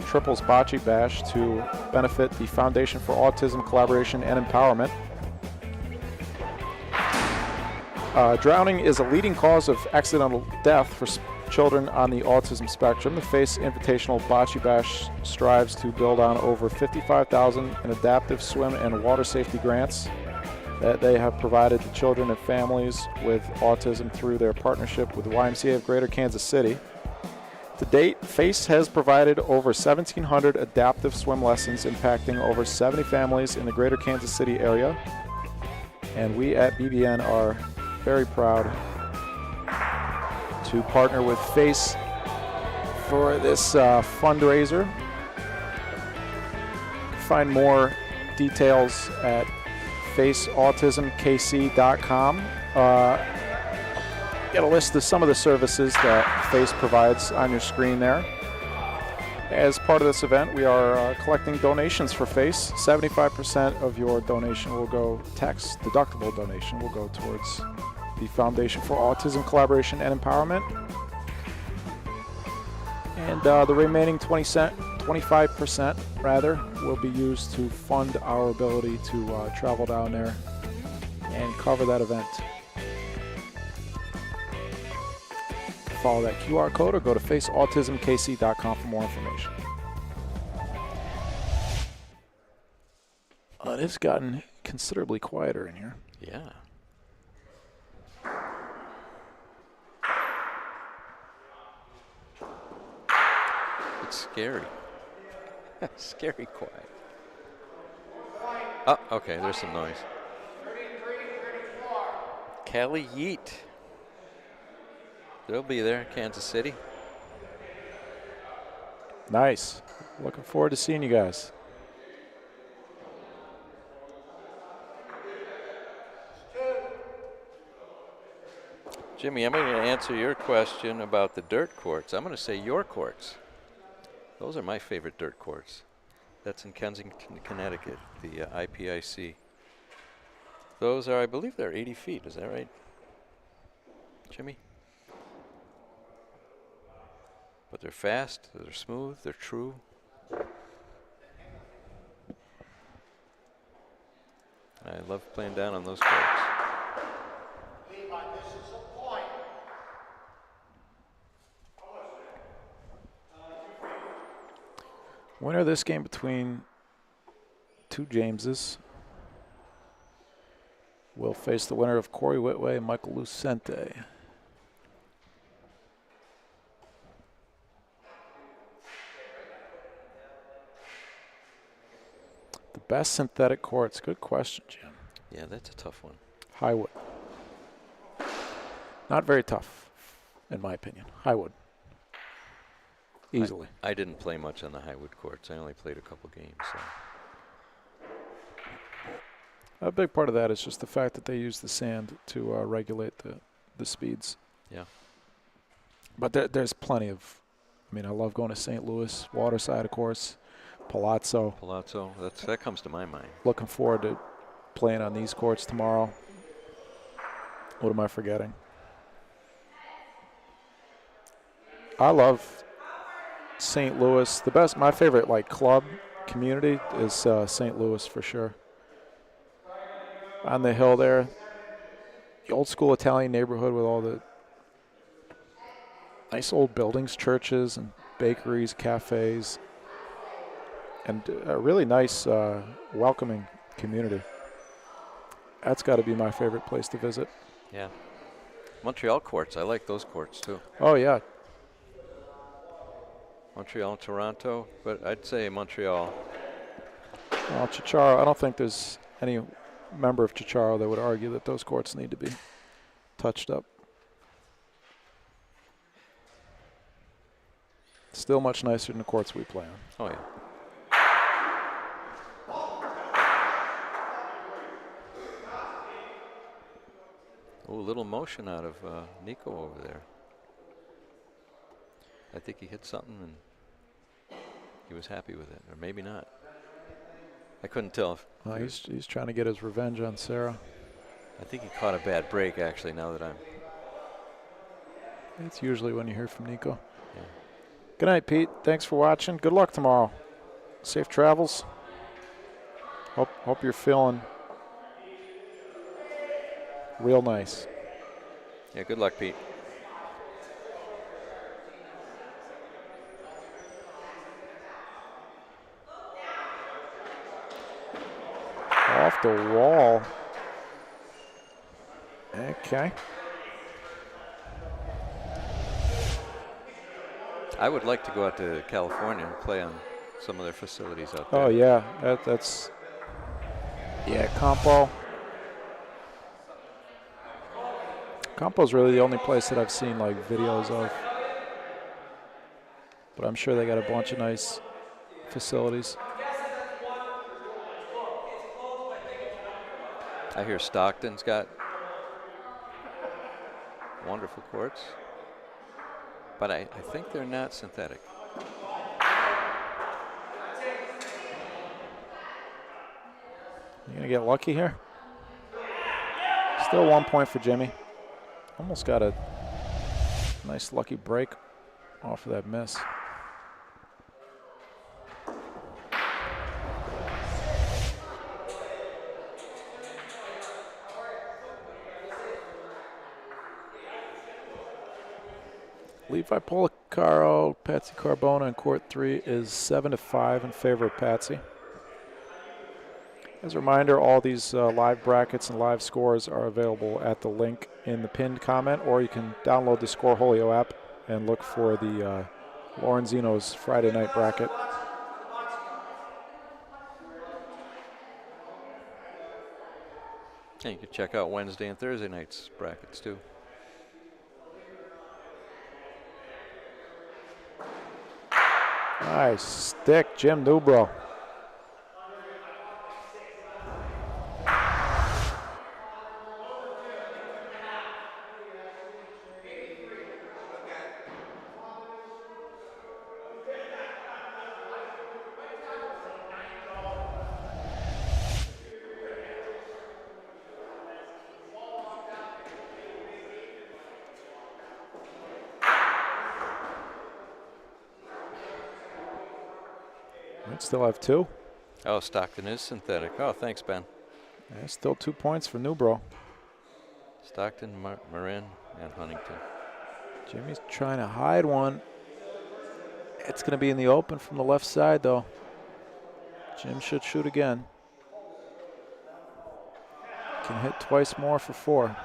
Triples Bocce Bash to benefit the Foundation for Autism Collaboration and Empowerment. Drowning is a leading cause of accidental death for children on the autism spectrum. The FACE Invitational Bocce Bash strives to build on over $55,000 in adaptive swim and water safety grants that they have provided to children and families with autism through their partnership with the YMCA of Greater Kansas City. To date, FACE has provided over 1,700 adaptive swim lessons impacting over 70 families in the Greater Kansas City area. And we at BBN are very proud to partner with FACE for this fundraiser. Find more details at faceautismkc.com. Get a list of some of the services that FACE provides on your screen there. As part of this event, we are collecting donations for FACE. 75% of your donation will go, tax-deductible donation will go towards the Foundation for Autism Collaboration and Empowerment. And the remaining 25% rather, will be used to fund our ability to travel down there and cover that event. Follow that QR code or go to faceautismkc.com for more information. It has gotten considerably quieter in here. Yeah. It's scary. Scary quiet. Oh, okay, there's some noise. Cali Yeet. They'll be there, Kansas City. Nice. Looking forward to seeing you guys. Jimmy, I'm going to answer your question about the dirt courts. I'm going to say your courts. Those are my favorite dirt courts. That's in Kensington, Connecticut, the IPIC. Those are, I believe they're 80 feet. Is that right, Jimmy? But they're fast, they're smooth, they're true. I love playing down on those courts. Levi, this is a point. Winner of this game between two Jameses will face the winner of Cory Whitway and Michael Lucente. The best synthetic courts. Good question, Jim. Yeah, that's a tough one. Highwood. Not very tough, in my opinion. Highwood. Easily. I didn't play much on the Highwood courts. I only played a couple games. So. A big part of that is just the fact that they use the sand to regulate the speeds. Yeah. But there's plenty of, I mean, I love going to St. Louis, Waterside, of course, Palazzo. Palazzo, that comes to my mind. Looking forward to playing on these courts tomorrow. What am I forgetting? I love St. Louis. My favorite like club community is St. Louis for sure. On the hill there, the old school Italian neighborhood with all the nice old buildings, churches and bakeries, cafes, and a really nice welcoming community. That's got to be my favorite place to visit. Yeah. Montreal courts, I like those courts too. Oh yeah. Montreal, Toronto, but I'd say Montreal. Well, Chicharo, I don't think there's any member of Chicharo that would argue that those courts need to be touched up. Still much nicer than the courts we play on. Oh, yeah. Oh, a little motion out of Nico over there. I think he hit something and he was happy with it, or maybe not. I couldn't tell. He's trying to get his revenge on Sarah. I think he caught a bad break, actually, now that I'm... It's usually when you hear from Nico. Yeah. Good night, Pete. Thanks for watching. Good luck tomorrow. Safe travels. Hope you're feeling real nice. Yeah, good luck, Pete. Off the wall. Okay. I would like to go out to California and play on some of their facilities out there. Oh, yeah. That's. Yeah, Campo. Campo's really the only place that I've seen like videos of. But I'm sure they got a bunch of nice facilities. I hear Stockton's got wonderful courts, but I think they're not synthetic. You gonna get lucky here? Still 1 point for Jimmy. Almost got a nice lucky break off of that miss. Levi Policaro, Patsy Carbona in court 3 is 7-5 in favor of Patsy. As a reminder, all these live brackets and live scores are available at the link in the pinned comment, or you can download the Scoreholio app and look for the Lorenzino's Friday night bracket. And you can check out Wednesday and Thursday nights brackets too. Nice stick, Jim Newbro. Might still have 2. Oh, Stockton is synthetic. Oh, thanks, Ben. Yeah, still 2 points for Newbro. Stockton, Marin, and Huntington. Jimmy's trying to hide one. It's going to be in the open from the left side, though. Jim should shoot again. Can hit twice more for 4.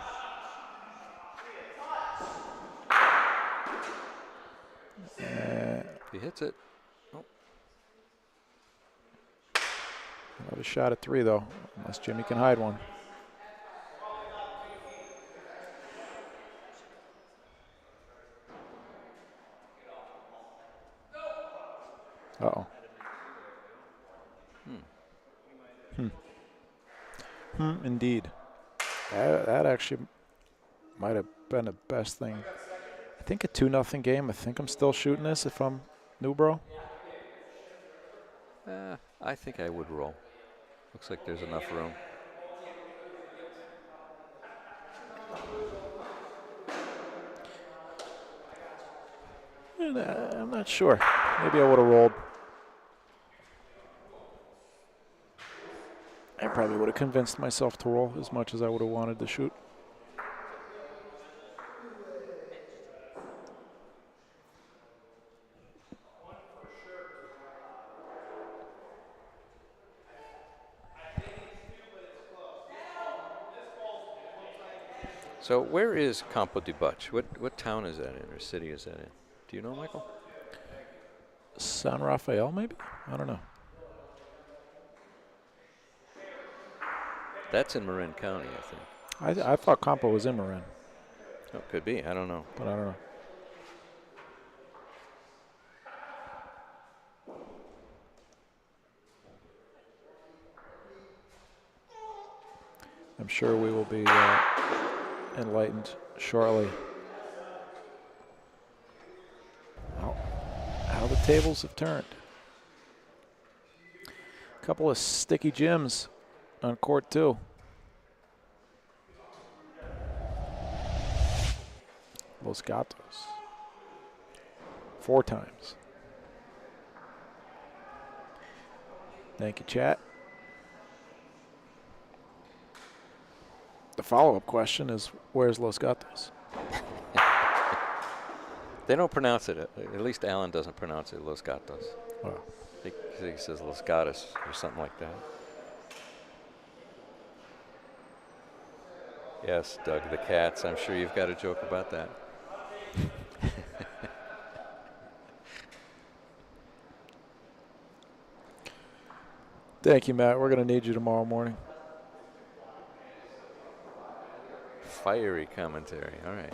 If he hits it. Oh. Another shot at 3, though, unless Jimmy can hide one. Uh-oh. Indeed. That actually might have been the best thing. I think a 2-0 game. I think I'm still shooting this if I'm Newbro. I think I would roll. Looks like there's enough room. I'm not sure. Maybe I would have rolled. I probably would have convinced myself to roll as much as I would have wanted to shoot. So where is Campo de Bocce? What town is that in, or city is that in? Do you know, Michael? San Rafael, maybe? I don't know. That's in Marin County, I think. I thought Campo was in Marin, Oh, could be. I don't know. but I don't know. I'm sure we will be enlightened shortly. How the tables have turned. A couple of sticky Jims on court 2. Los Gatos. 4 times. Thank you, chat. The follow-up question is, where's Los Gatos? They don't pronounce it. At least Alan doesn't pronounce it Los Gatos. Oh. He says Los Gatos or something like that. Yes, Doug, the cats. I'm sure you've got a joke about that. Thank you, Matt. We're going to need you tomorrow morning. Fiery commentary. All right.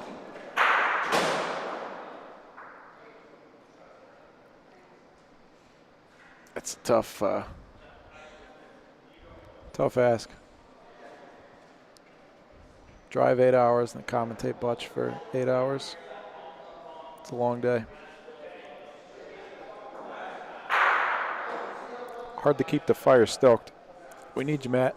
It's a tough ask. Drive 8 hours and commentate Butch for 8 hours. It's a long day. Hard to keep the fire stoked. We need you, Matt.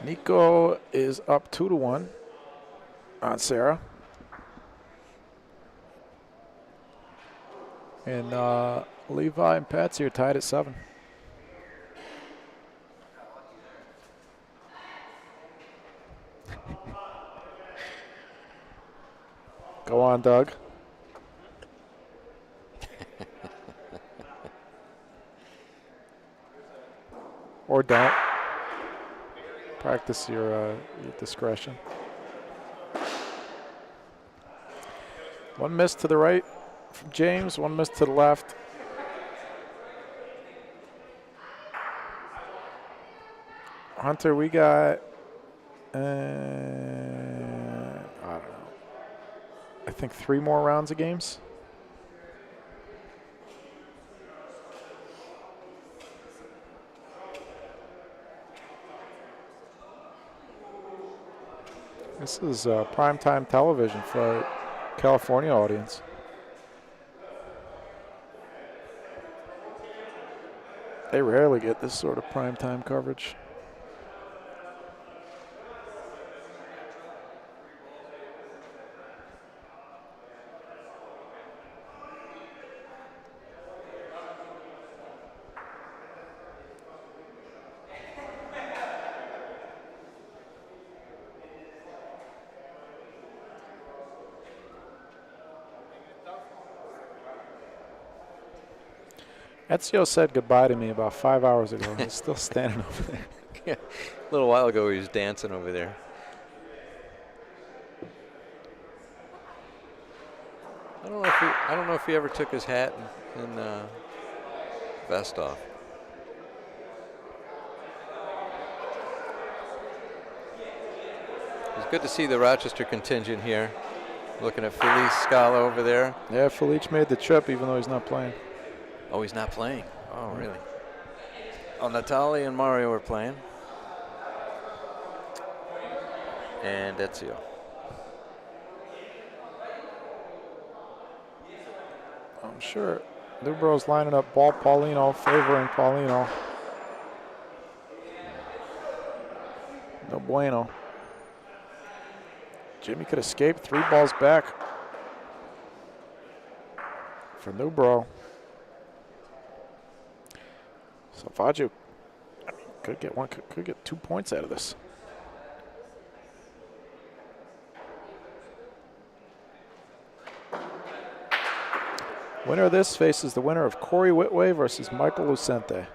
Nico is up 2-1 on Sarah. And Levi and Patsy are tied at 7. Go on, Doug. Or don't. Practice your discretion. One miss to the right from James, one miss to the left. Hunter, we got, I don't know, I think 3 more rounds of games. This is primetime television for a California audience. They rarely get this sort of primetime coverage. Ezio said goodbye to me about 5 hours ago. He's still standing over there. Yeah. A little while ago, he was dancing over there. I don't know if he ever took his hat and vest off. It's good to see the Rochester contingent here. Looking at Felice Scala over there. Yeah, Felice made the trip even though he's not playing. Oh, he's not playing. Oh, really? Oh, Natalie and Mario are playing. And Ezio. I'm sure Lubro's lining up ball Paulino, favoring Paulino. No bueno. Jimmy could escape 3 balls back for Lubro. Salvaggio, I mean, could get 2 points out of this. Winner of this faces the winner of Cory Whitway versus Michael Lucente.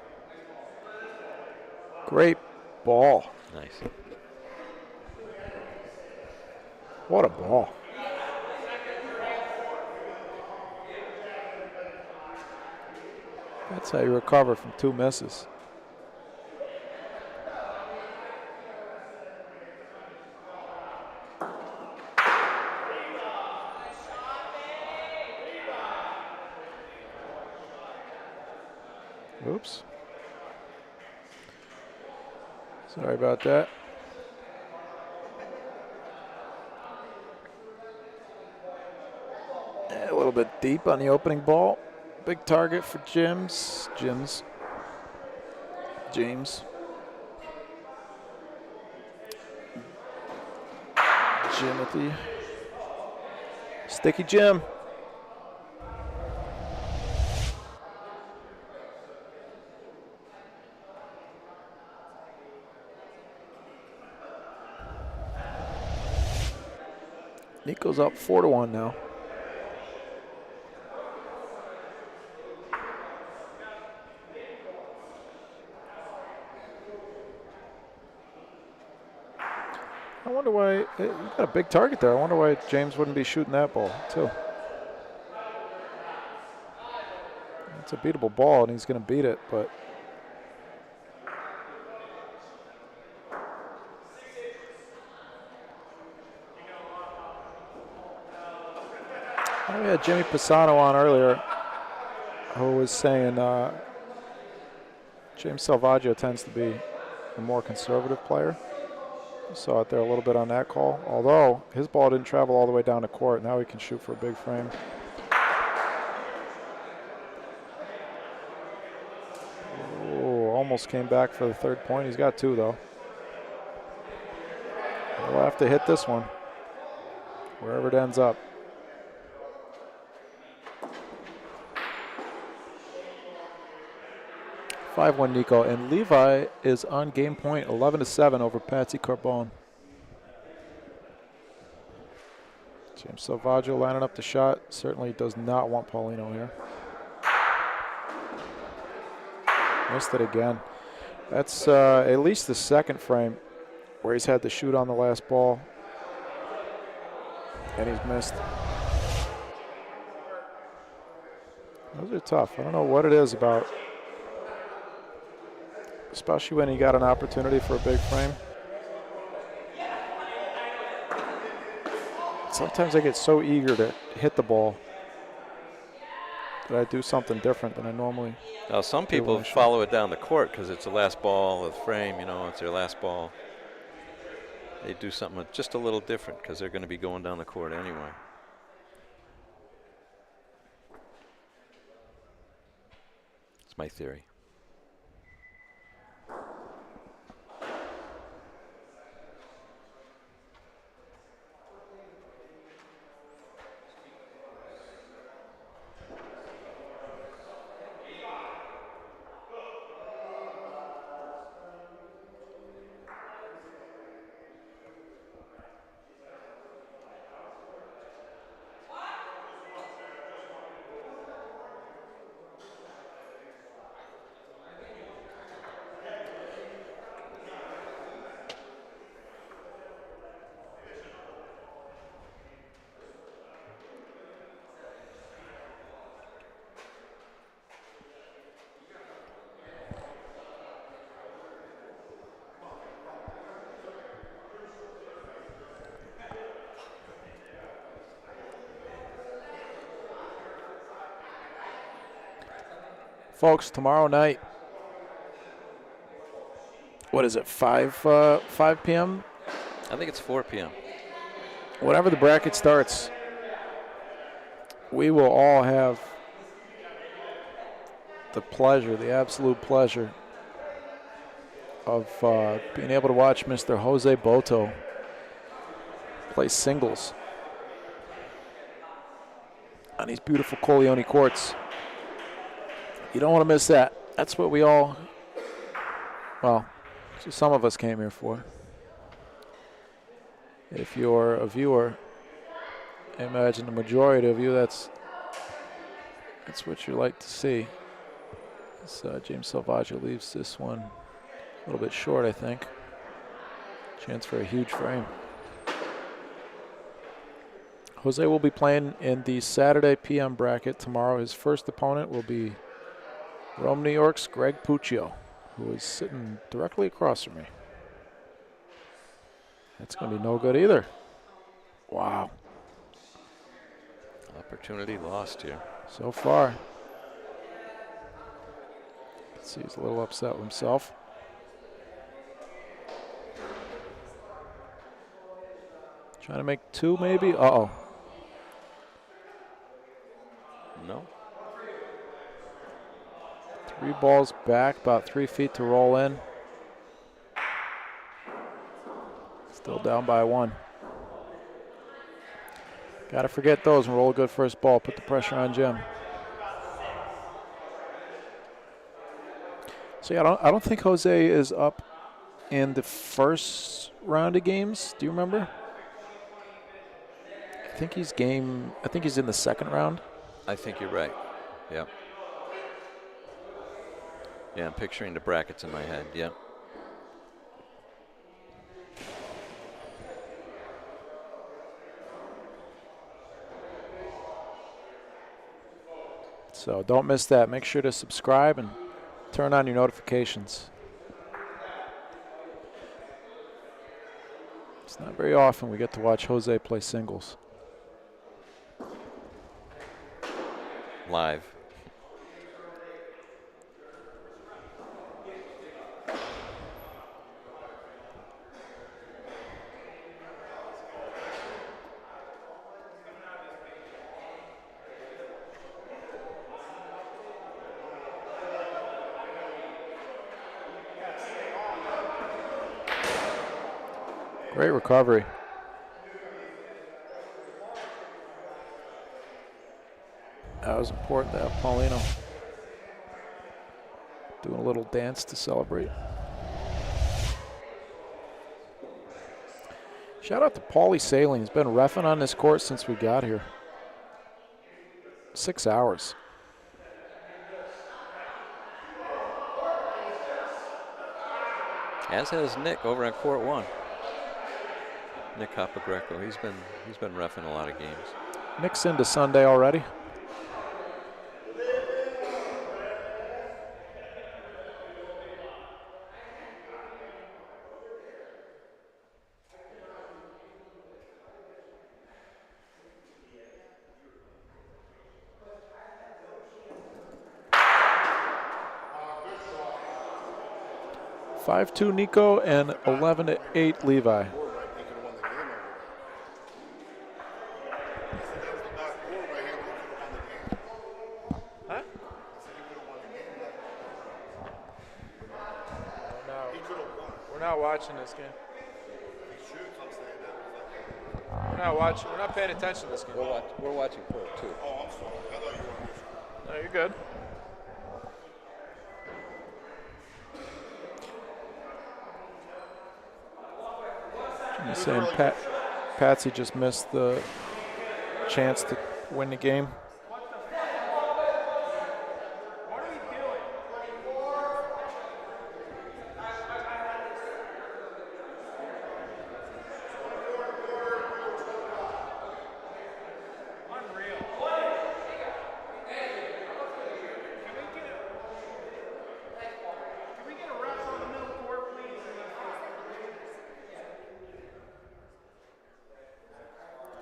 Great ball. Nice. What a ball. That's how you recover from 2 misses. Oops. Sorry about that. A little bit deep on the opening ball. Big target for James. Jimothy. Sticky Jim. Nico's up 4-1 now. I wonder why, you got a big target there. I wonder why James wouldn't be shooting that ball, too. It's a beatable ball, and he's going to beat it, but. Oh, yeah, Jimmy Pisano on earlier, who was saying James Salvaggio tends to be a more conservative player. Saw it there a little bit on that call, although his ball didn't travel all the way down to court. Now he can shoot for a big frame. Oh, almost came back for the third point. He's got 2, though. He'll have to hit this one, wherever it ends up. (5-1) Nico, and Levi is on game point, 11-7 over Patsy Carbone. James Salvaggio lining up the shot. Certainly does not want Paulino here. Missed it again. That's at least the second frame where he's had to shoot on the last ball, and he's missed. Those are tough. I don't know what it is about, especially when you got an opportunity for a big frame. Sometimes I get so eager to hit the ball that I do something different than I normally do. Now, some people follow it down the court because it's the last ball of the frame, you know, it's their last ball. They do something just a little different because they're going to be going down the court anyway. It's my theory. Folks, tomorrow night, what is it, 5 p.m.? I think it's 4 p.m. Whenever the bracket starts, we will all have the pleasure, the absolute pleasure of being able to watch Mr. Jose Boto play singles on these beautiful Coleone courts. You don't want to miss that. That's what we all, well, some of us came here for. If you're a viewer, I imagine the majority of you, that's what you like to see. So James Salvaggio leaves this one a little bit short, I think. Chance for a huge frame. Jose will be playing in the Saturday p.m. bracket tomorrow. His first opponent will be Rome, New York's Greg Puccio, who is sitting directly across from me. That's going to be no good either. Wow. Opportunity lost here. So far. See, he's a little upset with himself. Trying to make 2 maybe. Uh-oh. No. 3 balls back, about 3 feet to roll in. Still down by 1. Got to forget those and roll a good first ball. Put the pressure on Jim. See, I don't think Jose is up in the first round of games. Do you remember? I think he's in the second round. I think you're right. Yeah. Yeah, I'm picturing the brackets in my head. Yeah. So don't miss that. Make sure to subscribe and turn on your notifications. It's not very often we get to watch Jose play singles. Live. Great recovery. That was important to have Paulino doing a little dance to celebrate. Shout out to Paulie Saling. He's been reffing on this court since we got here. 6 hours. As has Nick over on court 1. Nick Capogreco. He's been reffing a lot of games. Nick's into Sunday already. (5-2) Nico and 11-8 Levi. We're not watching this game. We're not paying attention to this game. We're watching court 2. Oh, I'm sorry. I thought you were on this one. No, you're good. He's saying Patsy just missed the chance to win the game.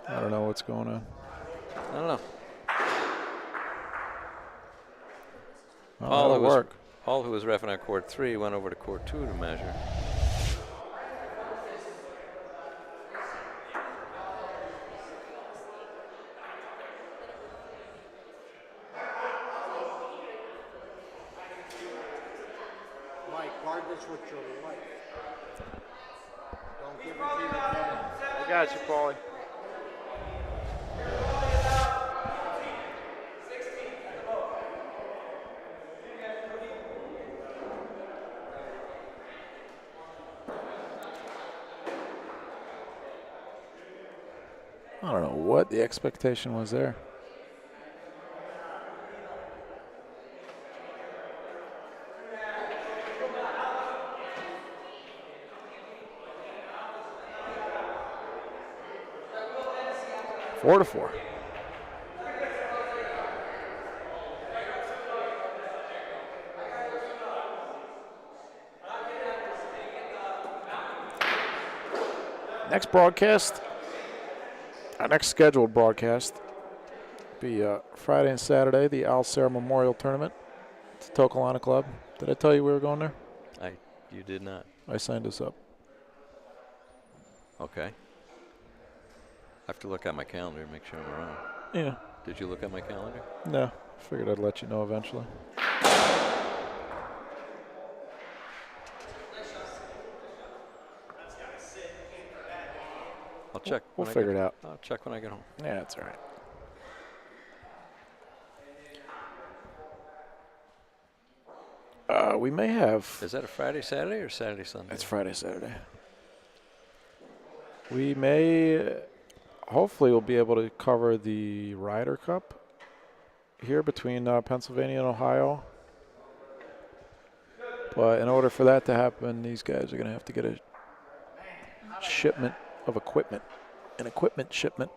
I don't know what's going on. I don't know. Oh, Paul, who was reffing on court 3, went over to court 2 to measure. Mike, guard this with your life. Don't give it to your dad. I got you, Paulie. I don't know what the expectation was there. Four to 4. Next broadcast, our next scheduled broadcast, be Friday and Saturday, the Al Serra Memorial Tournament at the Tokelana Club. Did I tell you we were going there? You did not. I signed us up. Okay. I have to look at my calendar to make sure I'm around. Yeah. Did you look at my calendar? No. Figured I'd let you know eventually. I'll check. We'll when I figure get- it out. I'll check when I get home. Yeah, that's all right. We may have. Is that a Friday, Saturday, or Saturday, Sunday? It's Friday, Saturday. We may, hopefully, we'll be able to cover the Ryder Cup here between Pennsylvania and Ohio. But in order for that to happen, these guys are going to have to get a shipment of equipment, an equipment shipment.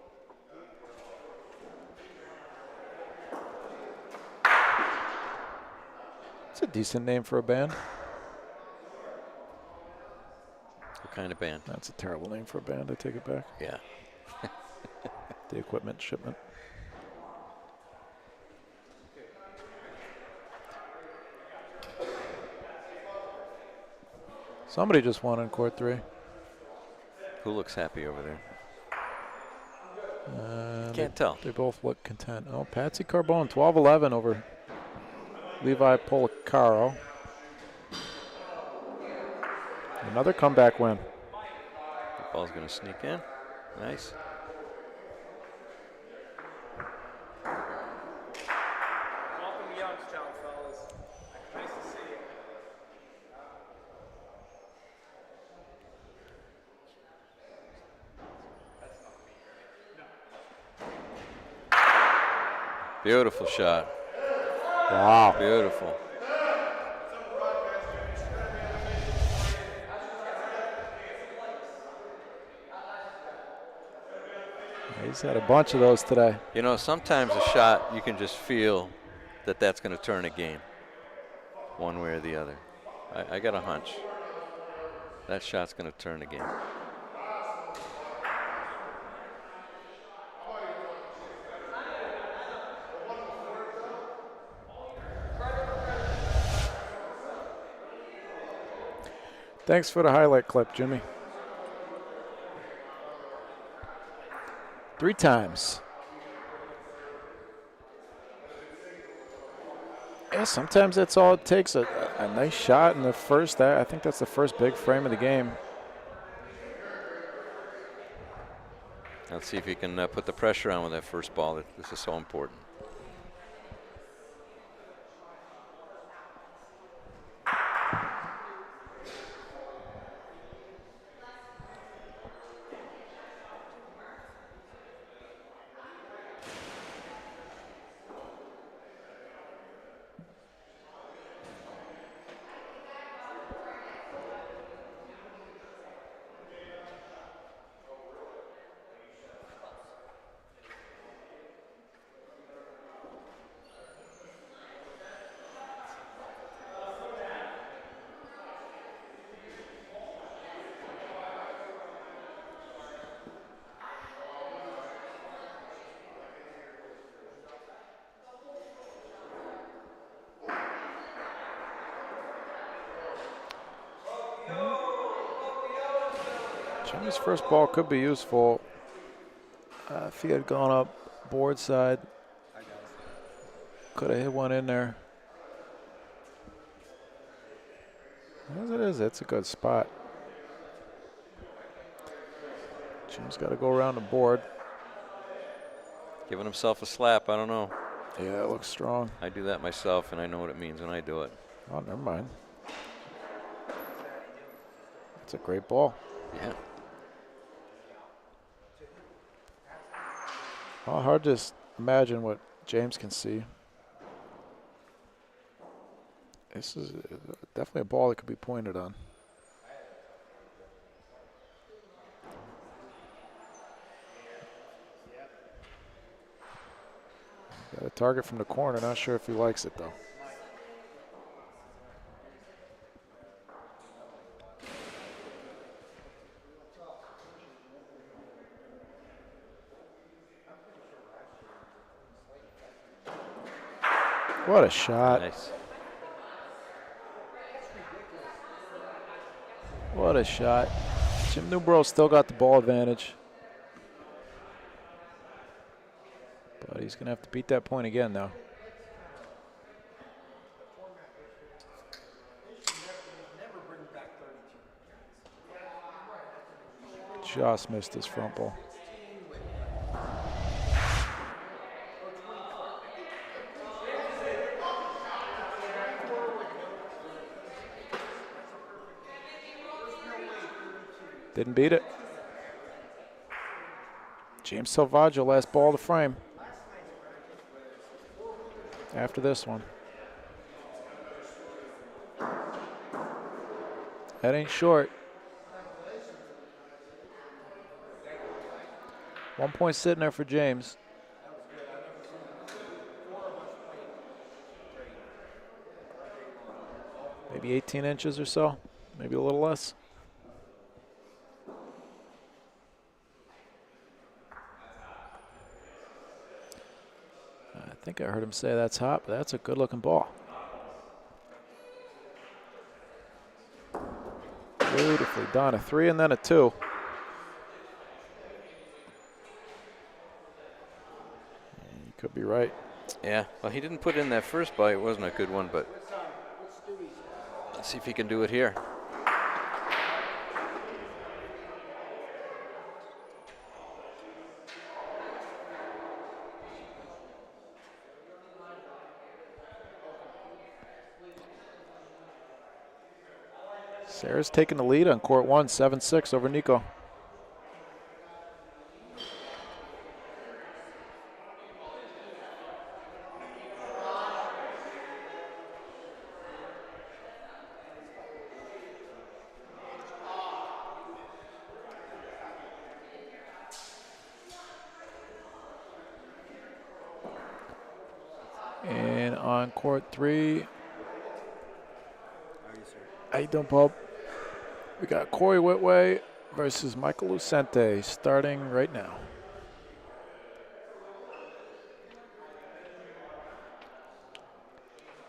It's a decent name for a band. What kind of band? That's a terrible name for a band. I take it back. Yeah. The equipment shipment. Somebody just won in court 3. Who looks happy over there? They- Can't tell. They both look content. Oh, Patsy Carbone, 12-11 over Levi Policaro. Another comeback win. The ball's going to sneak in. Nice. Welcome to Youngstown, fellas. Nice to see you. Beautiful shot. Wow. Beautiful. He's had a bunch of those today. You know, sometimes a shot, you can just feel that that's going to turn a game one way or the other. I got a hunch. That shot's going to turn a game. Thanks for the highlight clip, Jimmy. 3 times. Yeah, sometimes that's all it takes. A nice shot in the first. I think that's the first big frame of the game. Let's see if he can put the pressure on with that first ball. This is so important. Jimmy's first ball could be useful if he had gone up board side. Could have hit one in there. As it is, it's a good spot. Jim's got to go around the board. Giving himself a slap, I don't know. Yeah, it looks strong. I do that myself, and I know what it means when I do it. Oh, never mind. It's a great ball. Yeah. Well, hard to imagine what James can see. This is definitely a ball that could be pointed on. Got a target from the corner. Not sure if he likes it, though. What a shot. Nice. What a shot. Jim Newbro still got the ball advantage. But he's going to have to beat that point again now. Just missed his front ball. Didn't beat it. James Salvaggio, last ball of the frame. After this one. That ain't short. 1 point sitting there for James. Maybe 18 inches or so, maybe a little less. I think I heard him say that's hot, but that's a good looking ball. Beautifully done, a 3 and then a 2. You could be right. Yeah, well, he didn't put in that first ball. It wasn't a good one, but let's see if he can do it here. Sarah's taking the lead on court 1, 7-6 over Nico. And on court 3, how you doing, Bob? We got Cory Whitway versus Michael Lucente starting right now.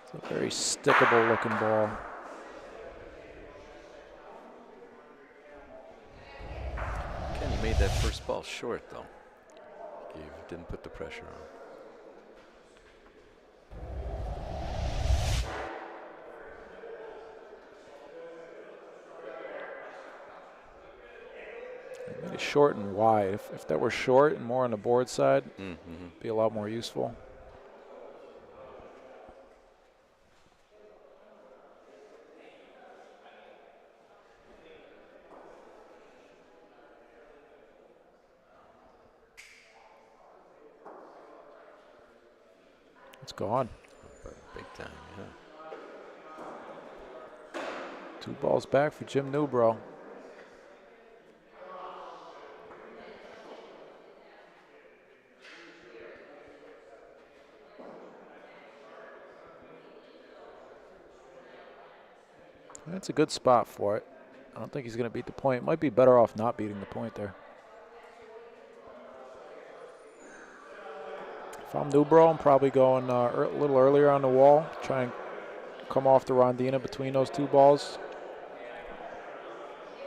It's a very stickable looking ball. Kenny made that first ball short, though. He didn't put the pressure on. Made it short and wide. If that were short and more on the board side, be a lot more useful. It's gone. Big time, yeah. 2 balls back for Jim Newbro. That's a good spot for it. I don't think he's going to beat the point. Might be better off not beating the point there. If I'm Newbro, I'm probably going a little earlier on the wall. Try and come off the rondina between those 2 balls.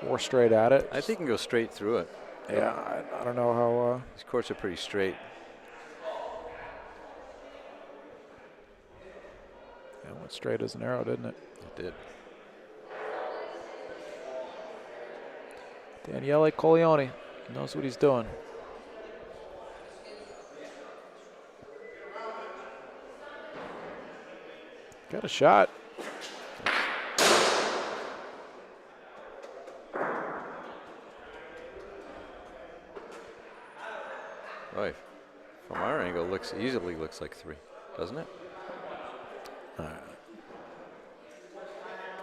Or straight at it. I think he can go straight through it. Yeah, I don't know how. These courts are pretty straight. Yeah, went straight as an arrow, didn't it? It did. Daniele Coglione knows what he's doing. Got a shot. Right. From our angle, easily looks like 3, doesn't it?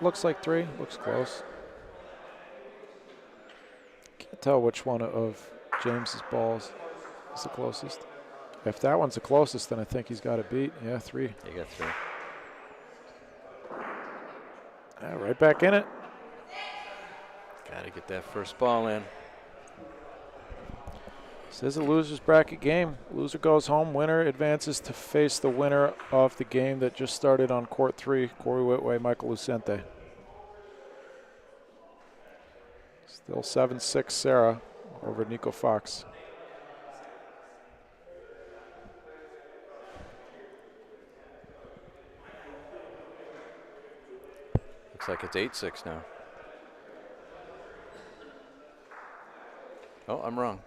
Looks like 3. Looks close. Can't tell which one of James's balls is the closest. If that one's the closest, then I think he's got it beat. Yeah, 3. You got 3. Right back in it. Got to get that first ball in. This is a loser's bracket game. Loser goes home. Winner advances to face the winner of the game that just started on court 3, Cory Whitway, Michael Lucente. Still 7-6 Sarah over Nico Fox. Looks like it's 8-6 now. Oh, I'm wrong.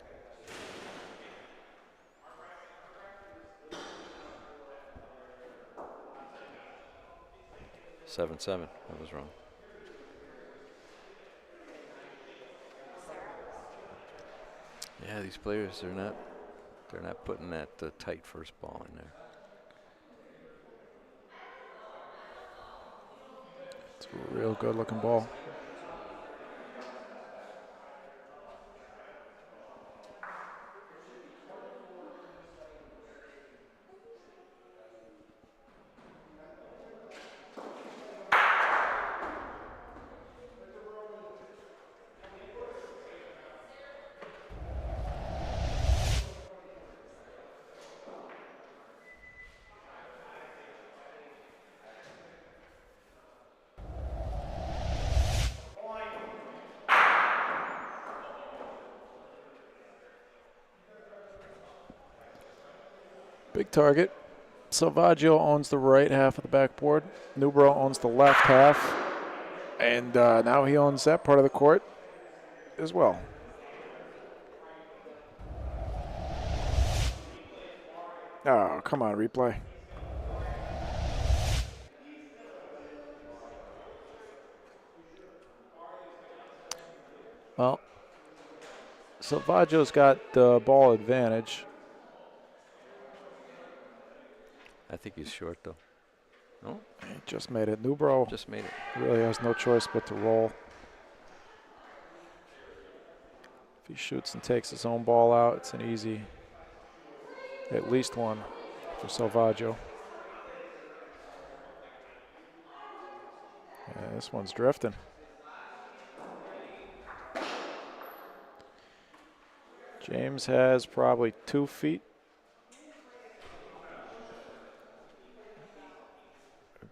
Seven. I was wrong. Yeah, these players they're not putting that tight first ball in there. It's a real good looking ball. Big target. Salvaggio owns the right half of the backboard. Nubro owns the left half. And now he owns that part of the court as well. Oh, come on, replay. Well, Salvaggio's got the ball advantage. I think he's short though. No, He just made it. Nubro just made it. really has no choice but to roll. If he shoots and takes his own ball out, it's an easy, at least one for Salvaggio. Yeah, this one's drifting. James has probably 2 feet.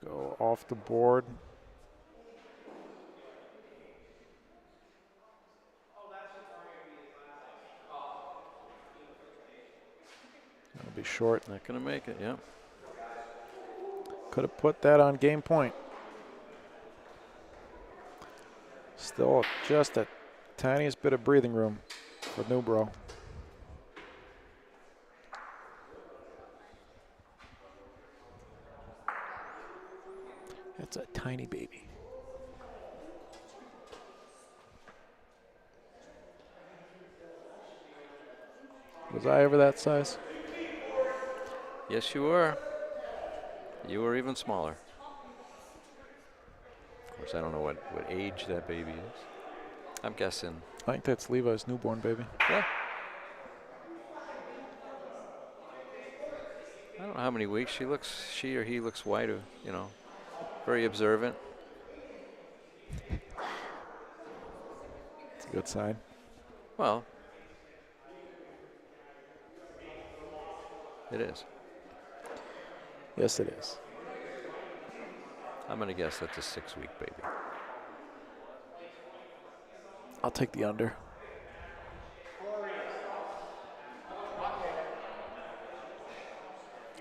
Go off the board. That'll be short. Not gonna make it. Yeah. Could have put that on game point. Still just a tiniest bit of breathing room for Nubro. That's a tiny baby. Was I ever that size? Yes, you were. You were even smaller. Of course, I don't know what age that baby is. I'm guessing. I think that's Levi's newborn baby. Yeah. I don't know how many weeks she or he looks whiter, you know, very observant. It's a good sign. Well, it is. Yes, it is. I'm going to guess that's a 6-week baby. I'll take the under.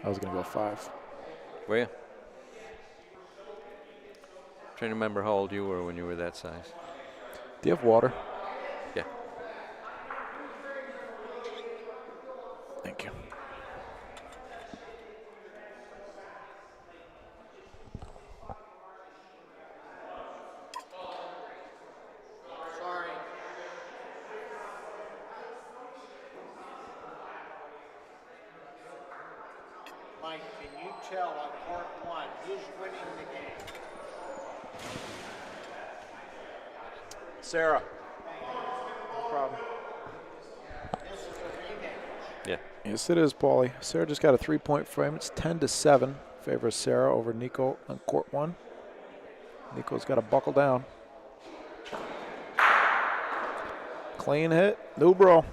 I was going to go 5. Were you? Trying to remember how old you were when you were that size. Do you have water? Yeah. Thank you. Sorry. Mike, can you tell on court 1 who's winning the game? Sarah. No problem. This is a rematch. Yeah. Yes, it is, Paulie. Sarah just got a 3-point frame. It's 10-7. Favors Sarah over Nico on court 1. Nico's got to buckle down. Clean hit. Nubro.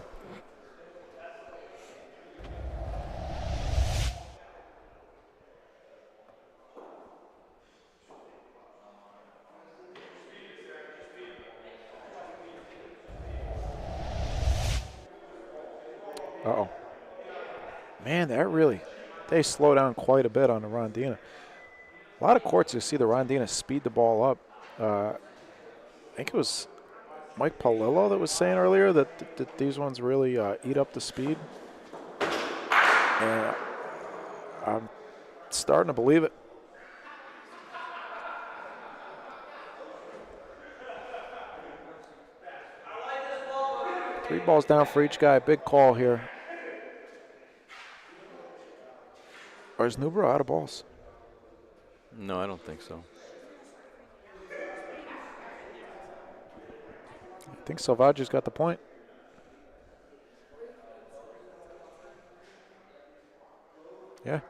Uh-oh. Man, they slow down quite a bit on the Rondina. A lot of courts you see the Rondina speed the ball up. I think it was Mike Palillo that was saying earlier that these ones really eat up the speed. And I'm starting to believe it. Three balls down for each guy. Big call here. Or is Newbro out of balls? No, I don't think so. I think Salvaggio's got the point. Yeah.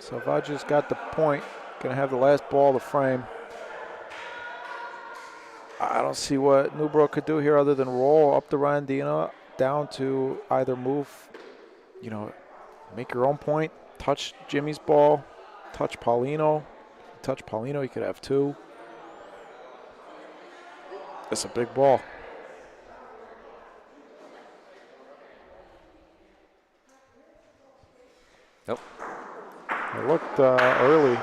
Salvaggio's got the point. Going to have the last ball of the frame. I don't see what Newbro could do here other than roll up the Rondina down to either move, make your own point, touch Jimmy's ball, touch Paulino. Touch Paulino, you could have two. It's a big ball. Nope. It looked early.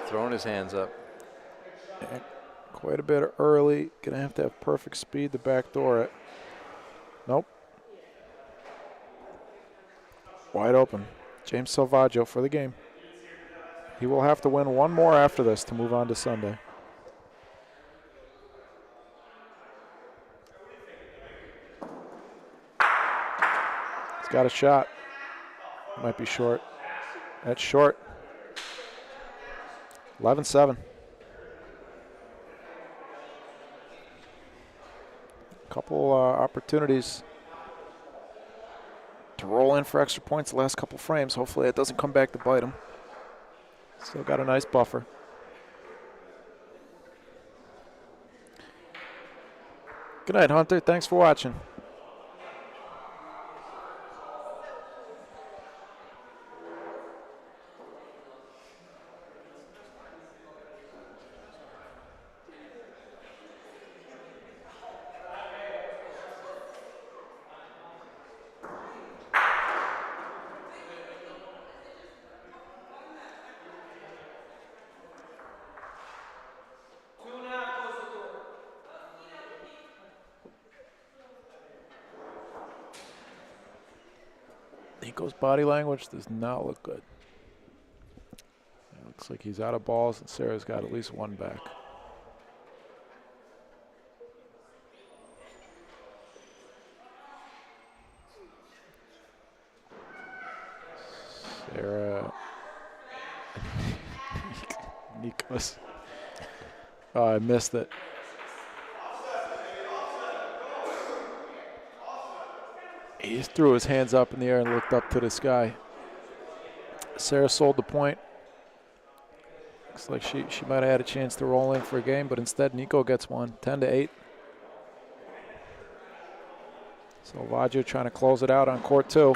Throwing his hands up. Yeah, quite a bit early. Gonna have to have perfect speed to backdoor it. Nope. Wide open. James Salvaggio for the game. He will have to win one more after this to move on to Sunday. He's got a shot. Might be short. That's short. 11-7. Couple opportunities to roll in for extra points the last couple frames. Hopefully it doesn't come back to bite him. Still got a nice buffer. Good night, Hunter. Thanks for watching. Nico's body language does not look good. It looks like he's out of balls, and Sarah's got at least one back. Sarah. Nico's. Oh, I missed it. He just threw his hands up in the air and looked up to the sky. Sarah sold the point. Looks like she might have had a chance to roll in for a game, but instead Nico gets one, 10-8. Salvaggio trying to close it out on court two.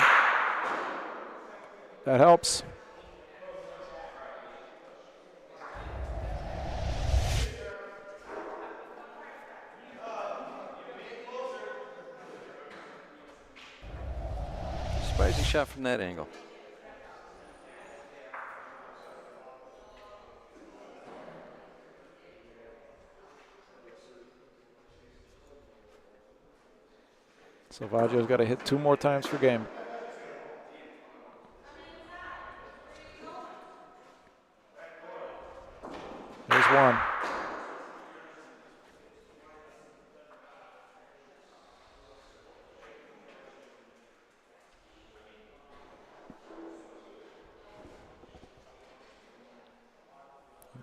That helps. Surprising shot from that angle. Salvaggio's got to hit two more times for game. There's one.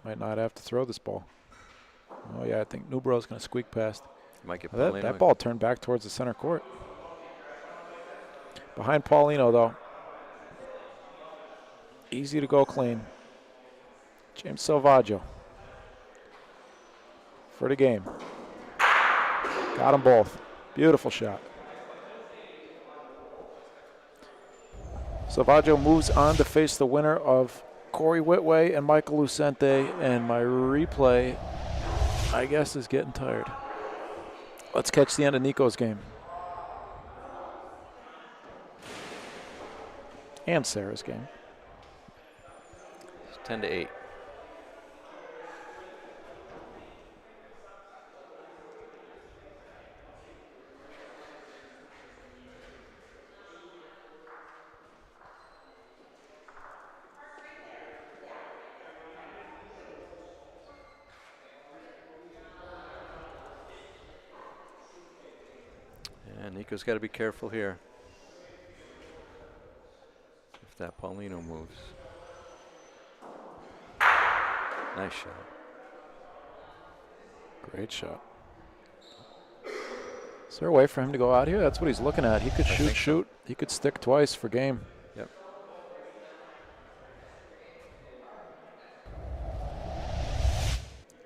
Might not have to throw this ball. Oh, yeah, I think Newbro's going to squeak past. Might get That ball turned back towards the center court. Behind Paulino, though. Easy to go clean. James Salvaggio for the game. Got them both. Beautiful shot. Salvaggio moves on to face the winner of Cory Whitway and Michael Lucente, and my replay, I guess, is getting tired. Let's catch the end of Nico's game. and Sarah's game. It's 10-8. Yeah, Nico's got to be careful here. If that Paulino moves. Nice shot. Great shot. Is there a way for him to go out here? That's what he's looking at. He could shoot. He could stick twice for game. Yep.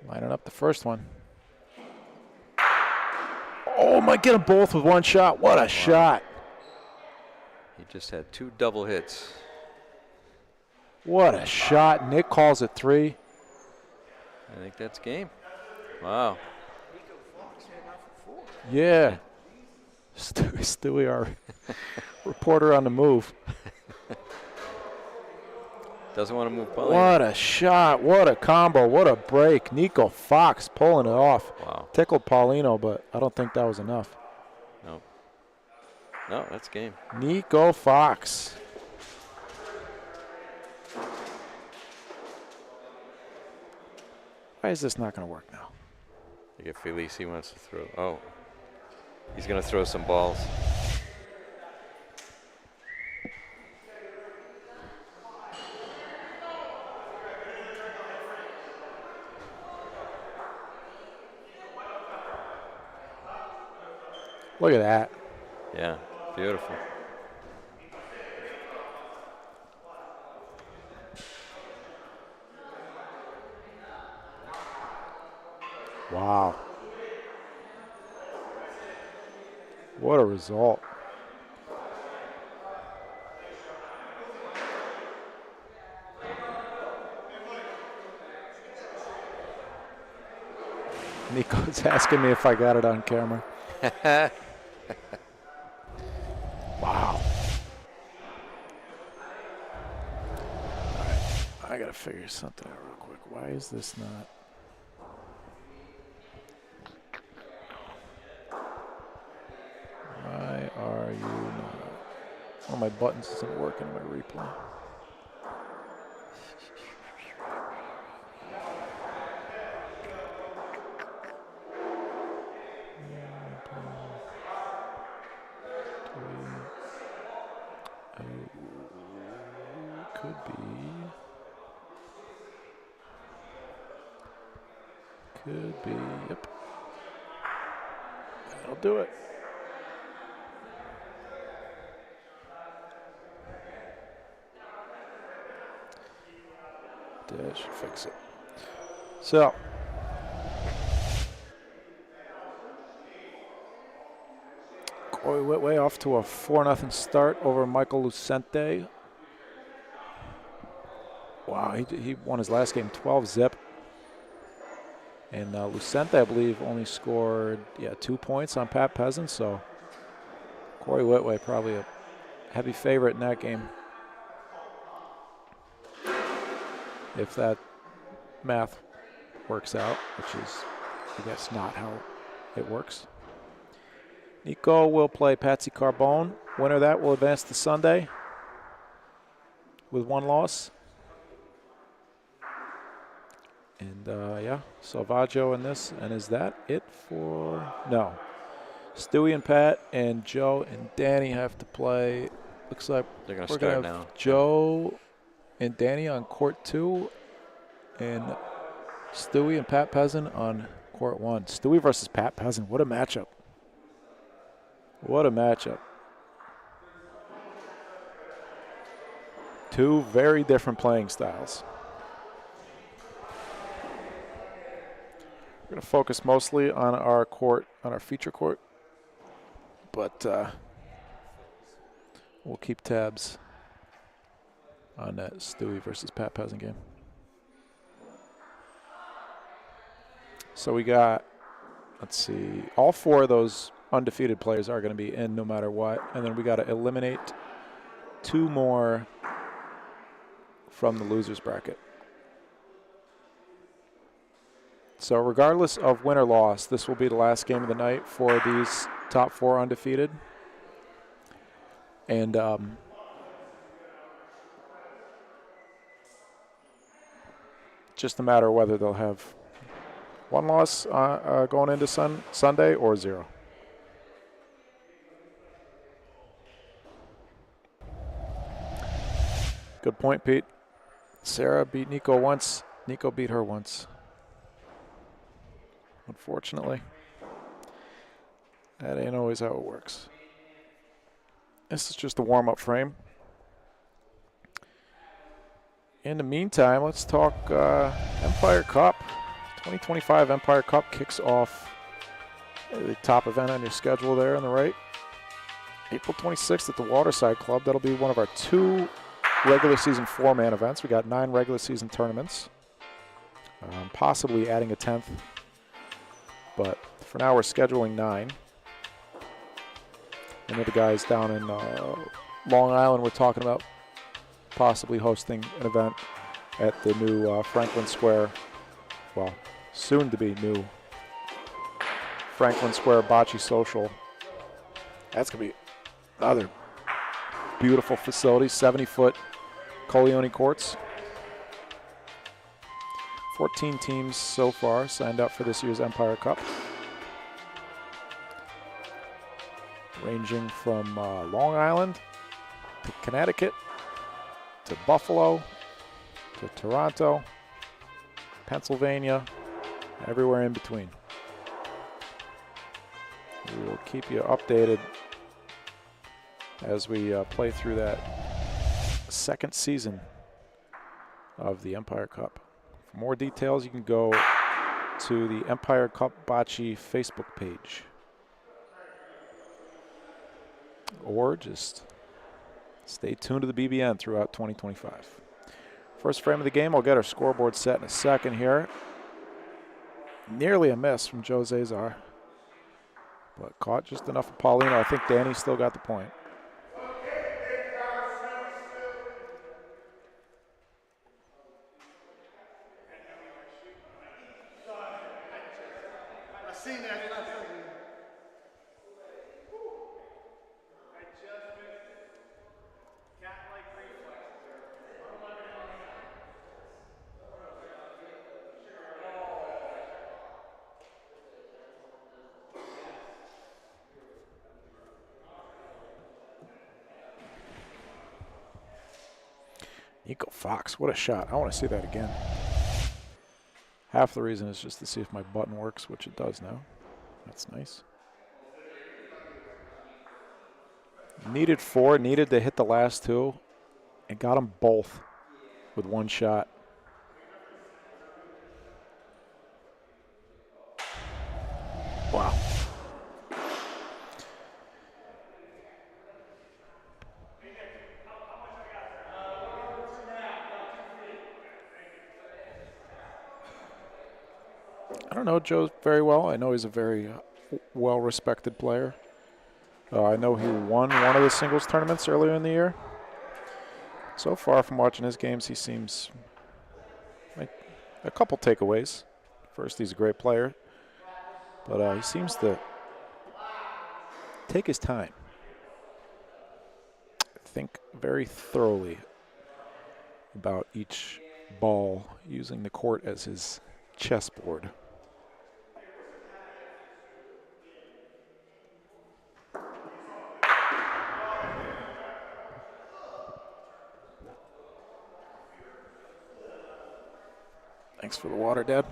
Lining up the first one. Oh, might get them both with one shot. What a shot. He just had 2 double hits. What a shot. Nick calls it 3. I think that's game. Wow. Yeah. Stewie, our reporter on the move. Doesn't want to move Paulino. What a shot. What a combo. What a break. Nico Fox pulling it off. Wow. Tickled Paulino, but I don't think that was enough. No. No, that's game. Nico Fox. Why is this not going to work now? You get Felice, he wants to throw. Oh. He's going to throw some balls. Look at that. Yeah, beautiful. Wow. What a result. Nico's asking me if I got it on camera. Wow. All right. I got to figure something out real quick. Why is this not? Why are you not? One of my buttons isn't working in my replay. Could be, yep. That'll do it. That should fix it. So, Cory Whitway off to a 4-0 start over Michael Lucente. Wow, he won his last game 12-zip. And Lucente, I believe, only scored 2 points on Pat Peasant. So Cory Whitway probably a heavy favorite in that game, if that math works out, which is, I guess, not how it works. Nico will play Patsy Carbone. Winner of that will advance to Sunday with 1 loss. And, Salvaggio in this. And is that it for? No. Stewie and Pat and Joe and Danny have to play. Looks like They're going to we're start going to have now. Joe and Danny on court 2. And Stewie and Pat Peasant on court 1. Stewie versus Pat Peasant. What a matchup. What a matchup. 2 very different playing styles. We're going to focus mostly on our court, on our feature court. But we'll keep tabs on that Stewie versus Pat Peasant game. So we got, let's see, all 4 of those undefeated players are going to be in no matter what. And then we got to eliminate 2 more from the losers bracket. So regardless of win or loss, this will be the last game of the night for these top 4 undefeated. And just a matter of whether they'll have 1 loss going into Sunday or 0. Good point, Pete. Sarah beat Nico once. Nico beat her once. Unfortunately, that ain't always how it works. This is just a warm-up frame. In the meantime, let's talk Empire Cup. 2025 Empire Cup kicks off the top event on your schedule there on the right. April 26th at the Waterside Club. That'll be one of our 2 regular season 4-man events. We got 9 regular season tournaments. Possibly adding a 10th. But for now, we're scheduling 9. And the guys down in Long Island, we're talking about possibly hosting an event at the new Franklin Square, well, soon to be new Franklin Square Bocce Social. That's going to be another beautiful facility, 70-foot Coleone courts. 14 teams so far signed up for this year's Empire Cup, ranging from Long Island to Connecticut to Buffalo to Toronto, Pennsylvania, everywhere in between. We will keep you updated as we play through that second season of the Empire Cup. For more details, you can go to the Empire Cup Bocce Facebook page, or just stay tuned to the BBN throughout 2025. First frame of the game, I'll get our scoreboard set in a second here. Nearly a miss from Joe Cesar, but caught just enough of Paulino. I think Danny still got the point. Nico Fox, what a shot. I want to see that again. Half the reason is just to see if my button works, which it does now. That's nice. Needed 4, needed to hit the last 2, and got them both with 1 shot. Wow. I don't know Joe very well. I know he's a very well-respected player. I know he won one of the singles tournaments earlier in the year. So far from watching his games, he seems like a couple takeaways. First, he's a great player, but he seems to take his time. Think very thoroughly about each ball, using the court as his chessboard. Thanks for the water, Dad.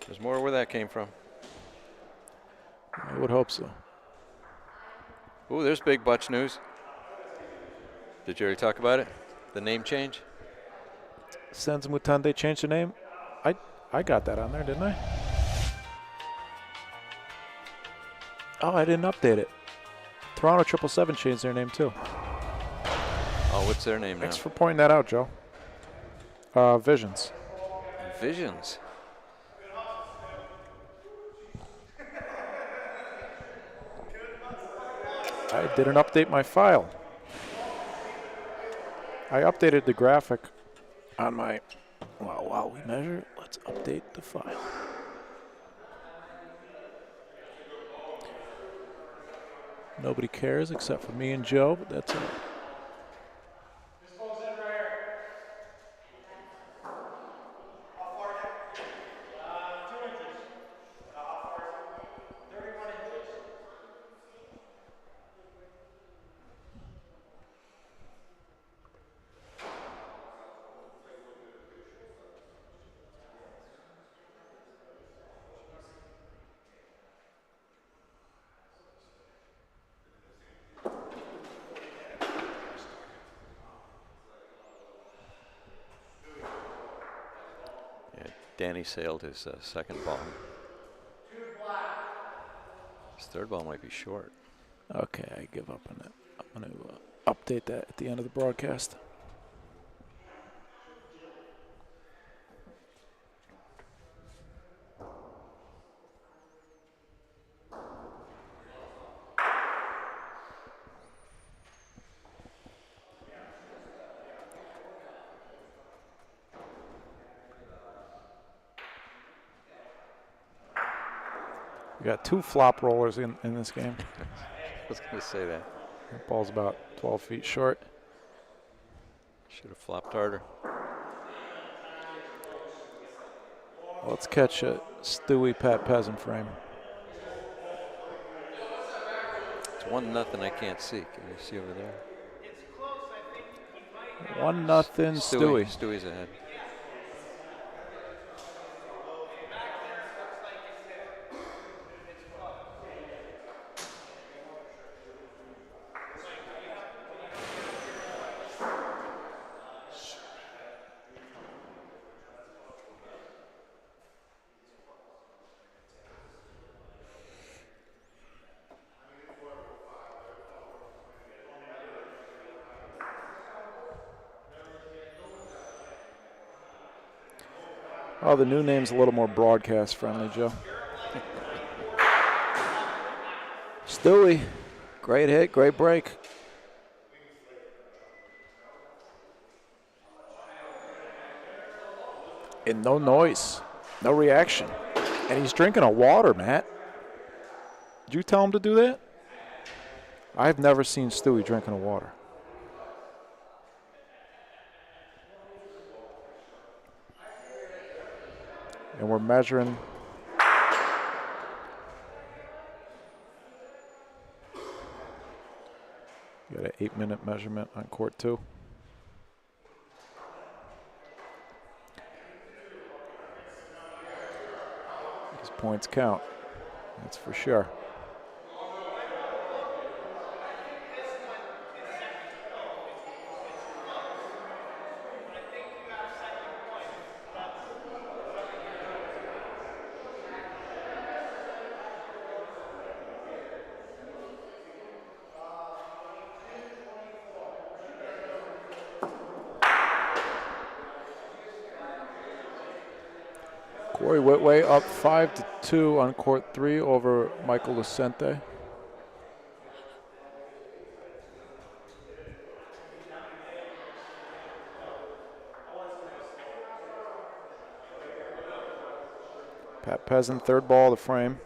There's more where that came from. I would hope so. Ooh, there's big Butch news. Did you already talk about it? The name change? Senza Mutande changed their name. I got that on there, didn't I? Oh, I didn't update it. Toronto 777 changed their name too. Oh, what's their name now? Thanks for pointing that out, Joe. Visions. Visions. I didn't update my file. I updated the graphic on my. Well, while we measure, let's update the file. Nobody cares except for me and Joe, but that's all right. Yeah, Danny sailed his second ball. His third ball might be short. Okay, I give up on that. I'm going to update that at the end of the broadcast. We got 2 flop rollers in this game. I was going to say that. The ball's about 12 feet short. Should have flopped harder. Let's catch a Stewie Pat Peasant frame. It's 1-0. I can't see. Can you see over there? 1-0 Stewie. Stewie's ahead. Oh, the new name's a little more broadcast friendly, Joe. Stewie, great hit, great break. And no noise, no reaction. And he's drinking a water, Matt. Did you tell him to do that? I've never seen Stewie drinking a water. And we're measuring. You got an 8-minute measurement on court 2. These points count. That's for sure. Cory Whitway up 5-2 on court 3 over Michael Lucente. Pat Peasant, third ball of the frame.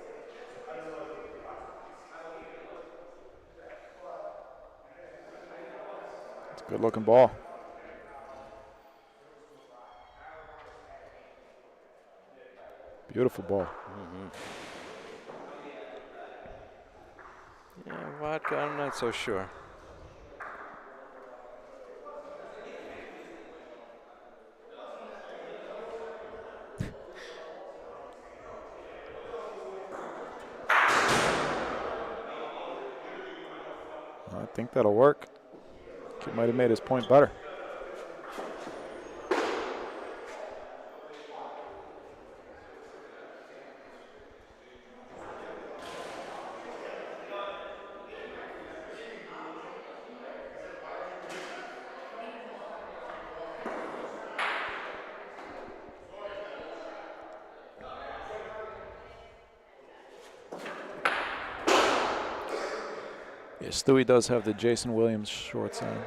It's a good looking ball. Beautiful ball. Mm-hmm. Yeah, vodka, I'm not so sure. I think that'll work. He might have made his point better. Yeah, Stewie does have the Jason Williams shorts on.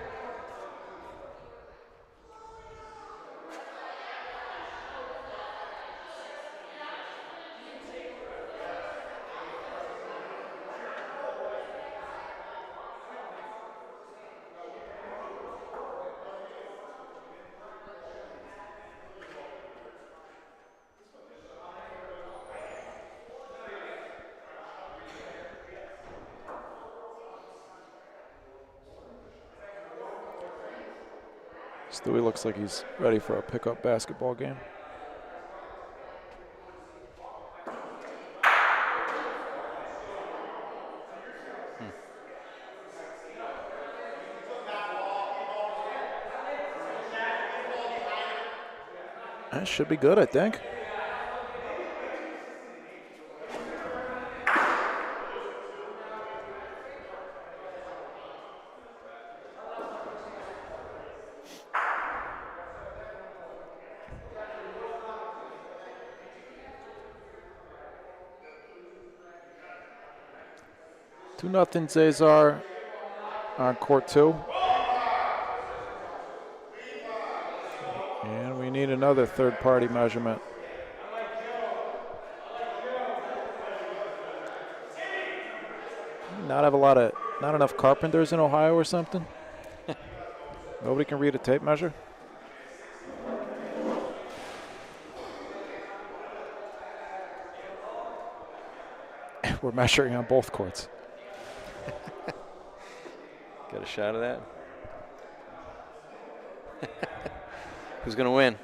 Stewie looks like he's ready for a pickup basketball game. That should be good, I think. Two nothing Cesar on court 2. And we need another third-party measurement. Not enough carpenters in Ohio or something? Nobody can read a tape measure? We're measuring on both courts. Got a shot of that? Who's going to win?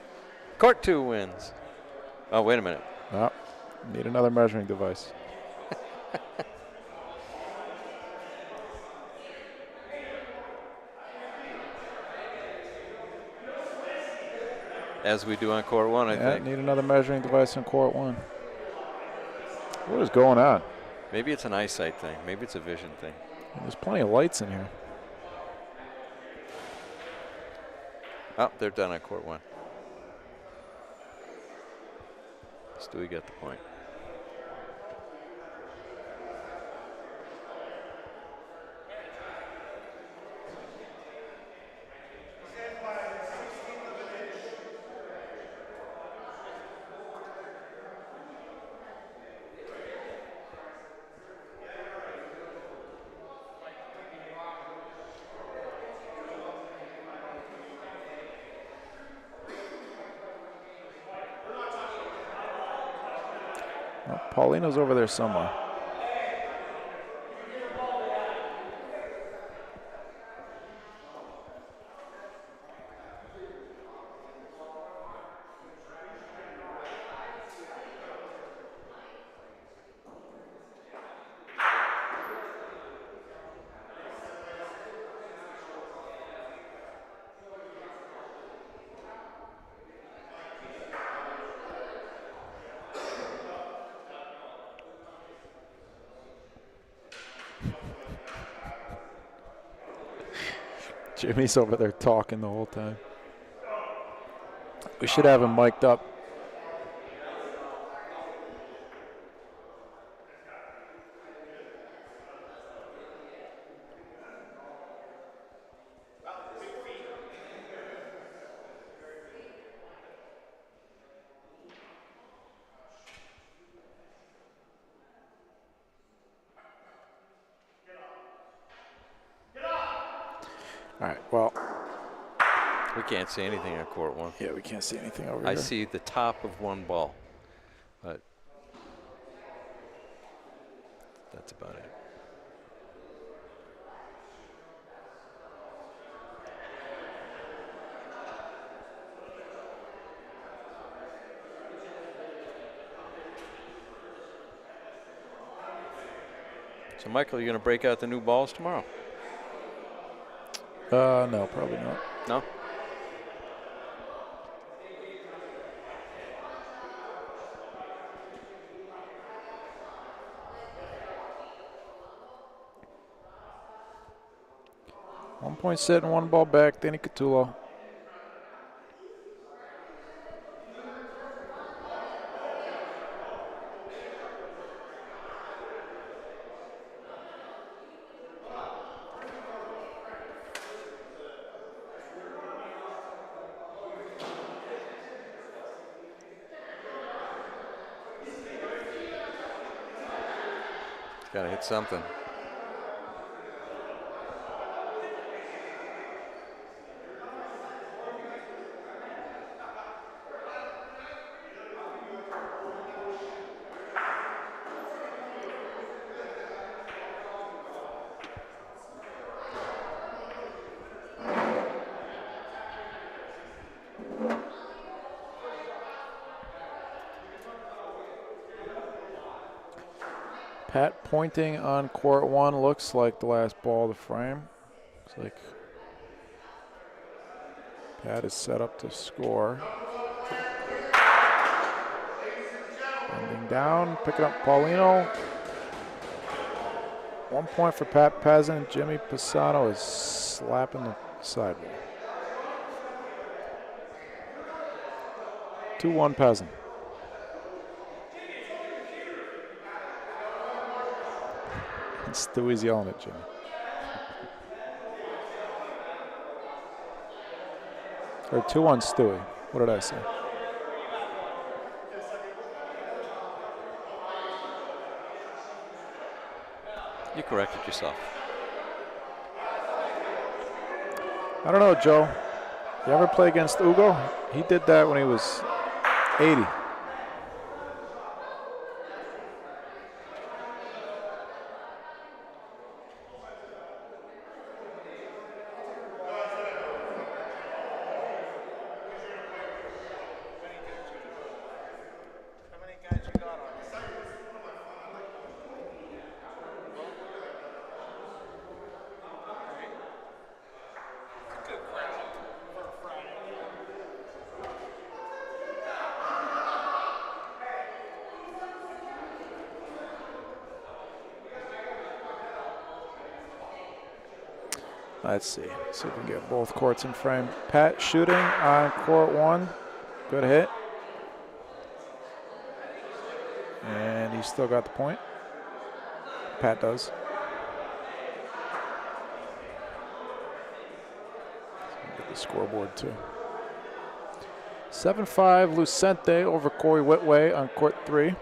Court 2 wins. Oh, wait a minute. Oh, need another measuring device. As we do on court 1, I think. Need another measuring device on court 1. What is going on? Maybe it's an eyesight thing. Maybe it's a vision thing. There's plenty of lights in here. Oh, they're done on court 1. Stewie got the point. Oh, Paulina's over there somewhere. Jimmy's over there talking the whole time. We should have him mic'd up. All right, well. We can't see anything on court 1. Yeah, we can't see anything over here. I see the top of one ball, but that's about it. So, Michael, you going to break out the new balls tomorrow? No, probably not. No? One point set and one ball back, Danny Catullo. Got to hit something. Pat pointing on court 1 looks like the last ball of the frame. Looks like Pat is set up to score. Bending down, picking up Paulino. 1 point for Pat Peasant. Jimmy Pisano is slapping the sidewall. 2-1 Peasant. And Stewie's yelling at Jimmy. Or 2-1 Stewie. What did I say? You corrected yourself. I don't know, Joe. You ever play against Ugo? He did that when he was 80. How many guys you got on? Good crowd for a Friday. Let's see. See if we can get both courts in frame. Pat shooting on court 1. Good hit. And he's still got the point. Pat does. Get the scoreboard too. 7-5 Lucente over Cory Whitway on court 3.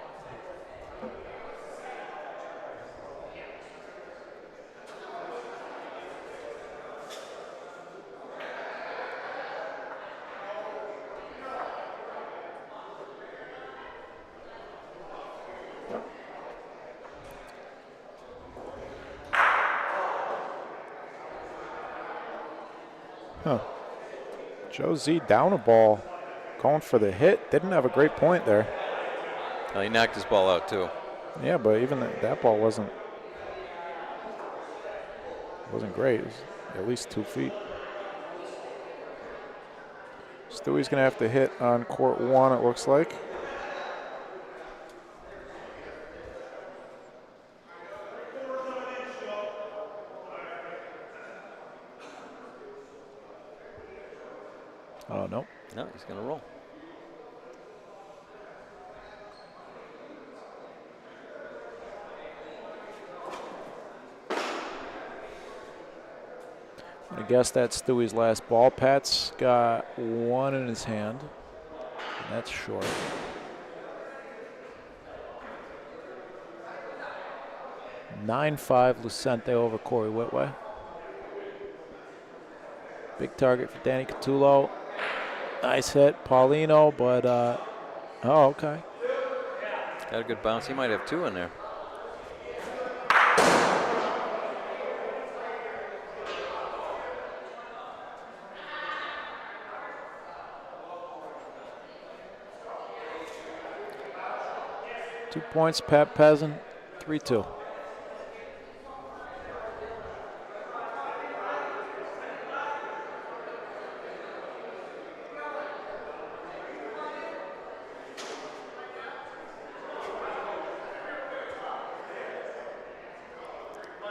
Huh. Joe Z down a ball, going for the hit. Didn't have a great point there. He knocked his ball out too. Yeah, but even that ball wasn't great. It was at least 2 feet. Stewie's gonna have to hit on court 1, it looks like. Oh, no. No, he's going to roll. I guess that's Stewie's last ball. Pat's got 1 in his hand. And that's short. (9-5) Lucente over Cory Whitway. Big target for Danny Catullo. Nice hit, Paulino, but oh, okay. Got a good bounce. He might have 2 in there. Two points, Pat Peasant, 3-2.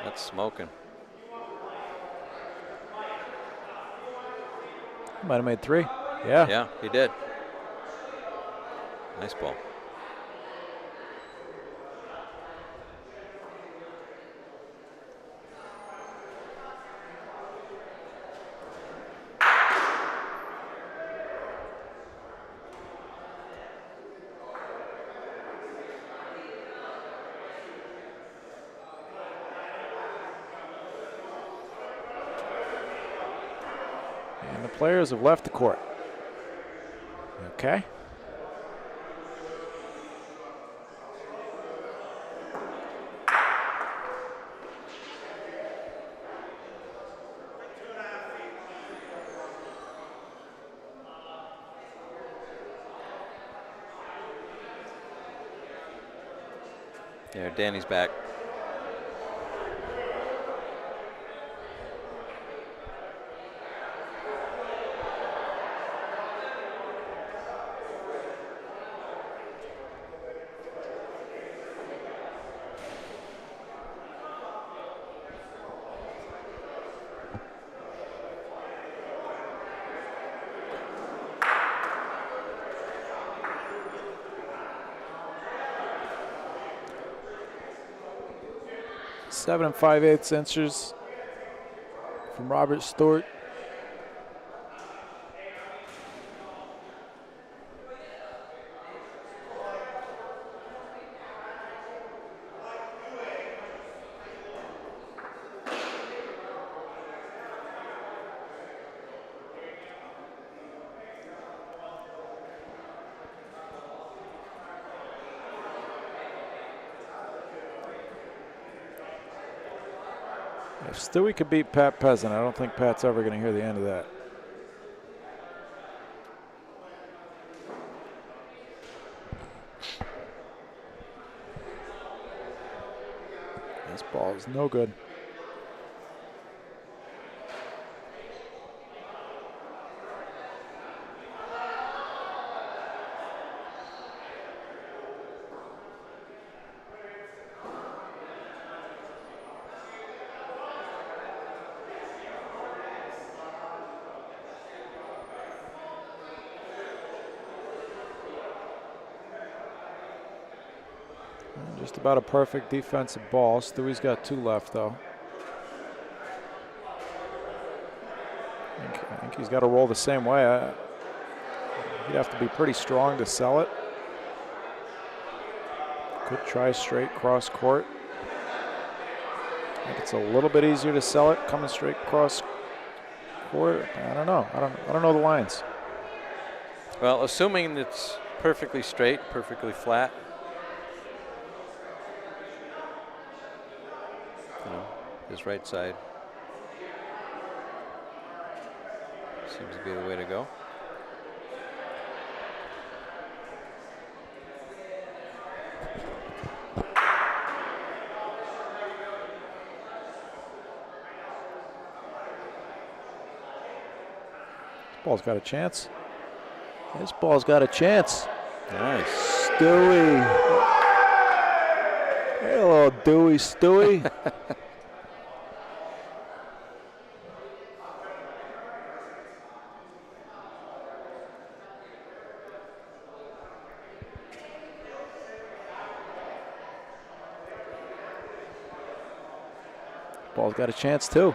That's smoking. Might have made 3. Yeah. Yeah, he did. Nice ball. And the players have left the court. Okay. Yeah, Danny's back. Seven 5/8 inches from Robert Stewart. If Stewie could beat Pat Peasant, I don't think Pat's ever going to hear the end of that. This ball is no good. Just about a perfect defensive ball. Stewie's got 2 left, though. I think he's got to roll the same way. He'd have to be pretty strong to sell it. Could try straight cross court. I think it's a little bit easier to sell it coming straight cross court. I don't know. I don't know the lines. Well, assuming it's perfectly straight, perfectly flat. His right side seems to be the way to go. This ball's got a chance. This ball's got a chance. Nice. Stewie. Hello, Dewey Stewie. Ball's got a chance too.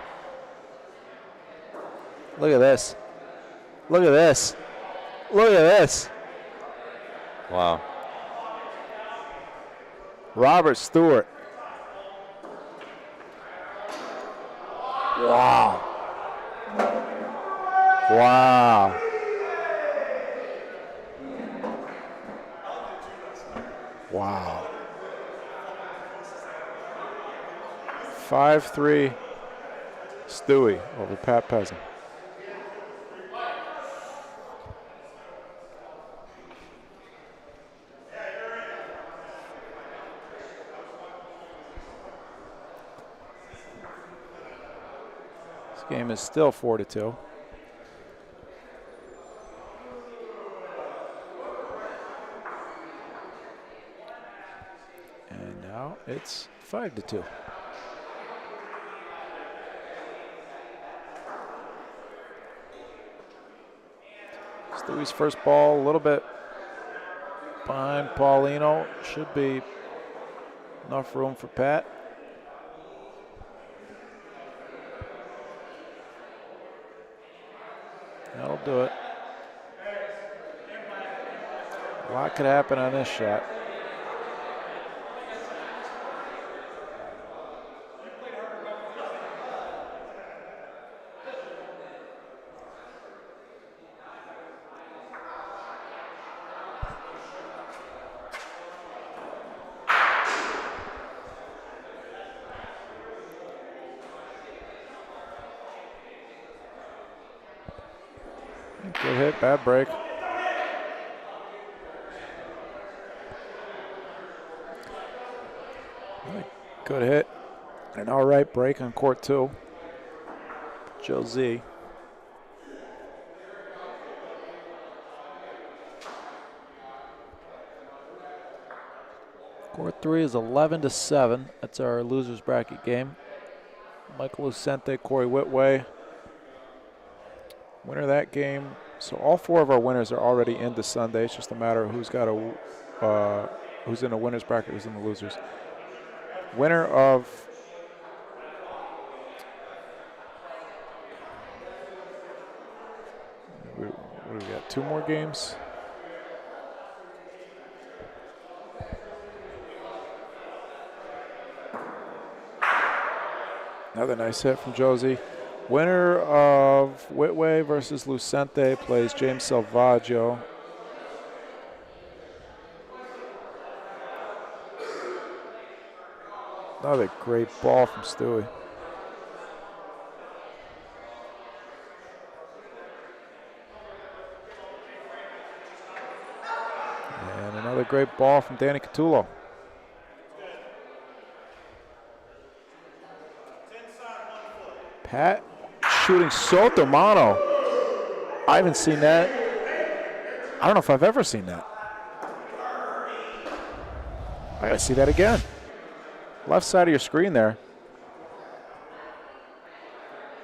Look at this. Look at this. Look at this. Wow. Robert Stewart. Wow. Wow. Wow. 5-3 Stewie over Pat Peasant. This game is still 4-2. And now it's 5-2. Stewie's first ball a little bit behind Paulino. Should be enough room for Pat. That'll do it. A lot could happen on this shot. Good hit, bad break. Good hit. An all right break on court 2. Joe Z. Court 3 is 11-7. That's our losers bracket game. Michael Lucente, Cory Whitway. Winner of that game. So all 4 of our winners are already into Sunday. It's just a matter of who's got who's in the winners bracket, who's in the losers. Winner of what do we got? 2 more games. Another nice hit from Josie. Winner of Whitway versus Lucente plays James Salvaggio. Another great ball from Stewie. And another great ball from Danny Catullo. Pat shooting Sotomano. I haven't seen that. I don't know if I've ever seen that. I gotta see that again. Left side of your screen there.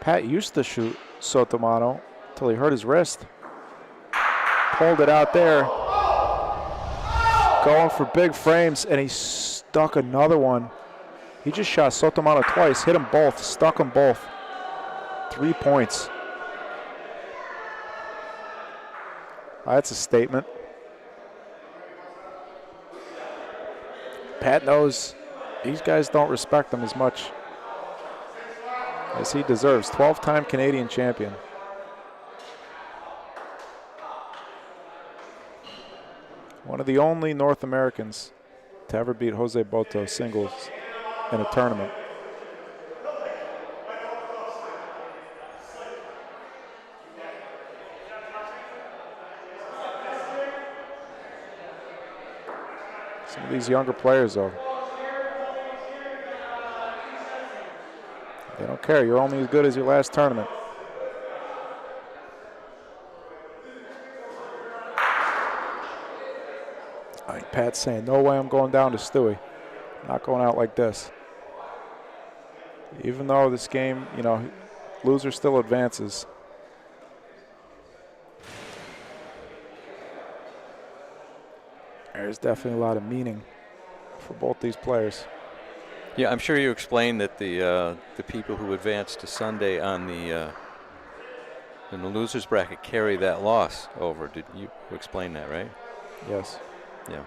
Pat used to shoot Sotomano until he hurt his wrist. Pulled it out there. Going for big frames, and he stuck another one. He just shot Sotomano twice, hit them both, stuck them both. 3 points. That's a statement. Pat knows these guys don't respect him as much as he deserves. 12-time Canadian champion. One of the only North Americans to ever beat Jose Boto singles in a tournament. Some of these younger players, though, they don't care. You're only as good as your last tournament. I think Pat's saying, no way I'm going down to Stewie. Not going out like this. Even though this game, you know, loser still advances. There's definitely a lot of meaning for both these players. Yeah, I'm sure you explained that the people who advance to Sunday on the in the losers bracket carry that loss over. Did you explain that, right? Yes. Yeah.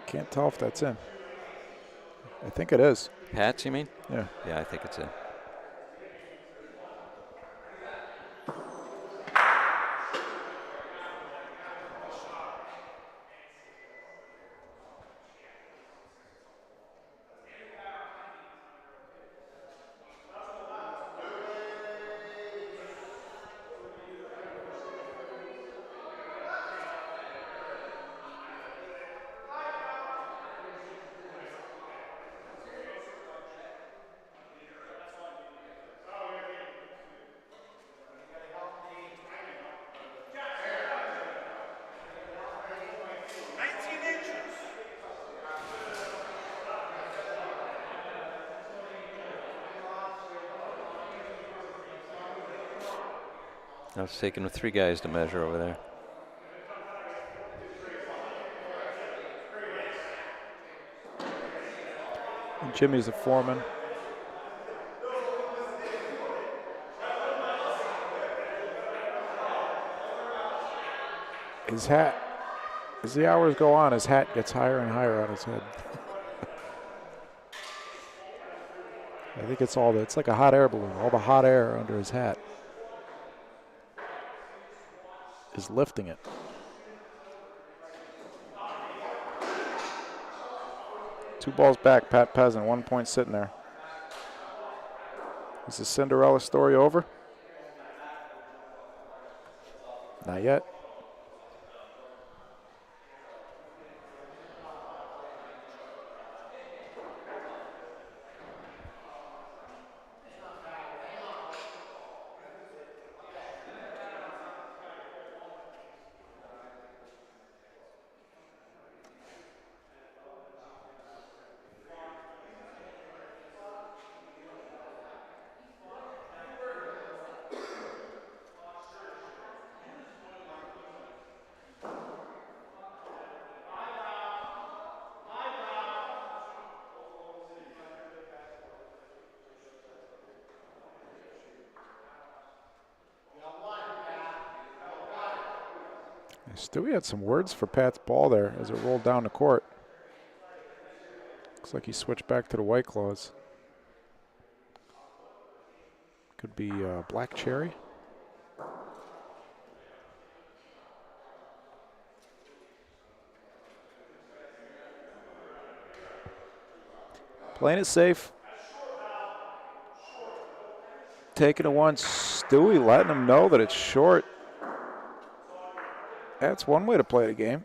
Can't tell if that's in. I think it is. Pats, you mean? Yeah. Yeah, I think it's in. I was taking with 3 guys to measure over there. And Jimmy's the foreman. His hat, as the hours go on, his hat gets higher and higher on his head. I think it's it's like a hot air balloon. All the hot air under his hat is lifting it. Two balls back, Pat Peasant, 1 point sitting there. Is the Cinderella story over? Not yet. Stewie had some words for Pat's ball there as it rolled down the court. Looks like he switched back to the White Claws. Could be black cherry. Playing it safe. Taking it once. Stewie letting him know that it's short. That's one way to play the game.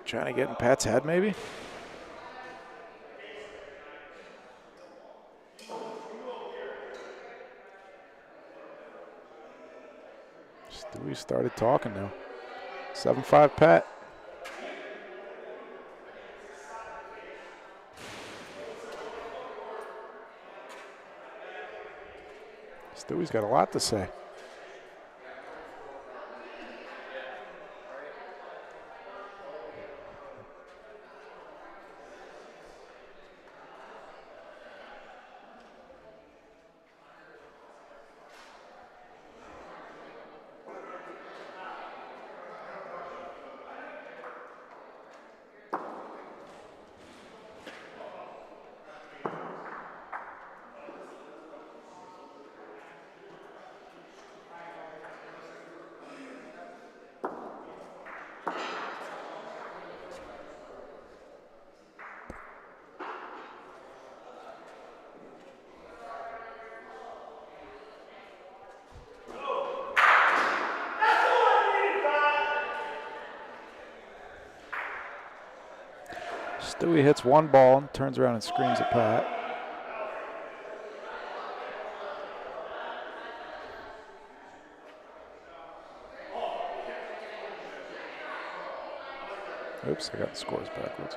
Trying to get in Pat's head, maybe? Stewie started talking now. 7-5 Pat. Stewie's got a lot to say. Stewie hits one ball and turns around and screams at Pat. Oops, I got the scores backwards.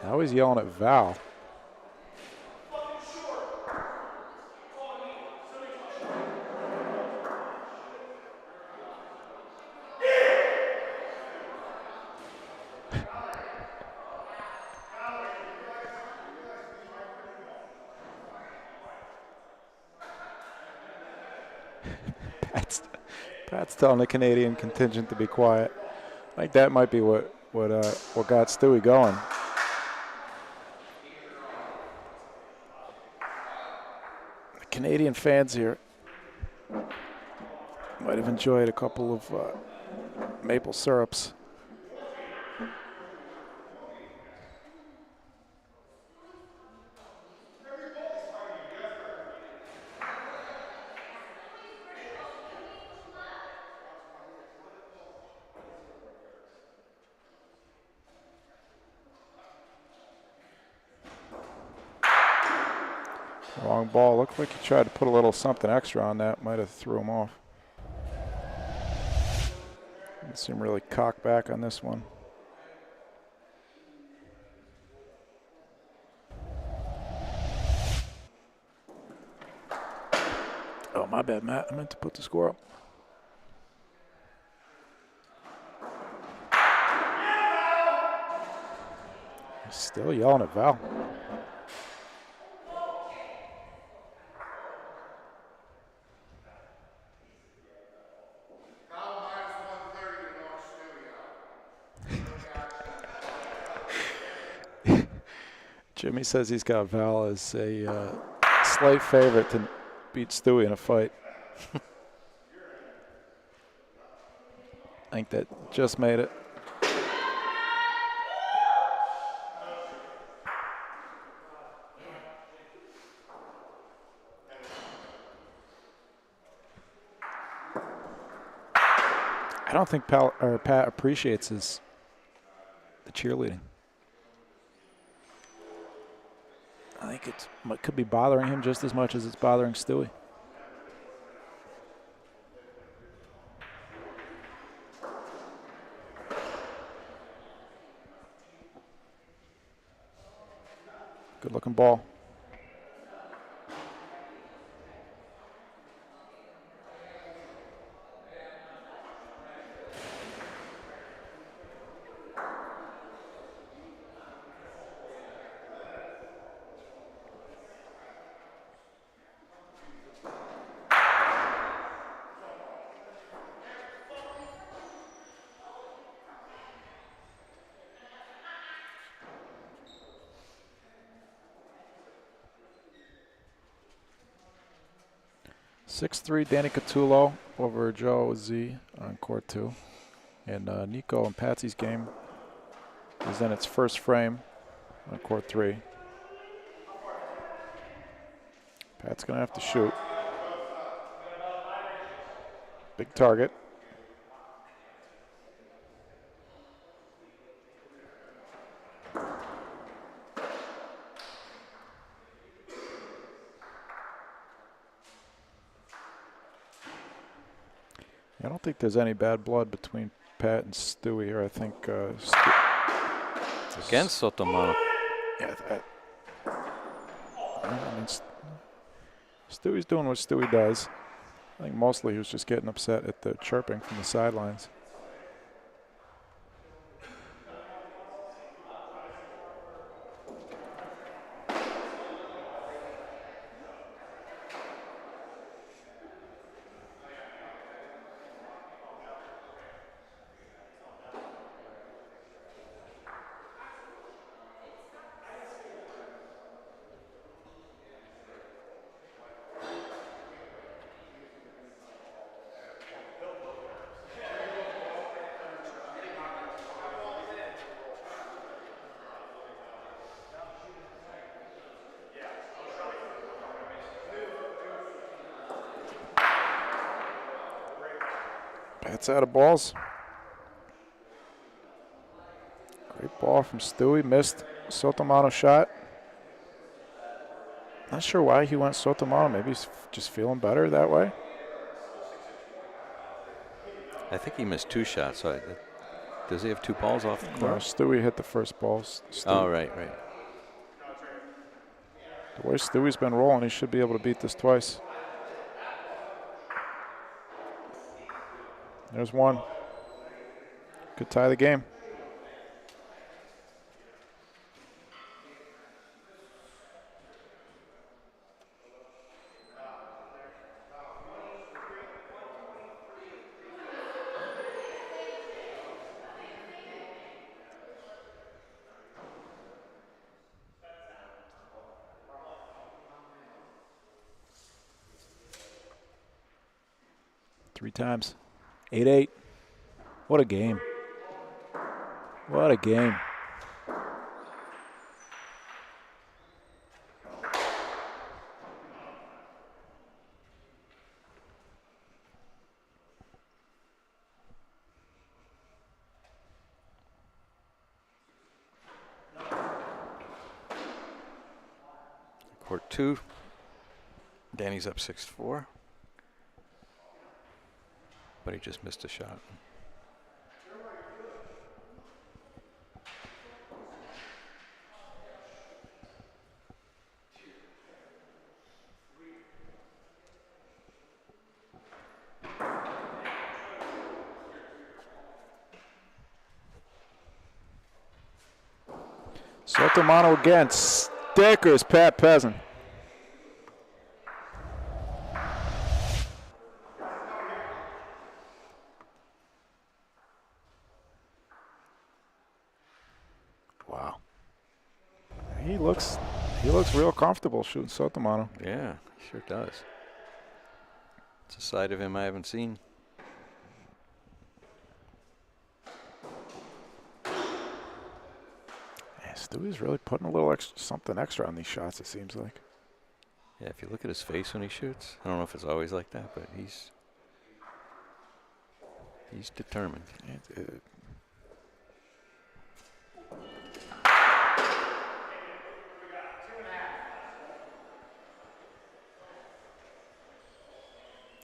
Now he's yelling at Val. Pat's telling the Canadian contingent to be quiet. I think that might be what got Stewie going. The Canadian fans here might have enjoyed a couple of maple syrups. Wrong ball. Looked like he tried to put a little something extra on that. Might have threw him off. Didn't seem really cocked back on this one. Oh, my bad, Matt. I meant to put the score up. He's still yelling at Val. Jimmy says he's got Val as a slight favorite to beat Stewie in a fight. I think that just made it. I don't think Pat appreciates the cheerleading. I think it could be bothering him just as much as it's bothering Stewie. Good looking ball. (6'3" Danny Catullo over Joe Z on court 2. And Nico and Patsy's game is in its first frame on court 3. Pat's going to have to shoot. Big target. I don't think there's any bad blood between Pat and Stewie here. I think Against Sotomano. Yeah, Stewie's doing what Stewie does. I think mostly he was just getting upset at the chirping from the sidelines. Pat's out of balls. Great ball from Stewie. Missed Sotomano's shot. Not sure why he went Sotomano. Maybe he's just feeling better that way. I think he missed 2 shots. So does he have 2 balls off the No, court? Stewie hit the first ball. Oh, right. The way Stewie's been rolling, he should be able to beat this twice. There's one. Could tie the game. Three times. 8-8. What a game. What a game. Court 2. Danny's up 6-4. But he just missed a shot. Sotomano again. Stickers, Pat Peasant. He looks real comfortable shooting Sotomano. Yeah, he sure does. It's a side of him I haven't seen. Yeah, Stewie's really putting a little something extra on these shots, it seems like. Yeah, if you look at his face when he shoots, I don't know if it's always like that, but he's determined.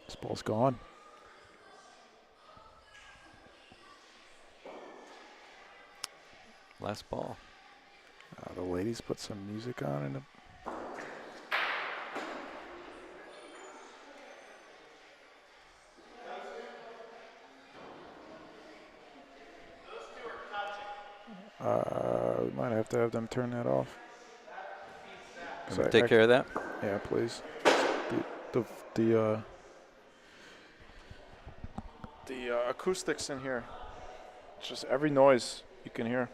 This ball's gone. Last ball. The ladies put some music on and. We might have to have them turn that off. Can we take care of that? Yeah, please. The acoustics in here. It's just every noise you can hear.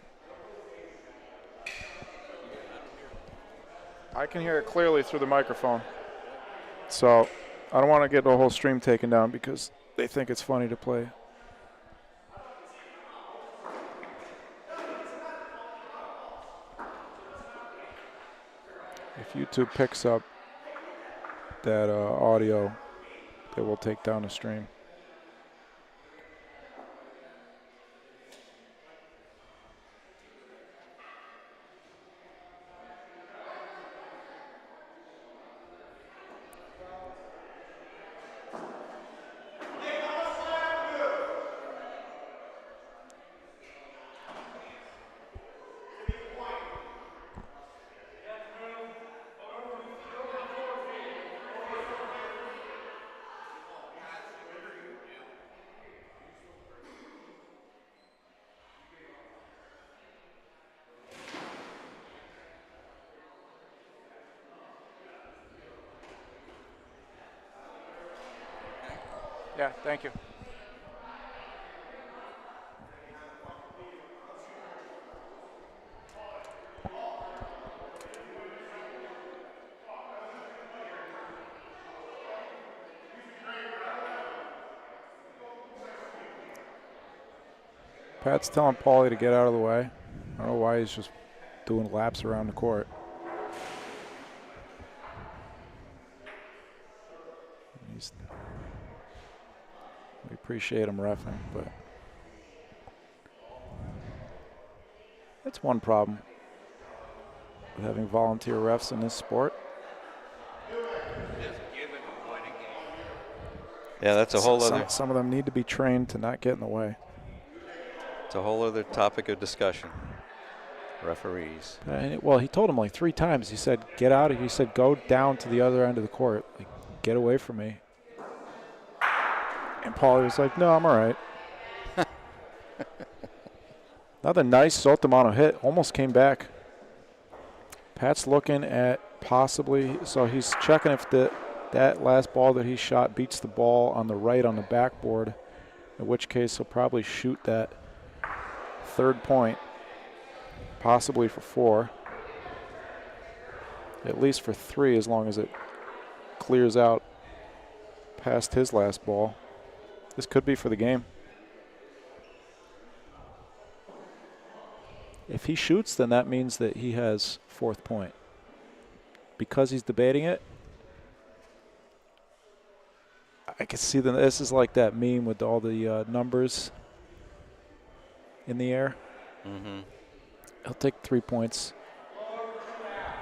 I can hear it clearly through the microphone. So I don't want to get the whole stream taken down because they think it's funny to play. If YouTube picks up that audio, they will take down the stream. Yeah, thank you. Pat's telling Paulie to get out of the way. I don't know why he's just doing laps around the court. We appreciate him reffing, but that's one problem with having volunteer refs in this sport. Yeah, that's a whole other. Some of them need to be trained to not get in the way. It's a whole other topic of discussion. Referees. Well, he told him like 3 times. He said, "Get out of here." He said, "Go down to the other end of the court. Like, get away from me." And Paulie was like, "No, I'm all right." Another nice Sotomano hit. Almost came back. Pat's looking at possibly, so he's checking if that last ball that he shot beats the ball on the right on the backboard, in which case he'll probably shoot that 3rd point, possibly for 4. At least for 3 as long as it clears out past his last ball. This could be for the game. If he shoots, then that means that he has 4th point. Because he's debating it, I can see that this is like that meme with all the numbers in the air. Mm-hmm. He'll take 3 points.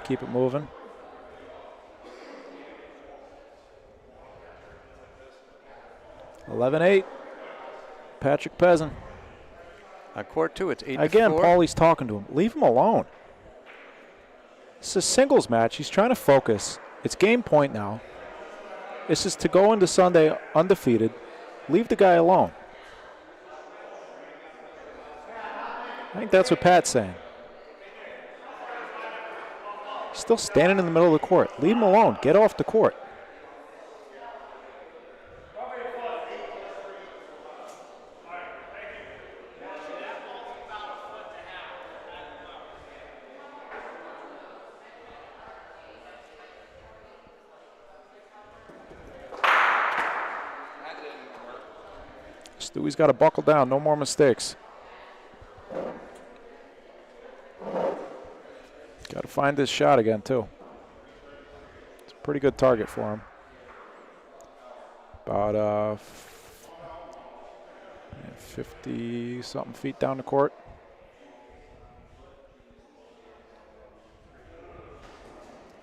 Keep it moving. (11-8). Patrick Peasant. On court 2, it's 8-4. Again, Paulie's talking to him. Leave him alone. It's a singles match. He's trying to focus. It's game point now. This is to go into Sunday undefeated. Leave the guy alone. I think that's what Pat's saying. He's still standing in the middle of the court. Leave him alone. Get off the court. Stewie's got to buckle down. No more mistakes. Got to find this shot again, too. It's a pretty good target for him. About 50-something feet down the court.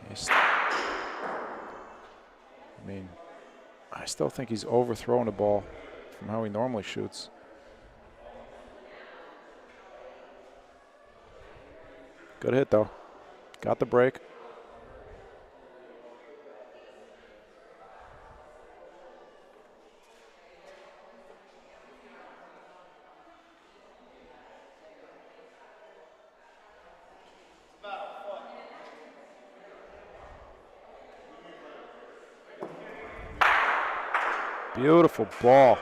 I mean, I still think he's overthrowing the ball from how he normally shoots. Good hit, though. Got the break. Beautiful ball.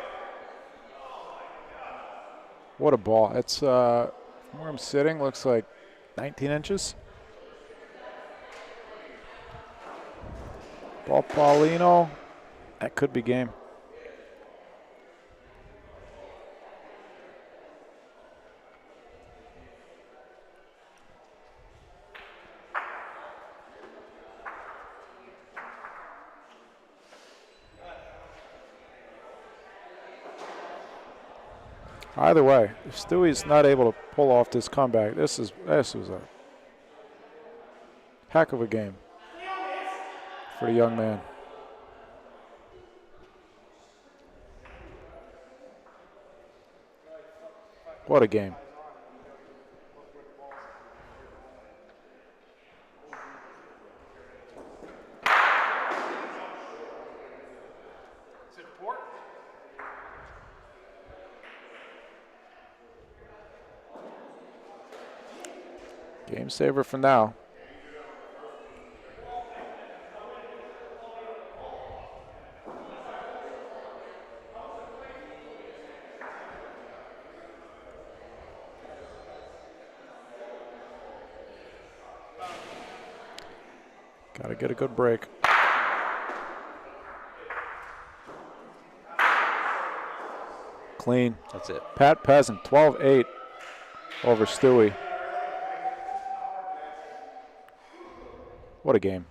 What a ball. It's, from where I'm sitting, looks like 19 inches. Ball Paulino. That could be game. Either way, if Stewie's not able to pull off this comeback, this was a heck of a game for the young man. What a game. Game saver for now. Got to get a good break. Clean. That's it. Pat Peasant, 12-8 over Stewie. What a game.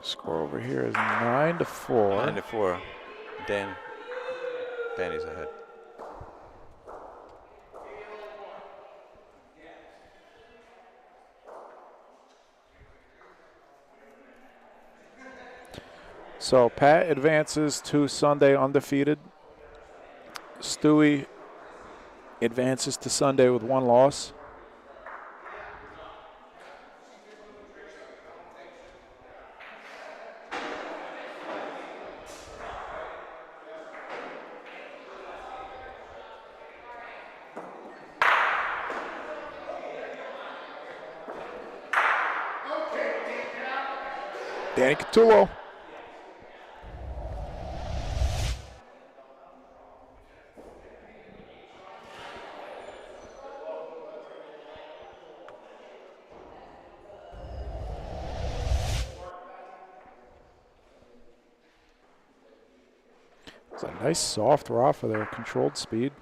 Score over here is 9-4. 9-4. Danny's ahead. So Pat advances to Sunday undefeated. Stewie advances to Sunday with 1 loss. Danny Catullo. It's a nice soft Rafa there, controlled speed.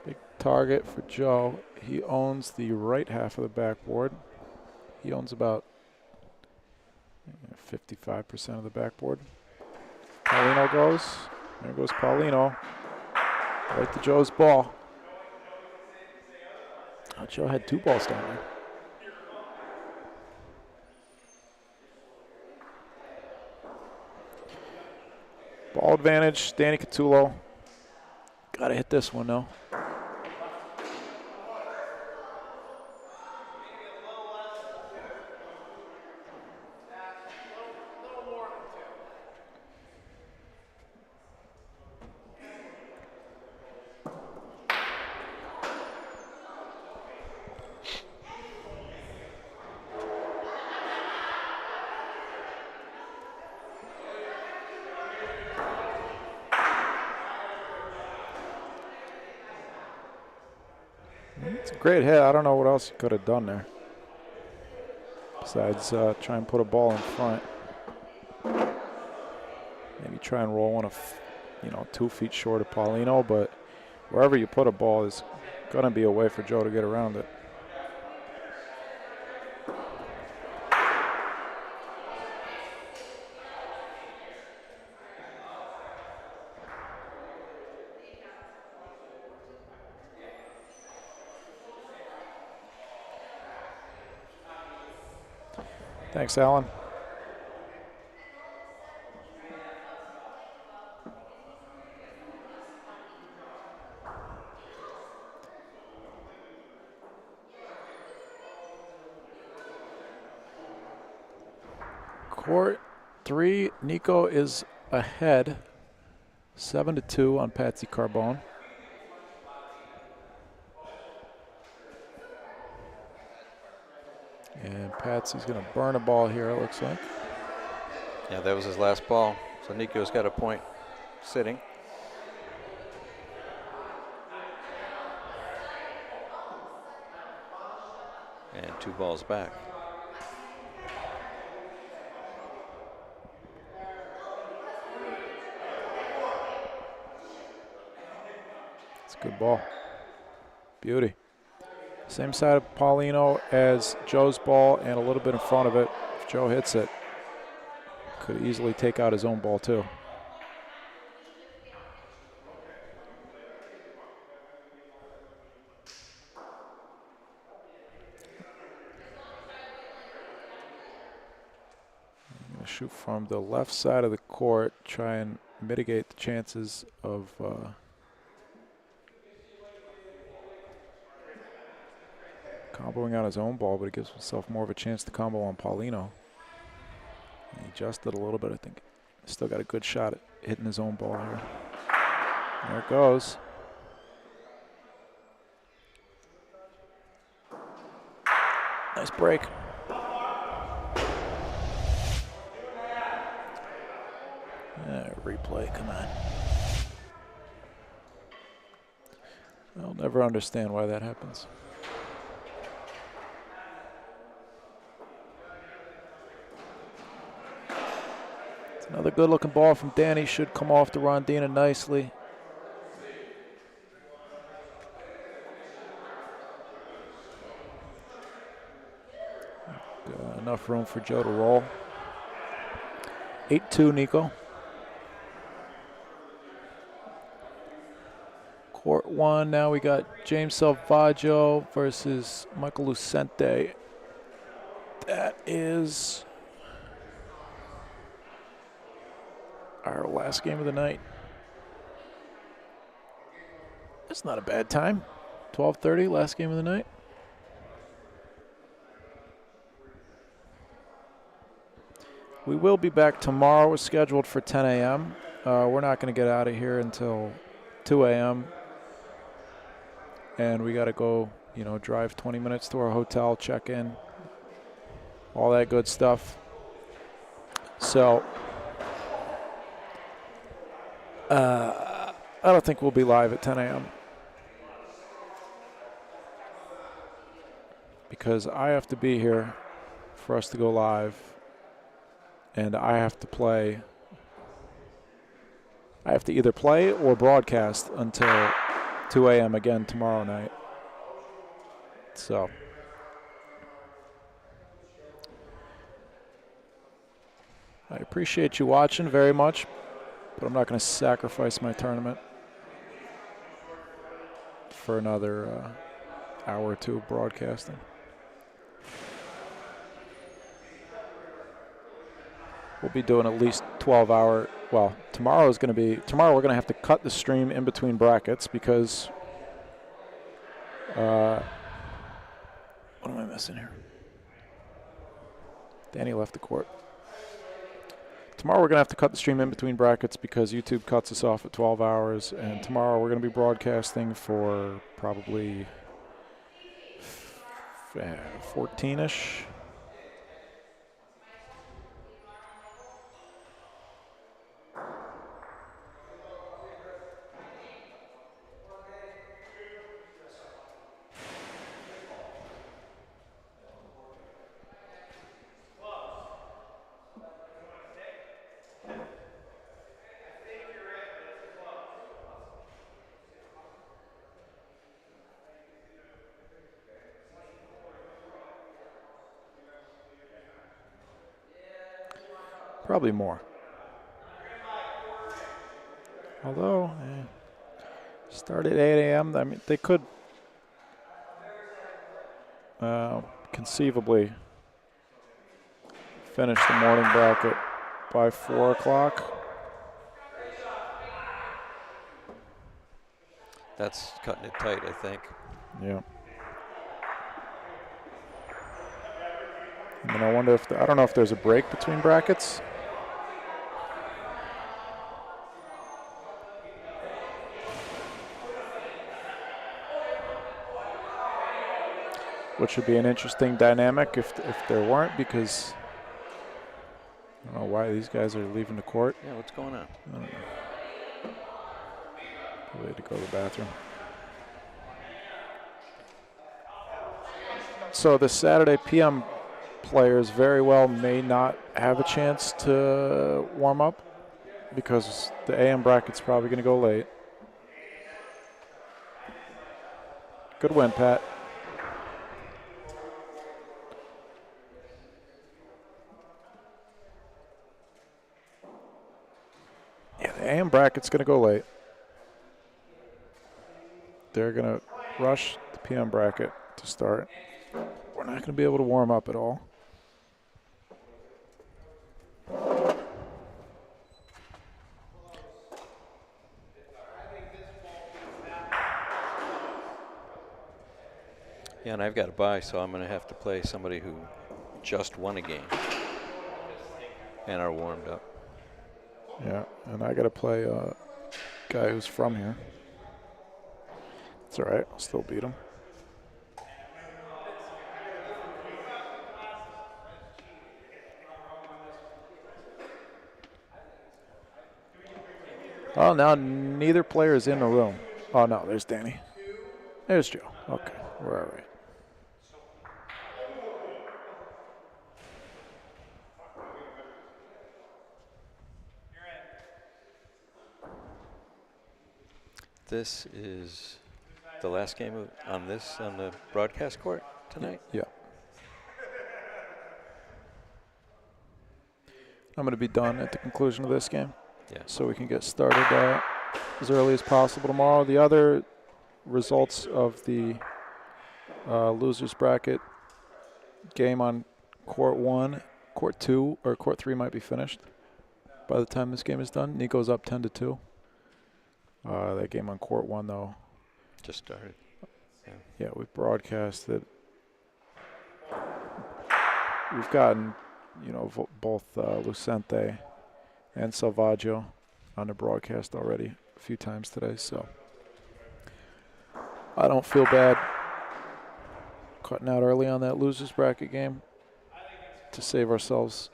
Big target for Joe. He owns the right half of the backboard. He owns about 55% of the backboard. Paulino goes. There goes Paulino. Right to Joe's ball. Oh, Joe had 2 balls down there. Ball advantage, Danny Catullo. Got to hit this one, though. It's a great hit. I don't know what else he could have done there. Besides try and put a ball in front. Maybe try and roll one 2 feet short of Paulino, but wherever you put a ball is going to be a way for Joe to get around it. Thanks, Alan. Court 3, Nico is ahead, 7-2 on Patsy Carbone. And Patsy's going to burn a ball here, it looks like. Yeah, that was his last ball. So Nico's got a point sitting. And 2 balls back. It's a good ball. Beauty. Same side of Paulino as Joe's ball and a little bit in front of it. If Joe hits it, could easily take out his own ball too. I'm going to shoot from the left side of the court, try and mitigate the chances of comboing on his own ball, but he gives himself more of a chance to combo on Paulino. And he adjusted a little bit, I think. Still got a good shot at hitting his own ball here. There it goes. Nice break. Replay, come on. I'll never understand why that happens. It's another good looking ball from Danny. Should come off the Rondina nicely. Enough room for Joe to roll. 8-2 Nico. Court 1, now we got James Salvaggio versus Michael Lucente. That is our last game of the night. That's not a bad time. 12:30, last game of the night. We will be back tomorrow. We're scheduled for 10 a.m. We're not going to get out of here until 2 a.m. And we got to go, drive 20 minutes to our hotel, check in, all that good stuff. So I don't think we'll be live at 10 a.m. because I have to be here for us to go live, and I have to play. I have to either play or broadcast until 2 a.m. again tomorrow night. So I appreciate you watching very much, but I'm not going to sacrifice my tournament for another hour or two of broadcasting. We'll be doing at least 12-hour. Well, tomorrow we're going to have to cut the stream in between brackets because what am I missing here? Danny left the court. Tomorrow we're going to have to cut the stream in between brackets because YouTube cuts us off at 12 hours, and tomorrow we're going to be broadcasting for probably 14-ish. Probably more. Although, start at 8 a.m. I mean, they could conceivably finish the morning bracket by 4 o'clock. That's cutting it tight, I think. Yeah. And then I wonder if I don't know if there's a break between brackets. Which would be an interesting dynamic if there weren't, because I don't know why these guys are leaving the court. Yeah, what's going on? I don't know. Probably had to go to the bathroom. So the Saturday PM players very well may not have a chance to warm up because the AM bracket's probably going to go late. Good win, Pat. Yeah, the AM bracket's going to go late. They're going to rush the PM bracket to start. We're not going to be able to warm up at all. Yeah, and I've got to buy, so I'm going to have to play somebody who just won a game and are warmed up. Yeah, and I got to play a guy who's from here. It's all right. I'll still beat him. Oh, now neither player is in the room. Oh, no, there's Danny. There's Joe. Okay, we're all right. This is the last game on the broadcast court tonight? Yeah. I'm going to be done at the conclusion of this game. Yeah. So we can get started as early as possible tomorrow. The other results of the losers bracket game on court 1, court 2, or court 3 might be finished by the time this game is done. Nico's up 10-2. That game on court 1, though, just started. Yeah, we've broadcasted. We've gotten, both Lucente and Salvaggio on the broadcast already a few times today, so I don't feel bad cutting out early on that losers bracket game to save ourselves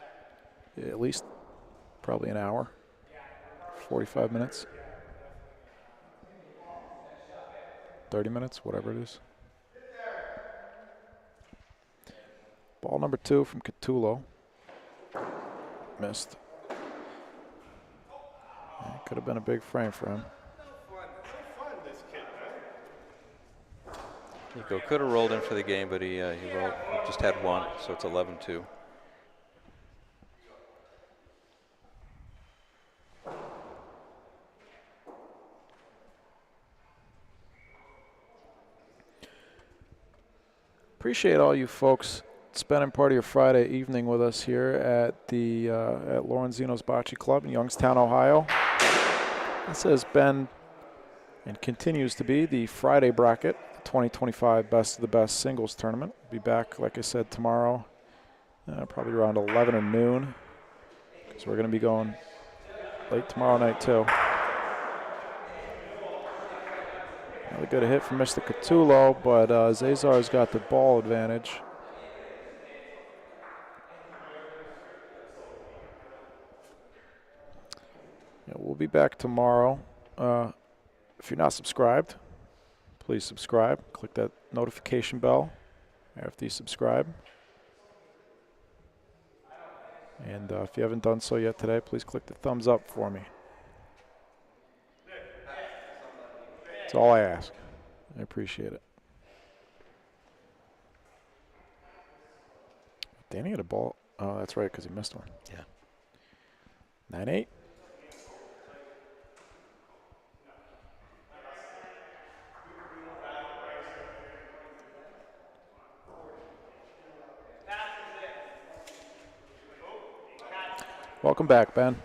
at least probably an hour, 45 minutes, 30 minutes, whatever it is. Ball number 2 from Catullo. Missed. Could have been a big frame for him. Nico could have rolled in for the game, but he just had one, so it's 11-2. Appreciate all you folks spending part of your Friday evening with us here at the at Lorenzino's Bocce Club in Youngstown, Ohio. This has been and continues to be the Friday bracket, the 2025 Best of the Best Singles Tournament. We'll be back, like I said, tomorrow, probably around 11 or noon, because we're going to be going late tomorrow night too. Another good hit from Mr. Catullo, but Cesar's got the ball advantage. Yeah, we'll be back tomorrow. If you're not subscribed, please subscribe. Click that notification bell after you subscribe. And if you haven't done so yet today, please click the thumbs up for me. That's all I ask. I appreciate it. Danny had a ball. Oh, that's right, because he missed one. Yeah. 9-8. Welcome back, Ben.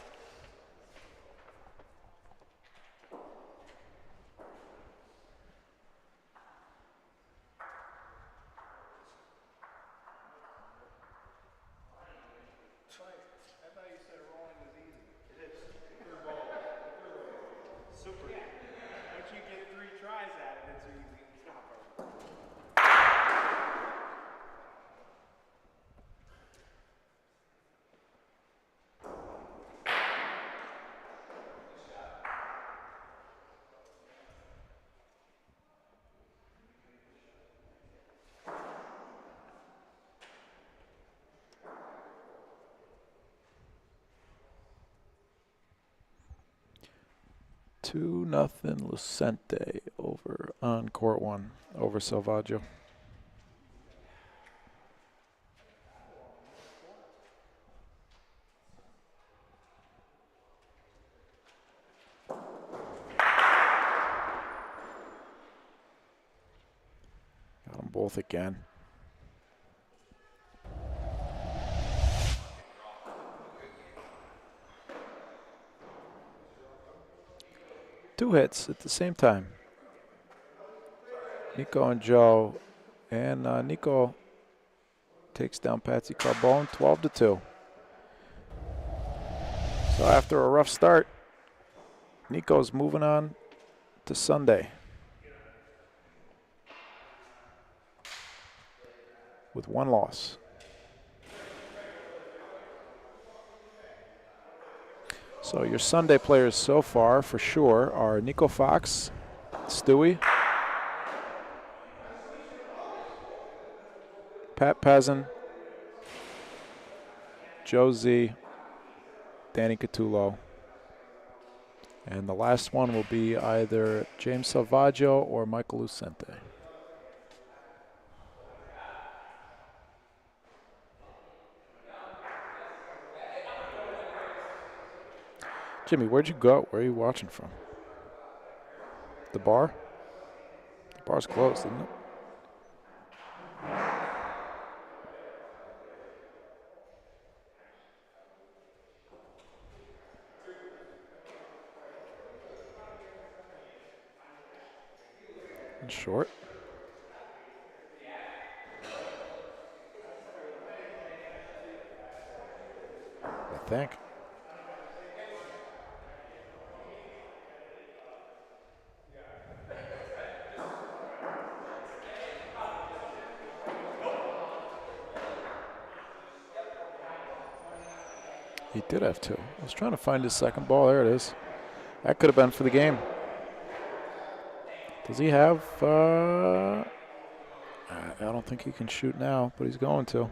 Super. Once you get 3 tries at it, it's easy. It's not hard. Two nothing Lucente over on court 1 over Salvaggio. Got them both again. Two hits at the same time. Nico and Joe. And Nico takes down Patsy Carbone 12-2. So after a rough start, Nico's moving on to Sunday with 1 loss. So your Sunday players so far, for sure, are Nico Fox, Stewie, Pat Pezin, Joe Z, Danny Catullo. And the last one will be either James Salvaggio or Michael Lucente. Jimmy, where'd you go? Where are you watching from? The bar? The bar's closed, isn't it? And short. I think. He did have 2. I was trying to find his second ball. There it is. That could have been for the game. Does he have... I don't think he can shoot now, but he's going to.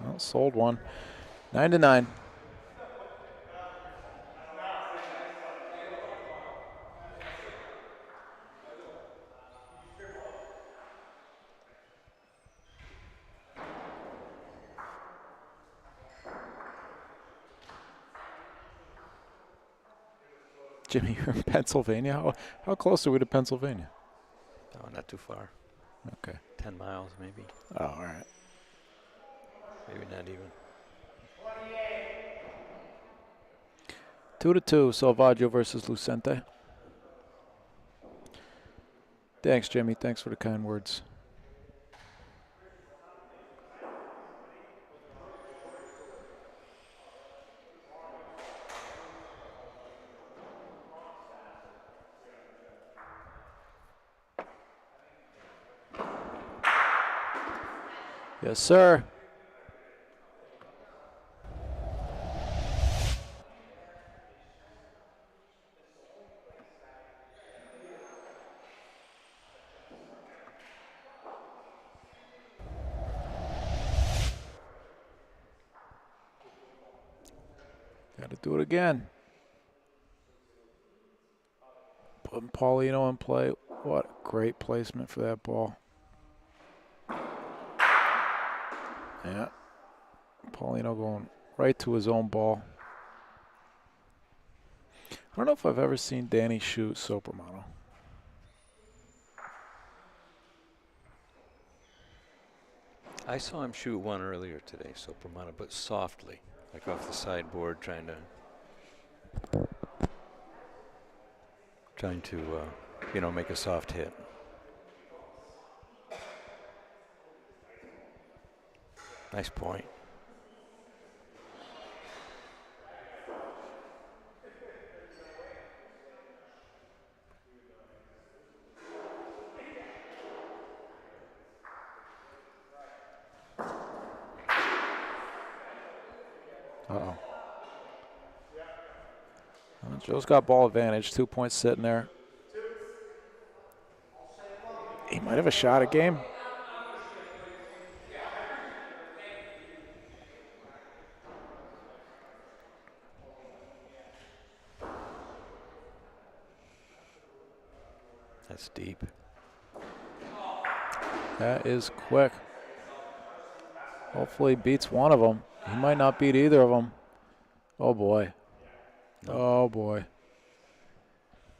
Well, sold one. 9-9. Jimmy, you're in Pennsylvania? How close are we to Pennsylvania? No, not too far. Okay. 10 miles, maybe. Oh, all right. Maybe not even. 2-2, Salvaggio versus Lucente. Thanks, Jimmy. Thanks for the kind words. Yes, sir. Got to do it again. Putting Paulino in play. What a great placement for that ball. Yeah. Paulino going right to his own ball. I don't know if I've ever seen Danny shoot Sopromano. I saw him shoot one earlier today, Sopromano, but softly, like off the sideboard, trying to, make a soft hit. Nice point. Uh-oh. Joe's got ball advantage, 2 points sitting there. He might have a shot at game. That's deep. That is quick. Hopefully he beats one of them. He might not beat either of them. Oh, boy. No. Oh, boy.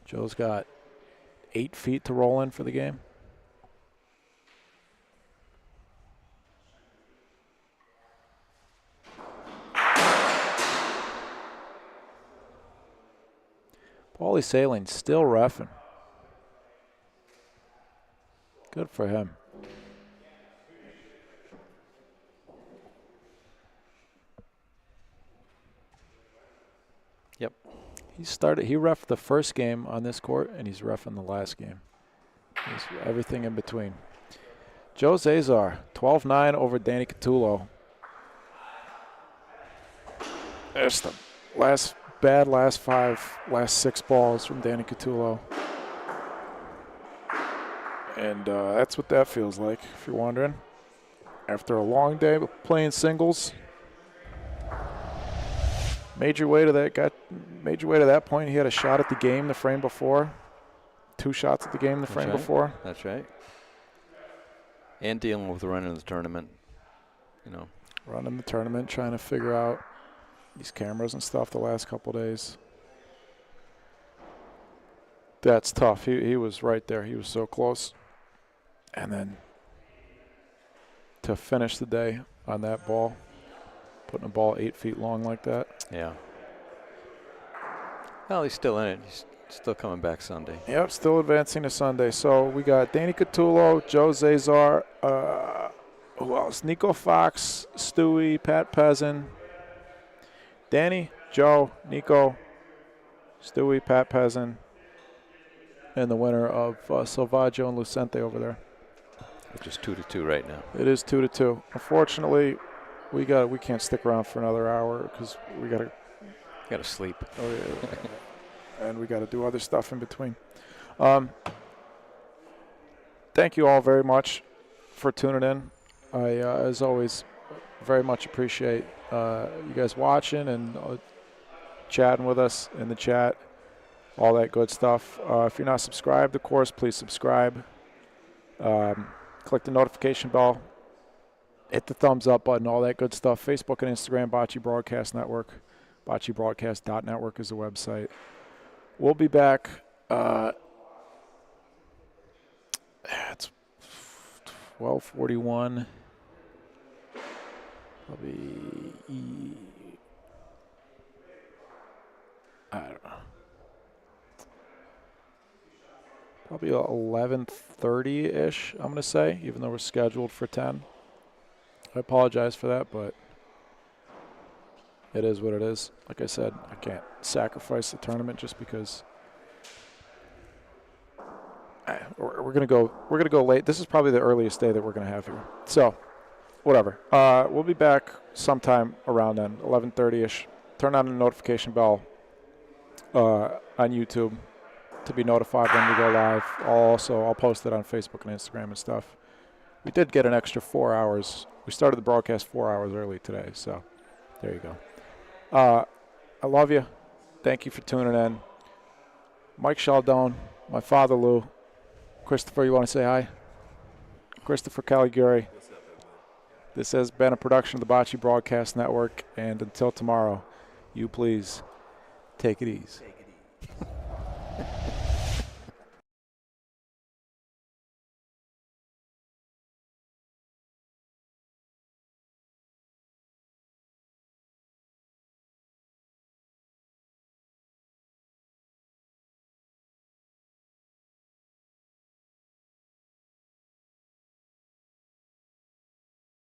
Joe's got 8 feet to roll in for the game. Paulie Sailing still reffing. Good for him. Yep. He reffed the first game on this court, and he's reffing the last game. He's everything in between. Joe Zazar, 12-9 over Danny Catullo. There's the last 6 balls from Danny Catullo. And that's what that feels like, if you're wondering. After a long day of playing singles, major way to that point. He had a shot at the game the frame before. 2 shots at the game the frame before. That's right. And dealing with running the tournament, Running the tournament, trying to figure out these cameras and stuff the last couple days. That's tough. He was right there. He was so close. And then to finish the day on that ball, putting a ball 8 feet long like that. Yeah. Well, he's still in it. He's still coming back Sunday. Yep, still advancing to Sunday. So we got Danny Catullo, Joe Zazar, who else? Nico Fox, Stewie, Pat Pezzin. Danny, Joe, Nico, Stewie, Pat Pezzin, and the winner of Salvaggio and Lucente over there. Which is 2-2 right now. It is 2-2. Unfortunately, we can't stick around for another hour because we got to sleep. Oh yeah, and we got to do other stuff in between. Thank you all very much for tuning in. I, as always, very much appreciate you guys watching and chatting with us in the chat, all that good stuff. If you're not subscribed, of course, please subscribe. Click the notification bell. Hit the thumbs up button, all that good stuff. Facebook and Instagram, Bocce Broadcast Network. BocceBroadcast.network is the website. We'll be back. It's 12:41. Probably, I don't know. Probably 11:30-ish, I'm going to say, even though we're scheduled for 10. I apologize for that, but it is what it is. Like I said, I can't sacrifice the tournament just because we're going to go late. This is probably the earliest day that we're going to have here. So, whatever. We'll be back sometime around then, 11:30-ish. Turn on the notification bell on YouTube to be notified when we go live. I'll post it on Facebook and Instagram and stuff. We did get an extra 4 hours. We started the broadcast 4 hours early today, so there you go. I love you. Thank you for tuning in. Mike Chaldone, my father Lou. Christopher, you want to say hi? Christopher Caligari. This has been a production of the Bocce Broadcast Network, and until tomorrow, you please take it easy.